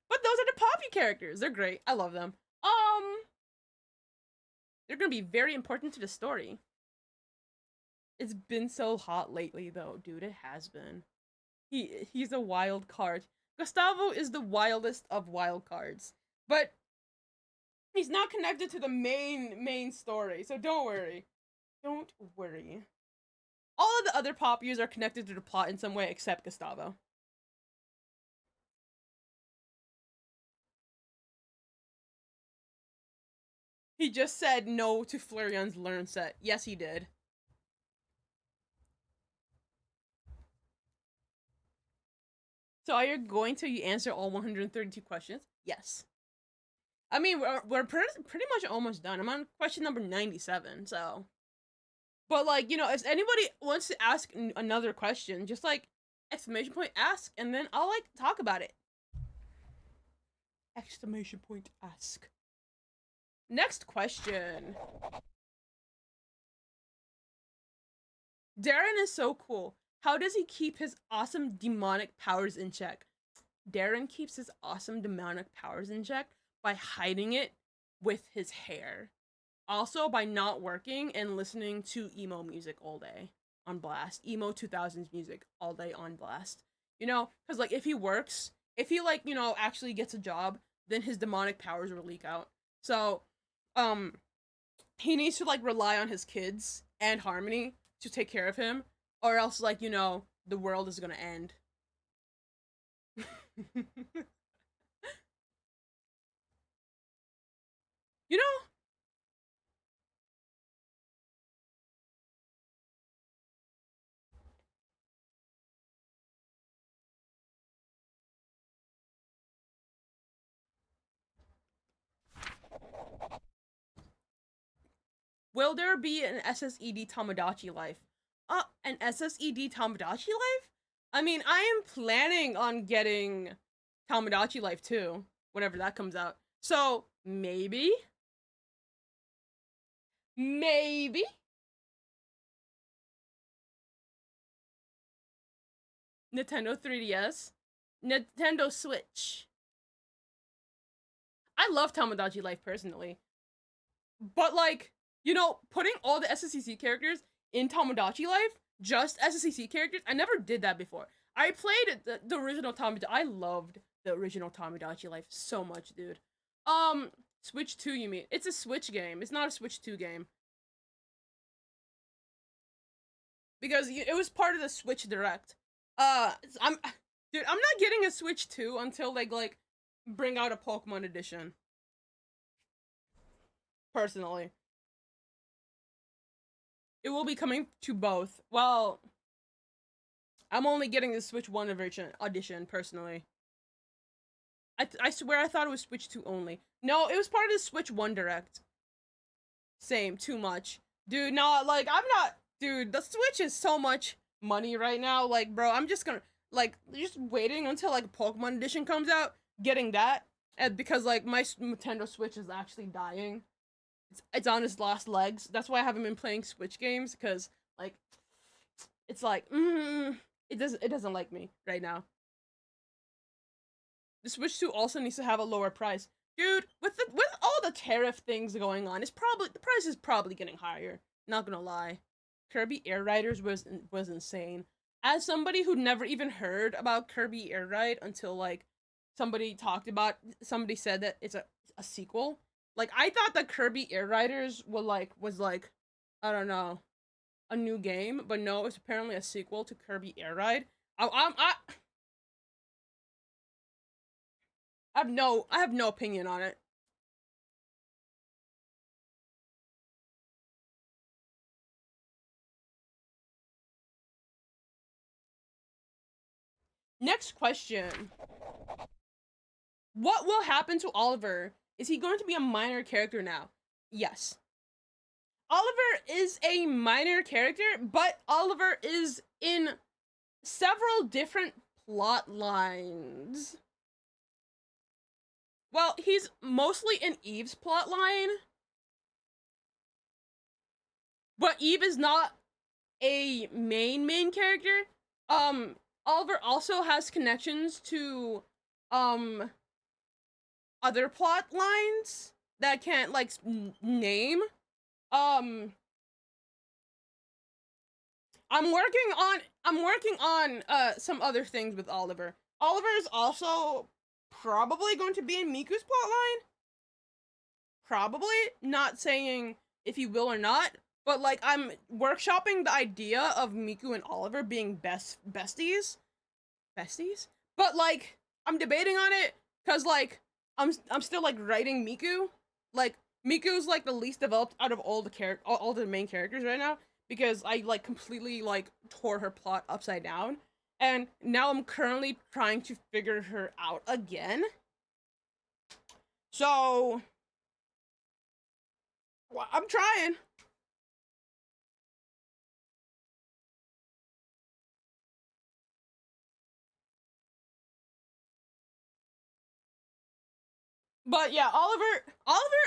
But those are the Poppy characters. They're great. I love them. They're gonna be very important to the story. It's been so hot lately though, dude. It has been. He's a wild card. Gustavo is the wildest of wild cards. But he's not connected to the main story, so don't worry. Don't worry. All of the other Poppies are connected to the plot in some way except Gustavo. He just said no to Flareon's learn set. Yes, he did. So are you going to answer all 132 questions? Yes. I mean, we're pretty much almost done. I'm on question number 97, so. But, like, you know, if anybody wants to ask another question, just, like, exclamation point ask, and then I'll, like, talk about it. Exclamation point ask. Next question. Darren is so cool. How does he keep his awesome demonic powers in check? Darren keeps his awesome demonic powers in check by hiding it with his hair. Also by not working and listening to emo music all day on blast. Emo 2000s music all day on blast. You know, because, like, if he works, if he, like, you know, actually gets a job, then his demonic powers will leak out. So, he needs to, like, rely on his kids and Harmony to take care of him, or else, like, you know, the world is gonna end. You know, will there be an SSED Tomodachi life? An SSED Tomodachi life? I mean, I am planning on getting Tomodachi life too, whenever that comes out. So, maybe? Maybe? Nintendo 3DS? Nintendo Switch? I love Tomodachi life personally. But, like, you know, putting all the SSEC characters in Tomodachi life, just SSEC characters, I never did that before. I played the original Tomodachi. I loved the original Tomodachi life so much, dude. Switch 2, you mean? It's a Switch game. It's not a Switch 2 game. Because it was part of the Switch Direct. I'm not getting a Switch 2 until they, like, bring out a Pokemon edition. Personally. It will be coming to both. Well, I'm only getting the Switch 1 edition, personally. I swear I thought it was Switch 2 only. No, it was part of the Switch 1 Direct. Same, too much. Dude, no, like, I'm not... Dude, the Switch is so much money right now. Like, bro, I'm just gonna... Like, just waiting until, like, Pokemon edition comes out, getting that. And because, like, my Nintendo Switch is actually dying. It's on its last legs. That's why I haven't been playing Switch games, because, like, it's like, it doesn't like me right now. The Switch 2 also needs to have a lower price. Dude, with all the tariff things going on, the price is probably getting higher. Not gonna lie. Kirby Air Riders was insane. As somebody who never even heard about Kirby Air Ride until, like, somebody said that it's a sequel. Like, I thought that Kirby Air Riders was like, I don't know, a new game, but no, it's apparently a sequel to Kirby Air Ride. I have no opinion on it. Next question. What will happen to Oliver Is he going to be a minor character now? Yes. Oliver is a minor character, but Oliver is in several different plot lines. Well, he's mostly in Eve's plot line, but Eve is not a main character. Oliver also has connections to other plot lines that I can't like name. Um, I'm working on some other things with Oliver. Oliver is also probably going to be in Miku's plotline. Probably, not saying if he will or not, but like I'm workshopping the idea of Miku and Oliver being besties. But like I'm debating on it cuz like I'm still like writing Miku. Like Miku's like the least developed out of all the main characters right now because I like completely like tore her plot upside down. And now I'm currently trying to figure her out again. So well, I'm trying. But yeah, Oliver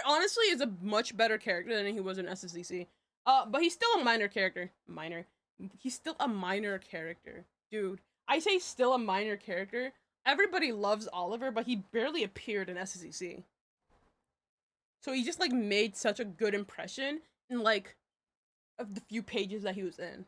honestly is a much better character than he was in SSEC. But he's still a minor character. He's still a minor character. Dude, I say still a minor character. Everybody loves Oliver, but he barely appeared in SSEC. So he just like made such a good impression in like of the few pages that he was in.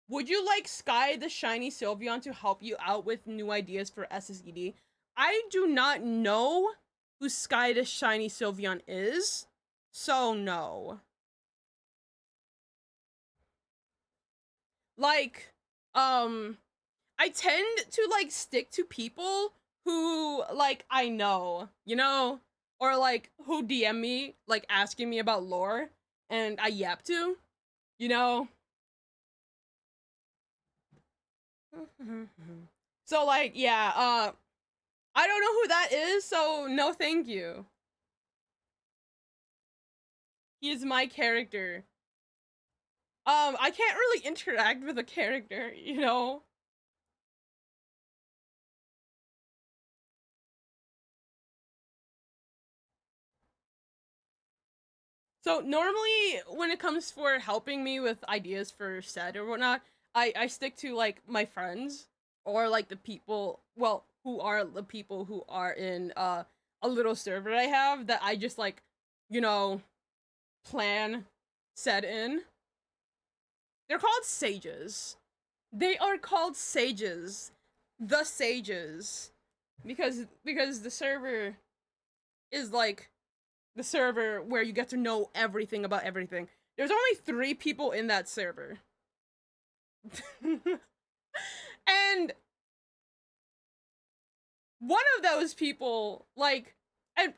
Would you like Sky the Shiny Sylveon to help you out with new ideas for SSED? I do not know who Sky the Shiny Sylveon is, so no. Like, I tend to like stick to people who like I know, you know, or like who DM me like asking me about lore and I yap to, you know. So like yeah, I don't know who that is, so no thank you. He is my character. I can't really interact with a character, you know. So normally when it comes for helping me with ideas for SSED or whatnot, I stick to like my friends or like the people who are the people who are in a little server I have that I just like, you know, plan SSED in. They're called sages. They are called sages. The sages. Because the server is like the server where you get to know everything about everything. There's only 3 people in that server. And one of those people, like, I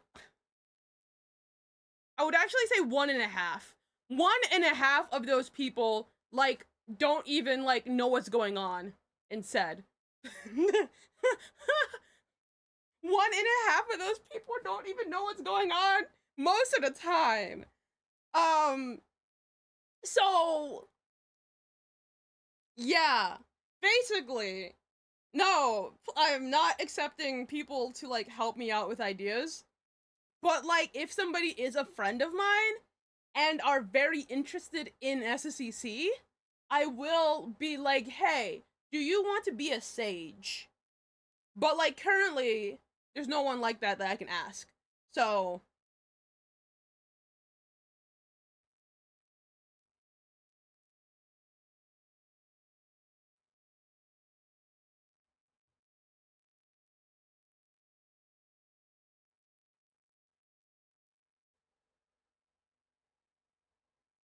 would actually say 1.5. 1.5 of those people, like, don't even, like, know what's going on in SSED. 1.5 of those people don't even know what's going on most of the time. So yeah, basically, no, I'm not accepting people to like help me out with ideas. But like, if somebody is a friend of mine and are very interested in SSEC, I will be like, hey, do you want to be a sage? But like currently, there's no one like that I can ask. So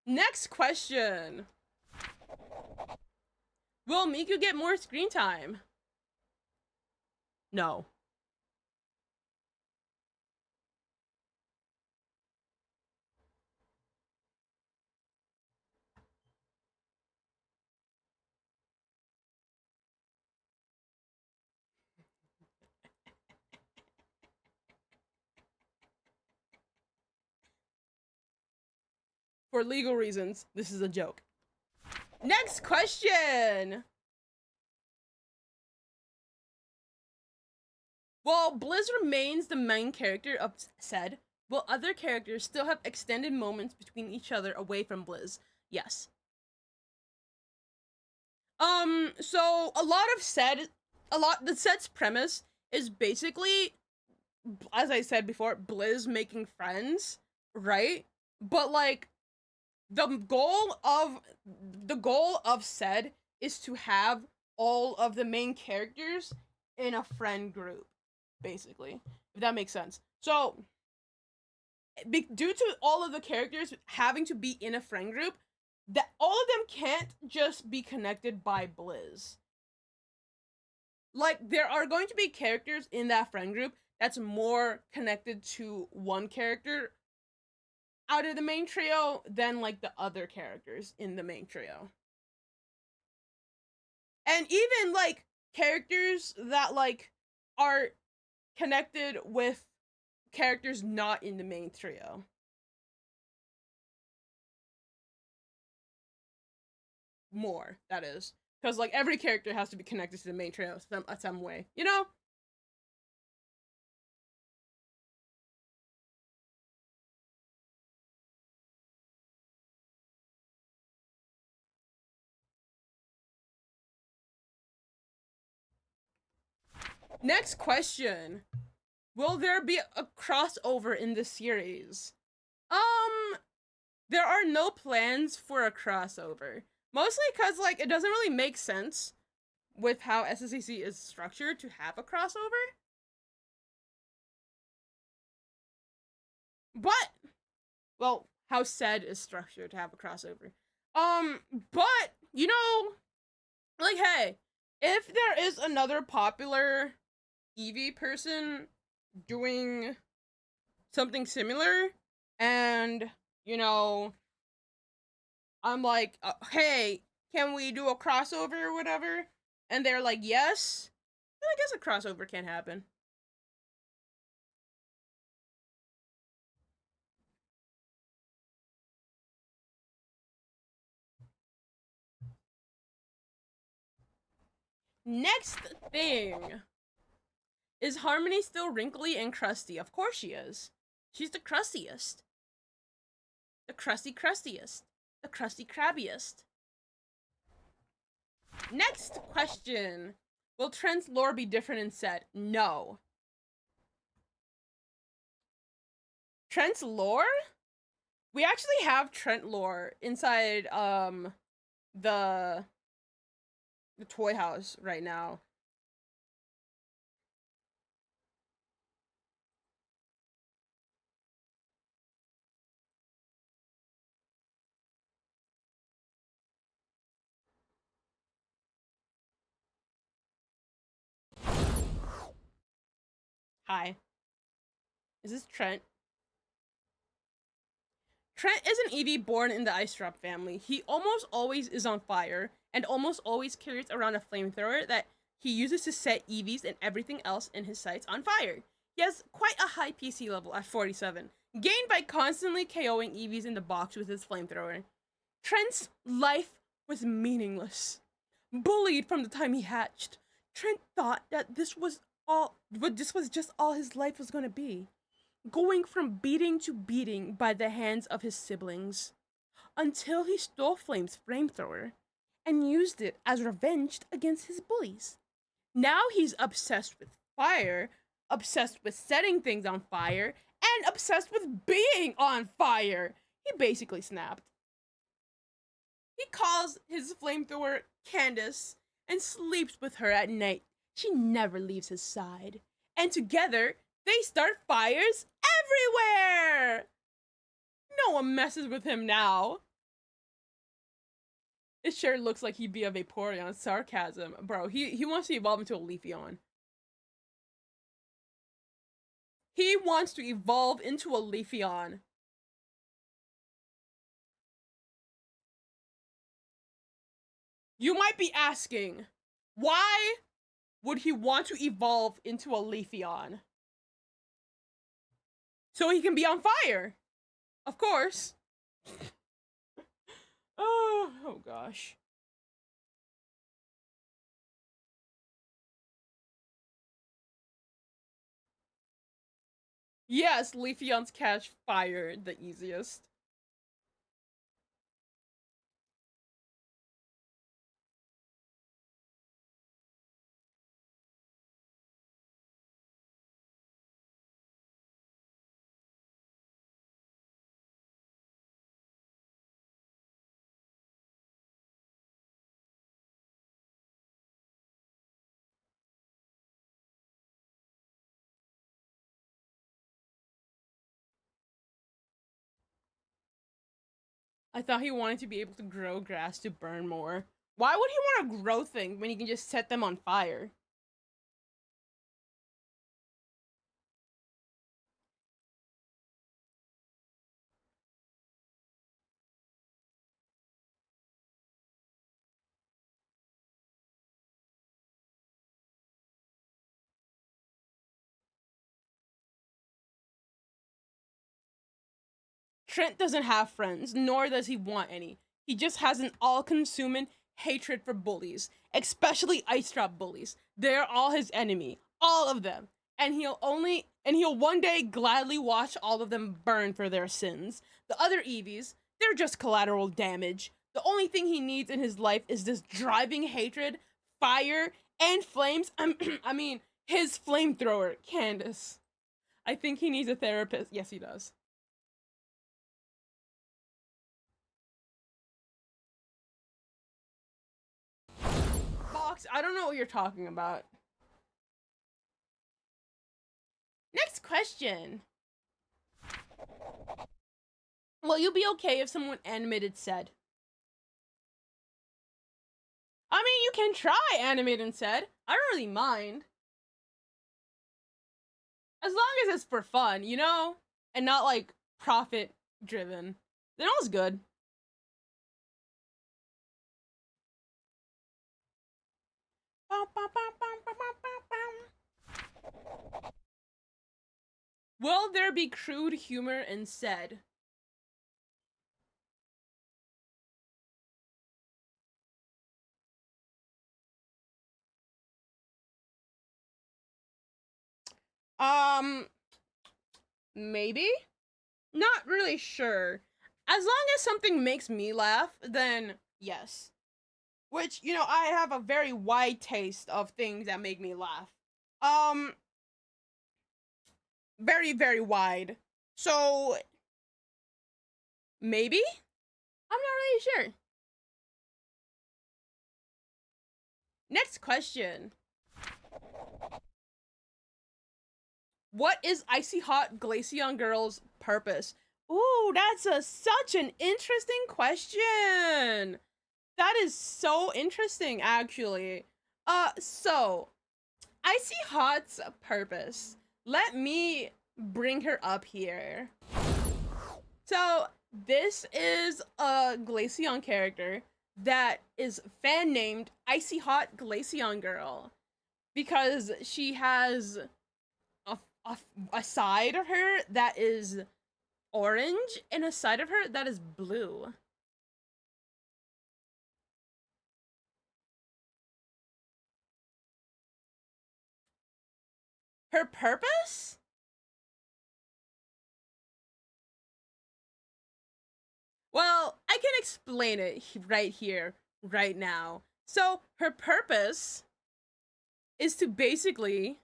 next question. Will Miku get more screen time? No. For legal reasons, this is a joke. Next question. While Blizz remains the main character of SSED, will other characters still have extended moments between each other away from Blizz? Yes. So the SSED's premise is basically, as I said before, Blizz making friends, right? But like, the goal of SSED is to have all of the main characters in a friend group, basically, if that makes sense. So, due to all of the characters having to be in a friend group, that all of them can't just be connected by Blizz. Like, there are going to be characters in that friend group that's more connected to one character out of the main trio than like the other characters in the main trio. And even like characters that like are connected with characters not in the main trio. More, that is. Because like every character has to be connected to the main trio some way, you know? Next question. Will there be a crossover in the series? There are no plans for a crossover. Mostly because, like, it doesn't really make sense with how SSED is structured to have a crossover. But, well, how SSED is structured to have a crossover. But, you know, like, hey, if there is another popular Eevee person doing something similar, and, you know, I'm like, hey, can we do a crossover or whatever? And they're like, yes, then I guess a crossover can happen. Next thing. Is Harmony still wrinkly and crusty? Of course she is. She's the crustiest. The crustiest. The crusty crabbiest. Next question. Will Trent's lore be different in SSED? No. Trent's lore? We actually have Trent lore inside the toy house right now. Hi. Is this Trent? Trent is an Eevee born in the Ice Drop family. He almost always is on fire, and almost always carries around a flamethrower that he uses to set Eevees and everything else in his sights on fire. He has quite a high PC level at 47, gained by constantly KOing Eevees in the box with his flamethrower. Trent's life was meaningless. Bullied from the time he hatched, Trent thought that this was just all his life was gonna be. Going from beating to beating by the hands of his siblings, until he stole Flame's flamethrower and used it as revenge against his bullies. Now he's obsessed with fire, obsessed with setting things on fire, and obsessed with being on fire. He basically snapped. He calls his flamethrower Candace and sleeps with her at night. She never leaves his side. And together, they start fires everywhere! No one messes with him now. It sure looks like he'd be a Vaporeon. Sarcasm. Bro, he wants to evolve into a Leafeon. He wants to evolve into a Leafeon. You might be asking, why would he want to evolve into a Leafeon? So he can be on fire. Of course. Oh gosh. Yes, Leafeons catch fire the easiest. I thought he wanted to be able to grow grass to burn more. Why would he want to grow things when he can just set them on fire? Trent doesn't have friends, nor does he want any. He just has an all-consuming hatred for bullies, especially ice drop bullies. They're all his enemy, all of them. And he'll one day gladly watch all of them burn for their sins. The other Eevees, they're just collateral damage. The only thing he needs in his life is this driving hatred, fire, and flames. I mean, his flamethrower, Candace. I think he needs a therapist. Yes, he does. Fox, I don't know what you're talking about. Next question. Will you be okay if someone animated said? I mean, you can try animated said. I don't really mind. As long as it's for fun, you know? And not like profit driven. Then all's good. Will there be crude humor in said? Um, maybe? Not really sure. As long as something makes me laugh, then yes. Which, you know, I have a very wide taste of things that make me laugh. Um, very, very wide. So, maybe? I'm not really sure. Next question. What is Icy Hot Glaceon Girl's purpose? Ooh, that's such an interesting question. That is so interesting, actually. So, Icy Hot's purpose. Let me bring her up here. So, this is a Glaceon character that is fan named Icy Hot Glaceon Girl because she has a, a, a side of her that is orange and a side of her that is blue. Her purpose? Well, I can explain it right here, right now. So, her purpose is to basically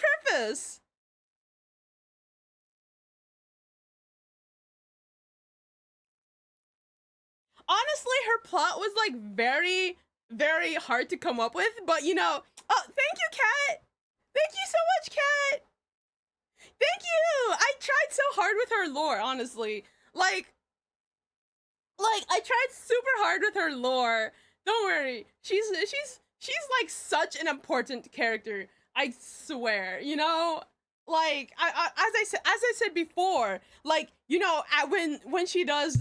her purpose. Honestly, her plot was like very, very hard to come up with, but you know, oh, thank you, Kat. Thank you so much, Kat. Thank you. I tried so hard with her lore, honestly. Like I tried super hard with her lore. Don't worry. She's like such an important character. I swear. You know, like as I said before, like you know, when she does.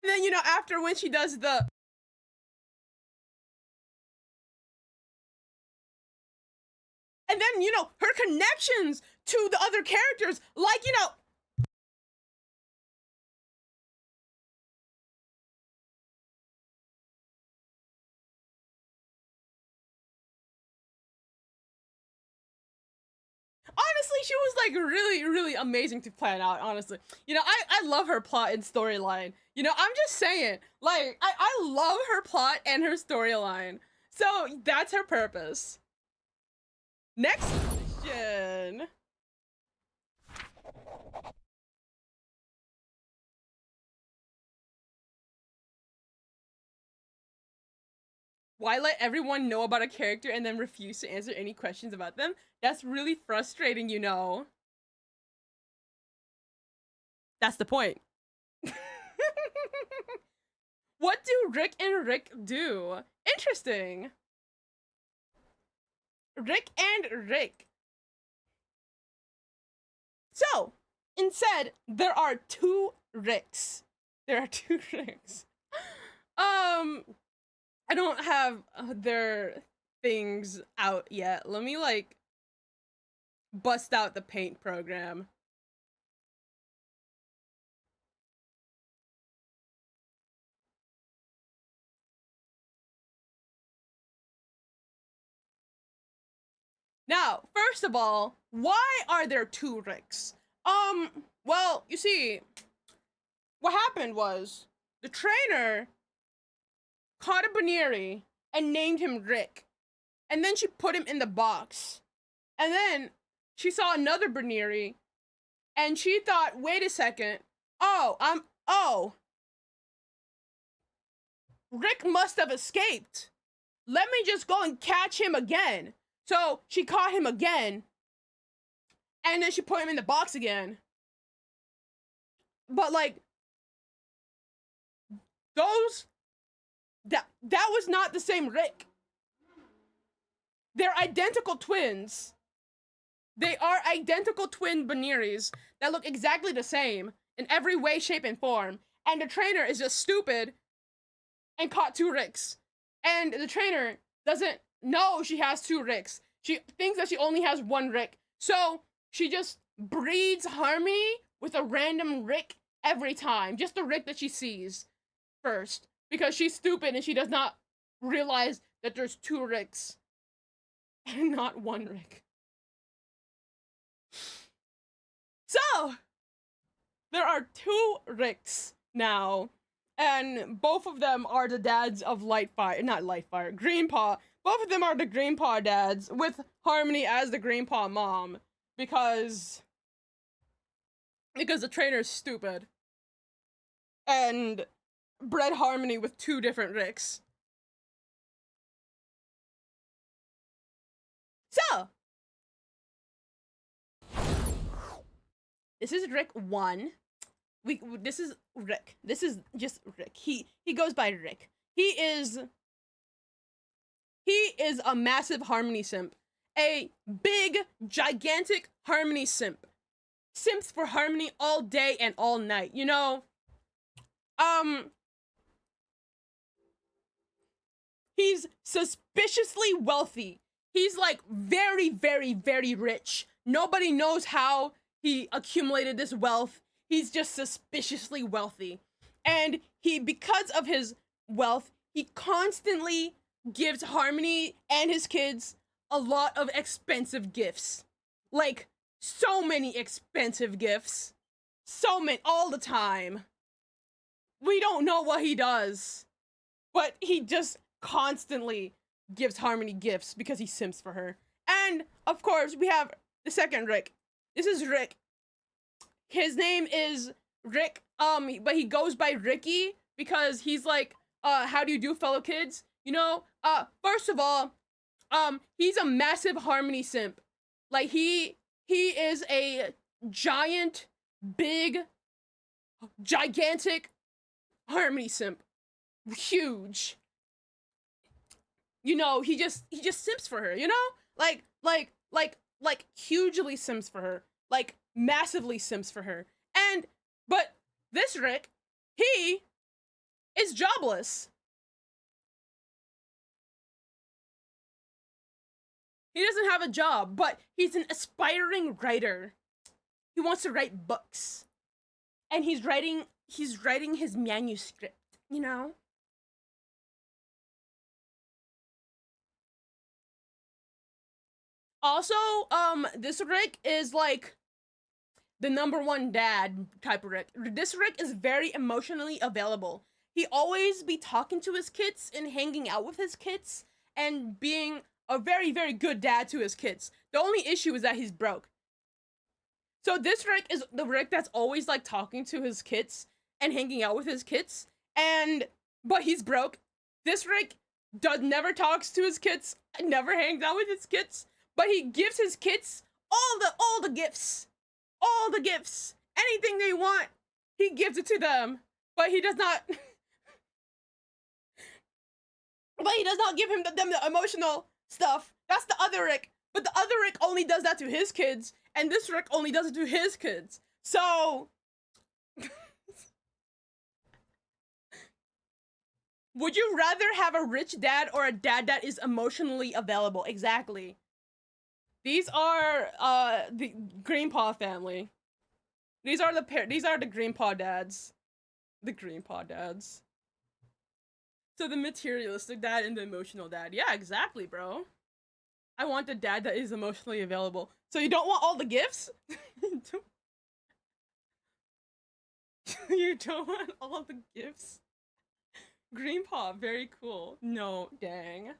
Then you know after when she does the and then you know her connections to the other characters, like you know. Honestly, she was like really, really amazing to plan out. Honestly, you know, I love her plot and storyline. You know, I'm just saying, like I love her plot and her storyline. So that's her purpose. Next question. Why let everyone know about a character and then refuse to answer any questions about them? That's really frustrating, you know. That's the point. What do Rick and Rick do? Interesting. Rick and Rick. So, instead, there are two Ricks. There are two Ricks. I don't have their things out yet. Let me like bust out the paint program. Now, first of all, why are there two Ricks? Well, you see, what happened was the trainer caught a Baneri and named him Rick. And then she put him in the box. And then she saw another Baneri and she thought, wait a second. Oh, Rick must have escaped. Let me just go and catch him again. So she caught him again. And then she put him in the box again. But like, that was not the same Rick. They're identical twins. They are identical twin Baneris that look exactly the same in every way, shape, and form. And the trainer is just stupid and caught two Ricks. And the trainer doesn't know she has two Ricks. She thinks that she only has one Rick. So she just breeds Harmony with a random Rick every time. Just the Rick that she sees first. Because she's stupid and she does not realize that there's two Ricks. And not one Rick. So, there are two Ricks now. And both of them are the dads of Greenpaw. Both of them are the Greenpaw dads, with Harmony as the Greenpaw mom. Because the trainer's stupid. And bred Harmony with two different Ricks. So, this is Rick 1. This is Rick. This is just Rick. He goes by Rick. He is a massive Harmony simp. A big, gigantic Harmony simp. Simps for Harmony all day and all night. You know, he's suspiciously wealthy. He's like very, very, very rich. Nobody knows how he accumulated this wealth. He's just suspiciously wealthy. And because of his wealth, he constantly gives Harmony and his kids a lot of expensive gifts. Like, so many expensive gifts. So many, all the time. We don't know what he does, but he just constantly gives Harmony gifts because he simps for her. And of course, we have the second Rick. This is Rick. His name is Rick, but he goes by Ricky because he's like, how do you do, fellow kids? You know, first of all, he's a massive Harmony simp. Like, he is a giant, big, gigantic Harmony simp. Huge. You know, he just simps for her, you know? Like hugely simps for her. Like, massively simps for her. But this Rick, he is jobless. He doesn't have a job, but he's an aspiring writer. He wants to write books. And he's writing his manuscript, you know? Also, this Rick is like the #1 dad type of Rick. This Rick is very emotionally available. He always be talking to his kids and hanging out with his kids and being a very, very good dad to his kids. The only issue is that he's broke. So this Rick is the Rick that's always like talking to his kids and hanging out with his kids, but he's broke. This Rick never talks to his kids, never hangs out with his kids, but he gives his kids all the gifts. All the gifts. Anything they want, he gives it to them. But he does not give them the emotional stuff. That's the other Rick. But the other Rick only does that to his kids, and this Rick only does it to his kids. So would you rather have a rich dad or a dad that is emotionally available? Exactly. These are the Greenpaw family. These are the Greenpaw dads. The Greenpaw dads. So the materialistic dad and the emotional dad. Yeah, exactly, bro. I want a dad that is emotionally available. So you don't want all the gifts? You don't want all the gifts? Greenpaw, very cool. No, dang.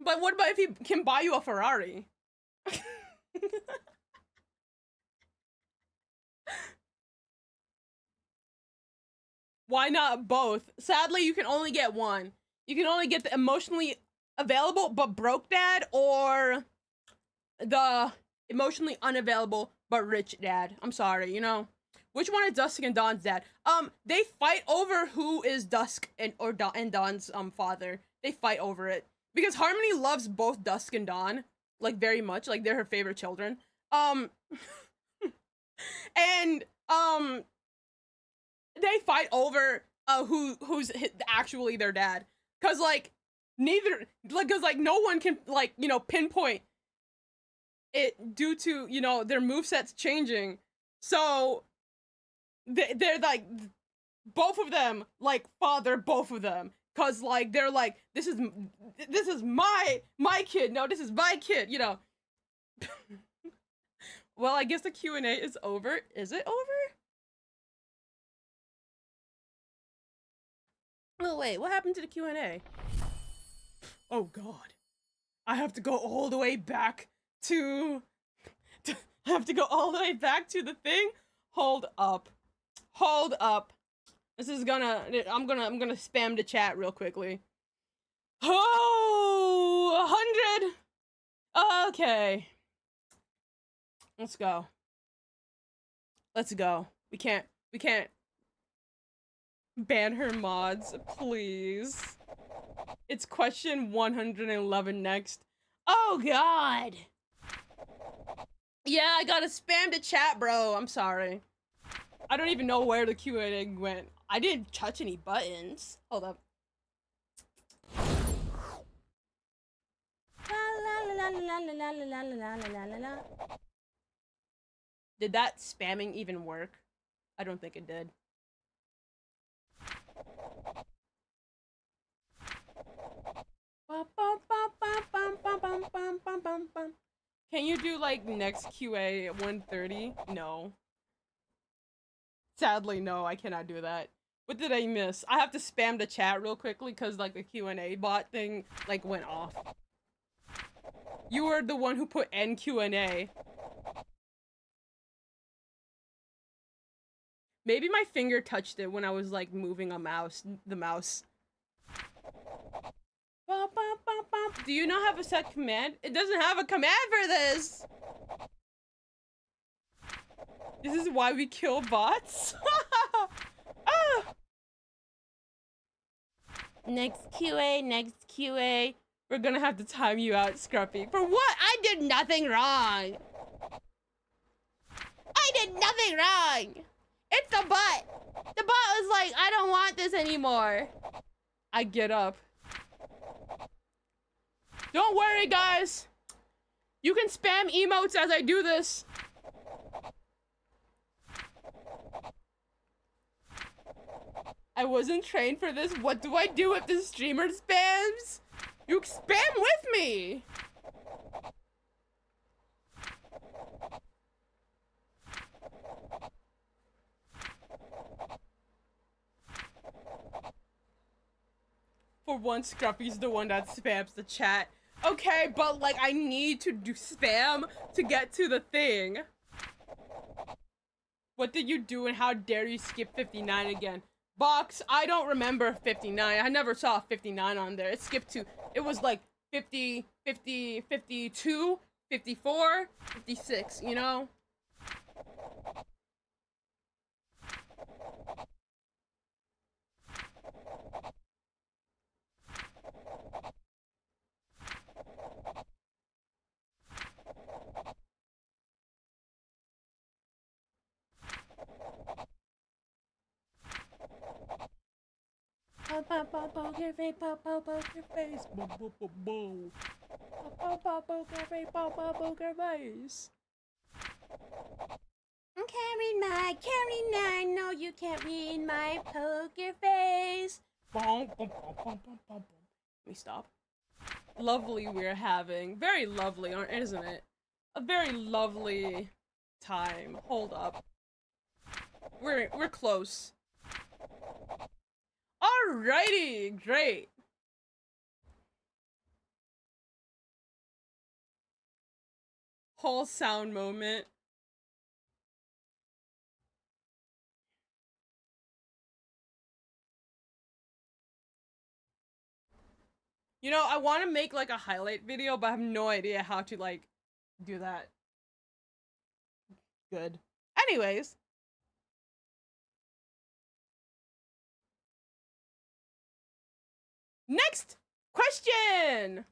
But what about if he can buy you a Ferrari? Why not both? Sadly, you can only get one. You can only get the emotionally available but broke dad or the emotionally unavailable but rich dad. I'm sorry, you know. Which one is Dusk and Dawn's dad? They fight over who is Dusk and Dawn's father. They fight over it. Because Harmony loves both Dusk and Dawn, like, very much. Like, they're her favorite children. And they fight over who's actually their dad. Cause like no one can, like, you know, pinpoint it due to, you know, their movesets changing. So they're like, both of them like father both of them. Cause like they're like, this is my kid. No, this is my kid, you know. Well, I guess the Q&A is over. Is it over? Oh wait, what happened to the Q&A? Oh god. I have to go all the way back to I have to go all the way back to the thing? Hold up. Hold up. This is I'm gonna spam the chat real quickly. Oh, 100. Okay. Let's go. Let's go. We can't ban her mods, please. It's question 111 next. Oh god. Yeah, I gotta spam the chat, bro. I'm sorry. I don't even know where the Q&A went. I didn't touch any buttons. Hold up. Did that spamming even work? I don't think it did. Can you do like next QA at 1:30? No. Sadly, no, I cannot do that. What did I miss? I have to spam the chat real quickly because like the Q&A bot thing like went off. You were the one who put N Q&A. Maybe my finger touched it when I was like moving the mouse. Do you not have a set command? It doesn't have a command for this! This is why we kill bots? Ah! Next QA, next QA. We're gonna have to time you out, Scruffy. For what? I did nothing wrong! I did nothing wrong! It's the bot! The bot was like, I don't want this anymore. I get up. Don't worry, guys. You can spam emotes as I do this. I wasn't trained for this. What do I do if the streamer spams? You spam with me. For once, Scruffy's the one that spams the chat. Okay, but like I need to do spam to get to the thing. What did you do and how dare you skip 59 again? Box, I don't remember 59. I never saw 59 on there. It skipped to, it was like 50, 50, 52, 54, 56, you know? Poker face, poker face, poker face. Can't read my, no, you can't read my poker face. Let me stop. Lovely we're having. Very lovely, isn't it? A very lovely time. Hold up. We're close. Alrighty, great. Whole sound moment. You know, I want to make like a highlight video, but I have no idea how to like do that. Good. Anyways. Next question!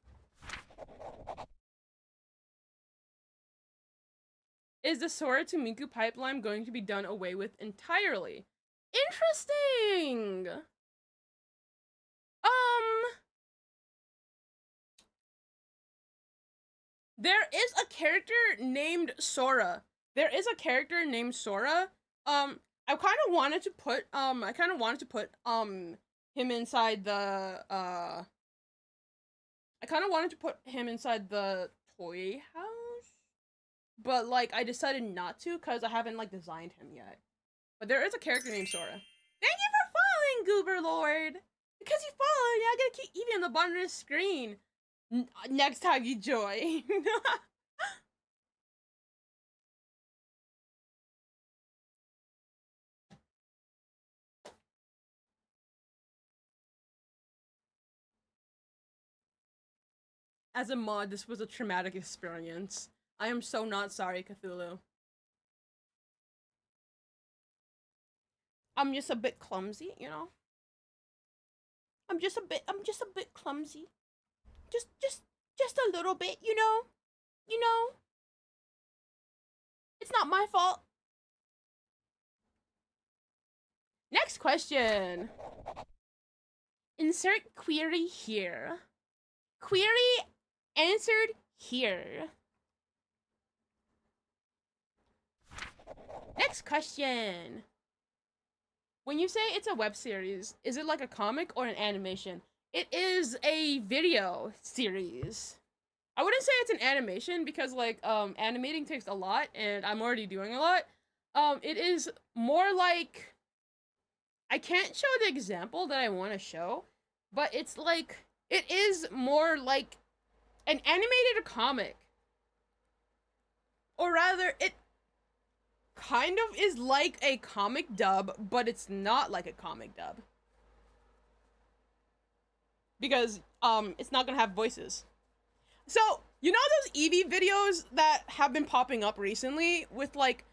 Is the Sora to Miku pipeline going to be done away with entirely? Interesting! There is a character named Sora. I kind of wanted to put, him inside the, I kind of wanted to put him inside the toy house, but, like, I decided not to, because I haven't, like, designed him yet. But there is a character named Sora. Thank you for following, Goober Lord! Because you followed, I gotta keep Evie on the bottom of the screen. Next time you join. As a mod, this was a traumatic experience. I am so not sorry, Cthulhu. I'm just a bit clumsy, you know? I'm just a bit clumsy. Just a little bit, you know? You know? It's not my fault. Next question. Insert query here. Query answered here. Next question. When you say it's a web series, is it like a comic or an animation? It is a video series. I wouldn't say it's an animation because like animating takes a lot and I'm already doing a lot. It is more like, I can't show the example that I want to show, but it's like, it is more like an animated comic. Or rather, it kind of is like a comic dub, but it's not like a comic dub. Because, it's not gonna have voices. So, you know those Eevee videos that have been popping up recently with like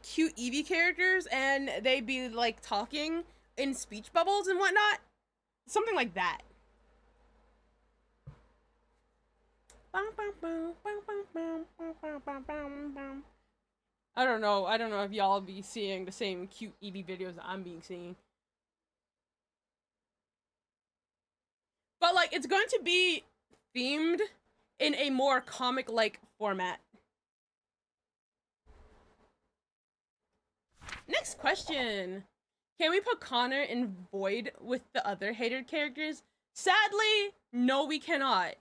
cute Eevee characters and they be like talking in speech bubbles and whatnot? Something like that. I don't know if y'all be seeing the same cute Eevee videos that I'm being seen. But like, it's going to be themed in a more comic-like format. Next question. Can we put Connor in Void with the other hated characters? Sadly, no, we cannot.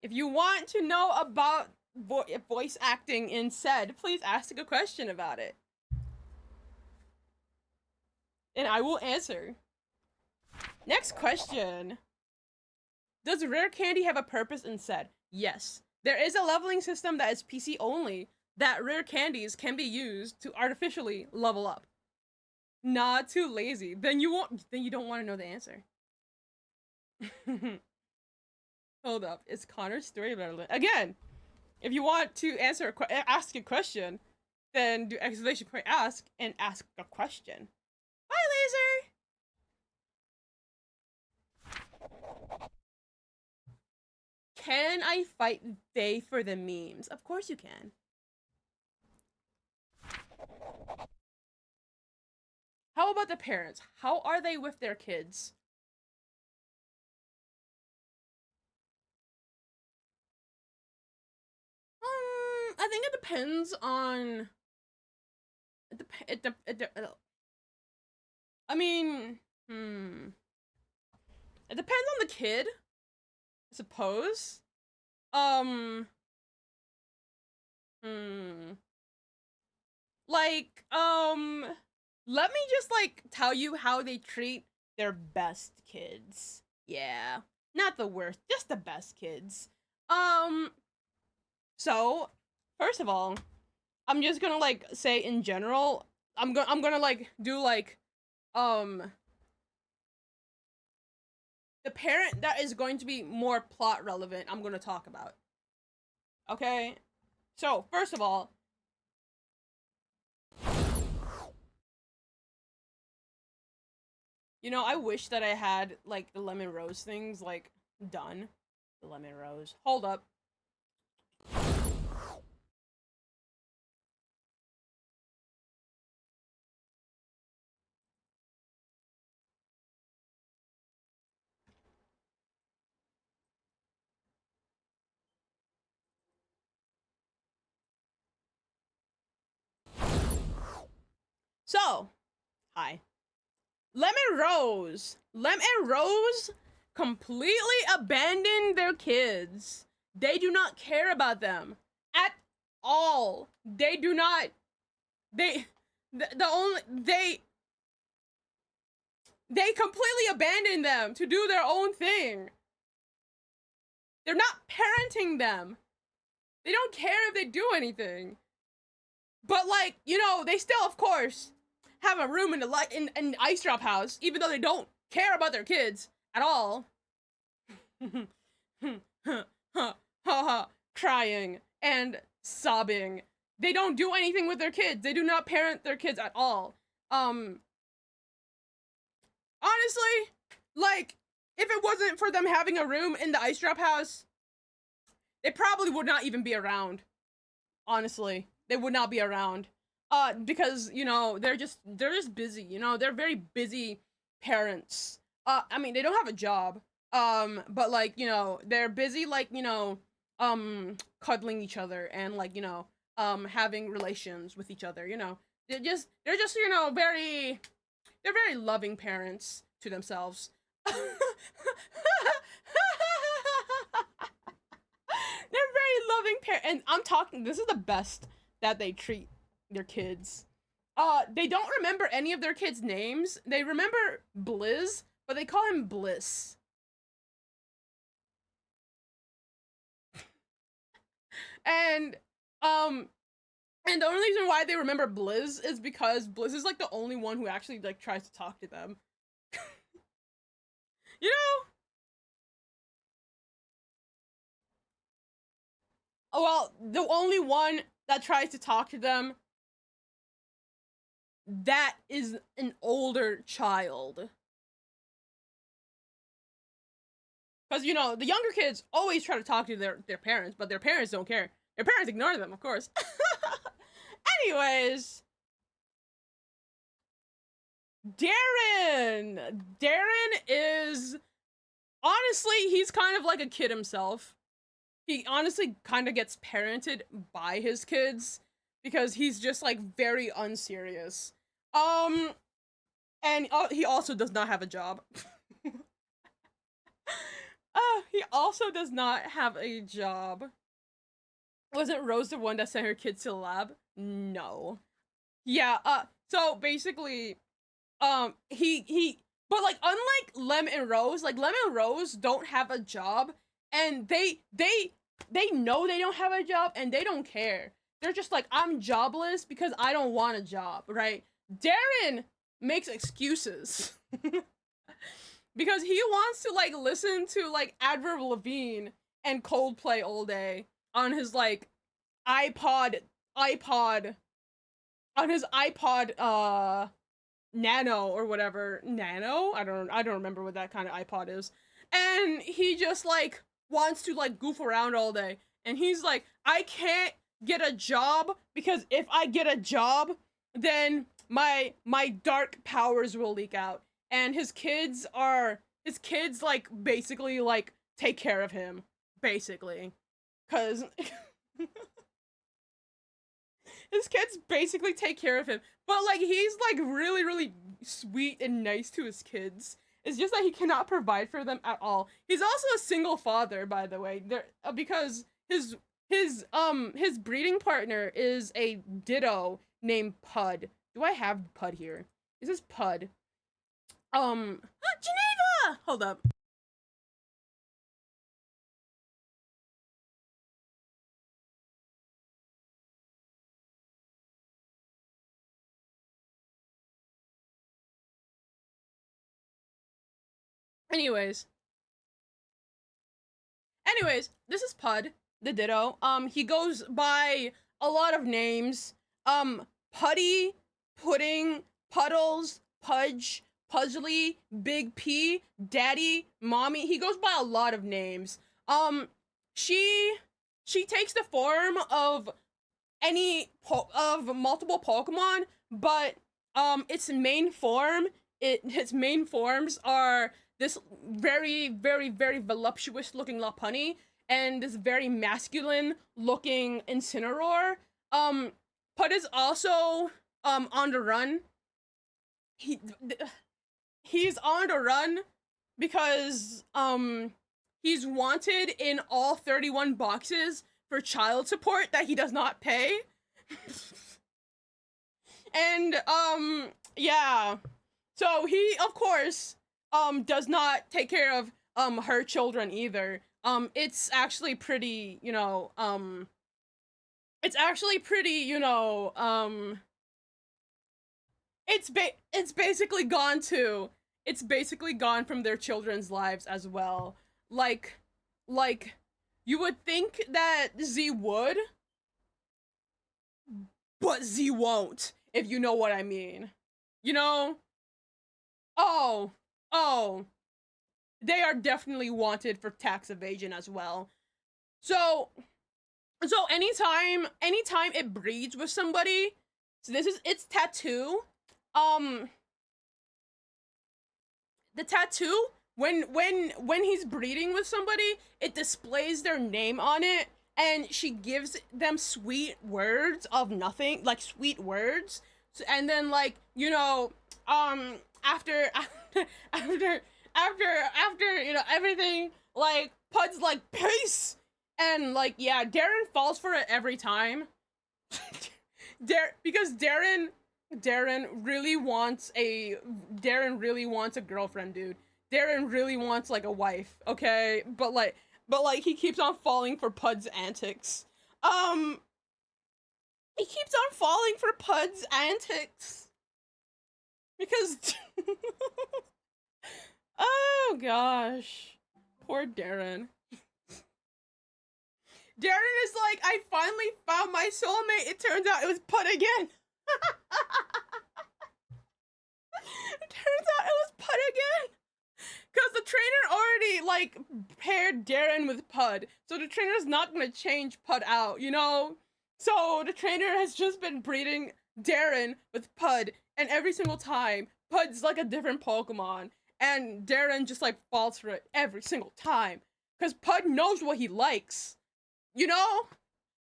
If you want to know about voice acting in SSED, please ask a question about it. And I will answer. Next question. Does rare candy have a purpose in SSED? Yes. There is a leveling system that is PC only that rare candies can be used to artificially level up. Not too lazy. Then you don't want to know the answer. Hold up. Is Connor's story relevant? Again, if you want to ask a question, then do exclamation point ask and ask a question. Bye, Laser! Can I fight they for the memes? Of course you can. How about the parents? How are they with their kids? I think it depends on. I mean, it depends on the kid, I suppose. Like, let me just like tell you how they treat their best kids. Yeah, not the worst, just the best kids. So, first of all, I'm just gonna like say in general, I'm gonna like do like, the parent that is going to be more plot relevant, I'm gonna talk about. Okay? So, first of all, you know, I wish that I had like the lemon rose things like done. The lemon rose. Hold up. So, hi. Lemon Rose completely abandoned their kids. They do not care about them at all. They do not. They completely abandoned them to do their own thing. They're not parenting them. They don't care if they do anything. But like, you know, they still, of course, have a room in the ice drop house, even though they don't care about their kids at all. Crying and sobbing. They don't do anything with their kids. They do not parent their kids at all. Honestly, like, if it wasn't for them having a room in the ice drop house, they probably would not even be around. Honestly, they would not be around. Because, you know, they're just busy, you know, they're very busy parents. I mean, they don't have a job. But like, you know, they're busy, like, you know, cuddling each other and like, you know, having relations with each other, you know. They're just, you know, they're very loving parents to themselves. They're very loving parent, and I'm talking, this is the best that they treat their kids. They don't remember any of their kids' names. They remember Blizz, but they call him Bliss. And and the only reason why they remember Blizz is because Blizz is like the only one who actually like tries to talk to them. You know? Well, the only one that tries to talk to them that is an older child. Because, you know, the younger kids always try to talk to their parents, but their parents don't care. Their parents ignore them, of course. Anyways. Darren! Darren is... Honestly, he's kind of like a kid himself. He honestly kind of gets parented by his kids because he's just like very unserious. And he also does not have a job. He also does not have a job. Wasn't Rose the one that sent her kids to the lab? No. Yeah, so basically, but like, unlike Lem and Rose, like, Lem and Rose don't have a job, and they know they don't have a job, and they don't care. They're just like, I'm jobless because I don't want a job, right? Darren makes excuses. Because he wants to, like, listen to, like, Avril Lavigne and Coldplay all day on his, like, iPod, on his iPod, Nano or whatever. Nano? I don't remember what that kind of iPod is. And he just, like, wants to, like, goof around all day. And he's like, I can't get a job because if I get a job, then my dark powers will leak out. And his kids, like, basically, like, take care of him. Basically. Cause his kids basically take care of him. But, like, he's, like, really, really sweet and nice to his kids. It's just that he cannot provide for them at all. He's also a single father, by the way. Because his breeding partner is a ditto named Pud. Do I have Pud here? This is Pud. Geneva! Hold up. Anyways, this is Pud, the ditto. He goes by a lot of names. Putty, Pudding, Puddles, Pudge, Puzzly, Big P, Daddy, Mommy. He goes by a lot of names. She takes the form of multiple Pokemon, but its main forms are this very, very, very voluptuous looking Lopunny and this very masculine looking Incineroar. Pud is also on the run. He's on the run because he's wanted in all 31 boxes for child support that he does not pay. And yeah. So he, of course, does not take care of her children either. It's actually pretty, it's basically gone too. It's basically gone from their children's lives as well. Like, you would think that Z would, but Z won't, if you know what I mean. You know? Oh, they are definitely wanted for tax evasion as well. So anytime it breeds with somebody, so this is its tattoo. The tattoo, when he's breeding with somebody, it displays their name on it, and she gives them sweet words of nothing, like sweet words. So, and then, like, after everything, like, Pud's like, peace, And like, yeah, Darren falls for it every time. Because Darren really wants a girlfriend, dude. Darren really wants like a wife, okay? But like he keeps on falling for Pud's antics. He keeps on falling for Pud's antics. Because oh gosh. Poor Darren. Darren is like, I finally found my soulmate. It turns out it was Pud again. It turns out it was Pud again. Because the trainer already, like, paired Darren with Pud. So the trainer's not going to change Pud out, you know? So the trainer has just been breeding Darren with Pud. And every single time, Pud's like a different Pokemon. And Darren just, like, falls for it every single time. Because Pud knows what he likes. You know?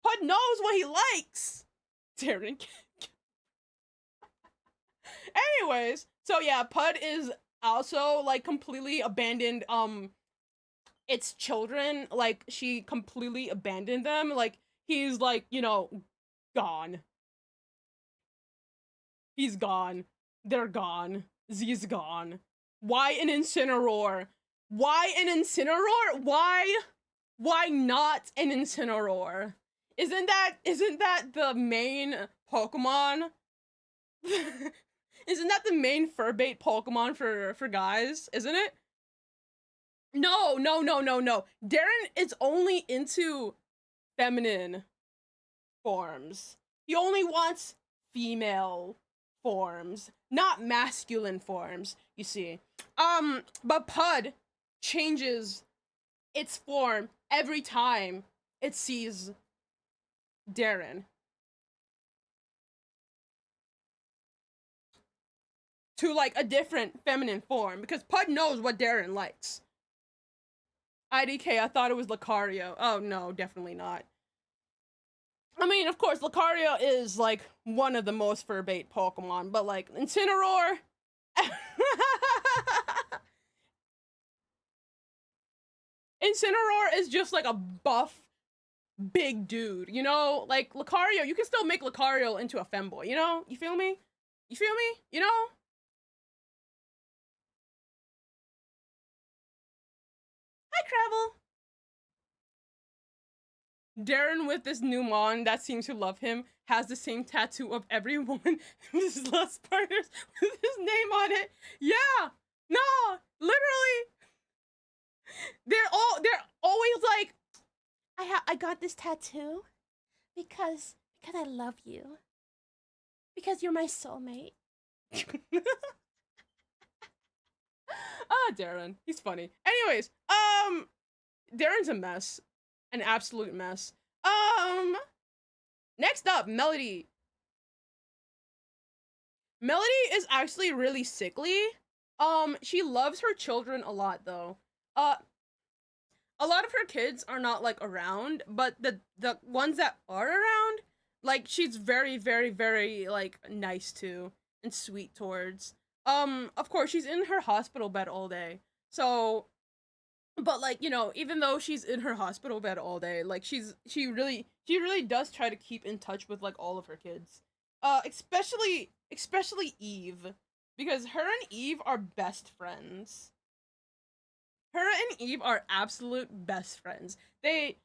Pud knows what he likes. Darren. Anyways, so yeah, Pud is also like completely abandoned its children. Like she completely abandoned them. Like he's like, you know, gone. He's gone. They're gone. Z's gone. Why an Incineroar? Why an Incineroar? Why not an Incineroar? Isn't that the main Pokemon? Isn't that the main fur-bait Pokemon for guys? Isn't it? No. Darren is only into feminine forms. He only wants female forms, not masculine forms, you see. But Pud changes its form every time it sees Darren. To like a different feminine form because Pud knows what Darren likes. IDK, I thought it was Lucario. Oh no, definitely not. I mean, of course, Lucario is like one of the most fur-bait Pokemon, but like Incineroar. Incineroar is just like a buff, big dude, you know? Like Lucario, you can still make Lucario into a femboy, you know? You feel me? You feel me? You know? Hi, Travel. Darren with this new mon that seems to love him has the same tattoo of everyone his last partners with his name on it. Yeah, no, literally. They're always like, I got this tattoo because I love you. Because you're my soulmate. Darren, he's funny. Anyways, Darren's a mess. An absolute mess. Next up, Melody. Melody is actually really sickly. She loves her children a lot though. A lot of her kids are not like around, but the ones that are around, like she's very, very, very like nice to and sweet towards. Of course she's in her hospital bed all day. So but like, you know, even though she's in her hospital bed all day, like she really does try to keep in touch with like all of her kids. Especially Eve, because her and Eve are best friends. Her and Eve are absolute best friends. They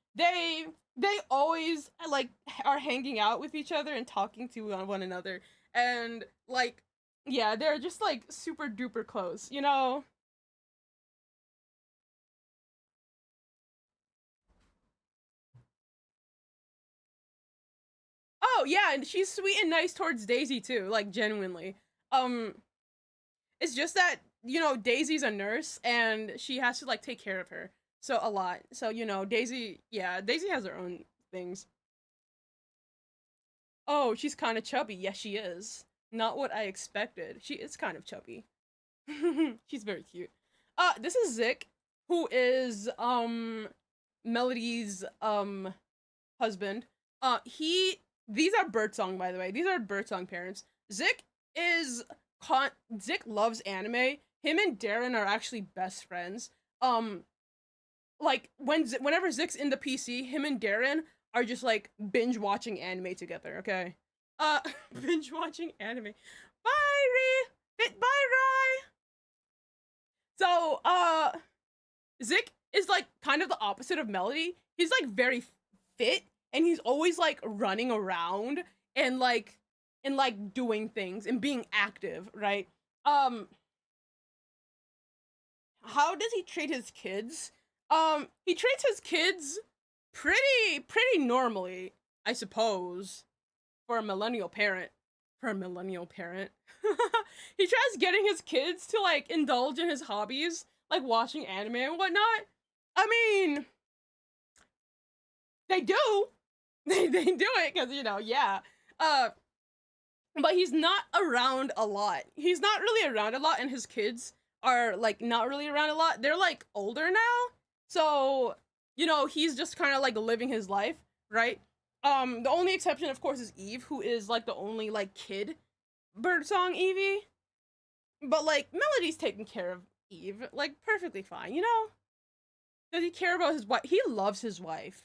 always like are hanging out with each other and talking to one another, and like yeah, they're just like super duper close, you know? Oh yeah, and she's sweet and nice towards Daisy too, like genuinely. Um it's just that, you know, Daisy's a nurse and she has to like take care of her. So a lot. So, you know, Daisy has her own things. Oh, she's kind of chubby. Yes, she is. Not what I expected. She is kind of chubby. She's very cute. This is Zik, who is Melody's husband. These are Birdsong, by the way. These are Birdsong parents. Zik loves anime. Him and Darren are actually best friends. like whenever Zick's in the PC, him and Darren are just like binge watching anime together. Okay, uh, binge watching anime. Bye, Bye, Rai. So, Zick is like kind of the opposite of Melody. He's like very fit and he's always like running around and like doing things and being active, right? How does he treat his kids? He treats his kids pretty normally, I suppose, for a millennial parent. For a millennial parent. He tries getting his kids to like indulge in his hobbies, like watching anime and whatnot. I mean, they do. They do it because, you know, yeah. But he's not around a lot. He's not really around a lot, and his kids are like not really around a lot. They're like older now. So, you know, he's just kind of like living his life, right? The only exception, of course, is Eve, who is like the only like kid birdsong Evie. But like Melody's taking care of Eve like perfectly fine, you know? Does he care about his wife? He loves his wife.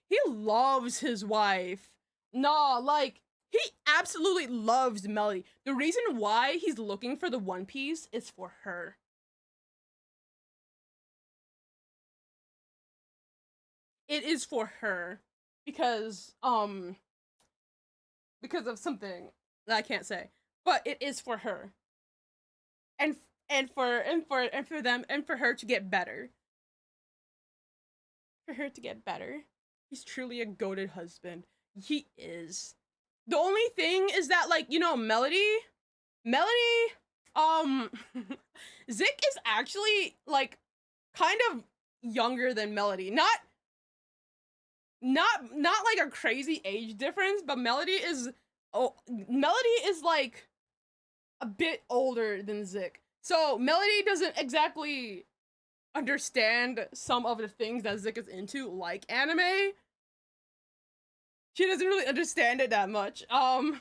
He loves his wife. Nah, like he absolutely loves Melody. The reason why he's looking for the One Piece is for her. It is for her because of something that I can't say. But it is for her. And for them and for her to get better. For her to get better. He's truly a goated husband. He is. The only thing is that, like, you know, Melody, Zick is actually like kind of younger than Melody. Not like a crazy age difference, but Melody is like a bit older than Zick. So Melody doesn't exactly understand some of the things that Zick is into, like anime. She doesn't really understand it that much. Oh,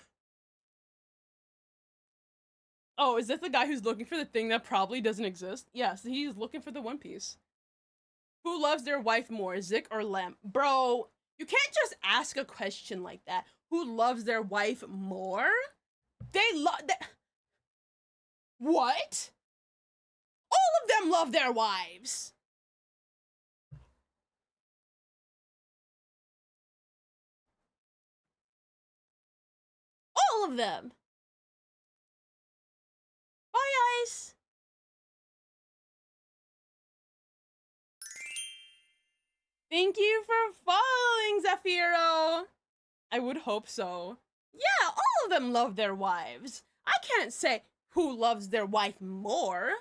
is this the guy who's looking for the thing that probably doesn't exist? Yes, he's looking for the One Piece. Who loves their wife more, Zick or Lem? Bro, you can't just ask a question like that. Who loves their wife more? They love that. What? All of them love their wives. All of them. Bye, Ice. Thank you for following, Zafiro. I would hope so. Yeah, all of them love their wives. I can't say who loves their wife more.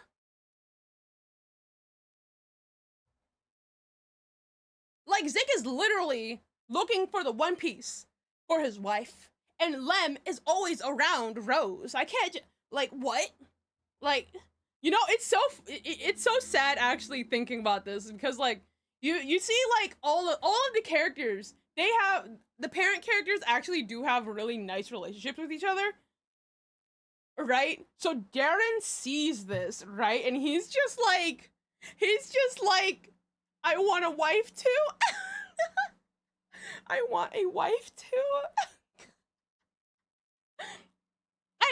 Like, Zick is literally looking for the One Piece for his wife, and Lem is always around Rose. I can't like, what? Like, you know, it's so sad actually thinking about this, because like you see like all of the characters, they have the parent characters actually do have really nice relationships with each other, right? So Darren sees this, right? And he's just like I want a wife too. I want a wife too.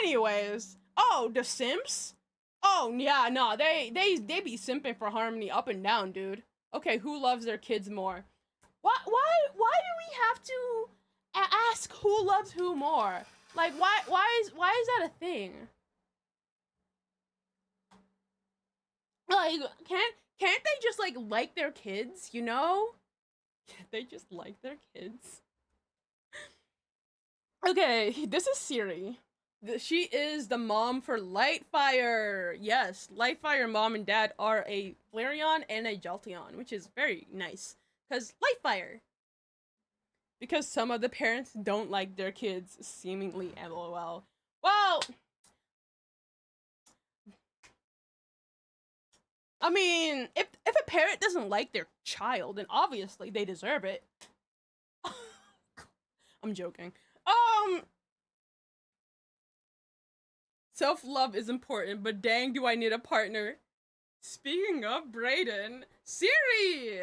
Anyways, oh, the simps? Oh yeah, no, they be simping for Harmony up and down, dude. Okay, who loves their kids more? Why do we have to ask who loves who more? Like, why is that a thing? Like, can't they just like their kids, you know? Can't they just like their kids? Okay, this is Siri. She is the mom for Lightfire. Yes, Lightfire mom and dad are a Flareon and a Jolteon, which is very nice. Because Lightfire. Because some of the parents don't like their kids, seemingly, LOL. Well, I mean, if a parent doesn't like their child, then obviously they deserve it. I'm joking. Self-love is important, but dang, do I need a partner. Speaking of Brayden, Siri.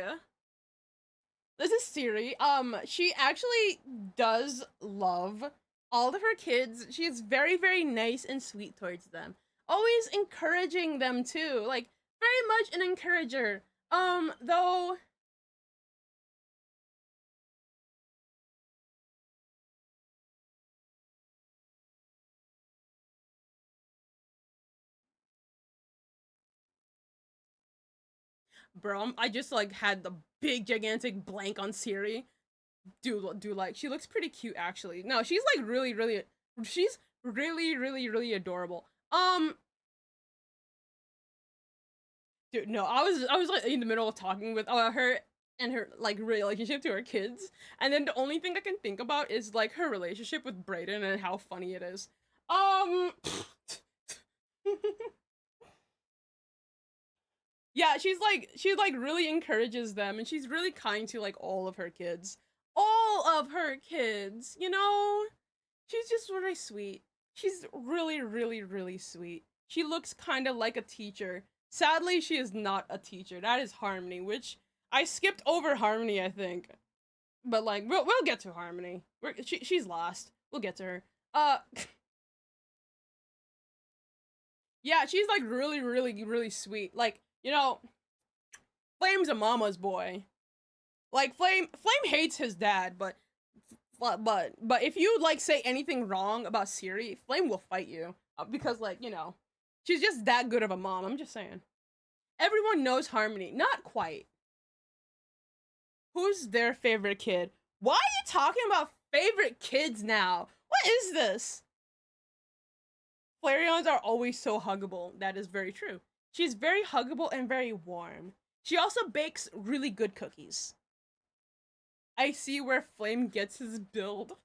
This is Siri. She actually does love all of her kids. She is very, very nice and sweet towards them. Always encouraging them too. Like, very much an encourager. Though bro, I just like had the big gigantic blank on Siri. Do like she looks pretty cute actually. No, she's like she's really adorable. Dude, no, I was like in the middle of talking with her and her like relationship to her kids, and then the only thing I can think about is like her relationship with Brayden and how funny it is. Yeah, she like really encourages them, and she's really kind to like all of her kids. All of her kids, you know? She's just really sweet. She's really sweet. She looks kind of like a teacher. Sadly, she is not a teacher. That is Harmony, which I skipped over Harmony, I think. But like we'll get to Harmony. She's lost. We'll get to her. Yeah, she's like really sweet. Like, you know, Flame's a mama's boy. Like Flame hates his dad, but if you like say anything wrong about Siri, Flame will fight you because like, you know, she's just that good of a mom. I'm just saying. Everyone knows Harmony, not quite. Who's their favorite kid? Why are you talking about favorite kids now? What is this? Flareons are always so huggable. That is very true. She's very huggable and very warm. She also bakes really good cookies. I see where Flame gets his build.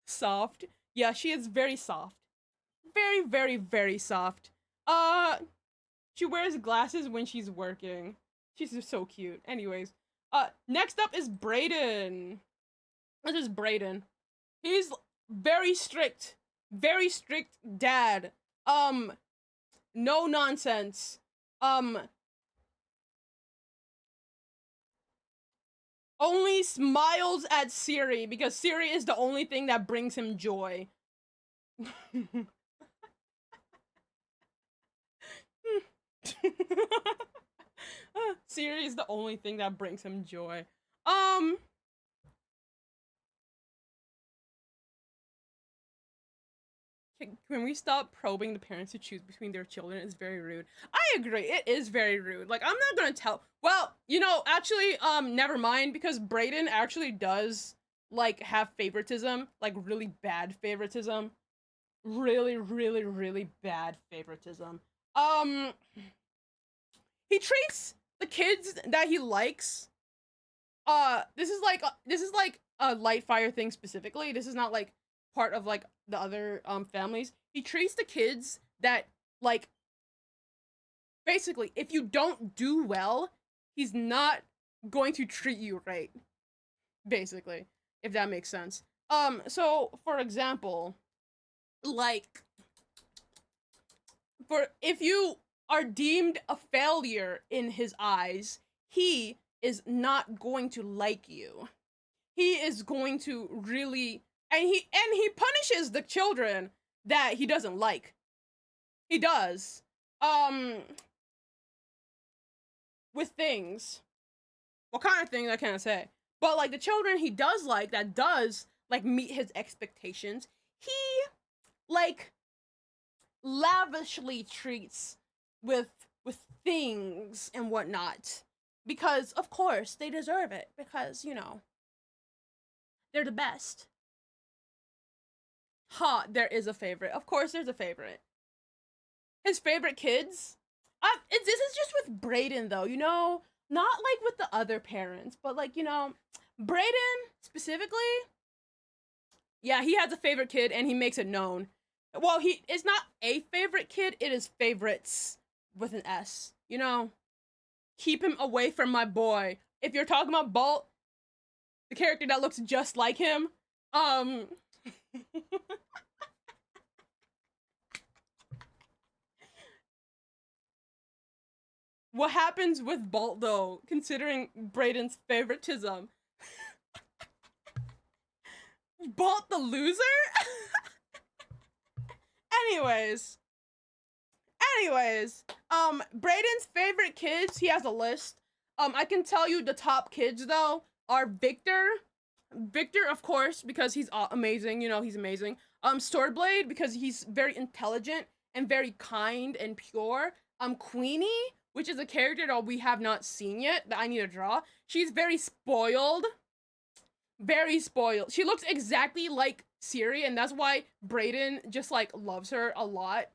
Soft. Yeah, she is very soft. Very soft. She wears glasses when she's working. She's just so cute. Anyways, next up is Brayden. This is Brayden. He's very strict dad. No nonsense. Only smiles at Siri because Siri is the only thing that brings him joy. Siri is the only thing that brings him joy. Can we stop probing the parents to choose between their children? It's very rude. I agree. It is very rude. Like, I'm not gonna tell. Well, you know, actually, never mind, because Brayden actually does, like, have favoritism. Like, really bad favoritism. Really bad favoritism. He treats the kids that he likes. This is like a Lightfire thing specifically. This is not, like, part of like the other families. He treats the kids that like basically if you don't do well, he's not going to treat you right. Basically, if that makes sense. So for example, like for if you are deemed a failure in his eyes, he is not going to like you. He is going to really and he punishes the children that he doesn't like. He does. With things. What kind of things I can't say. But like the children he does like that does like meet his expectations, he like lavishly treats with things and whatnot. Because of course they deserve it. Because, you know, they're the best. There is a favorite. Of course there's a favorite. His favorite kids? This is just with Brayden though, you know? Not like with the other parents, but like, you know, Brayden specifically, yeah, he has a favorite kid and he makes it known. Well, it's not a favorite kid, it is favorites with an S, you know? Keep him away from my boy. If you're talking about Bolt, the character that looks just like him, What happens with Bolt though, considering Brayden's favoritism? Bolt the loser? Anyways. Brayden's favorite kids, he has a list. I can tell you the top kids though are Victor. Victor, of course, because he's amazing, you know, he's amazing. Swordblade, because he's very intelligent and very kind and pure. Queenie, which is a character that we have not seen yet, that I need to draw. She's very spoiled. Very spoiled. She looks exactly like Siri, and that's why Brayden just, like, loves her a lot.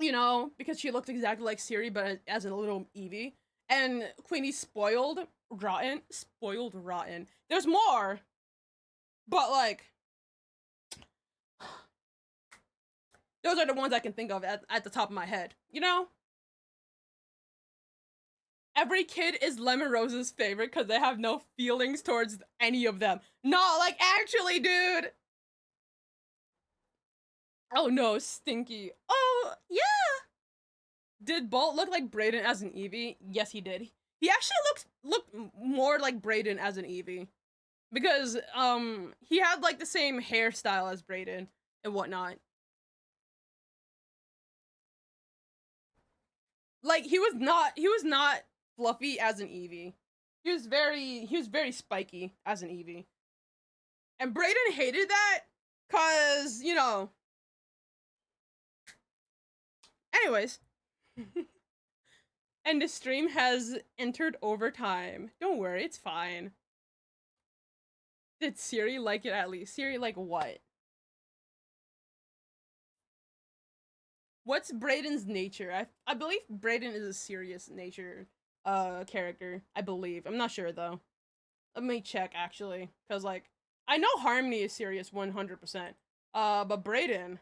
You know, because she looks exactly like Siri, but as a little Eevee. And Queenie's spoiled rotten. Spoiled rotten. There's more! But, like, those are the ones I can think of at the top of my head, you know? Every kid is Lemon Rose's favorite because they have no feelings towards any of them. No, like, actually, dude! Oh no, Stinky. Oh, yeah! Did Bolt look like Brayden as an Eevee? Yes, he did. He actually looked more like Brayden as an Eevee. Because, he had, like, the same hairstyle as Brayden and whatnot. Like, he was not fluffy as an Eevee. He was very spiky as an Eevee. And Brayden hated that, cause, you know. Anyways. And the stream has entered overtime. Don't worry, it's fine. Did Siri like it at least? Siri like what? What's Brayden's nature? I believe Brayden is a serious nature character. I believe. I'm not sure though. Let me check actually. Cause like I know Harmony is serious 100%. But Brayden.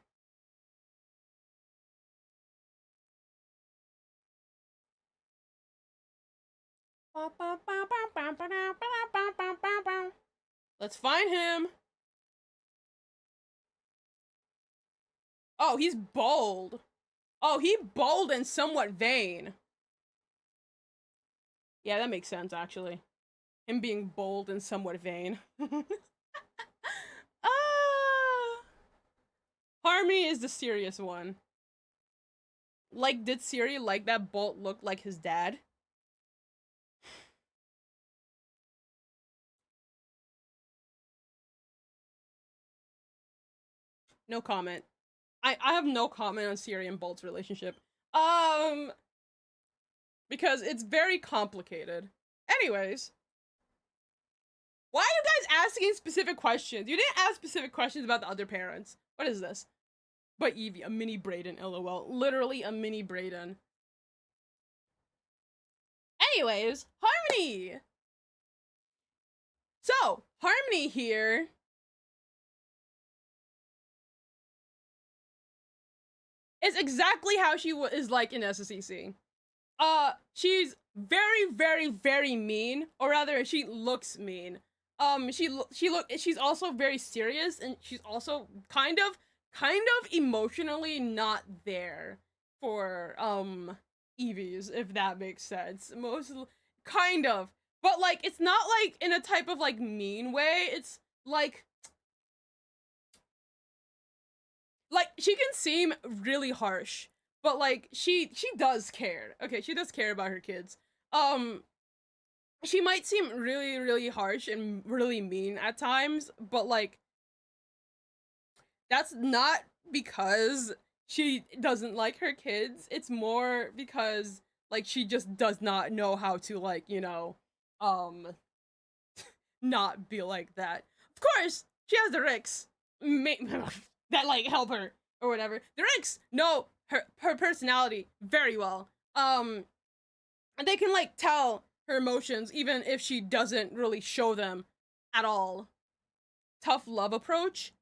Let's find him. Oh, he's bold. Oh, he bold and somewhat vain. Yeah, that makes sense, actually. Him being bold and somewhat vain. Harmony is the serious one. Like, did Siri like that Bolt look like his dad? No comment. I have no comment on Siri and Bolt's relationship. Because it's very complicated. Anyways. Why are you guys asking specific questions? You didn't ask specific questions about the other parents. What is this? But Eevee, a mini Brayden, lol. Literally a mini Brayden. Anyways, Harmony! So, Harmony here is exactly how she is like in SSEC. She's very mean, or rather, she looks mean. She's also very serious, and she's also kind of emotionally not there for Eevees, if that makes sense. Kind of, but like it's not like in a type of like mean way. It's like she can seem really harsh, but like she does care. Okay, she does care about her kids. She might seem really harsh and really mean at times, but like that's not because she doesn't like her kids. It's more because like she just does not know how to like, you know, not be like that. Of course, she has the Ricks that like help her or whatever. The Ricks know her personality very well. And they can like tell her emotions even if she doesn't really show them at all. Tough love approach.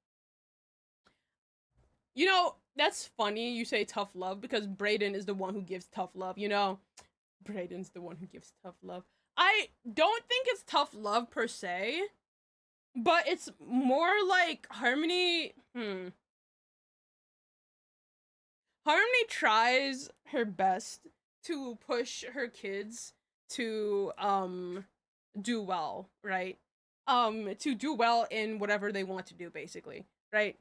You know, that's funny you say tough love because Brayden is the one who gives tough love, you know? Brayden's the one who gives tough love. I don't think it's tough love per se, but it's more like Harmony, Harmony tries her best to push her kids to do well, right? To do well in whatever they want to do, basically, right?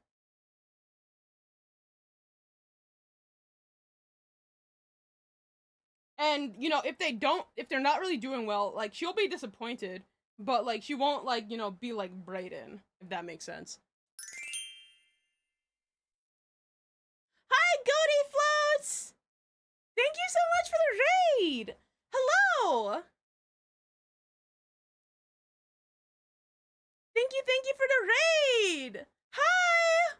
And you know, if they're not really doing well, like she'll be disappointed, but like she won't like, you know, be like Brayden, if that makes sense. Hi, Goody Floats! Thank you so much for the raid! Hello! Thank you for the raid! Hi!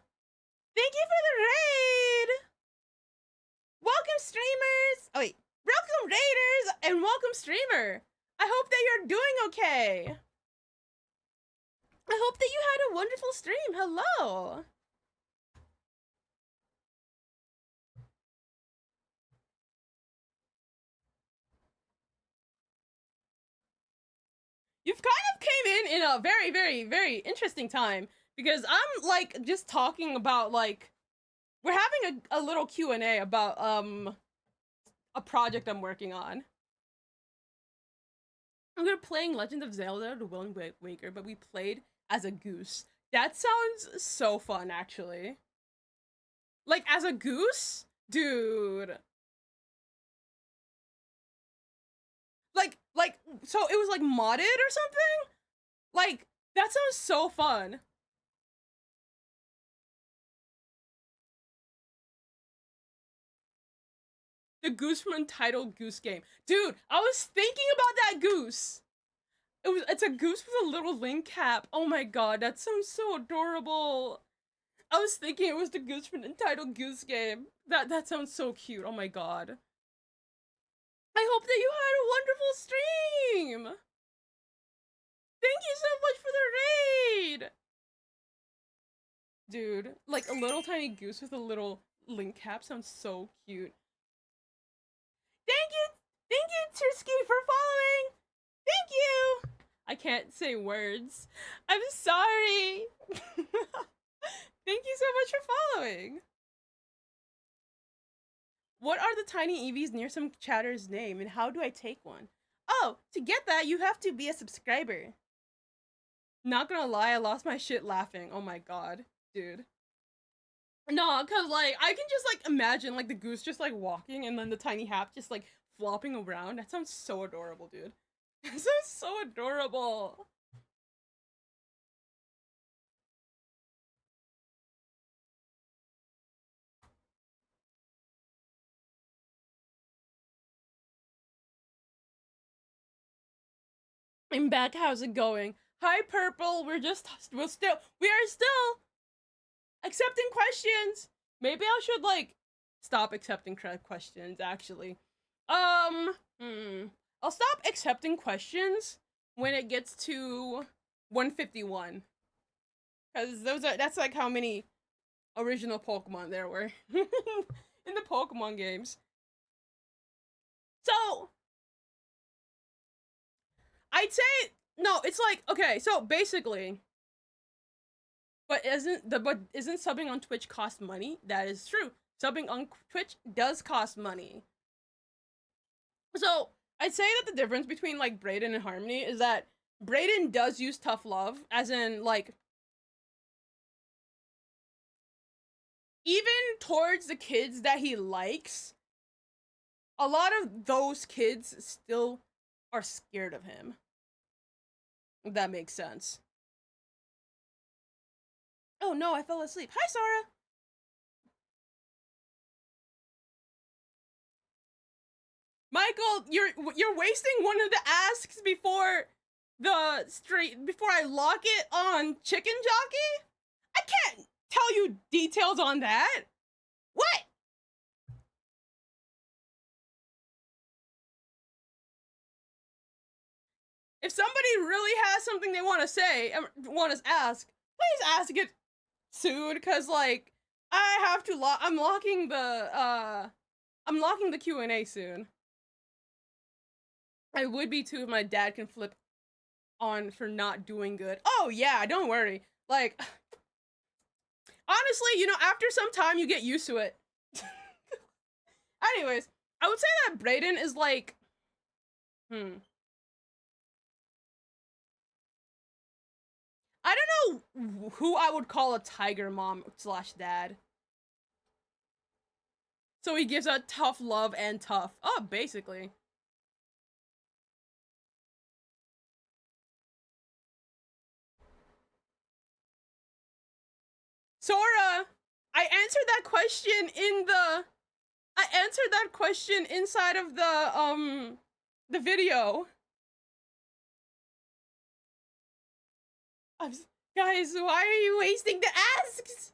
Thank you for the raid! Welcome, streamers! Oh, wait. Welcome, raiders! And welcome, streamer! I hope that you're doing okay! I hope that you had a wonderful stream. Hello! You've kind of came in a very, very, very interesting time because I'm like just talking about like we're having a little Q&A about a project I'm working on. We're playing Legend of Zelda: The Wind Waker, but we played as a goose. That sounds so fun, actually. Like as a goose, dude. Like so it was like modded or something? Like that sounds so fun. The goose from Untitled Goose Game. Dude, I was thinking about that goose. It's a goose with a little link cap. Oh my god, that sounds so adorable. I was thinking it was the goose from Untitled Goose Game. That sounds so cute. Oh my god. I hope that you had a wonderful stream. Thank you so much for the raid. Dude, like a little tiny goose with a little link cap sounds so cute. Thank you, Tursky, for following. Thank you. I can't say words. I'm sorry. Thank you so much for following. What are the tiny EVs near some chatter's name, and how do I take one? Oh, to get that, you have to be a subscriber. Not gonna lie, I lost my shit laughing. Oh my god, dude. No, cause like I can just like imagine like the goose just like walking and then the tiny hat just like flopping around. That sounds so adorable, dude. That sounds so adorable. I'm back. How's it going? Hi, Purple. We are still accepting questions. Maybe I should like stop accepting questions. Actually, I'll stop accepting questions when it gets to 151, because that's like how many original Pokemon there were in the Pokemon games. So I'd say no. It's like okay. So basically, but isn't subbing on Twitch cost money? That is true. Subbing on Twitch does cost money. So I'd say that the difference between like Brayden and Harmony is that Brayden does use tough love, as in like even towards the kids that he likes, a lot of those kids still are scared of him. If that makes sense. Oh no, I fell asleep. Hi, Sarah. Michael, you're wasting one of the asks before I lock it on Chicken Jockey? I can't tell you details on that. What? If somebody really has something they want to say, want to ask, please ask it soon, cause like I have to I'm locking the Q&A soon. I would be too if my dad can flip on for not doing good. Oh yeah, don't worry. Like honestly, you know, after some time you get used to it. Anyways, I would say that Brayden is like, I don't know who I would call a tiger mom slash dad. So he gives a tough love and tough. Oh, basically. Sora, I answered that question in the. I answered that question inside of the video. Guys, why are you wasting the asks?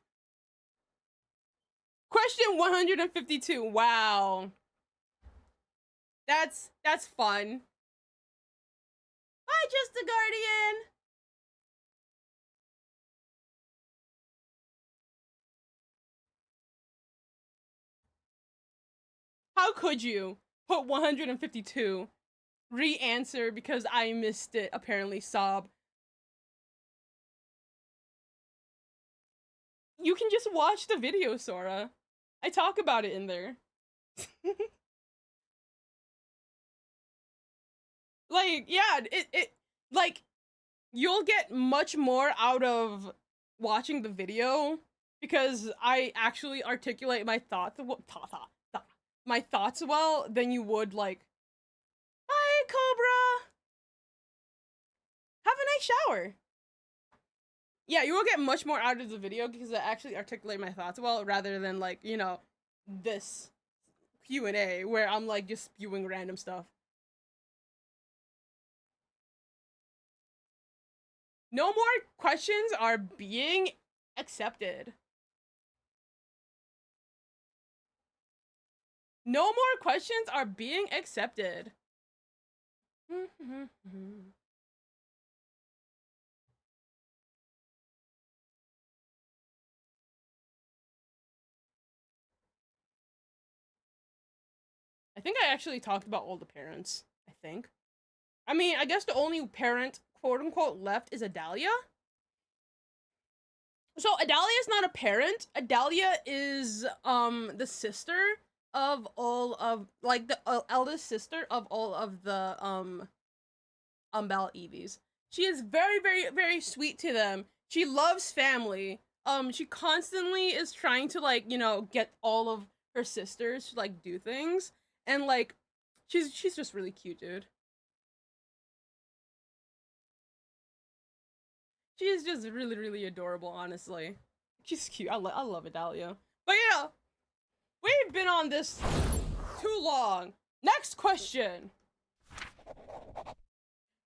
Question 152. Wow. That's fun. Bye, Just a Guardian. How could you put 152? Re-answer because I missed it, apparently, sob. You can just watch the video, Sora. I talk about it in there. Like, yeah, it like, you'll get much more out of watching the video because I actually articulate my thoughts my thoughts well than you would like. Bye, Cobra. Have a nice shower. Yeah, you will get much more out of the video because I actually articulate my thoughts well rather than like, you know, this Q&A where I'm like just spewing random stuff. No more questions are being accepted. No more questions are being accepted. I think I actually talked about all the parents, I think. I mean, I guess the only parent, quote unquote, left is Adalia. So Adalia is not a parent. Adalia is the sister of all of like the eldest sister of all of the Belle Eevees. She is very very very sweet to them. She loves family. She constantly is trying to like, you know, get all of her sisters to like do things, and like she's just really cute, dude. She is just really, really adorable, honestly. She's cute. I love Adalia. But yeah, we've been on this too long. Next question.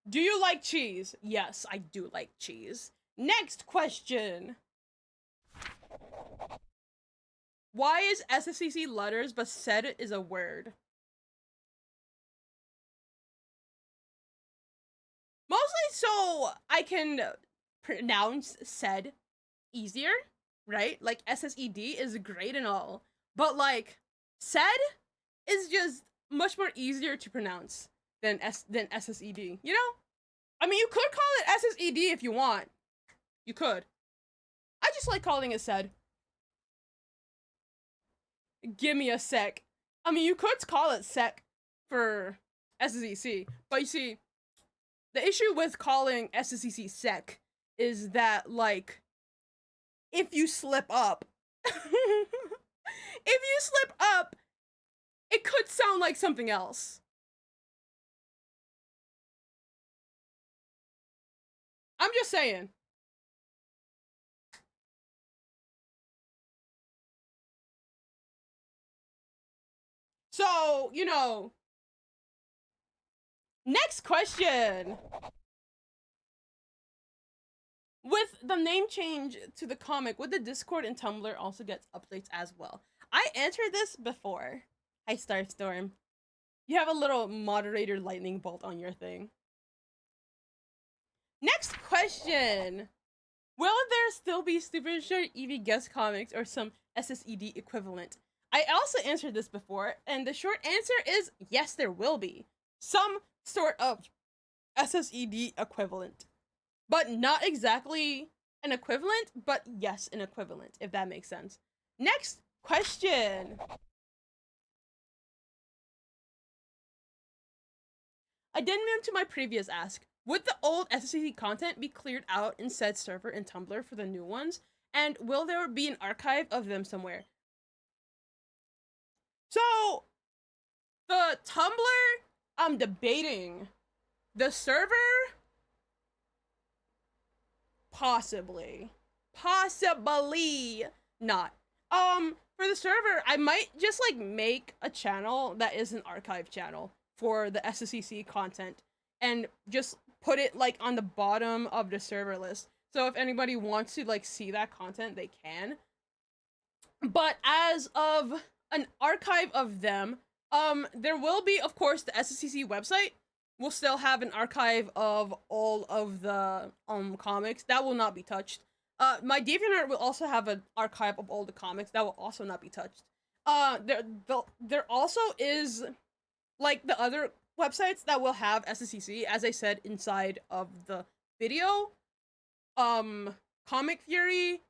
Do you like cheese? Yes, I do like cheese. Next question. Why is SSED letters but SSED is a word? Mostly so I can pronounce SSED easier, right? Like SSED is great and all, but like SSED is just much more easier to pronounce than SSED. You know? I mean, you could call it SSED if you want. You could. I just like calling it SSED. Give me a sec. I mean, you could call it sec for SSEC, but you see, the issue with calling SSEC sec is that, like, if you slip up, it could sound like something else. I'm just saying. So, you know, next question. With the name change to the comic, would the Discord and Tumblr also get updates as well? I answered this before. Hi, Starstorm. You have a little moderator lightning bolt on your thing. Next question. Will there still be Super Sure Eevee guest comics or some SSED equivalent? I also answered this before, and the short answer is yes, there will be. Some sort of SSED equivalent. But not exactly an equivalent, but yes, an equivalent, if that makes sense. Next question. addendum to my previous ask. Would the old SSED content be cleared out in said server and Tumblr for the new ones? And will there be an archive of them somewhere? So, the Tumblr, I'm debating. The server? Possibly. Possibly not. For the server, I might just, like, make a channel that is an archive channel for the SSEC content and just put it, like, on the bottom of the server list. So if anybody wants to, like, see that content, they can. But as of an archive of them, there will be, of course, the SSEC website will still have an archive of all of the, comics. That will not be touched. My DeviantArt will also have an archive of all the comics. That will also not be touched. There also is, like, the other websites that will have SSEC, as I said inside of the video. Comic Fury,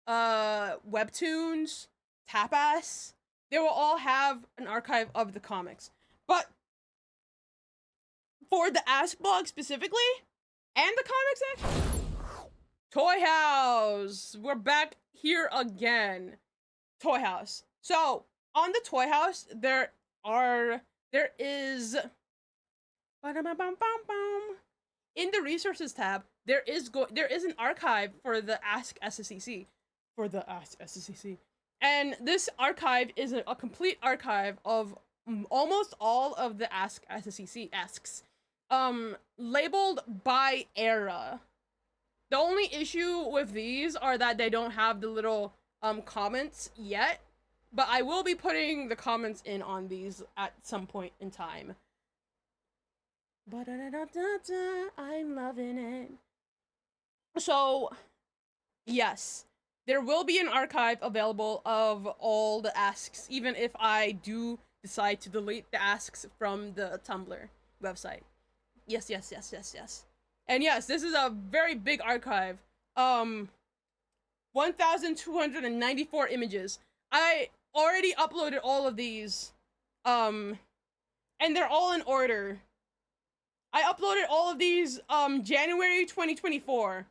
Webtoons, Tapas, they will all have an archive of the comics. But for the Ask blog specifically, and the comics section, Toy House! We're back here again. Toy House. So, on the Toy House, there is... In the Resources tab, there is an archive for the Ask SSEC. And this archive is a complete archive of almost all of the Ask SSEC asks. Labeled by era. The only issue with these are that they don't have the little comments yet, but I will be putting the comments in on these at some point in time. I'm loving it. So, yes, there will be an archive available of all the asks, even if I do decide to delete the asks from the Tumblr website. Yes. And yes, this is a very big archive. 1,294 images. I already uploaded all of these. And they're all in order. I uploaded all of these, January 2024.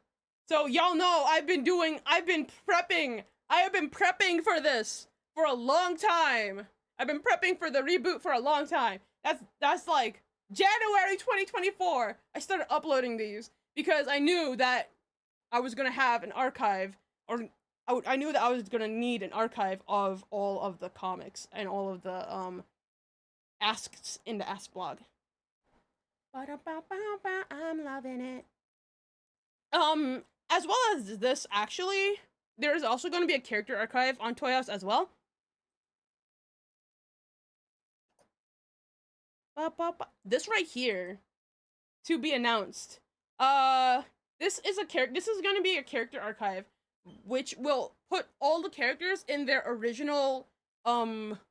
So y'all know I have been prepping. I have been prepping for this for a long time. I've been prepping for the reboot for a long time. That's like January 2024. I started uploading these because I knew that I was gonna have an archive, or I knew that I was gonna need an archive of all of the comics and all of the asks in the Ask blog. I'm loving it. As well as this, actually, there's also going to be a character archive on Toy House as well. This right here, to be announced. This is going to be a character archive, which will put all the characters in their original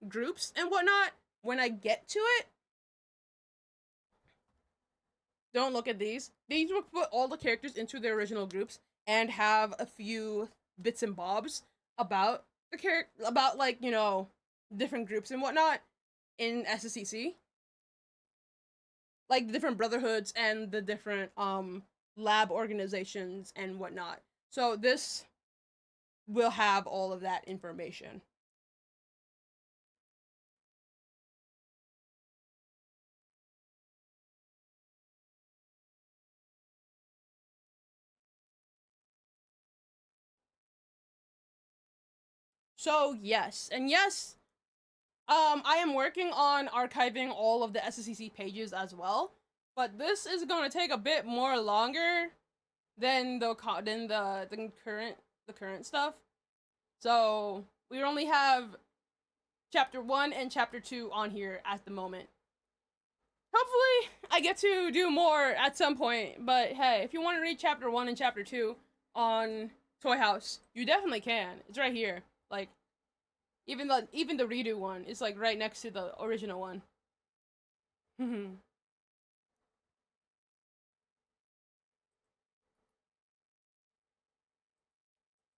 groups and whatnot when I get to it. Don't look at these. These will put all the characters into their original groups and have a few bits and bobs about the like, you know, different groups and whatnot in SSEC. Like the different brotherhoods and the different lab organizations and whatnot. So this will have all of that information. So yes, and yes, I am working on archiving all of the SSEC pages as well, but this is going to take a bit more longer than the current stuff. So we only have chapter 1 and chapter 2 on here at the moment. Hopefully I get to do more at some point, but hey, if you want to read chapter 1 and chapter 2 on Toy House, you definitely can. It's right here. Like, even the redo one is like right next to the original one.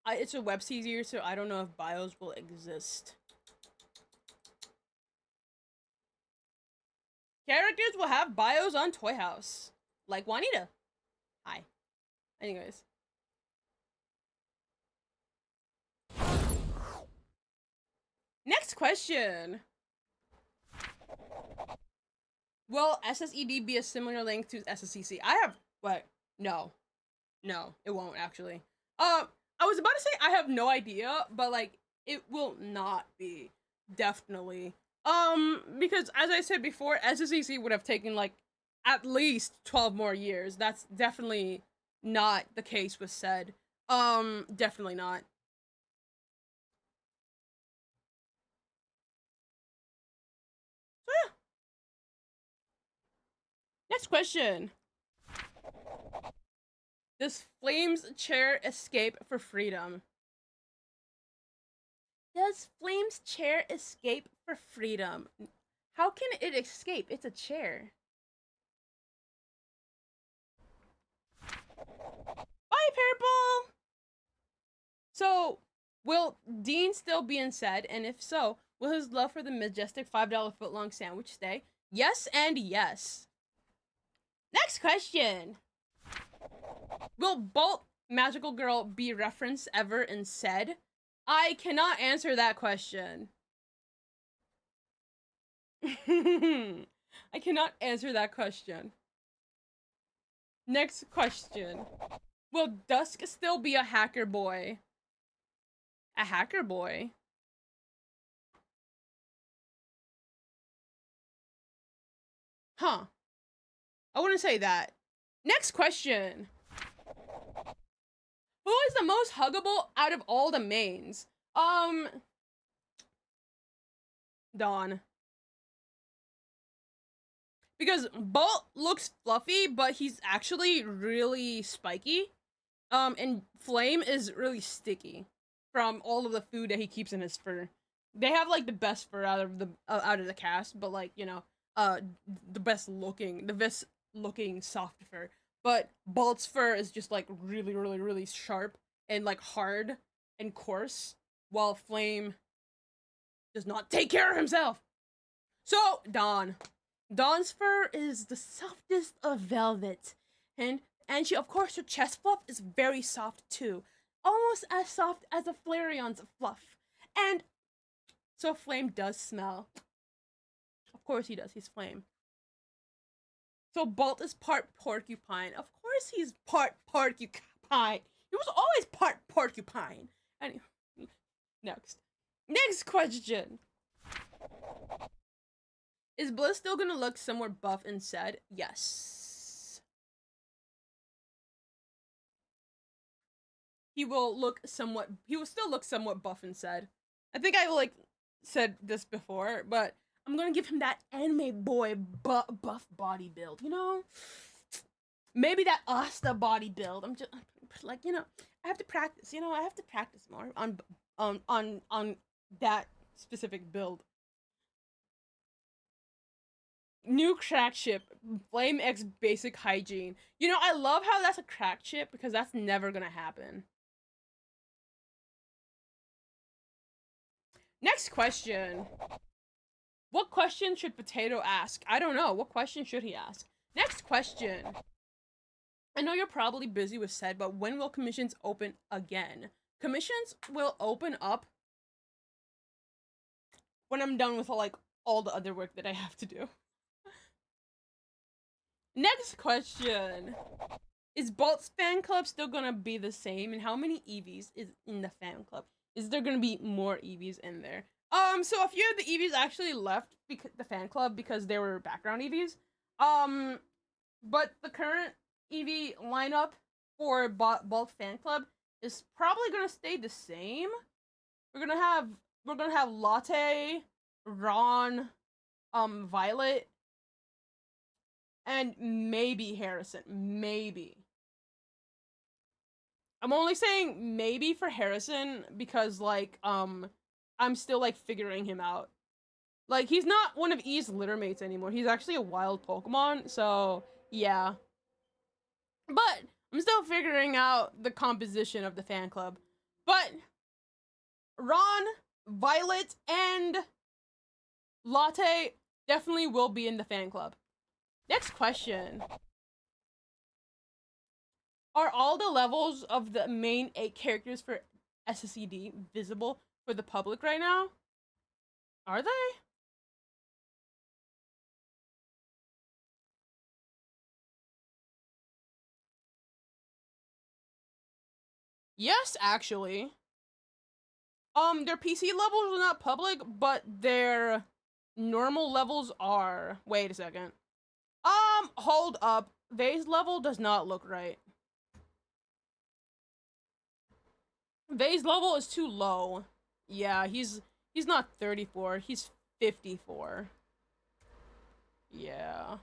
It's a web series, so I don't know if bios will exist. Characters will have bios on Toy House. Like Juanita. Hi. Anyways. Next question. Will SSED be a similar length to SSCC? I have what? No. No, it won't actually. I was about to say I have no idea, but like it will not be. Definitely. Because as I said before, SSCC would have taken like at least 12 more years. That's definitely not the case with SSED. Definitely not. So yeah. Next question. Does Flame's chair escape for freedom? Does Flame's chair escape for freedom? How can it escape? It's a chair. Bye, Purple! So, will Dean still be in SSED? And if so, will his love for the majestic $5 footlong sandwich stay? Yes and yes. Next question. Will Bolt Magical Girl be referenced ever in SSED? I cannot answer that question. I cannot answer that question. Next question. Will Dusk still be a hacker boy? A hacker boy? Huh. I wouldn't say that. Next question. Who is the most huggable out of all the mains? Dawn. Because Bolt looks fluffy, but he's actually really spiky. And Flame is really sticky from all of the food that he keeps in his fur. They have like the best fur out of the cast, but like, you know, the best looking soft fur. But Bolt's fur is just like really, really, really sharp and like hard and coarse, while Flame does not take care of himself. So, Dawn. Dawn's fur is the softest of velvet. And she, of course, her chest fluff is very soft too. Almost as soft as a Flareon's fluff. And so Flame does smell. Of course he does, he's Flame. So Bolt is part porcupine. Of course he's part porcupine. He was always part porcupine. Anyway, next question. Is Bliss still gonna look somewhat buff and SSED? Yes. He will still look somewhat buff and SSED. I think I like said this before, but I'm gonna give him that anime boy buff body build, you know? Maybe that Asta body build. I'm just like, you know, I have to practice, you know, I have to practice more on that specific build. New crack ship, Flame X basic hygiene. You know, I love how that's a crack ship because that's never gonna happen. Next question. What question should Potato ask? I don't know. What question should he ask? Next question. I know you're probably busy with SSED, but when will commissions open again? Commissions will open up when I'm done with like all the other work that I have to do. Next question. Is Bolt's fan club still gonna be the same? And how many EVs is in the fan club? Is there gonna be more EVs in there? So a few of the EVs actually left the fan club because they were background EVs. But the current EV lineup for Bolt fan club is probably gonna stay the same. We're gonna have Latte, Ron, Violet, and maybe Harrison. Maybe. I'm only saying maybe for Harrison because like I'm still like figuring him out. Like he's not one of E's littermates anymore. He's actually a wild Pokemon, so yeah. But I'm still figuring out the composition of the fan club. But Ron, Violet, and Latte Definitely will be in the fan club. Next question. Are all the levels of the main 8 characters for SSED visible for the public right now? Are they? Yes, actually. Their PC levels are not public, but their normal levels are. Wait a second. Hold up. Vay's level does not look right. Vay's level is too low. Yeah, he's not 34, he's 54. Yeah.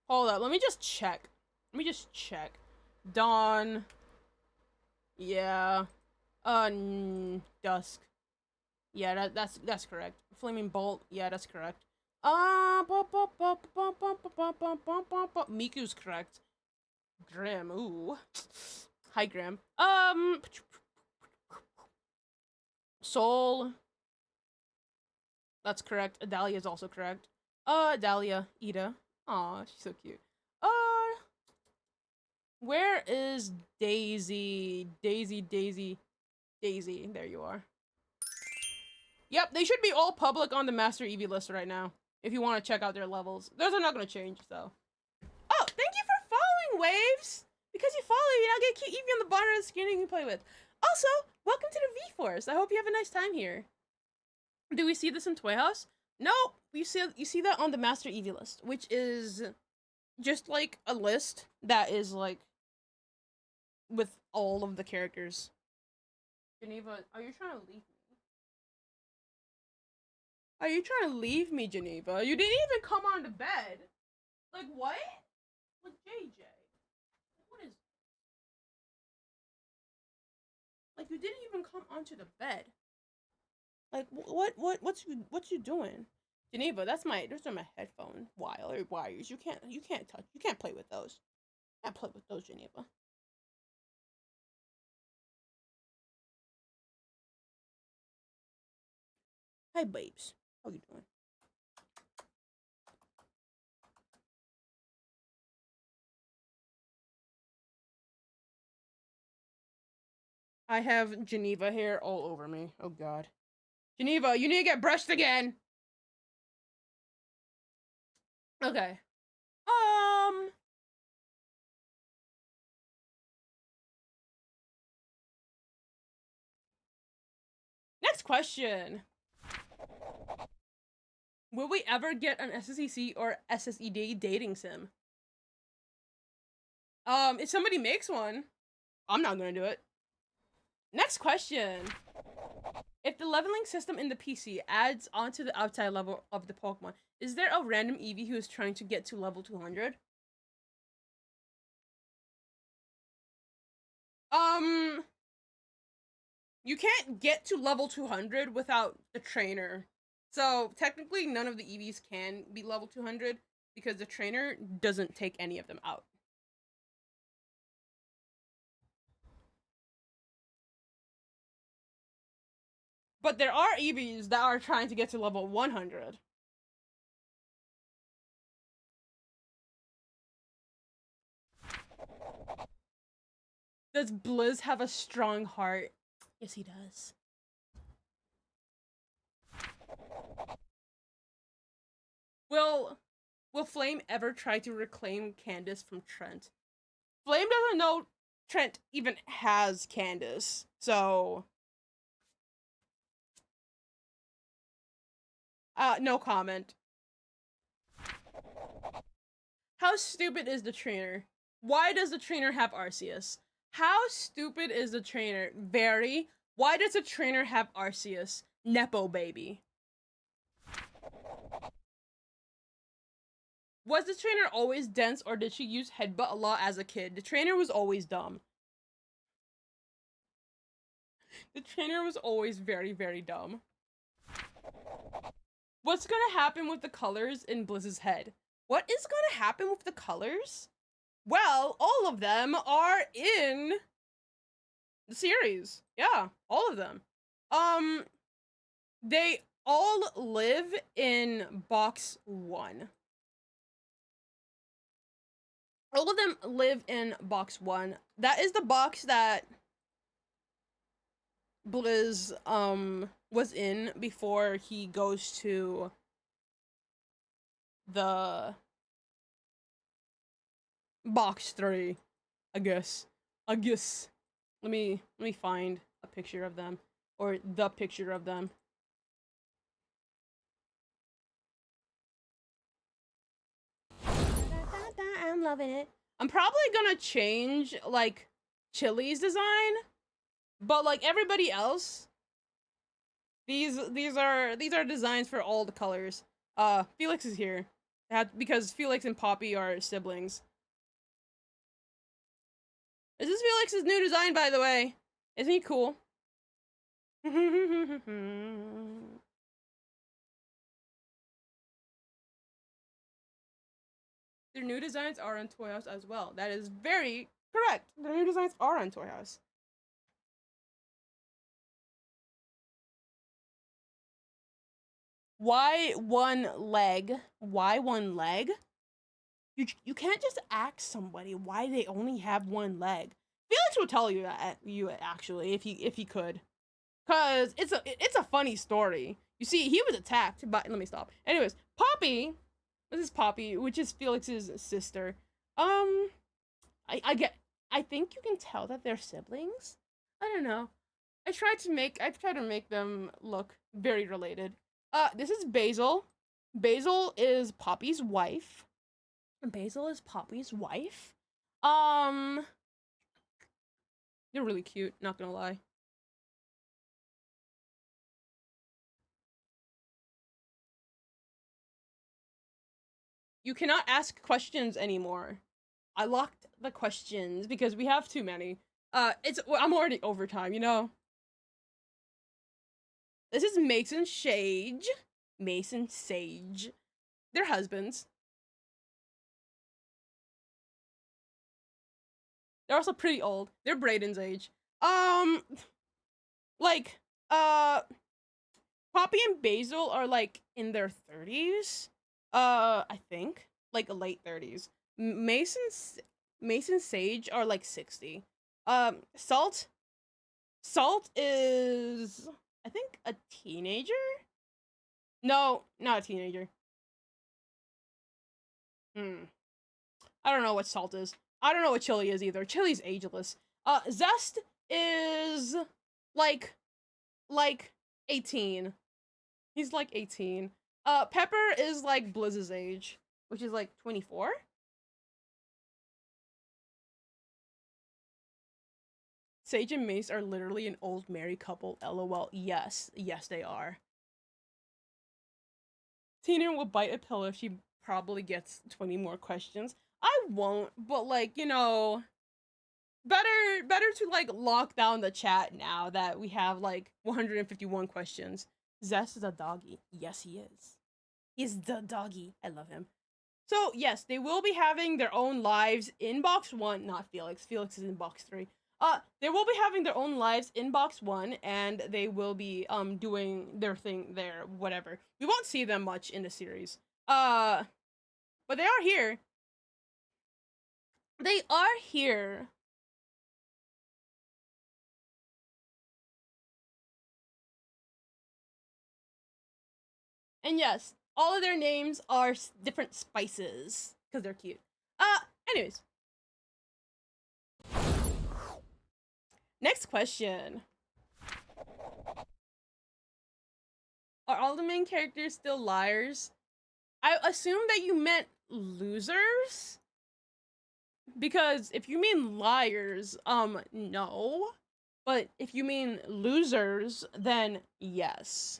Hold up, let me just check. Dawn. Yeah. Dusk. Yeah, that's correct. Flaming Bolt. Yeah, that's correct. Miku's correct. Grim. Ooh. Hi, Grim. Soul. That's correct. Adalia is also correct. Adalia. Ida. Aw, she's so cute. Where is Daisy? Daisy. There you are. Yep, they should be all public on the Master Eevee list right now. If you want to check out their levels. Those are not going to change, so. Oh, thank you for following, Waves! Because you follow me, I'll get cute Eevee on the bottom of the screen you can play with. Also, welcome to the V-Force. I hope you have a nice time here. Do we see this in Toy House? No, you see that on the Master Eevee list, which is just like a list that is like with all of the characters. Geneva, are you trying to leave me? Are you trying to leave me, Geneva? You didn't even come on to bed. Like, what? Like, JJ. What is... Like, you didn't even come onto the bed. Like, what's you doing? Geneva, those are my headphone wires. You can't play with those. Can't play with those, Geneva. Hi, babes. How you doing? I have Geneva hair all over me. Oh god. Geneva, you need to get brushed again. Okay. Next question. Will we ever get an SSEC or SSED dating sim? If somebody makes one, I'm not gonna do it. Next question. If the leveling system in the PC adds onto the outside level of the Pokemon, is there a random Eevee who is trying to get to level 200? You can't get to level 200 without the trainer. So technically none of the Eevees can be level 200 because the trainer doesn't take any of them out. But there are Eevees that are trying to get to level 100. Does Blizz have a strong heart? Yes, he does. Will Flame ever try to reclaim Candace from Trent? Flame doesn't know Trent even has Candace, so... no comment. How stupid is the trainer? Why does the trainer have Arceus? How stupid is the trainer? Very. Why does the trainer have Arceus? Nepo baby. Was the trainer always dense or did she use headbutt a lot as a kid? The trainer was always dumb. The trainer was always very, very dumb. What's gonna happen with the colors in Blizz's head? What is gonna happen with the colors? Well, all of them are in the series. Yeah, all of them. They all live in box 1. All of them live in box 1. That is the box that Blizz was in before he goes to the box 3, I guess. Let me find a picture of them, or the picture of them. I'm loving it. I'm probably gonna change like Chili's design, but like everybody else, these are designs for all the colors. Felix is here. Because Felix and Poppy are siblings. This is Felix's new design, by the way. Isn't he cool? Their new designs are on Toy House as well. That is very correct. Their new designs are on Toy House. Why one leg? Why one leg? You can't just ask somebody why they only have one leg. Felix would tell you that actually if he could, cause it's a funny story. You see, he was attacked by. Let me stop. Anyways, Poppy. This is Poppy, which is Felix's sister. I think you can tell that they're siblings. I don't know. I tried to make them look very related. This is Basil. Basil is Poppy's wife. Basil is Poppy's wife. They're really cute, not gonna lie. You cannot ask questions anymore. I locked the questions because we have too many. I'm already overtime, you know? This is Mason Sage. Mason Sage. They're husbands. They're also pretty old. They're Brayden's age. Like, Poppy and Basil are like in their 30s. I think like late 30s. Mason Sage are like 60. Salt is I think a teenager. No, not a teenager. I don't know what Salt is. I don't know what Chili is either. Chili's ageless. Zest is like 18. He's like 18. Pepper is like Blizz's age, which is like 24. Sage and Mace are literally an old married couple. LOL. Yes, they are. Tina will bite a pillow if she probably gets 20 more questions. I won't, but like, you know, better to like lock down the chat now that we have like 151 questions. Zest is a doggy. Yes, he is. He's the doggy. I love him. So yes, they will be having their own lives in box 1. Not Felix. Felix is in box 3. They will be having their own lives in box 1, and they will be doing their thing there. Whatever. We won't see them much in the series. But they are here. They are here. And yes, all of their names are different spices because they're cute. Anyways. Next question. Are all the main characters still liars? I assume that you meant losers. Because if you mean liars, no. But if you mean losers, then yes.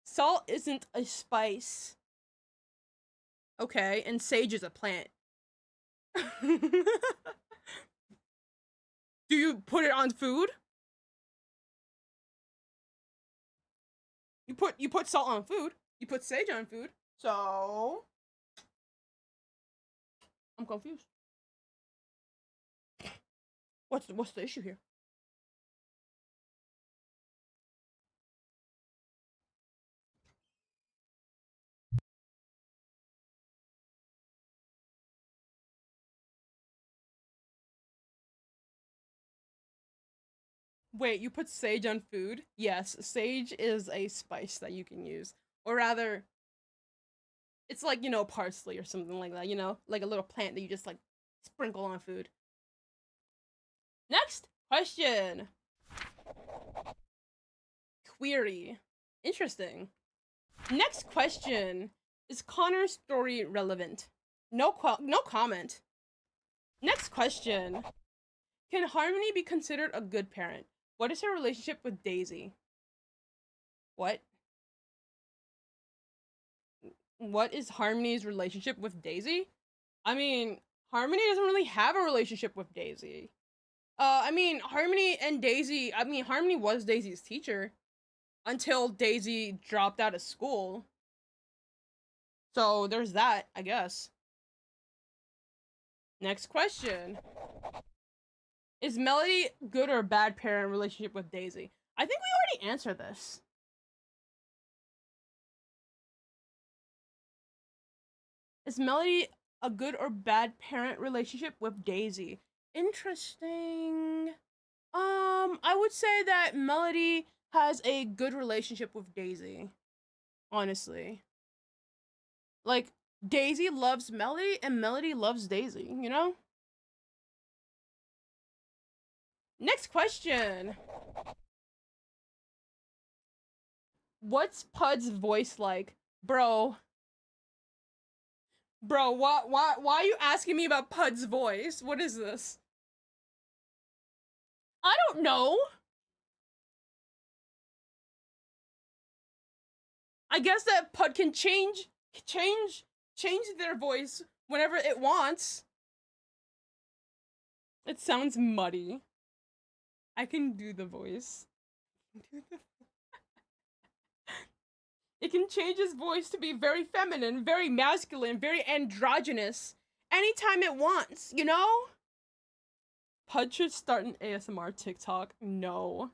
Salt isn't a spice. Okay, and sage is a plant. Do you put it on food? You put salt on food. You put sage on food. So I'm confused. What's the issue here? Wait, you put sage on food? Yes, sage is a spice that you can use. Or rather, it's like, parsley or something like that, Like a little plant that you just like sprinkle on food. Next question. Query. Interesting. Next question. Is Connor's story relevant? No comment. Next question. Can Harmony be considered a good parent? What is her relationship with Daisy? What? What is Harmony's relationship with Daisy? I mean, Harmony doesn't really have a relationship with Daisy. Harmony and Daisy, Harmony was Daisy's teacher until Daisy dropped out of school. So there's that, I guess. Next question. Is Melody good or bad parent relationship with Daisy? I think we already answered this. Is Melody a good or bad parent relationship with Daisy? Interesting. I would say that Melody has a good relationship with Daisy. Honestly. Like, Daisy loves Melody and Melody loves Daisy, you know? Next question. What's Pud's voice like? Bro, why are you asking me about Pud's voice? What is this? I don't know. I guess that Pud can change their voice whenever it wants. It sounds muddy. I can do the voice. It can change his voice to be very feminine, very masculine, very androgynous anytime it wants, you know? Pud should start an ASMR TikTok. No.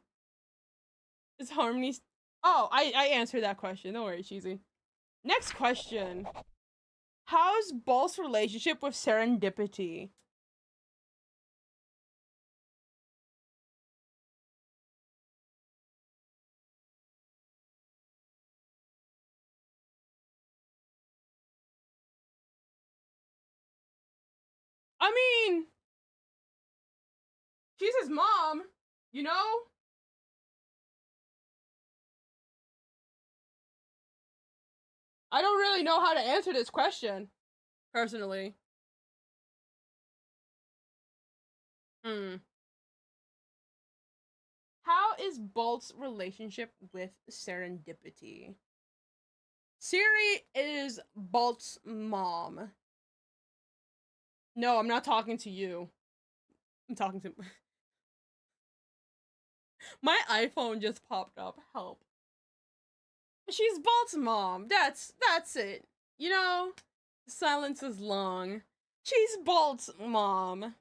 Is Harmony... Oh, I answered that question. Don't worry, Cheesy. Next question. How's Bolt's relationship with Serendipity? I mean... She's his mom, you know? I don't really know how to answer this question, personally. How is Bolt's relationship with Serendipity? Siri is Bolt's mom. No, I'm not talking to you. I'm talking to... My iPhone just popped up. Help. She's Bolt's mom. That's it. You know? The silence is long. She's Bolt's mom.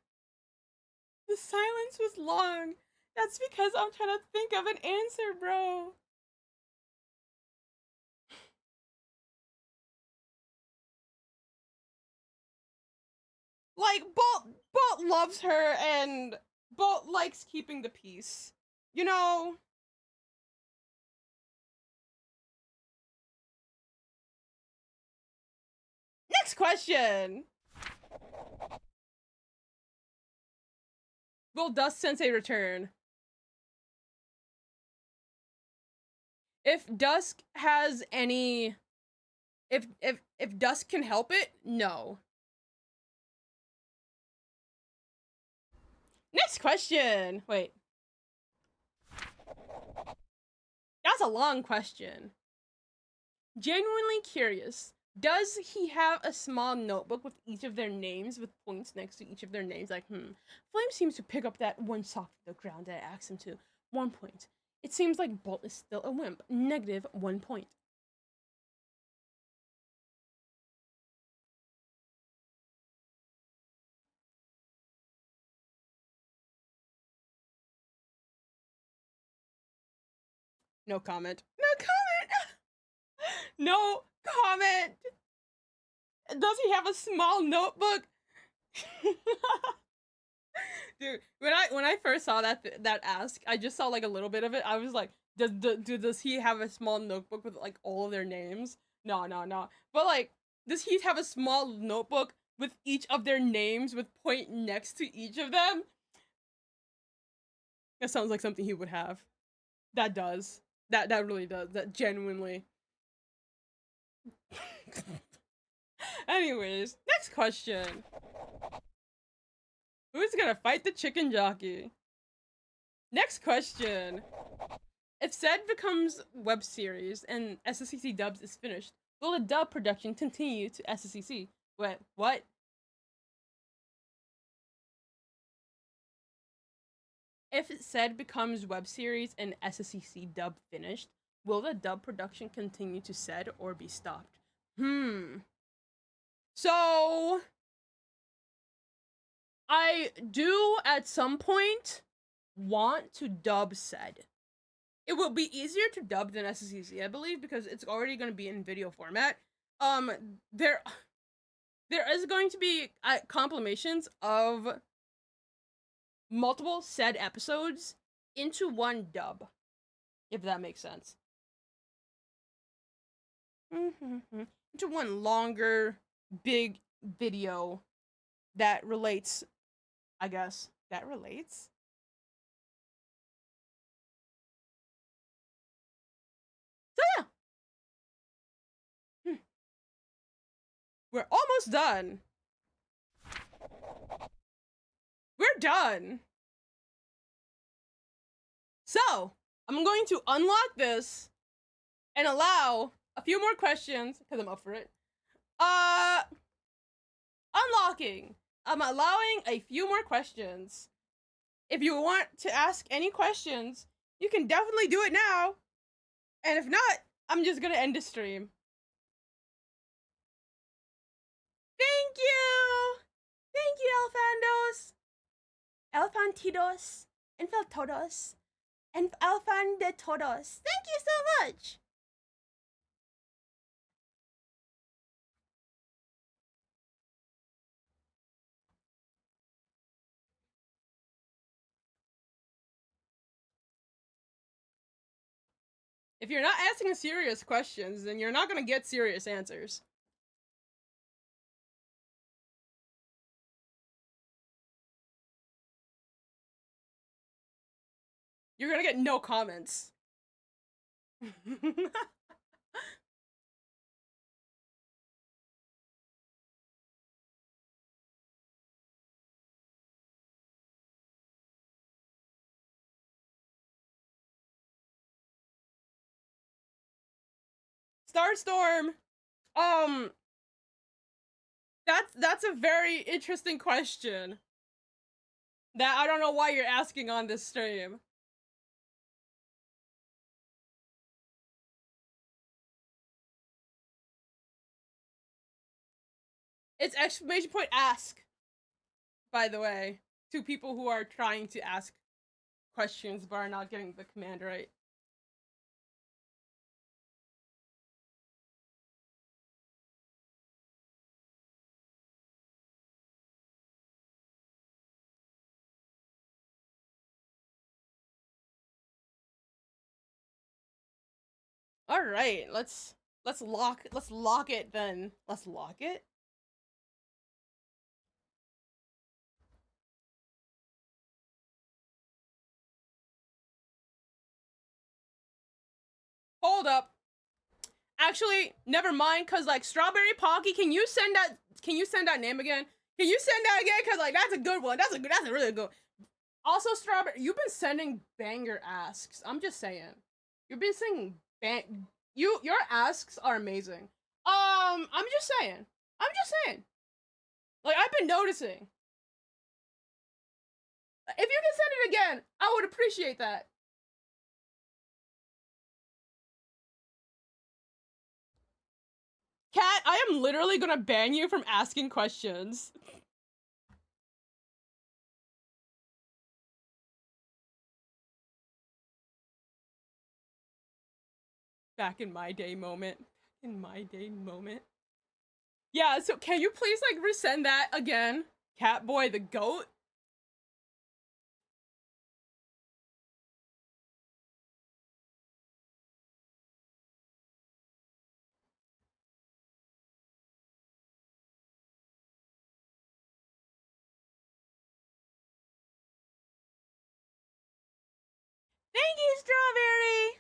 The silence was long. That's because I'm trying to think of an answer, bro. Like, Bolt loves her and Bolt likes keeping the peace. You know? Next question. Will Dust Sensei return? If Dusk has any... If Dusk can help it, no. Next question. Wait. That's a long question. Genuinely curious. Does he have a small notebook with each of their names, with points next to each of their names? Like, Flame seems to pick up that one sock from the ground that I asked him to. 1 point. It seems like Bolt is still a wimp. -1 point. No comment. No comment. No comment. Does he have a small notebook? Dude, when I first saw that ask, I just saw like a little bit of it. I was like, does he have a small notebook with like all of their names? No, no, no. But like, does he have a small notebook with each of their names with point next to each of them? That sounds like something he would have. That does. That really does. That genuinely. Anyways, next question. Who's gonna fight the chicken jockey? Next question. If SSED becomes web series and SSEC dubs is finished, will the dub production continue to SSEC? Wait, what? If SSED becomes web series and SSEC dub finished, will the dub production continue to SSED or be stopped? So I do at some point want to dub SSED. It will be easier to dub than SSEC, I believe, because it's already going to be in video format. There is going to be compilations of multiple SSED episodes into one dub, if that makes sense. Into one longer, big video that relates, I guess. That relates? So yeah. We're almost done. We're done. So, I'm going to unlock this and allow a few more questions, because I'm up for it. Unlocking. I'm allowing a few more questions. If you want to ask any questions, you can definitely do it now. And if not, I'm just gonna end the stream. Thank you! Thank you, Elfandos, Infeltodos, and Alfandetodos. Thank you so much! If you're not asking serious questions, then you're not gonna get serious answers. You're gonna get no comments. Starstorm. That's a very interesting question. That I don't know why you're asking on this stream. It's exclamation point ask, by the way, to people who are trying to ask questions but are not getting the command right. All right, let's lock it then. Let's lock it. Hold up. Actually, never mind, cause like Strawberry Pocky, can you send that name again? Can you send that again? Cause like that's a good one. That's a really good. Also, Strawberry, you've been sending banger asks. I'm just saying. You've been sending your asks are amazing. I'm just saying. Like I've been noticing. If you can send it again, I would appreciate that. Kat, I am literally gonna ban you from asking questions. Back in my day moment. In my day moment. Yeah, so can you please like resend that again? Catboy the goat? Thank you, Strawberry!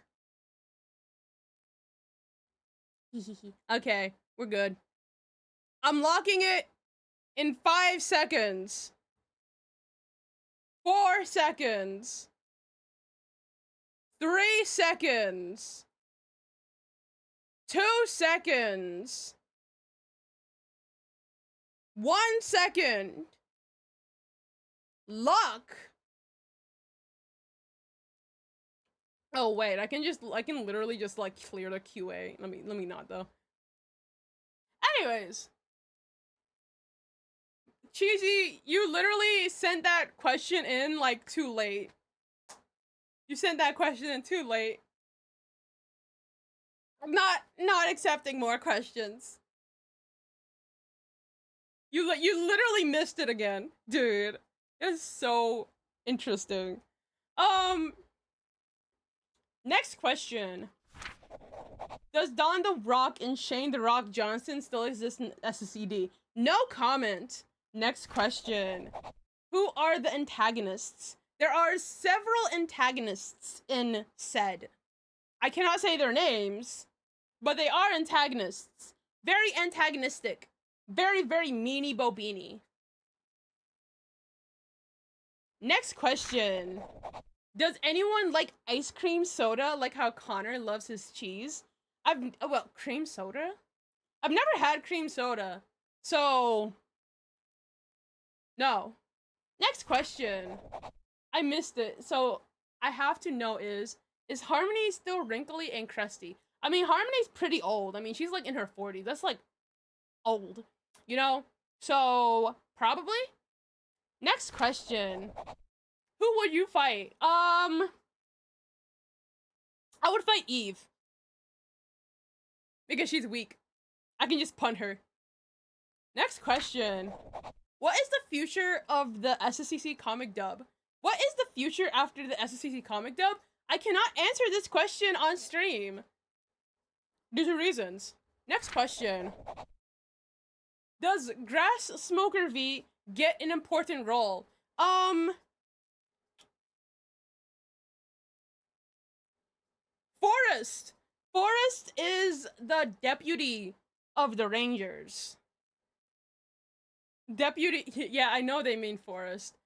Okay, we're good. I'm locking it in 5 seconds. 4 seconds. 3 seconds. 2 seconds. 1 second. Lock. Oh wait, I can literally just like clear the QA. Let me not though. Anyways. Cheesy, you literally sent that question in like too late. You sent that question in too late. Not accepting more questions. You literally missed it again, dude. It's so interesting. Next question. Does Don the Rock and Shane the Rock Johnson still exist in SSED? No comment. Next question. Who are the antagonists? There are several antagonists in SSED. I cannot say their names, but they are antagonists. Very antagonistic. Very, very meanie bobini. Next question. Does anyone like ice cream soda like how Connor loves his cheese? Cream soda? I've never had cream soda, so no. Next question. I missed it, so I have to know is Harmony still wrinkly and crusty? I mean, Harmony's pretty old. I mean, she's like in her 40s. That's like old, you know? So probably. Next question. Who would you fight? I would fight Eve. Because she's weak. I can just punt her. Next question. What is the future of the SSEC comic dub? What is the future after the SSEC comic dub? I cannot answer this question on stream. Due to reasons. Next question. Does Grass Smoker V get an important role? Forrest! Forrest is the deputy of the Rangers. Deputy, yeah, I know they mean Forrest.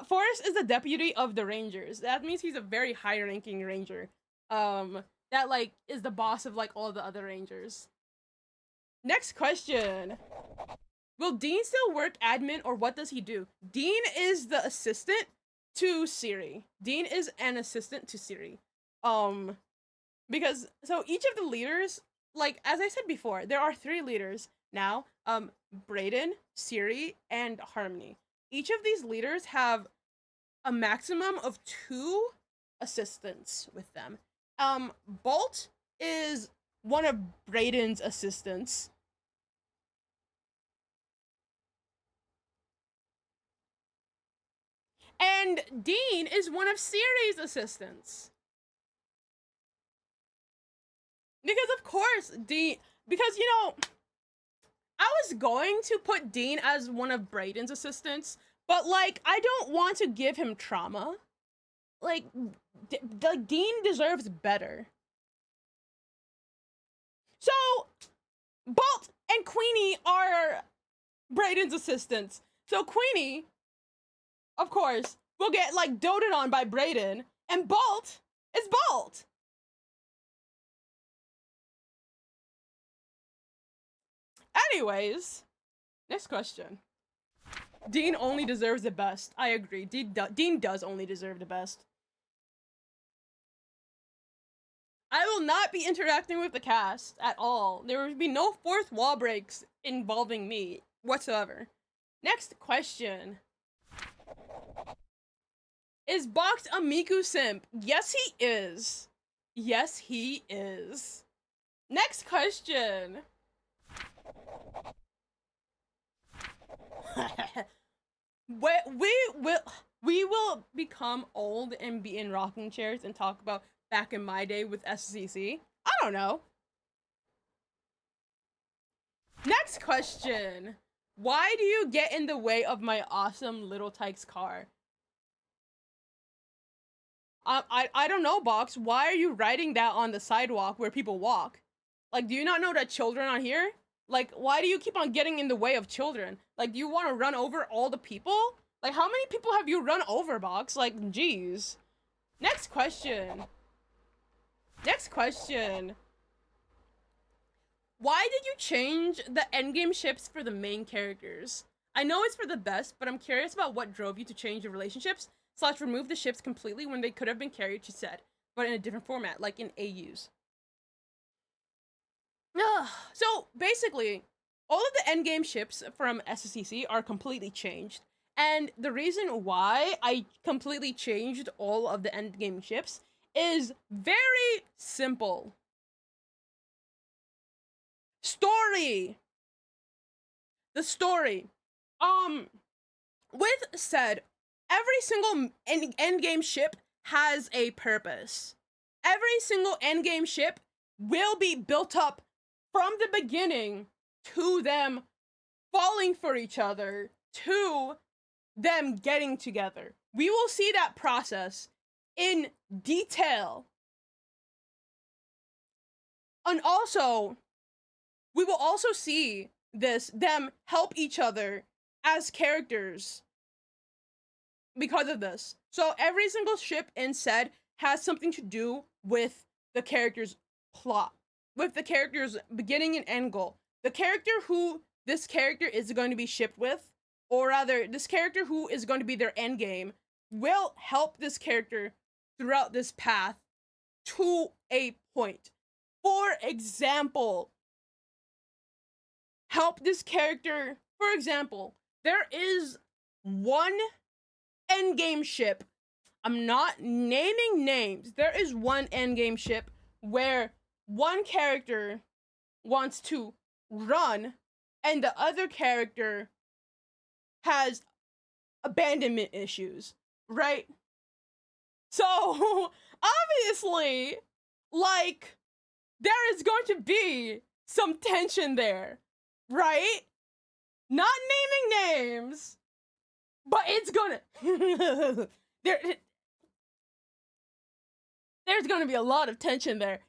Forrest is the deputy of the Rangers. That means he's a very high-ranking Ranger. That, like, is the boss of, like, all the other Rangers. Next question. Will Dean still work admin, or what does he do? Dean is the assistant to Siri. Dean is an assistant to Siri. Because, so each of the leaders, like, as I said before, there are 3 leaders now. Brayden, Siri, and Harmony. Each of these leaders have a maximum of 2 assistants with them. Bolt is one of Brayden's assistants. And Dean is one of Siri's assistants. Because of course, Dean, because, you know, I was going to put Dean as one of Brayden's assistants, but, like, I don't want to give him trauma. Like, Dean deserves better. So, Bolt and Queenie are Brayden's assistants. So Queenie, of course, will get, like, doted on by Brayden, and Bolt is Bolt. Anyways, next question. Dean only deserves the best. I agree. Dean does only deserve the best. I will not be interacting with the cast at all. There will be no fourth wall breaks involving me whatsoever. Next question. Is Box a Miku simp? Yes, he is. Yes, he is. Next question. we will become old and be in rocking chairs and talk about back in my day with SCC. I don't know. Next question. Why do you get in the way of my awesome little Tyke's car? I don't know, Box. Why are you writing that on the sidewalk where people walk? Like, do you not know that children are here? Like, why do you keep on getting in the way of children? Like, do you want to run over all the people? Like, how many people have you run over, Box? Like, jeez. Next question. Next question. Why did you change the endgame ships for the main characters? I know it's for the best, but I'm curious about what drove you to change the relationships / remove the ships completely when they could have been carried to SSED, but in a different format, like in AUs. So basically, all of the endgame ships from SSEC are completely changed. And the reason why I completely changed all of the endgame ships is very simple. Story. The story. With SSED, every single endgame ship has a purpose. Every single endgame ship will be built up from the beginning to them falling for each other, to them getting together. We will see that process in detail. And also, we will also see them help each other as characters because of this. So every single ship in SSED has something to do with the character's plot, with the character's beginning and end goal. The character who this character is going to be shipped with, or rather, this character who is going to be their end game, will help this character throughout this path to a point. For example, help this character. For example, there is one endgame ship. I'm not naming names. There is one endgame ship where one character wants to run and the other character has abandonment issues, right? So, obviously, like, there is going to be some tension there, right? Not naming names, but it's gonna there's gonna be a lot of tension there.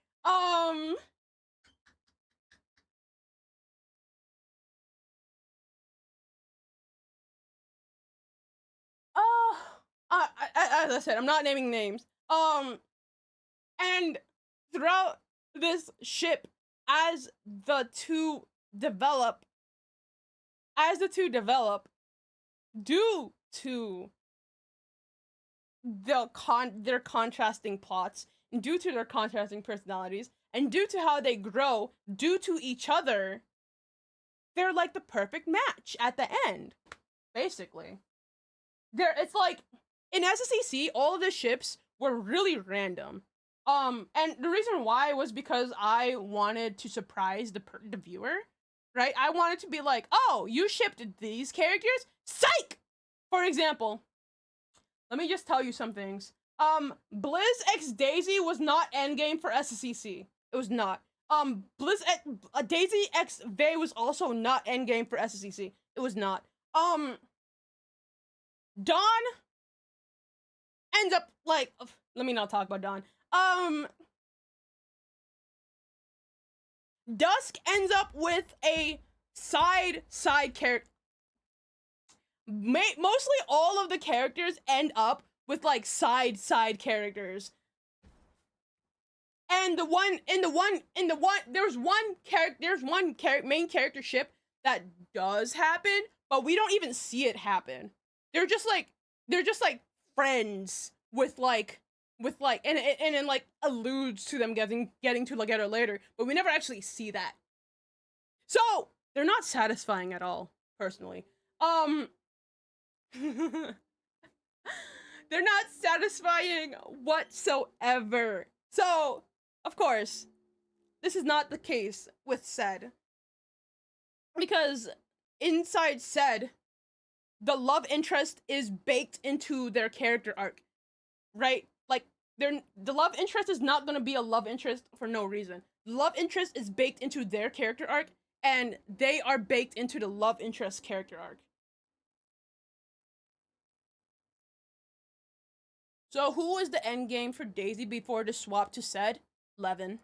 As I said, I'm not naming names. And throughout this ship, as the two develop, due to their contrasting plots, and due to their contrasting personalities, and due to how they grow, due to each other, they're like the perfect match at the end, basically. It's like, in SSEC, all of the ships were really random. And the reason why was because I wanted to surprise the viewer, right? I wanted to be like, oh, you shipped these characters? Psych! For example, let me just tell you some things. Blizz x Daisy was not endgame for SSEC. It was not. Daisy x Vey was also not endgame for SSEC. It was not. Dawn ends up, like, let me not talk about Dawn. Dusk ends up with a side character. Mostly all of the characters end up with, like, side characters. And there's one main character ship that does happen, but we don't even see it happen. They're just like friends with like and it like alludes to them getting together later, but we never actually see that. So they're not satisfying at all, personally. They're not satisfying whatsoever. So, of course, this is not the case with SSED. Because inside SSED, the love interest is baked into their character arc, right? Like, the love interest is not gonna be a love interest for no reason. The love interest is baked into their character arc, and they are baked into the love interest character arc. So who was the end game for Daisy before the swap to SSED? Levin.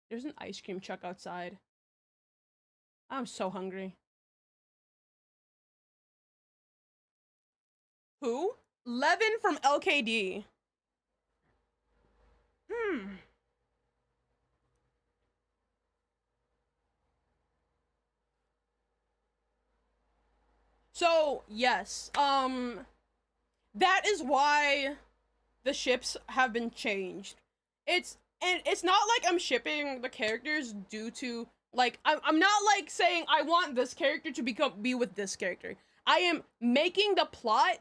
There's an ice cream truck outside. I'm so hungry. Who? Levin from LKD. So, yes. That is why the ships have been changed. It's not like I'm shipping the characters due to like I'm not like saying I want this character to be with this character. I am making the plot,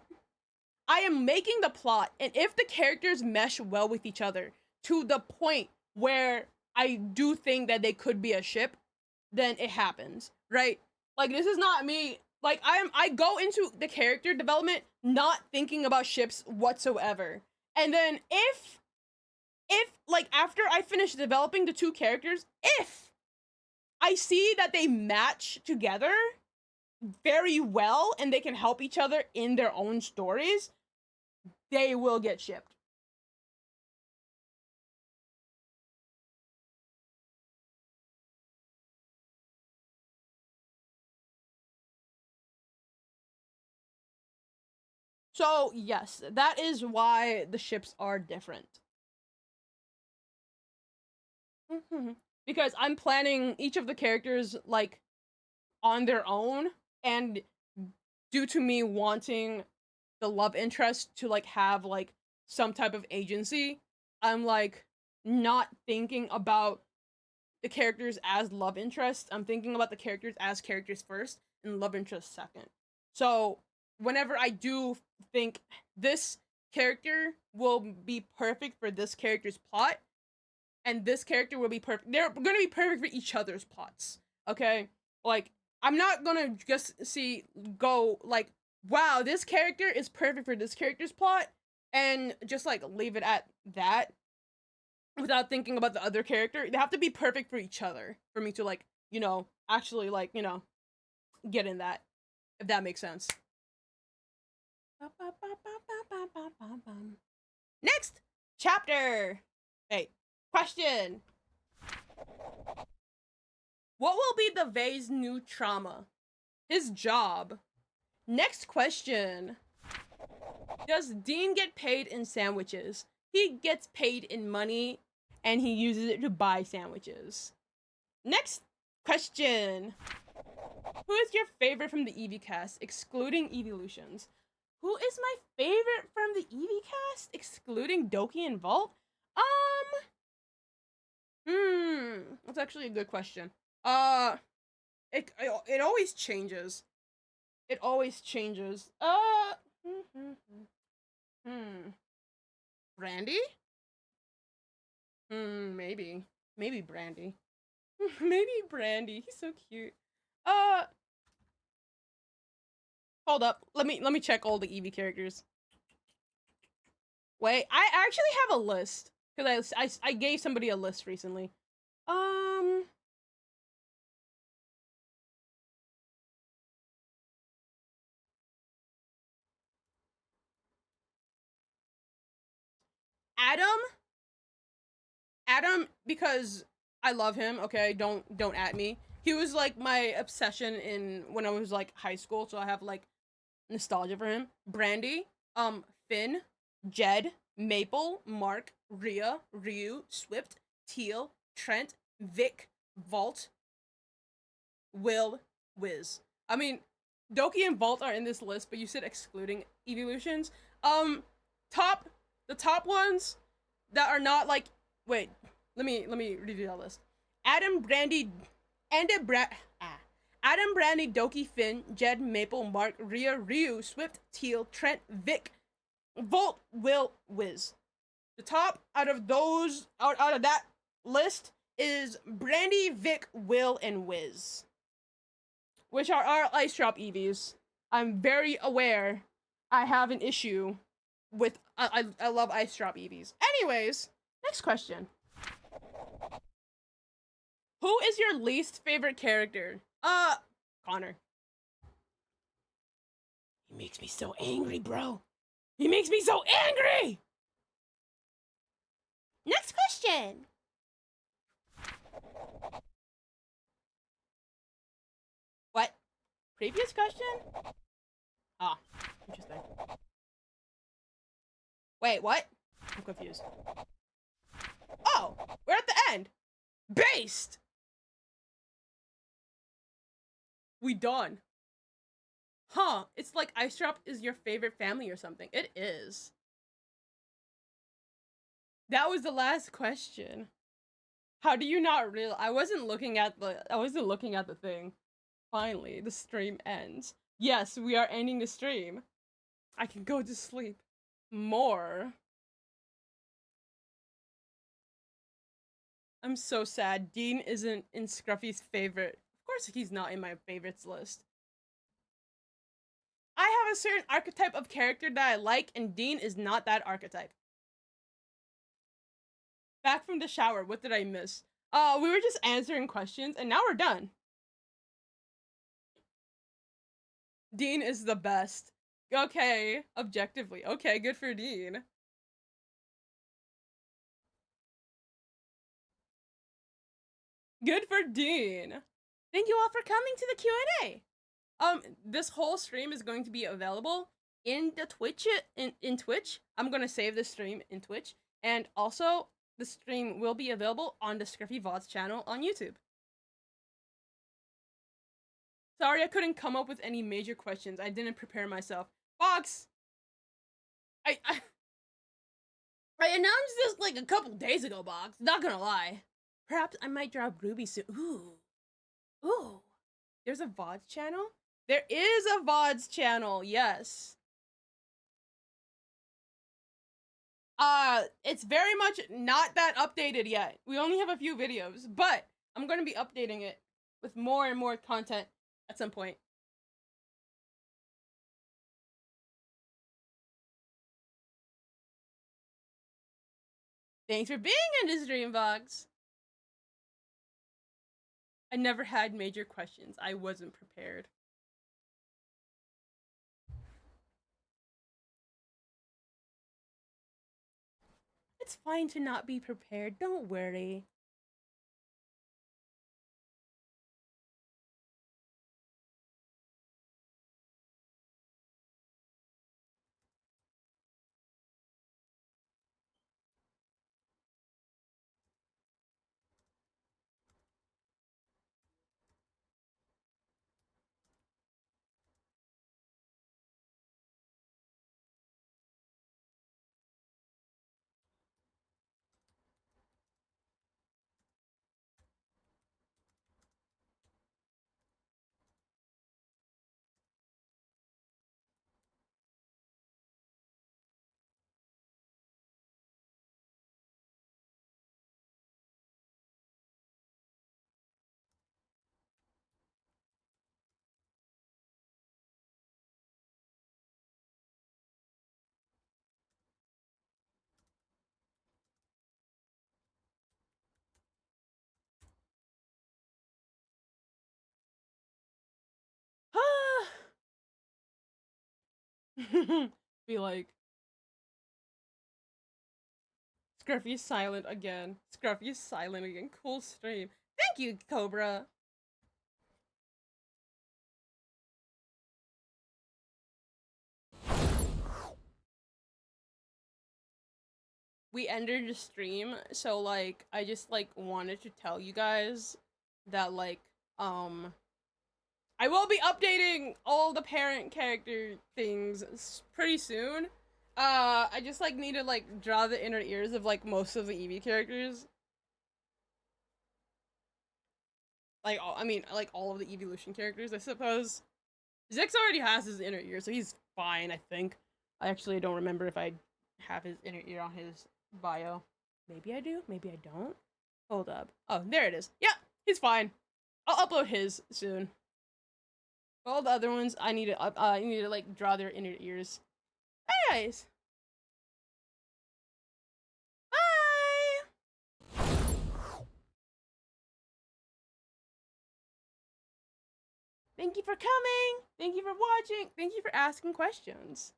and if the characters mesh well with each other to the point where I do think that they could be a ship, then it happens, right? Like, this is not me. Like, I go into the character development not thinking about ships whatsoever. And then if like after I finish developing the two characters, if I see that they match together very well and they can help each other in their own stories, they will get shipped. So, yes, that is why the ships are different. Because I'm planning each of the characters, like, on their own, and due to me wanting the love interest to, like, have, like, some type of agency, I'm, like, not thinking about the characters as love interests. I'm thinking about the characters as characters first, and love interest second. So, whenever I do think this character will be perfect for this character's plot, and this character will be perfect, they're gonna be perfect for each other's plots. Okay? Like, I'm not gonna just go like, wow, this character is perfect for this character's plot, and just like leave it at that without thinking about the other character. They have to be perfect for each other for me to, like, actually, like, get in that, if that makes sense. Next chapter. Hey, question. What will be the Vay's new trauma? His job. Next question. Does Dean get paid in sandwiches? He gets paid in money, and he uses it to buy sandwiches. Next question. Who is your favorite from the EV cast, excluding Evolutions? Who is my favorite from the EV cast, excluding Doki and Vault? That's actually a good question. It always changes. It always changes. Brandy? Maybe Brandy. Maybe Brandy. He's so cute. Hold up. Let me check all the Eevee characters. Wait, I actually have a list because I gave somebody a list recently. Adam, because I love him. Okay, don't at me. He was like my obsession in when I was like high school, so I have like nostalgia for him. Brandy, Finn, Jed, Maple, Mark, Rhea, Ryu, Swift, Teal, Trent, Vic, Vault, Will, Wiz. I mean, Doki and Vault are in this list, but you said excluding Evolutions. The top ones that are not like, wait, let me redo that list. Adam, Brandy, Adam, Brandy, Doki, Finn, Jed, Maple, Mark, Rhea, Ryu, Swift, Teal, Trent, Vic, Volt, Will, Wiz. The top out of those, out of that list is Brandy, Vic, Will, and Wiz, which are our Ice Drop EVs. I'm very aware I have an issue with, I love Ice Drop EVs. Anyways, next question. Who is your least favorite character? Connor. He makes me so angry, bro. He makes me so angry! Next question. What? Previous question? Ah, interesting. Wait, what? I'm confused. Oh, we're at the end. Based! We done. Huh, it's like Ice Drop is your favorite family or something. It is. That was the last question. How do you not realize? I wasn't looking at the thing. Finally, the stream ends. Yes, we are ending the stream. I can go to sleep. More. I'm so sad. Dean isn't in Scruffy's favorite. Of course he's not in my favorites list. I have a certain archetype of character that I like, and Dean is not that archetype. Back from the shower, what did I miss? We were just answering questions, and now we're done. Dean is the best. Okay, objectively. Okay, good for Dean. Good for Dean. Thank you all for coming to the Q&A. This whole stream is going to be available in the Twitch, in Twitch. I'm gonna save this stream in Twitch, and also the stream will be available on the Scruffy VODs channel on YouTube. Sorry I couldn't come up with any major questions. I didn't prepare myself. Fox! I announced this like a couple days ago, Box. Not gonna lie. Perhaps I might drop Ruby soon. Ooh. There's a VODs channel? There is a VODs channel, yes. It's very much not that updated yet. We only have a few videos, but I'm gonna be updating it with more and more content at some point. Thanks for being in this stream, Vox. I never had major questions. I wasn't prepared. It's fine to not be prepared. Don't worry. Be like, Scruffy's silent again. Scruffy's silent again. Cool stream. Thank you, Cobra. We ended the stream, so like I just like wanted to tell you guys that like I will be updating all the parent character things pretty soon. I just like need to like draw the inner ears of like most of the Eevee characters. Like I mean like all of the evolution characters, I suppose. Zix already has his inner ear, so he's fine, I think. I actually don't remember if I have his inner ear on his bio. Maybe I do, maybe I don't. Hold up. Oh, there it is. Yeah, he's fine. I'll upload his soon. All the other ones, I need to like draw their inner ears. Anyways. Bye! Thank you for coming! Thank you for watching! Thank you for asking questions.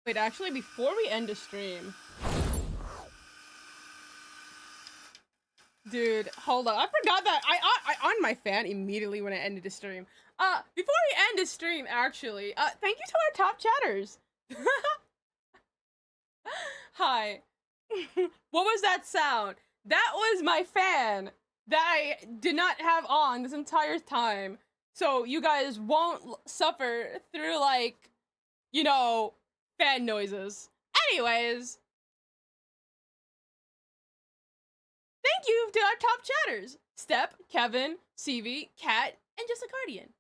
Wait, actually, before we end the stream, dude, hold on. I forgot that I on my fan immediately when I ended the stream. Before we end the stream, actually, thank you to our top chatters. Hi. What was that sound? That was my fan that I did not have on this entire time. So you guys won't suffer through, like, you know, fan noises. Anyways, thank you to our top chatters. Step, Kevin, CV, Kat, and Just a Guardian.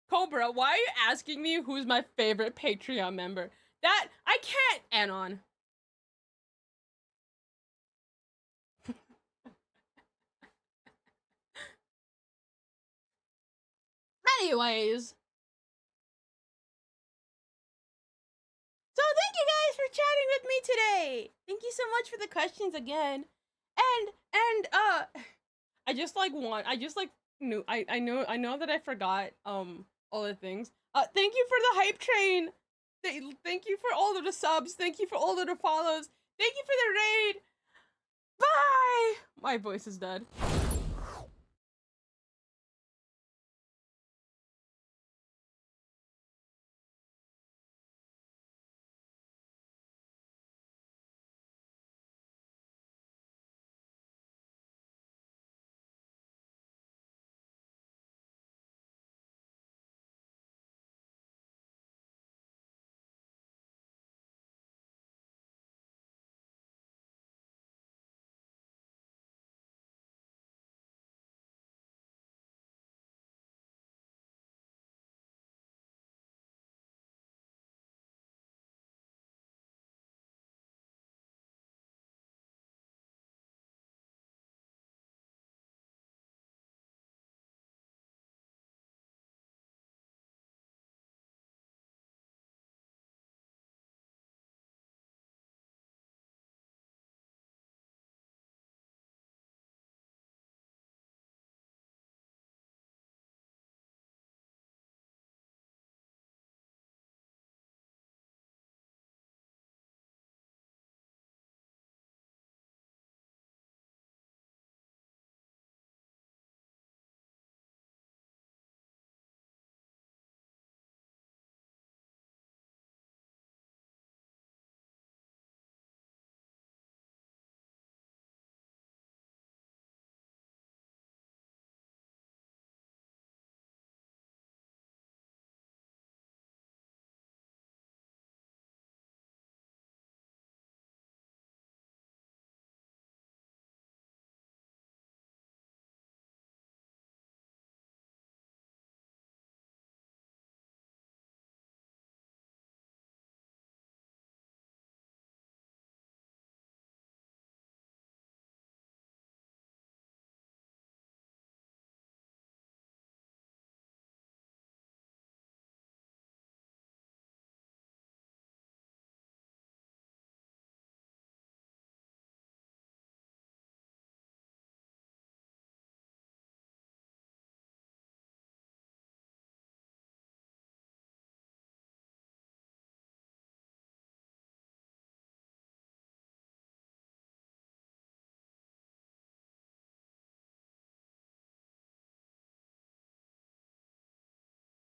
Cobra, why are you asking me who's my favorite Patreon member? That, I can't, Anon. Anyways. So thank you guys for chatting with me today. Thank you so much for the questions again. And I just know that I forgot all the things. Thank you for the hype train. Thank you for all of the subs. Thank you for all of the follows. Thank you for the raid. Bye. My voice is dead.